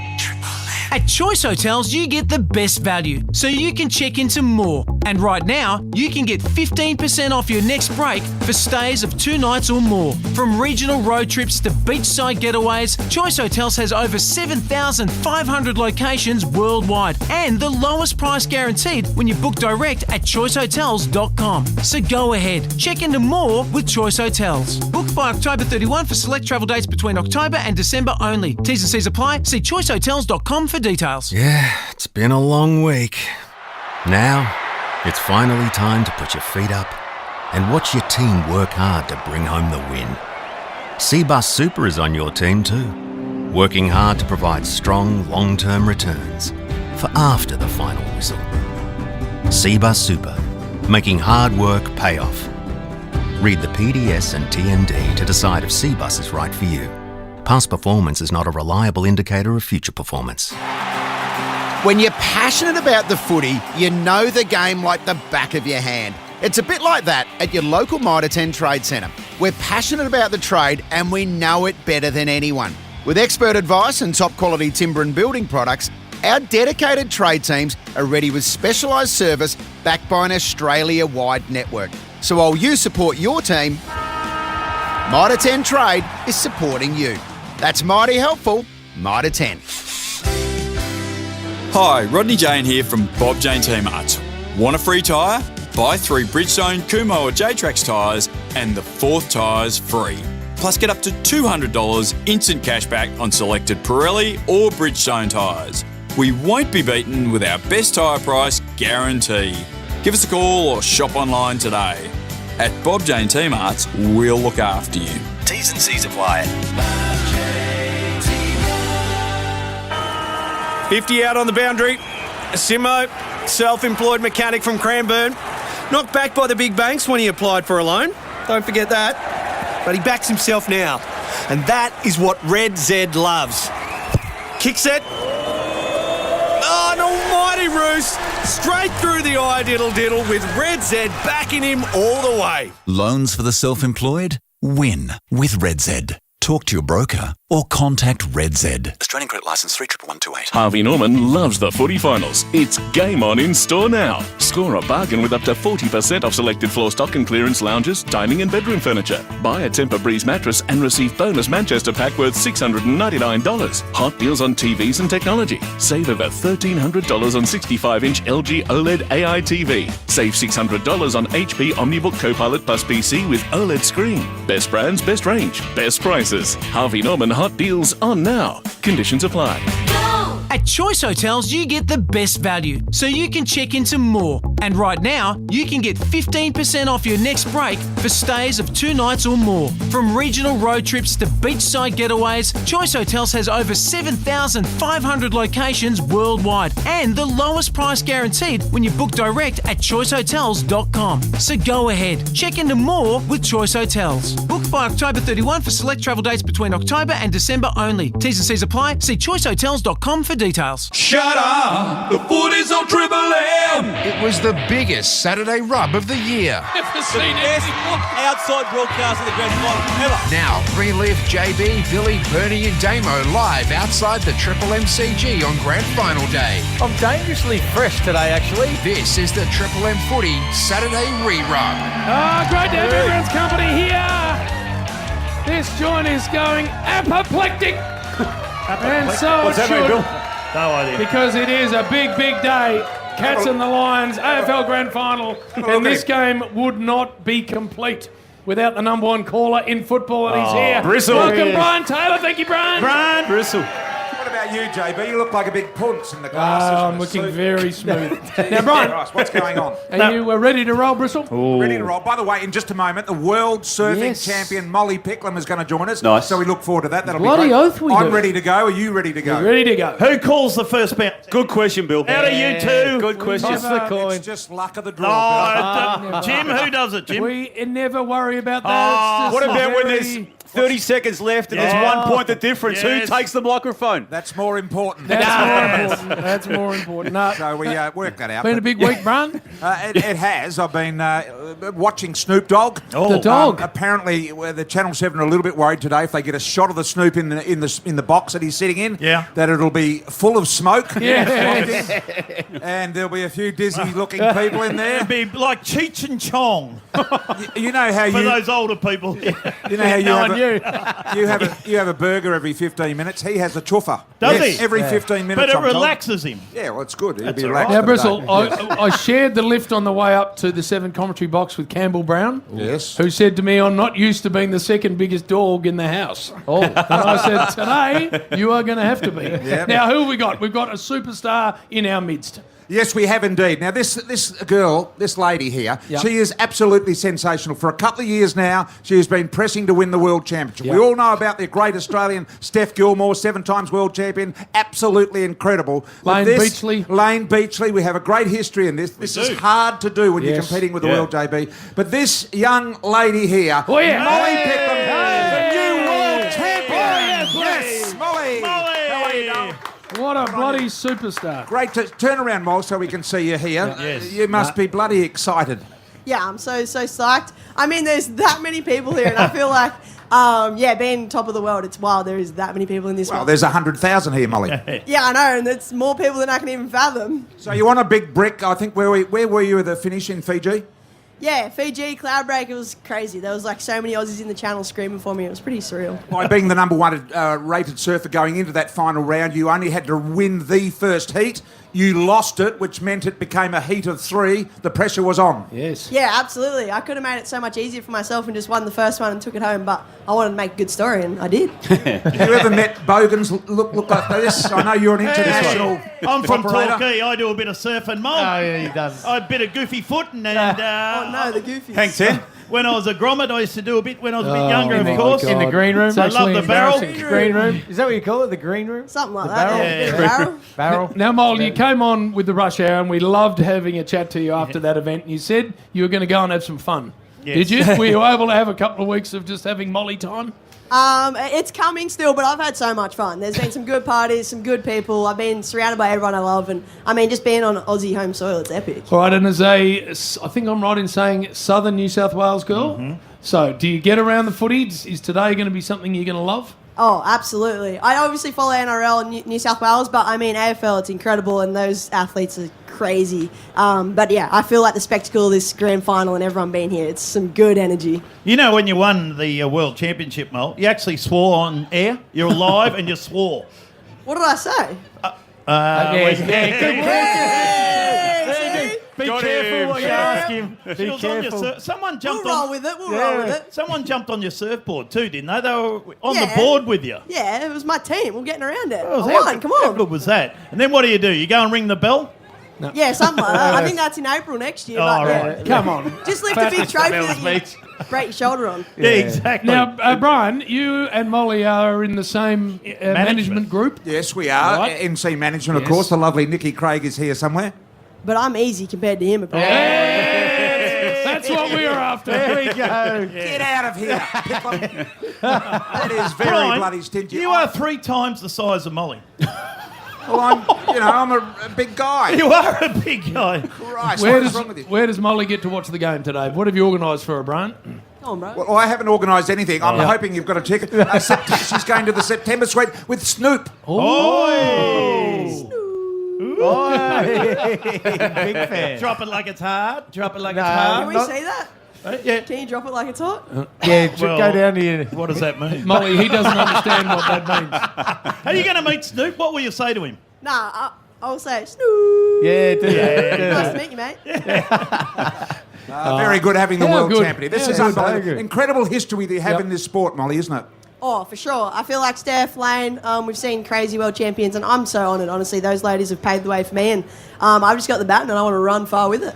At Choice Hotels, you get the best value, so you can check into more. And right now, you can get 15% off your next break for stays of 2 nights or more. From regional road trips to beachside getaways, Choice Hotels has over 7,500 locations worldwide and the lowest price guaranteed when you book direct at choicehotels.com. So go ahead, check into more with Choice Hotels. Book by October 31 for select travel dates between October and December only. T's and C's apply. See choicehotels.com for details. Yeah, it's been a long week. Now, it's finally time to put your feet up and watch your team work hard to bring home the win. Cbus Super is on your team too, working hard to provide strong long-term returns for after the final whistle. Cbus Super, making hard work pay off. Read the PDS and TND to decide if Cbus is right for you. Past performance is not a reliable indicator of future performance. When you're passionate about the footy, you know the game like the back of your hand. It's a bit like that at your local Mitre 10 Trade Centre. We're passionate about the trade and we know it better than anyone. With expert advice and top quality timber and building products, our dedicated trade teams are ready with specialised service backed by an Australia-wide network. So while you support your team, Mitre 10 Trade is supporting you. That's mighty helpful, Mitre 10. Hi, Rodney Jane here from Bob Jane T-Marts. Want a free tyre? Buy 3 Bridgestone, Kumho or J-Trax tyres and the 4th tyre's free. Plus get up to $200 instant cashback on selected Pirelli or Bridgestone tyres. We won't be beaten with our best tyre price guarantee. Give us a call or shop online today. At Bob Jane T-Marts, we'll look after you. T's and C's apply. 50 out on the boundary. Simo, self-employed mechanic from Cranbourne. Knocked back by the big banks when he applied for a loan. Don't forget that. But he backs himself now. And that is what Red Z loves. Kick set. Oh, an almighty roost. Straight through the eye diddle with Red Z backing him all the way. Loans for the self-employed? Win with Red Z. Talk to your broker or contact Red Z. Australian credit licence 311128. Harvey Norman loves the footy finals. It's game on in store now. Score a bargain with up to 40% off selected floor stock and clearance lounges, dining and bedroom furniture. Buy a Tempur-Breeze mattress and receive bonus Manchester pack worth $699. Hot deals on TVs and technology. Save over $1,300 on 65-inch LG OLED AI TV. Save $600 on HP OmniBook Copilot Plus PC with OLED screen. Best brands, best range, best prices. Harvey Norman hot deals on now. Conditions apply. At Choice Hotels, you get the best value, so you can check into more. And right now, you can get 15% off your next break for stays of 2 nights or more. From regional road trips to beachside getaways, Choice Hotels has over 7,500 locations worldwide and the lowest price guaranteed when you book direct at choicehotels.com. So go ahead, check into more with Choice Hotels. Book by October 31 for select travel dates between October and December only. T's and C's apply. See choicehotels.com for details. Shut up! The footy's on Triple M! It was the biggest Saturday rub of the year. Never seen Best outside broadcast of the grand final ever. Now, relive JB, Billy, Bernie and Damo live outside the Triple MCG on Grand Final Day. I'm dangerously fresh today, actually. This is the Triple M Footy Saturday Rerun. Great to have everyone's company here. This joint is going apoplectic. And so What's it that mean, should, Bill? No idea. because it is a big, big day. Cats and the Lions, AFL Grand Final, and this game would not be complete without the number one caller in football, and he's here. Bristle. Welcome, Brian Taylor. Thank you, Brian. Brian Bristle. What about you, JB? You look like a big punce in the glasses. I'm looking very smooth. Now, Brian, Christ, what's going on? are you ready to roll, Bristle? Ready to roll. By the way, in just a moment, the world surfing champion Molly Picklum is going to join us. Nice. So we look forward to that. That'll Bloody be great. oath we I'm do. ready to go. Are you ready to go? Ready to go. Who calls the first bounce? Good question, Bill. Out of you two. Good question. Toss the coin. It's just luck of the draw. No, Jim, who does it, Jim? We never worry about that. It's What just about when very- there's 30 seconds left and there's 1 point the difference? Yes. Who takes the microphone? That's more important. That's more important. No, So we work that out. been a But, big week, Brian. it has. I've been watching Snoop Dogg. The dog. Apparently, the Channel 7 are a little bit worried today if they get a shot of the Snoop in the box that he's sitting in. Yeah. That it'll be full of smoke. Yes. And there'll be a few dizzy-looking people in there. It'd be like Cheech and Chong You know how for you those older people. you know how you you have a burger every 15 minutes. He has a chuffer. Does he? Every 15 minutes. But it I'm told. relaxes him. Yeah, well, it's good. He'll That's be all relaxed. Now, for the Bristle, day. I shared the lift on the way up to the 7 commentary box with Campbell Brown. Yes. Who said to me, I'm not used to being the second biggest dog in the house. Oh. And I said, today, you are going to have to be. Yep. Now, who have we got? We've got a superstar in our midst. Yes, we have indeed. Now, this girl, this lady here, Yep. she is absolutely sensational. For a couple of years now, she has been pressing to win the World Championship. Yep. We all know about the great Australian Steph Gilmore, 7 times world champion. Absolutely incredible. But Lane Beachley. Lane Beachley, we have a great history in this. This is hard to do when you're competing with the world, JB. But this young lady here, Oh, yeah. Molly Hey. Picklum, the new world champion. yes, Yes, Molly. How are you doing? What a bloody superstar. Great to turn around, Molly, so we can see you here. Yes. You must be bloody excited. Yeah, I'm so psyched. I mean, there's that many people here, and I feel like, being top of the world, it's wild. There is that many people in this Well, world. there's 100,000 here, Molly. Yeah, I know, and it's more people than I can even fathom. So you want a big brick? I think where were you at the finish in Fiji? Yeah, Fiji, Cloudbreak, it was crazy. There was like so many Aussies in the channel screaming for me. It was pretty surreal. By being the number one rated surfer going into that final round, you only had to win the first heat. You lost it, which meant it became a heat of 3. The pressure was on. Yes. Yeah, absolutely. I could have made it so much easier for myself and just won the first one and took it home, but I wanted to make a good story, and I did. Have you ever met Bogans look like this? I know you're an international I'm from operator. Torquay. I do a bit of surfing, Mum. Oh, yeah, he does. I a bit of goofy footing and Oh, no, the goofies. Hang 10. When I was a grommet, I used to do a bit when I was a bit younger, in of the- course. in the green room. I love the barrel. Green room. Is that what you call it? The green room? Something like The that. barrel? Yeah, a bit of barrel. Barrel. Now, Mole, you came on with the rush hour, and we loved having a chat to you after that event. And you said you were going to go and have some fun. Did you? Were you able to have a couple of weeks of just having Molly time? It's coming still, but I've had so much fun. There's been some good parties, some good people. I've been surrounded by everyone I love, and I mean, just being on Aussie home soil, it's epic. All right, and as I think I'm right in saying Southern New South Wales girl. So, do you get around the footy? Is today going to be something you're going to love? Oh, absolutely. I obviously follow NRL and New South Wales, but I mean, AFL, it's incredible, and those athletes are crazy. But yeah, I feel like the spectacle of this grand final and everyone being here, it's some good energy. You know, when you won the World Championship, Mol, you actually swore on air. You're alive and you swore. What did I say? Be careful what you ask him. Be careful. Someone jumped We'll roll with it. We'll roll with it. Someone jumped on your surfboard too, didn't they? They were on the board with you. Yeah, it was my team. We're getting around it. Oh, I won. Come How on. good was that? And then what do? You go and ring the bell? No. Yeah, something like that. I think that's in April next year. Oh, but right. yeah. Come on. Just lift a big trophy that you break your shoulder on. Yeah, exactly. Now, Brian, you and Molly are in the same management group. Yes, we are. Right. NC Management, of course. The lovely Nikki Craig is here somewhere. But I'm easy compared to him. Apparently. That's what we are after. There we go. Get out of here. That is very Brian, bloody stingy. You are 3 times the size of Molly. Well, I'm a big guy. You are a big guy. Christ, what is wrong with you? Where does Molly get to watch the game today? What have you organised for her, Brian? Come on, bro. Well, I haven't organised anything. I'm hoping you've got a ticket. She's going to the September Suite with Snoop. Big fan. Drop it like it's hard. Drop it like it's Can hard. we see that? Yeah. Can you drop it like it's hot? Go down to you. What does that mean? Molly, he doesn't understand what that means. Are you going to meet Snoop? What will you say to him? Nah, I'll say Snoop. Yeah, do Nice to meet you, mate. Very good having the world good. champion. This Yeah, is good. unbelievable. Very good. Incredible history they have in this sport, Molly, isn't it? Oh, for sure. I feel like Steph, Lane, we've seen crazy world champions, and I'm so honoured, honestly. Those ladies have paved the way for me, and I've just got the baton, and I want to run far with it.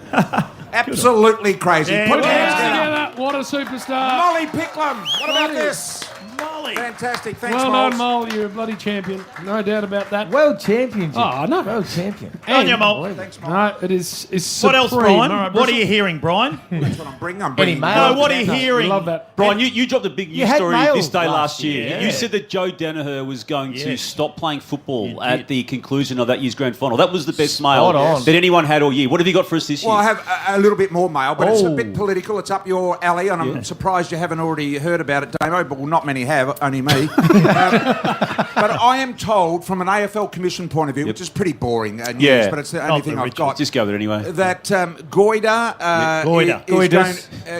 Absolutely crazy. Yeah, Put Put your your hands hands together. together. What a superstar. Molly Picklum. What about Molly. this? Molly. Fantastic. Thanks, Well Moles. done, Mole. You're a bloody champion. No doubt about that. World championship. Oh, no. World champion. On your Mol. No, it is What supreme. else, Brian? All right, What are you hearing, Brian? That's what I'm bringing. I'm bringing. No, what are you hearing? Love that. Brian, you dropped a big You news had story mail this day last year. year. You said that Joe Danaher was going to Yes. stop playing football You at did. the conclusion of that year's grand final. That was the best mail Spot on. that anyone had all year. What have you got for us this Well, I year? have a little bit more mail, but it's a bit political. It's up your alley, and I'm surprised you haven't already heard about it, Damo, but not many have, only me. But I am told, from an AFL Commission point of view, which is pretty boring news, Yeah. but it's the only thing I've got, Just go with it anyway. that Goida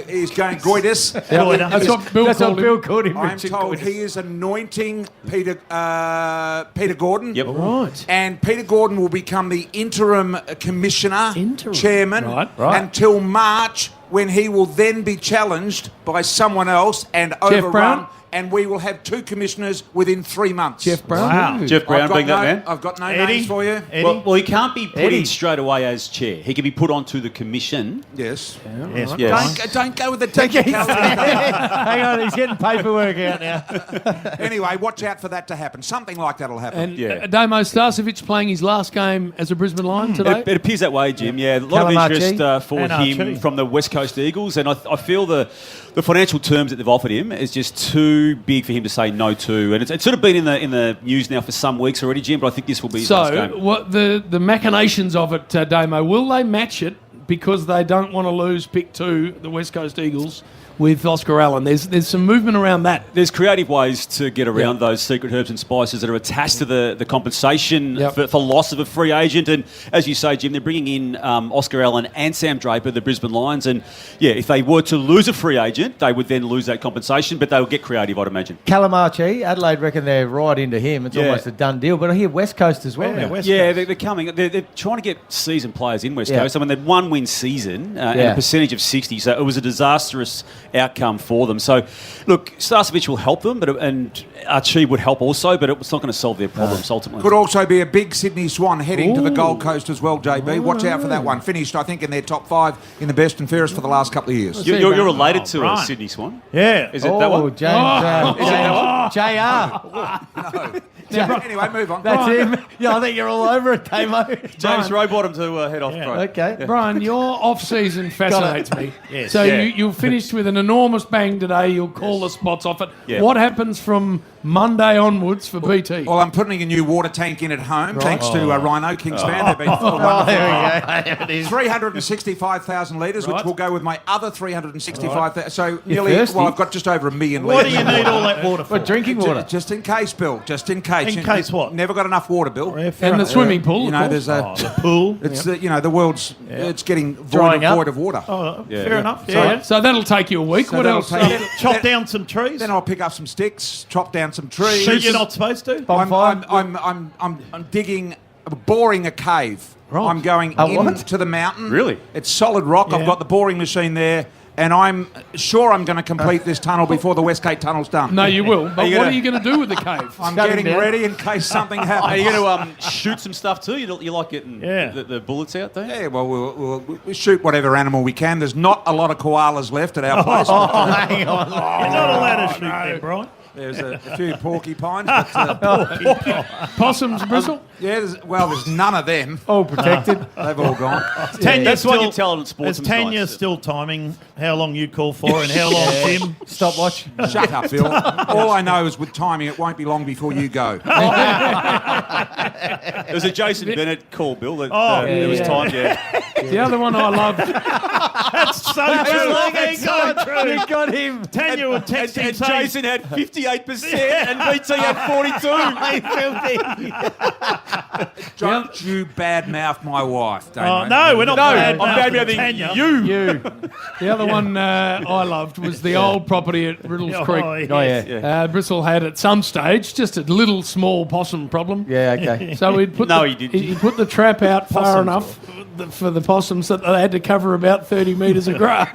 is going Goidus. That's what Bill called him. called him. I'm Richard told Goidus. he is anointing Peter Gordon. Yep. Right. And Peter Gordon will become the interim commissioner, chairman, Right. until March, when he will then be challenged by someone else and overrun. Brown? And we will have 2 commissioners within 3 months. Jeff Brown. Wow. Ooh. Jeff Brown I've got being that man. I've got no Eddie? names for you. Eddie? Well, he can't be put Eddie. in straight away as chair. He can be put onto the commission. Yes. Yes, Yes. Don't go with the technicality. Hang on, he's getting paperwork out now. Anyway, watch out for that to happen. Something like that will happen. And Yeah. Damo Starcevic playing his last game as a Brisbane Lion today. It appears that way, Jim. Yeah, a lot of Calamarchi. interest for NRT. him from the West Coast Eagles, and I feel the financial terms that they've offered him is just too big for him to say no to. And it's sort of been in the news now for some weeks already, Jim. But I think this will be his last So, game. what the machinations of it, Damo, will they match it because they don't want to lose pick 2, the West Coast Eagles, with Oscar Allen? There's some movement around that. There's creative ways to get around those secret herbs and spices that are attached to the compensation for loss of a free agent. And as you say, Jim, they're bringing in Oscar Allen and Sam Draper, the Brisbane Lions. And, yeah, if they were to lose a free agent, they would then lose that compensation, but they would get creative, I'd imagine. Calamarchi, Adelaide reckon they're right into him. It's almost a done deal. But I hear West Coast as well now. They're coming. They're trying to get seasoned players in West Coast. I mean, they'd 1-win season and a percentage of 60, so it was a disastrous outcome for them. So, look, Starcevic will help them, and Archie would help also, but it's not going to solve their problems ultimately. Could also be a big Sydney Swan heading to the Gold Coast as well, JB. Watch out for that one. Finished, I think, in their top 5 in the best and fairest for the last couple of years. You're related to a Sydney Swan? Yeah. Is it that one? James, Is it that JR. No. Anyway, move on. That's him. Yeah, I think you're all over it, Damo. James Rowbottom to head off. Yeah. Okay. Yeah. Brian, your off-season fascinates me. Yes. So you finished with an enormous bang today. You'll call the spots off it. Yeah. What happens from Monday onwards for BT? Well, I'm putting a new water tank in at home, thanks to Rhino Kingspan. They've been wonderful. There we go. 365,000 litres, which will go with my other 365,000. So You're nearly, thirsty. well, I've got just over 1 million What do litres. you need all that water for? For drinking water. Just in case, Bill. Just in case. In case what? Never got enough water, Bill. Yeah, fair And the enough. swimming pool, You of know, course. there's a The pool. It's the world's. It's getting Drying up. void of water. Oh, Yeah. fair enough. So, Yeah. so that'll take you a week. So What that'll else? take- Chop down some trees. Then I'll pick up some sticks, chop down some trees. Shoot, you're not supposed to. I'm digging, boring a cave. Right. I'm going A what? into the mountain. Really? It's solid rock. Yeah. I've got the boring machine there, and I'm sure I'm going to complete this tunnel before the Westgate Tunnel's done. No, you will. But you what gonna- are you going to do with the cave? I'm Shut him getting down. ready in case something Are happens. you going to shoot some stuff too? You like getting the bullets out there? Yeah, well, we'll shoot whatever animal we can. There's not a lot of koalas left at our place. Oh, hang on. You're not allowed to shoot there, Brian. There's a few porcupines. But, Possums, Bristle? there's none of them. All protected. They've all gone. Tanya That's what still- you tell at sports. Is Tanya still timing how long you call for and how long Tim? Stopwatch. Shut up, Bill. All I know is with timing, it won't be long before you go. There's a Jason Bennett call, Bill. That, it was timed, The other one I loved. That's so true. That's so true. You got him. Tanya would text him And saying, Jason had 58% and BT had 42. Don't you badmouth my wife, Oh, Damo. no, we're not bad. I'm bad-mouthing Tanya. you. The other one I loved was the old property at Riddles Creek. Oh, Oh, yeah. Bristol had at some stage just a little small possum problem. Yeah, okay. So he'd put No, he didn't. He put the trap out far enough for the possums that they had to cover about 30 metres of grass,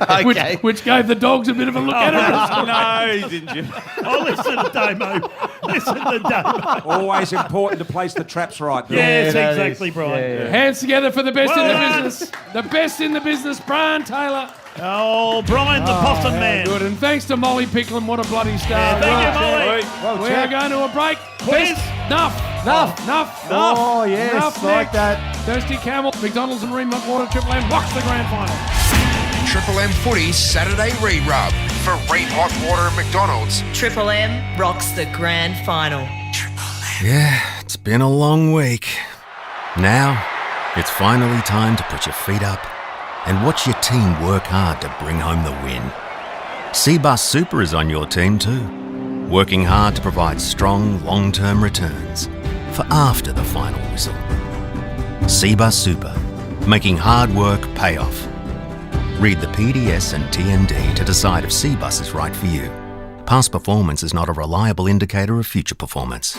Okay. which gave the dogs a bit of a look at it. No, he didn't. You. Oh, listen to Damo. Listen to Damo. Always important to place the traps right, Bill. Yes, that exactly, is- Brian. yeah. Hands together for the best Well in the done. business. The best in the business, Brian Taylor. Oh, Brian the Possum Man. Good, and thanks to Molly Picklum. What a bloody star. Thank you, Molly. We are going to a break. Quiz. Enough. Oh, yes, Enough like next. that. Thirsty Camel, McDonald's and Remote Water, Triple M box the grand final. Triple M Footy's Saturday re-rub for Reed Hot Water and McDonald's. Triple M rocks the grand final. Yeah, it's been a long week. Now, it's finally time to put your feet up and watch your team work hard to bring home the win. Seabus Super is on your team too, working hard to provide strong long-term returns for after the final whistle. Seabus Super, making hard work pay off. Read the PDS and TND to decide if Seabus is right for you. Past performance is not a reliable indicator of future performance.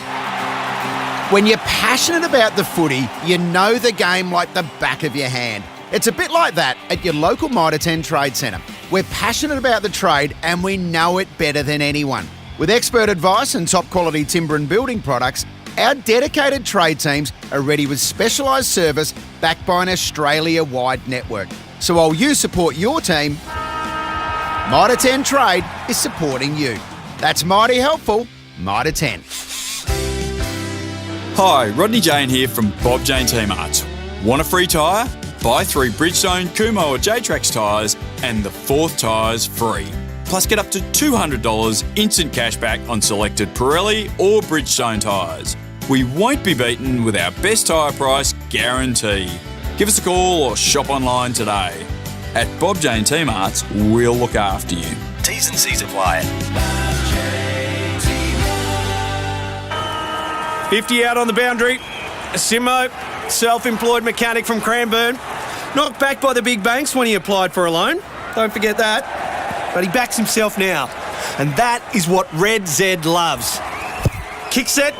When you're passionate about the footy, you know the game like the back of your hand. It's a bit like that at your local Mitre 10 Trade Centre. We're passionate about the trade and we know it better than anyone. With expert advice and top quality timber and building products, our dedicated trade teams are ready with specialised service backed by an Australia-wide network. So while you support your team, Mitre 10 Trade is supporting you. That's mighty helpful, Mitre 10. Hi, Rodney Jane here from Bob Jane Team Arts. Want a free tyre? Buy 3 Bridgestone, Kumho or J-Trax tyres and the 4th tyre's free. Plus get up to $200 instant cashback on selected Pirelli or Bridgestone tyres. We won't be beaten with our best tyre price guarantee. Give us a call or shop online today. At Bob Jane Team Arts, we'll look after you. T's and C's apply. 50 out on the boundary. Simo, self-employed mechanic from Cranbourne. Knocked back by the big banks when he applied for a loan. Don't forget that. But he backs himself now. And that is what Red Z loves. Kick set.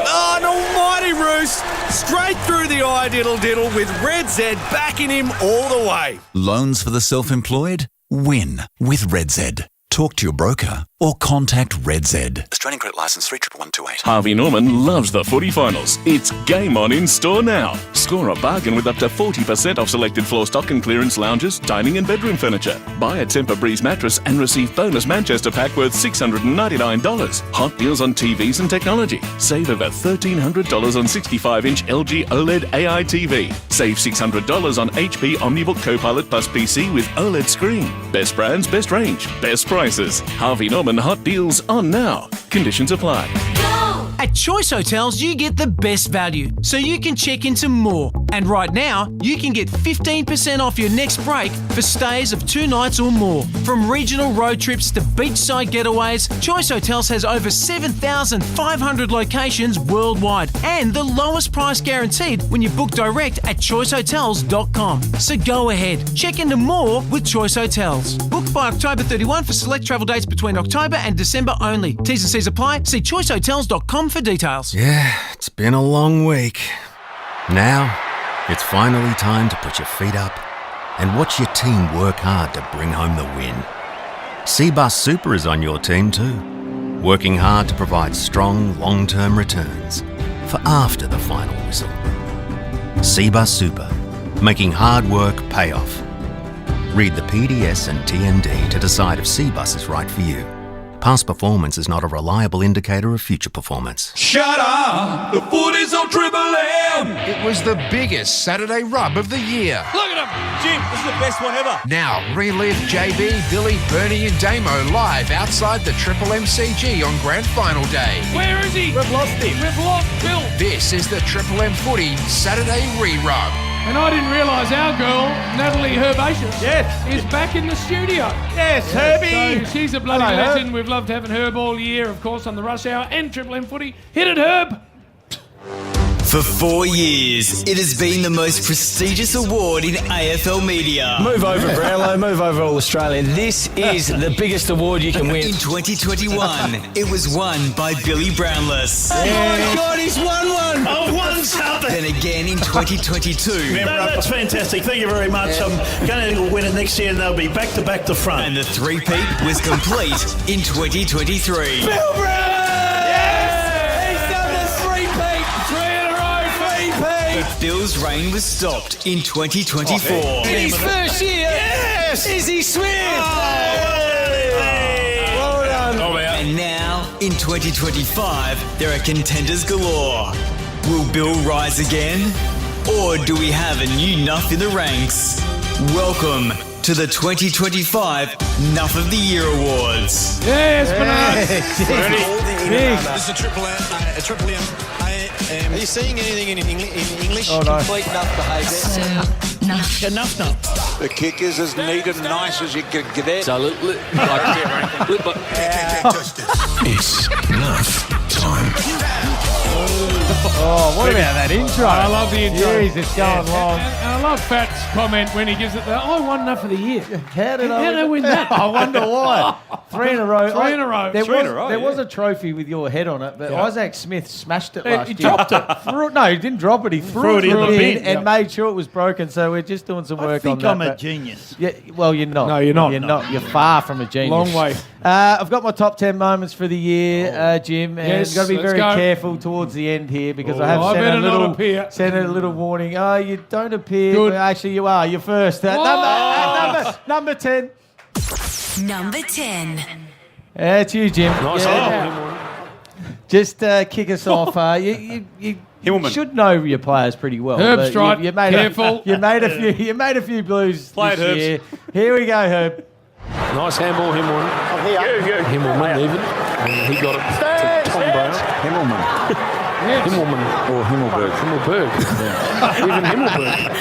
Oh, an almighty roost. Straight through the eye diddle with Red Z backing him all the way. Loans for the self-employed? Win with RedZ. Talk to your broker or contact RedZ. Australian credit licence 311228. Harvey Norman loves the footy finals. It's game on in store now. Score a bargain with up to 40% off selected floor stock and clearance lounges, dining and bedroom furniture. Buy a Tempur-Breeze mattress and receive bonus Manchester pack worth $699. Hot deals on TVs and technology. Save over $1,300 on 65-inch LG OLED AI TV. Save $600 on HP OmniBook Copilot Plus PC with OLED screen. Best brands, best range, best prices. Harvey Norman hot deals on now. Conditions apply. At Choice Hotels, you get the best value, so you can check into more. And right now, you can get 15% off your next break for stays of 2 nights or more. From regional road trips to beachside getaways, Choice Hotels has over 7,500 locations worldwide and the lowest price guaranteed when you book direct at choicehotels.com. So go ahead, check into more with Choice Hotels. Book by October 31 for select travel dates between October and December only. T's and C's apply. See choicehotels.com for details. Yeah, it's been a long week. Now, it's finally time to put your feet up and watch your team work hard to bring home the win. Cbus Super is on your team too, working hard to provide strong long-term returns for after the final whistle. Cbus Super, making hard work pay off. Read the PDS and TND to decide if Cbus is right for you. Past performance is not a reliable indicator of future performance. Shut up! The footy's on Triple M! It was the biggest Saturday rub of the year. Look at him! Jim, this is the best one ever. Now, relive JB, Billy, Bernie and Damo live outside the Triple MCG on Grand Final Day. Where is he? We've lost him. We've lost Bill. This is the Triple M Footy Saturday re-rub. And I didn't realise our girl, Natalie Herbaceous, is back in the studio. Yes, Herbie. So she's a bloody legend. We've loved having Herb all year, of course, on the Rush Hour and Triple M Footy. Hit it, Herb. For 4 years, it has been the most prestigious award in AFL media. Move over, Brownlow. Move over, All Australian. This is the biggest award you can win. In 2021, it was won by Billy Brownless. Oh my God, he's won one! I've won something! Then again in 2022. That's fantastic. Thank you very much. I'm going to win it next year and they'll be back to front. And the three-peat was complete in 2023. Bill Brown! Bill's reign was stopped in 2024. In his first year! Yes! Izzy Smith! Well done! And now, in 2025, there are contenders galore. Will Bill rise again? Or do we have a new Nuff in the ranks? Welcome to the 2025 Nuff of the Year Awards. Yes, Bernard! This is a Triple M. Are you seeing anything in English? Oh, no. Complete Nuff behaviour. Enough. The kick is as neat and nice as you can get it. So, It's Nuff time. Oh, what about that intro? I love the intro. Jeez, it's going long. And I love Fat's comment when he gives it I won enough of the year. How did I win that? I wonder why. 3 in a row. Three in a row. There was a trophy with your head on it, but Isaac Smith smashed it last He year. dropped it. No, he didn't drop it. He threw it in the bin and made sure it was broken. So we're just doing some work on that. I think I'm a genius. Yeah, well, you're not. No, you're not. You're not. You're far from a genius. Long way. I've got my top 10 moments for the year, Jim, and Yes, you've got to be let's very go. careful towards the end here because I have I better not appear. sent a little warning. Oh, you don't appear. Good. Well, actually, you are. You're first. Number 10. Number 10. It's you, Jim. Nice. Just kick us off. You should know your players pretty well. Herb's but right. You made Careful. You made a few blues Play this it, year. Here we go, Herb. Nice handball, Himmelman. Himmelman, even. And he got it to Tom Brown. Himmelman. Yes. Himmelman or Himmelberg. Even Himmelberg.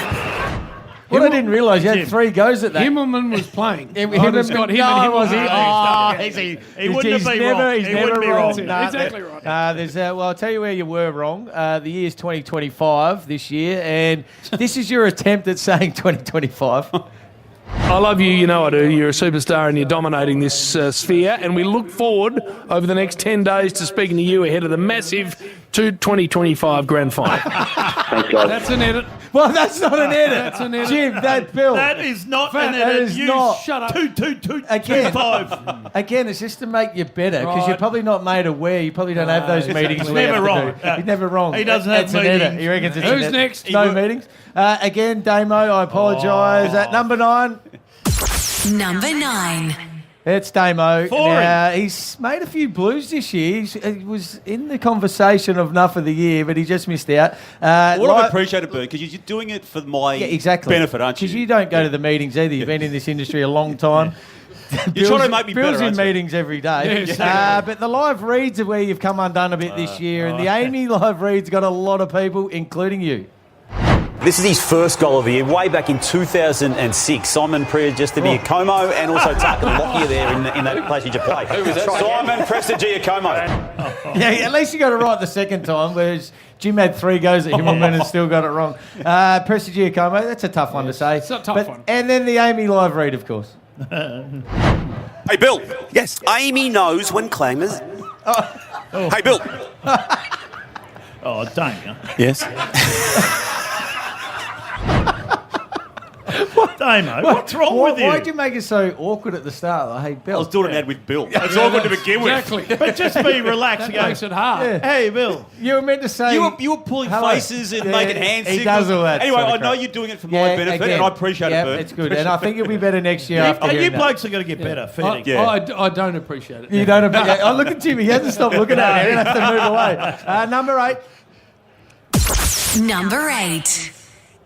What I didn't realise, you had 3 goes at that. Himmelman was playing. Himmelman got him and was he? Himmelman. He wouldn't have been wrong. He's He never wouldn't be wrong. wrong. Exactly right. Well, I'll tell you where you were wrong. The year's 2025 this year, and this is your attempt at saying 2025. I love you, you know I do. You're a superstar and you're dominating this sphere. And we look forward over the next 10 days to speaking to you ahead of the massive 2025 Grand Final. Thanks, guys. That's an edit. Well, that's not an edit. That's an edit. Jim, that Bill. That is not That an edit. is You not. shut up. 2 Again. 5. Again, it's just to make you better because Right. you're probably not made aware. You probably don't have those meetings. He's we have never to wrong. do. He's never wrong. He doesn't have It's an edit. meetings. He reckons it's Who's an edit. next? No meetings. Again, Damo, I apologise. At number 9, Number 9. it's Damo. For Now, he's made a few blues this year. He was in the conversation of Nuff of the Year, but he just missed out. Well, I appreciate it, Bert, because you're doing it for my exactly. benefit, aren't you? Because you don't go to the meetings either. You've been in this industry a long time. You're trying to make me Bill's better, in aren't you? meetings every day. Yes. But the live reads are where you've come undone a bit this year, and the Amy live reads got a lot of people, including you. This is his first goal of the year, way back in 2006. Simon Prestigiacomo and also Tucker Lockyer there in that passage of play. Who was that? Simon Prestigiacomo. Yeah, at least you got it right the second time, whereas Jim had 3 goes at Humorous and still got it wrong. Prestigiacomo, that's a tough one to say. It's a tough one. And then the Amy live read, of course. Hey, Bill. Yes. Amy knows when clangers. Hey, Bill. Oh, don't you? Yes. Damo, what's wrong with you? Why'd you make it so awkward at the start? Like, hey, Bill. I was doing an ad with Bill. Yeah, It's awkward to begin with. Exactly. But just be relaxed. That makes it hard. Hey, Bill. You were meant to say... You were pulling hello. faces and making hand He signals. does all that Anyway, sort of I know crap. you're doing it for my benefit, again, and I appreciate it, Bert. it's good. And I think you'll be better next year after You hearing that. blokes are going to get better. Fair dinkum. I don't appreciate it. You don't appreciate Oh, look at Jimmy. He hasn't stopped looking at me. He'll have to move away. Number 8. Number 8.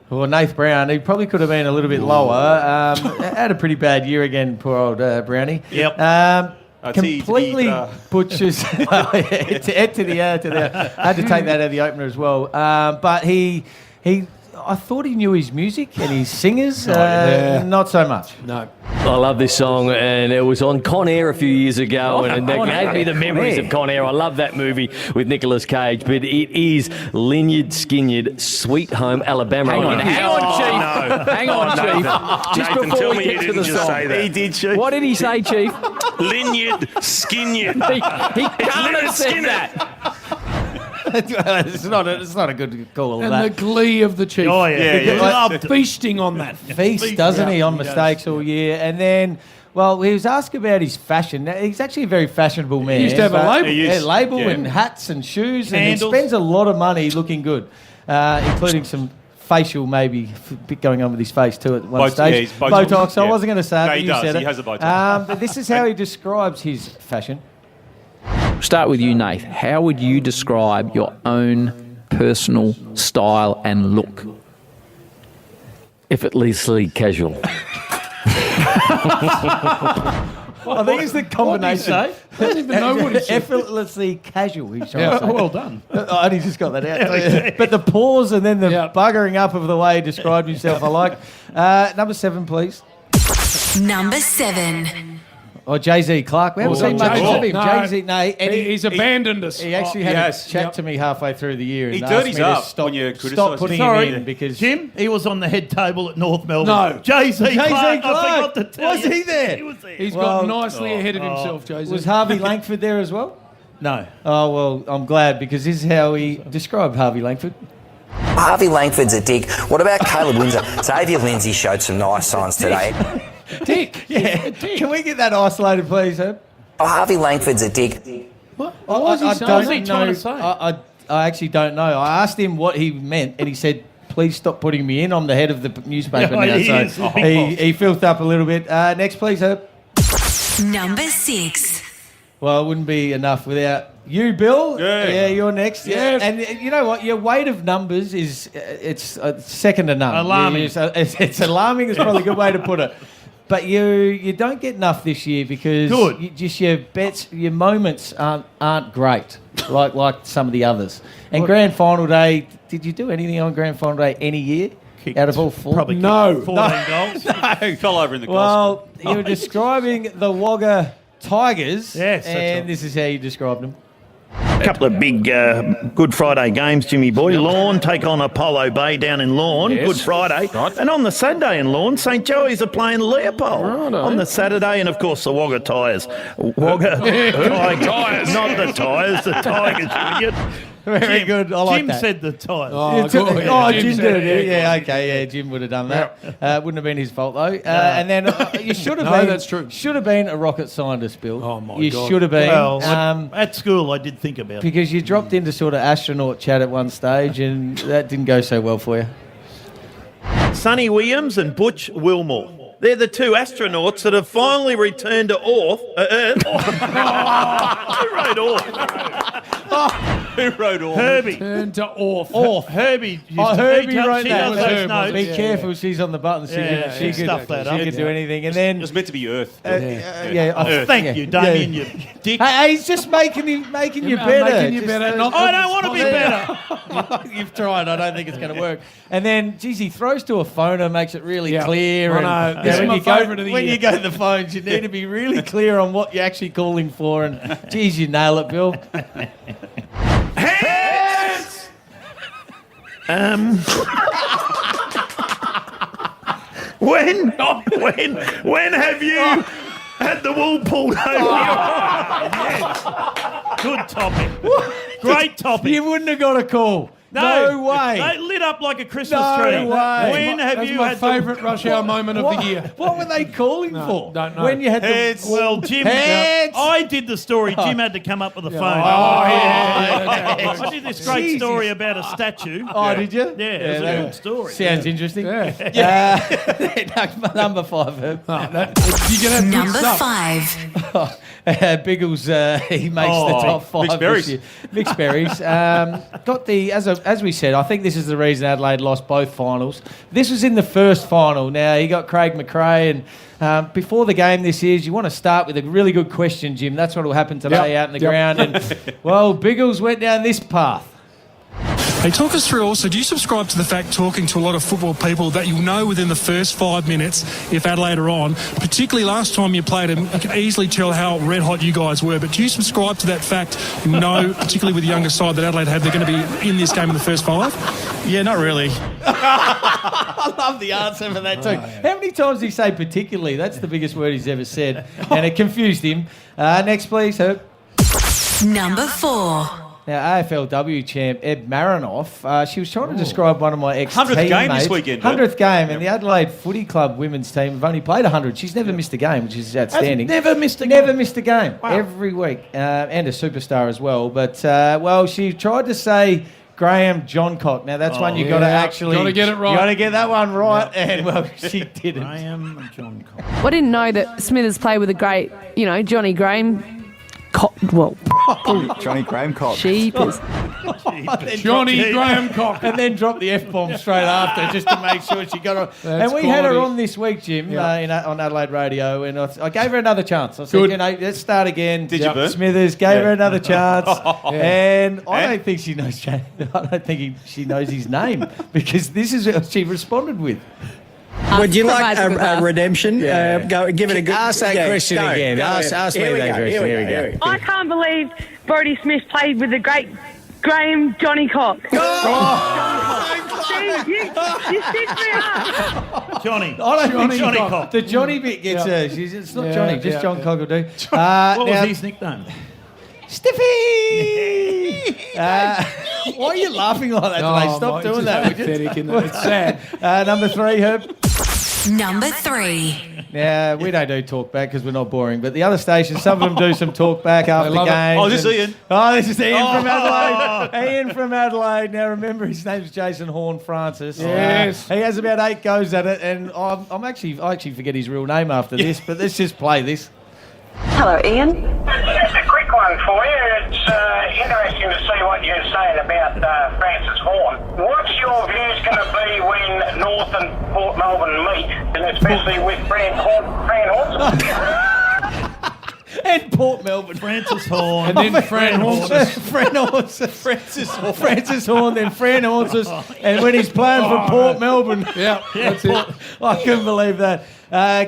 Well, Nath Brown, he probably could have been a little bit lower. Had a pretty bad year again, poor old Brownie. Yep. Completely butchers. To the. I had to take that out of the opener as well. But he, I thought he knew his music and his singers. Not so much. No. I love this song, and it was on Con Air a few years ago, and it gave me the memories of Con Air. I love that movie with Nicolas Cage, but it is Lynyrd Skynyrd, Sweet Home Alabama. Hang on, Chief. Just Nathan, before tell we me get you to didn't the just song. say that. He did, Chief. What did he say, Chief? Lynyrd Skynyrd. He can't have said that. It's not a good call. And that. the glee of the Chief. Oh, yeah. He Yeah. loved feasting on that. Feast, doesn't he, on mistakes all year? And then, well, he was asked about his fashion. Now, he's actually a very fashionable man. He used to have a but- label. Label and hats and shoes. Candles. And he spends a lot of money looking good, including some facial maybe bit going on with his face too at one stage. Yeah, he's Botox. Botox. I Yeah. wasn't going to say it, No, but he you does. said it. He has a Botox. But this is how he describes his fashion. Start with you, Nath. How would you describe your own personal style and look? Effortlessly casual. I think it's the combination. I don't even know what he said. Effortlessly casual. He's trying Yeah, to say. well done. I only just got that out. But the pause and then the buggering up of the way he described himself, I like. Number 7, please. Number 7. Or Jay-Z Clark. We haven't seen much of him. No. Jay-Z, no. And He's abandoned us. He actually had a chat to me halfway through the year. And He asked dirties me to up stop, when you stop criticise putting him. him in because... Jim, he was on the head table at North Melbourne. No. Jay-Z Clark. I Clark. forgot to tell Was you. he there? He was there. He's got nicely ahead of himself, Jay-Z. Was Harvey Langford there as well? No. Oh, well, I'm glad because this is how he described Harvey Langford. Harvey Langford's a dick. What about Caleb Windsor? Xavier Lindsay showed some nice signs today. Dick. Yeah. Can we get that isolated, please, Herb? Oh, Harvey Langford's a dick. What was he saying? What was he trying to say? I actually don't know. I asked him what he meant, and he said, "Please stop putting me in. I'm the head of the newspaper now." So he filthed up a little bit. Next, please, Herb. Number 6. Well, it wouldn't be enough without you, Bill. Yeah. You're next. Yes. And you know what? Your weight of numbers is it's second to none. Alarming. It's alarming. Is probably a good way to put it. But you don't get enough this year because your bets, your moments aren't great like some of the others. And Grand Final Day, did you do anything on Grand Final Day any year? Out of all 4? Probably no. 14 goals. No. Fell over in the goal. Well, you were describing the Wagga Tigers, Yes, that's and right. this is how you described them. A couple of big Good Friday games, Jimmy boy. Lawn take on Apollo Bay down in Lawn, Yes. Good Friday. Right. And on the Saturday in Lawn, St Joey's are playing Leopold Righto. on the Saturday. And, of course, the Wagga Tigers. Wagga Tigers. Tigers. Not the Tigers, the Tigers, you idiot. Very good. I like Jim that. said the title. Oh, Jim Jim did it. Yeah, okay. Yeah, Jim would have done that. Wouldn't have been his fault, though. And then you should have been... that's true. Should have been a rocket scientist, Bill. Oh, my you God. should have been. Well, at school, I did think about it. Because you dropped into sort of astronaut chat at one stage, and that didn't go so well for you. Sonny Williams and Butch Wilmore. They're the two astronauts that have finally returned to Earth. Who wrote Earth? Who wrote all? Herbie. Turn to Orth. Herbie. Herbie wrote she that. does those notes. Be careful, she's on the button. She could stuff that she up. could do anything. And then... It was meant to be Earth. Thank you, Damien, you dick. Hey, he's just making you better. Making you better. I don't want to be better. You've tried. I don't think it's going to work. And then, geez, he throws to a phoner, makes it really clear. I know. This is my favourite of the when year. you go to the phones, you need to be really clear on what you're actually calling for. And, geez, you nail it, Bill. Hands! When have you had the wool pulled over yes. Good topic. Great topic. You wouldn't have got a call. No way. They lit up like a Christmas tree. No way. When have you my had favourite rush hour moment of the year. What were they calling for? Don't know. When you had Heads. Well, Jim, Heads. I did the story. Jim had to come up with a phone. I did this great story about a statue. Oh, did you? Yeah, it was a good story. Sounds interesting. Number 5, Herb. Number 5. Biggles, he makes the top 5 mixed berries. this year. Mixed berries. Got the, as we said, I think this is the reason Adelaide lost both finals. This was in the first final. Now, he got Craig McRae, and before the game this is, you want to start with a really good question, Jim. That's what will happen today out in the ground. And, well, Biggles went down this path. Hey, talk us through also, do you subscribe to the fact, talking to a lot of football people, that you'll know within the first 5 minutes if Adelaide are on? Particularly last time you played them, you could easily tell how red hot you guys were, but do you subscribe to that fact, you know, particularly with the younger side that Adelaide have, they're going to be in this game in the first 5? Yeah, not really. I love the answer for that too. How many times did he say particularly? That's the biggest word he's ever said, and it confused him. Next, please, Herb. Number 4. Now, AFLW champ Ed Marinoff, she was trying to describe one of my ex-teammates. 100th game this weekend. 100th game, and the Adelaide Footy Club women's team have only played 100. She's never missed a game, which is outstanding. Never missed a game. Wow. Every week, and a superstar as well. But, well, she tried to say Graham Johncock. Now, that's one you got to actually... Got to get it right. You got to get that one right, and, well, she didn't. Graham Johncock. I didn't know that Smithers played with a great, Johnny Graham. Johnny Graham Cock. Sheepers. Johnny Graham Cock. And then dropped the F-bomb straight after just to make sure she got on. And we had her on this week, Jim, on Adelaide Radio, and I gave her another chance. I said, let's start again. Did you, Bert? Smithers gave her another chance. And I don't think she knows she knows his name, because this is what she responded with. Would you like a redemption? Go, give it a good... Ask that question again. Ask me that question. Here we go. I can't believe Brodie Smith played with the great Graham Johnny Cock. You stitched me up. Johnny. I don't think Johnny Cock. The Johnny bit gets her. It's not Johnny, just John Cock will do. What was his nickname? Stiffy! Why are you laughing like that today? Stop doing that. It's sad. Number 3, Herb. Number 3. Now, we don't do talk back because we're not boring, but the other stations, some of them do some talk back after games. Oh, this is Ian. Oh, this is Ian from Adelaide. Ian from Adelaide. Now, remember, his name's Jason Horn-Francis. Yes. He has about 8 goes at it, and I actually forget his real name after this, but let's just play this. Hello, Ian. Just a quick one for you. It's interesting to see what you're saying about Francis Horn. What's your views going to be when North and Port Melbourne meet, and especially with Fran Horn? And Port Melbourne. Francis Horn. And then Fran Horn. Francis Horn, then Fran Horn. And when he's playing for Port Melbourne. That's it. I couldn't believe that.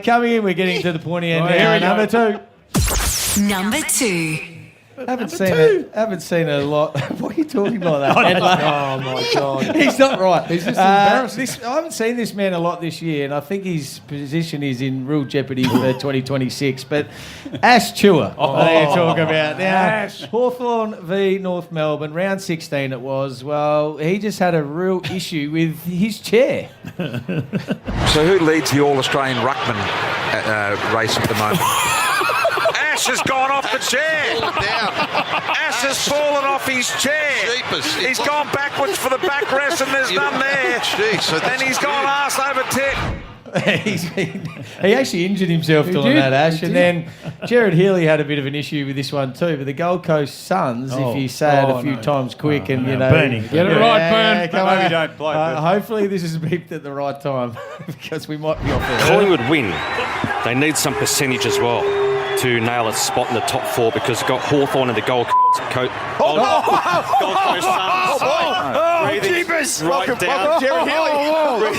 Coming in, we're getting to the pointy end now. Number 2. Number 2. Haven't seen a lot. What are you talking like that? Oh my God! He's not right. He's just embarrassing. I haven't seen this man a lot this year, and I think his position is in real jeopardy for 2026. But Ash Chua, I talk about now. Hawthorn v North Melbourne, round 16 it was. Well, he just had a real issue with his chair. So who leads the All-Australian Ruckman race at the moment? Ash has gone off the chair. Ash has fallen off his chair. He's gone backwards for the backrest and there's none there. And he's gone arse over tit. He actually injured himself doing that, Ash. And then Jared Healy had a bit of an issue with this one too. But the Gold Coast Suns, if you say it a few times quick and, you know... Bernie. Get it right, Burn. Come Maybe on. don't blow. Hopefully this is beeped at the right time because we might be off there. Collingwood win. They need some percentage as well to nail a spot in the top 4 because they've got Hawthorn and the Gold Coast Suns. Jeepers! Right down. Jared Healy.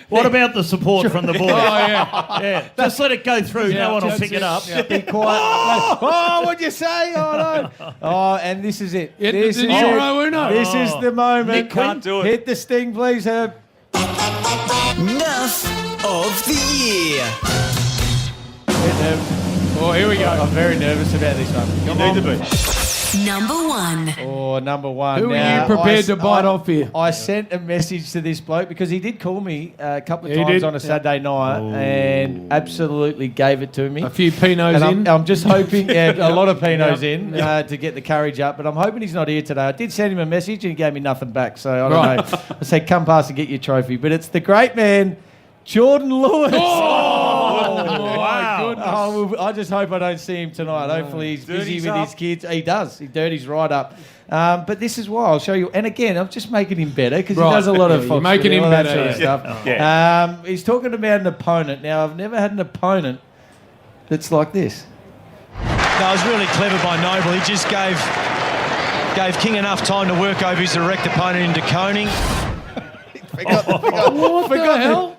What about the support from the boys? Yeah. Just let it go through. No one will pick it up. Be quiet. Oh, what'd you say? Oh, no. Oh, and this is it. This is it. This is the moment. Nick can't do it. Hit the sting, please, Herb. Nuff of the year. Oh, here we go. I'm very nervous about this one. You need to be. Number 1. Oh, number 1. Who are you prepared to bite off here? I sent a message to this bloke because he did call me a couple of times on a Saturday night and absolutely gave it to me. A few Pinots in. I'm just hoping, a lot of Pinots in to get the courage up, but I'm hoping he's not here today. I did send him a message and he gave me nothing back, so I don't know. I said, come past and get your trophy. But it's the great man, Jordan Lewis. Wow. Oh, I just hope I don't see him tonight. Hopefully he's busy with his kids. He does. He dirties right up. But this is why I'll show you. And again, I'm just making him better because he does a lot of You're making him better, sort of stuff. He's talking about an opponent. Now, I've never had an opponent that's like this. No, it was really clever by Noble. He just gave King enough time to work over his direct opponent into coning.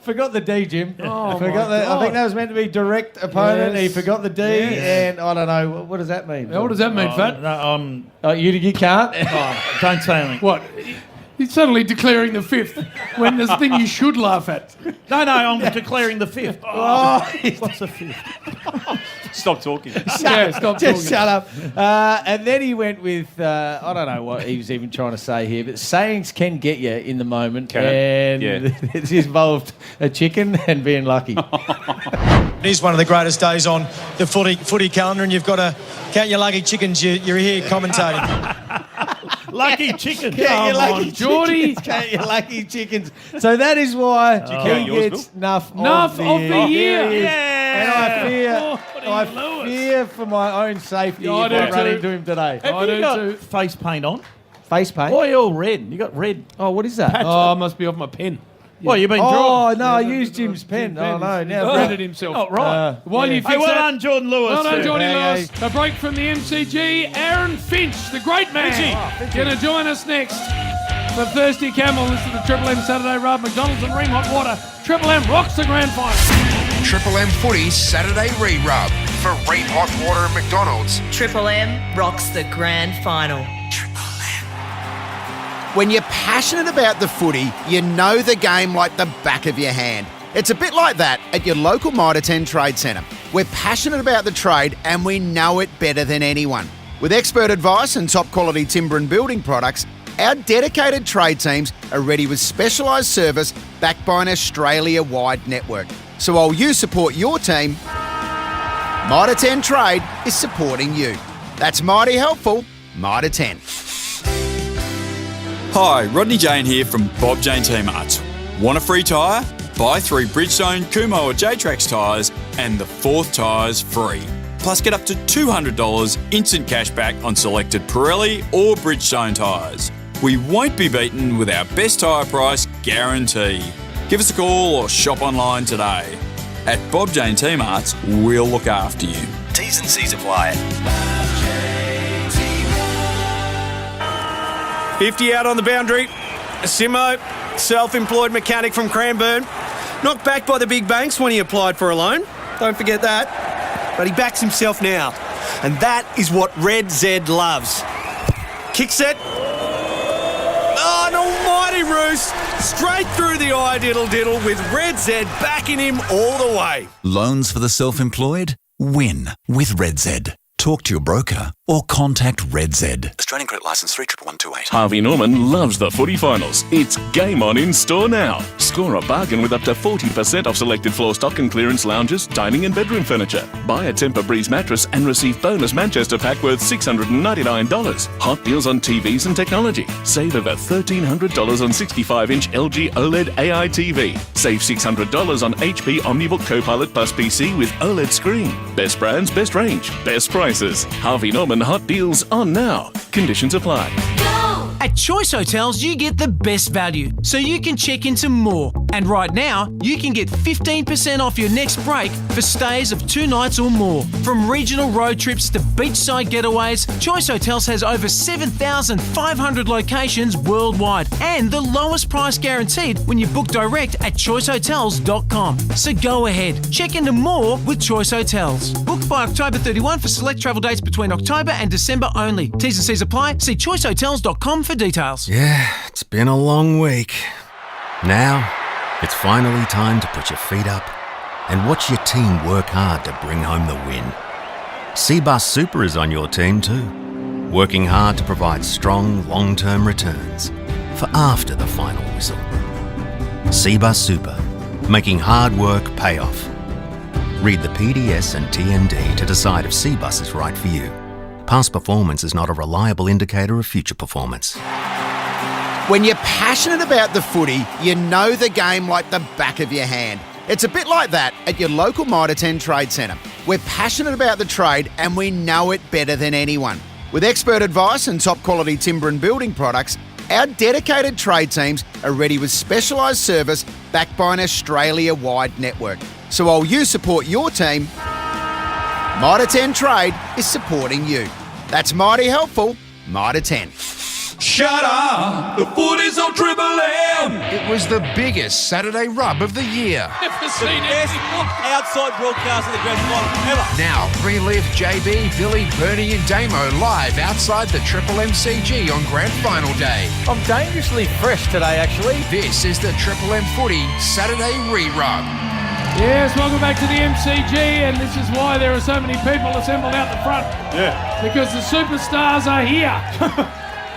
Forgot the D, Jim. Oh, I think that was meant to be direct opponent. Yes. He forgot the D, and I don't know. What does that mean? What does that mean, Fat? You can't? Don't say anything. What? He's suddenly declaring the 5th when there's a thing you should laugh at. No, I'm declaring the 5th. What's the 5th? Stop talking. Stop talking. Just shut up. And then he went with, I don't know what he was even trying to say here, but sayings can get you in the moment. It's involved a chicken and being lucky. It is one of the greatest days on the footy calendar, and you've got to count your lucky chickens. You're here commentating. Lucky chicken. Count your lucky Geordie. Count your lucky chickens. So that is why he gets Nuff of the year. Yeah. And I fear for my own safety if I run into him today. Have you got face paint on? Face paint? Why are you all red? You got red. Oh, what is that? Patch. Oh, must be off my pen. Well, you've been drawing. Oh, no, I used Jim's pen. Oh, no. Now branded himself. Oh, right. While you fix well done, Jordan Lewis. Well done, Jordan Lewis. A break from the MCG. Aaron Finch, the great man, going to join us next. For Thirsty Camel, this is the Triple M Saturday Rub. McDonald's and Ream Hot Water. Triple M rocks the grand final. Triple M Footy Saturday Re-Rub for Ream Hot Water and McDonald's. Triple M rocks the grand final. When you're passionate about the footy, you know the game like the back of your hand. It's a bit like that at your local Mitre 10 Trade Centre. We're passionate about the trade and we know it better than anyone. With expert advice and top quality timber and building products, our dedicated trade teams are ready with specialised service backed by an Australia-wide network. So while you support your team, Mitre 10 Trade is supporting you. That's mighty helpful, Mitre 10. Hi, Rodney Jane here from Bob Jane T-Marts. Want a free tyre? Buy 3 Bridgestone, Kumho or J-Trax tyres and the 4th tyre's free. Plus get up to $200 instant cash back on selected Pirelli or Bridgestone tyres. We won't be beaten with our best tyre price guarantee. Give us a call or shop online today. At Bob Jane T-Marts, we'll look after you. T's and C's apply. 50 out on the boundary. Simo, self-employed mechanic from Cranbourne. Knocked back by the big banks when he applied for a loan. Don't forget that. But he backs himself now. And that is what Red Z loves. Kick set. Oh, an almighty roost. Straight through the eye diddle with Red Z backing him all the way. Loans for the self-employed? Win with Red Z. Talk to your broker or contact Red Z. Australian Credit Licence 311128. Harvey Norman loves the footy finals. It's game on in store now. Score a bargain with up to 40% off selected floor stock and clearance lounges, dining and bedroom furniture. Buy a Tempur-Breeze mattress and receive bonus Manchester pack worth $699. Hot deals on TVs and technology. Save over $1,300 on 65-inch LG OLED AI TV. Save $600 on HP OmniBook Copilot Plus PC with OLED screen. Best brands, best range, best prices. Harvey Norman hot deals on now. Conditions apply. At Choice Hotels, you get the best value, so you can check into more. And right now, you can get 15% off your next break for stays of 2 nights or more. From regional road trips to beachside getaways, Choice Hotels has over 7,500 locations worldwide and the lowest price guaranteed when you book direct at choicehotels.com. So go ahead, check into more with Choice Hotels. Book by October 31 for select travel dates between October and December only. T's and C's apply. See choicehotels.com for details. Yeah, it's been a long week. Now, it's finally time to put your feet up and watch your team work hard to bring home the win. Cbus Super is on your team too, working hard to provide strong long-term returns for after the final whistle. Cbus Super, making hard work pay off. Read the PDS and TND to decide if Cbus is right for you. Past performance is not a reliable indicator of future performance. When you're passionate about the footy, you know the game like the back of your hand. It's a bit like that at your local Mitre 10 Trade Centre. We're passionate about the trade and we know it better than anyone. With expert advice and top quality timber and building products, our dedicated trade teams are ready with specialised service backed by an Australia-wide network. So while you support your team, Mitre 10 Trade is supporting you. That's mighty helpful, Mitre 10. Shut up! The footy's on Triple M! It was the biggest Saturday rub of the year. Never seen it outside broadcast of the grand final ever. Now, relive JB, Billy, Bernie and Damo live outside the Triple MCG on Grand Final Day. I'm dangerously fresh today, actually. This is the Triple M Footy Saturday Re-Rub. Yes, welcome back to the MCG, and this is why there are so many people assembled out the front. Yeah. Because the superstars are here.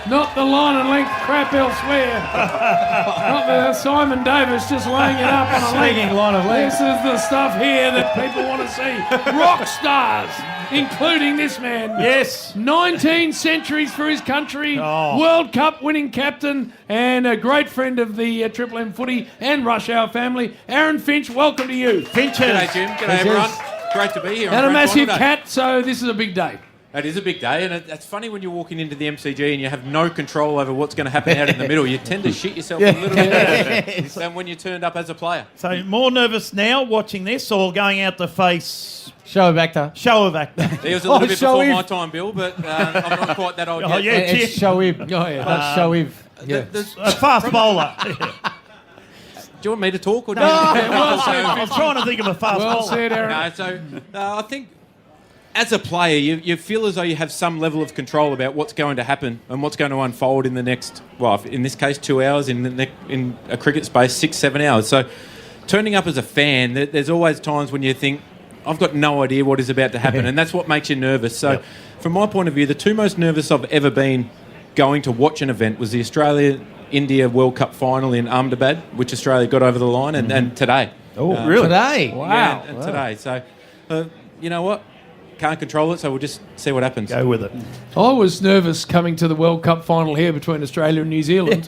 Not the line and length crap elsewhere. Not the Simon Davis just laying it up on a Speaking line of length. This is the stuff here that people want to see. Rock stars, including this man. Yes. 19 centuries for his country. World Cup winning captain and a great friend of the Triple M footy and Rush Hour family. Aaron Finch, welcome to you. Finches. G'day, Jim. G'day, everyone. Great to be here. And a massive cat, so this is a big day. It is a big day, and it's funny when you're walking into the MCG and you have no control over what's going to happen out in the middle. You tend to shit yourself a little bit than when you turned up as a player. So more nervous now watching this or going out to face... Show of actor. Show of actor. It was a little bit before my time, Bill, but I'm not quite that old yet. Yeah, It's Shoaib. Oh, yeah, that's Shoaib. Yeah. A fast bowler. Do you want me to talk? Or no, I'm trying to think of a fast bowler. Well said, Aaron. No, so I think... As a player, you feel as though you have some level of control about what's going to happen and what's going to unfold in the next, well, in this case, 2 hours, in a cricket space, 6-7 hours. So turning up as a fan, there's always times when you think, I've got no idea what is about to happen, and that's what makes you nervous. So from my point of view, the two most nervous I've ever been going to watch an event was the Australia-India World Cup final in Ahmedabad, which Australia got over the line, and today. Oh, really? Today? Wow. Yeah, and today. So, you know what? Can't control it, so we'll just see what happens. Go with it. I was nervous coming to the World Cup final here between Australia and New Zealand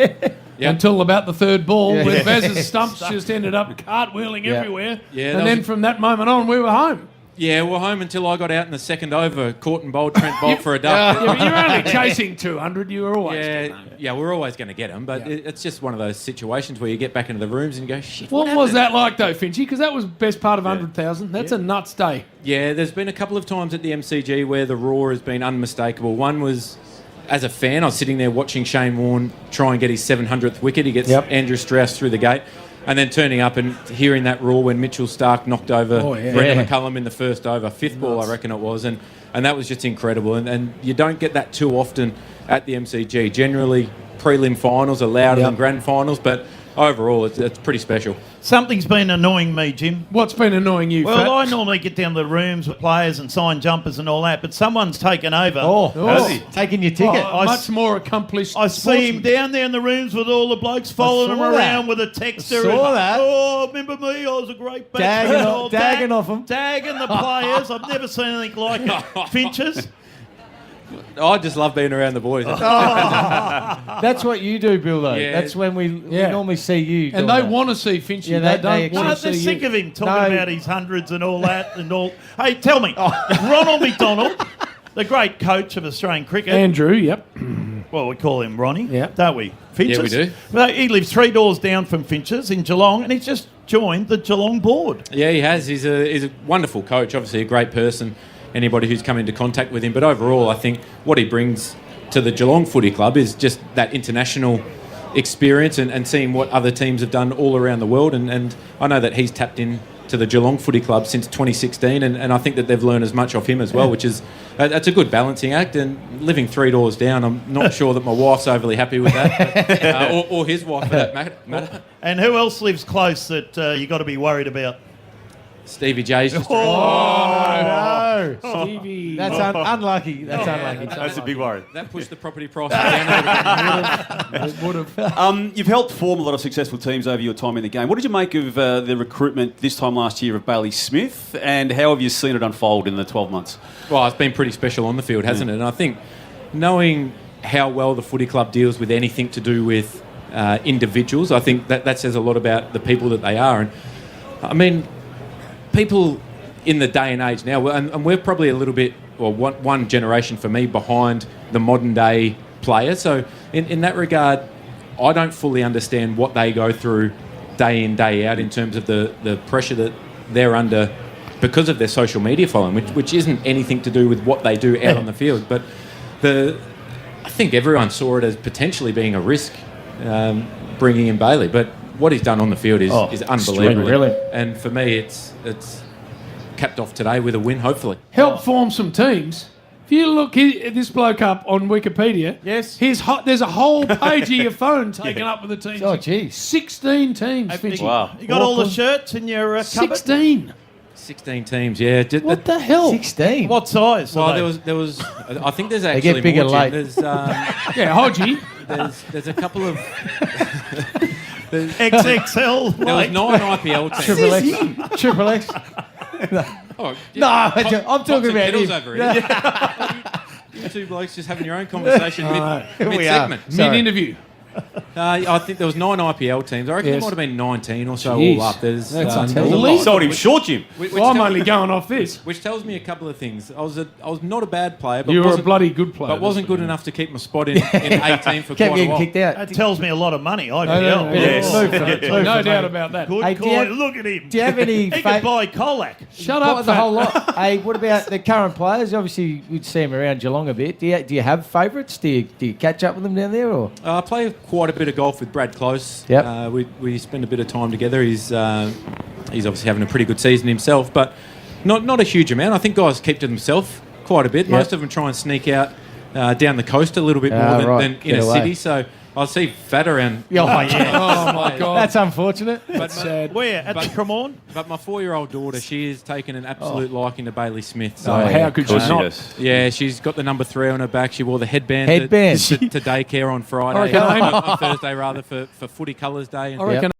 until about the third ball, where Baz's stumps just ended up cartwheeling everywhere. Yeah, and then from that moment on, we were home. Yeah, we're home until I got out in the second over, caught and bowled Trent Bolt for a duck. Yeah, but you're only chasing 200. You were always we're always going to get them, but it's just one of those situations where you get back into the rooms and you go, shit. What was that like though, Finchy? Because that was best part of 100,000. That's a nuts day. Yeah, there's been a couple of times at the MCG where the roar has been unmistakable. One was, as a fan, I was sitting there watching Shane Warne try and get his 700th wicket. He gets Andrew Strauss through the gate. And then turning up and hearing that roar when Mitchell Stark knocked over Brendan McCullum in the first over, fifth ball I reckon it was, and that was just incredible. And you don't get that too often at the MCG. Generally, prelim finals are louder than grand finals, but overall it's pretty special. Something's been annoying me, Jim. What's been annoying you, Well, Fat? I normally get down to the rooms with players and sign jumpers and all that, but someone's taken over. Taking your ticket. Much more accomplished. I see him down there in the rooms with all the blokes following him around with a texter. Saw that. Oh, remember me? I was a great batsman. Dagging off them. Tagging the players. I've never seen anything like it. Finches. I just love being around the boys. That's what you do, Bill, though. Yeah. That's when we normally see you. And they want to see Finchy. Yeah, they they don't want to They're see sick you. of him talking about his hundreds and all that and all. Hey, tell me, Ronald McDonald, the great coach of Australian cricket. Andrew, yep. Well, we call him Ronnie, Yep. don't we? Finches. Yeah, we do. Well, he lives 3 doors down from Finches in Geelong, and he's just joined the Geelong board. Yeah, he has. He's a wonderful coach, obviously a great person, anybody who's come into contact with him. But overall, I think what he brings to the Geelong Footy Club is just that international experience and seeing what other teams have done all around the world. And I know that he's tapped in to the Geelong Footy Club since 2016, and I think that they've learned as much off him as well, which is that's a good balancing act. And living 3 doors down, I'm not sure that my wife's overly happy with that, but, or his wife for that matter. And who else lives close that you got to be worried about? Stevie J's just no. Stevie. That's unlucky. That's unlucky. That's a big worry. That pushed the property price down. It would have. You've helped form a lot of successful teams over your time in the game. What did you make of the recruitment this time last year of Bailey Smith, and how have you seen it unfold in the 12 months? Well, it's been pretty special on the field, hasn't it? And I think knowing how well the footy club deals with anything to do with individuals, I think that says a lot about the people that they are. And I mean, people in the day and age now, and we're probably a little bit, or one generation for me, behind the modern day player. So in that regard, I don't fully understand what they go through day in, day out in terms of the pressure that they're under because of their social media following, which isn't anything to do with what they do out on the field. But I think everyone saw it as potentially being a risk, bringing in Bailey. But what he's done on the field is unbelievable. Brilliant. And for me, it's capped off today with a win, hopefully. Help form some teams. If you look this bloke up on Wikipedia, yes, there's a whole page of your phone taken up with the teams. Oh, geez. 16 teams. Wow. You got all the shirts in your cupboard? 16 teams, yeah. What the hell? 16. What size? Well, there was. I think there's They actually get bigger more. Jim. late. There's Yeah, Hodgie. there's a couple of. XXL. There was 9 IPL teams. Triple X. Oh, No, I'm Pots talking and about kettles him. over here. You two blokes just having your own conversation mid-segment. Mid-interview. I think there was 9 IPL teams. I reckon there might have been 19 or so Jeez. all up. There's That's there's a unbelievable. lot. Sold him short, Jim. Well, I'm only going off this. Which tells me a couple of things. I was not a bad player, but You were a wasn't- bloody good player. but wasn't good enough to keep my spot in 18 for Kept quite a getting while. kicked out. That tells me a lot of money. No, IPL. yes. No doubt about that. Good Hey, do you coin. have- Look at him. Do you have any... He could buy Colac. Shut up, What, the fat. whole lot. Hey, what about the current players? Obviously, you'd see them around Geelong a bit. Do you have favourites? Do you catch up with them down there, or? I play quite a bit of golf with Brad Close. Yep. We spend a bit of time together. He's obviously having a pretty good season himself, but not a huge amount. I think guys keep to themselves quite a bit. Yep. Most of them try and sneak out down the coast a little bit more than in Get a away. city. So I see Fat around. Oh, yeah. Oh, my God. That's unfortunate. That's sad. Where? At the Cremorne? But my 4-year-old daughter, she has taken an absolute liking to Bailey Smith. So Oh, how could she course she not? does. yeah, she's got the number 3 on her back. She wore the headband, Headband. to daycare on Friday, I reckon on Thursday rather, for Footy Colours Day. And I reckon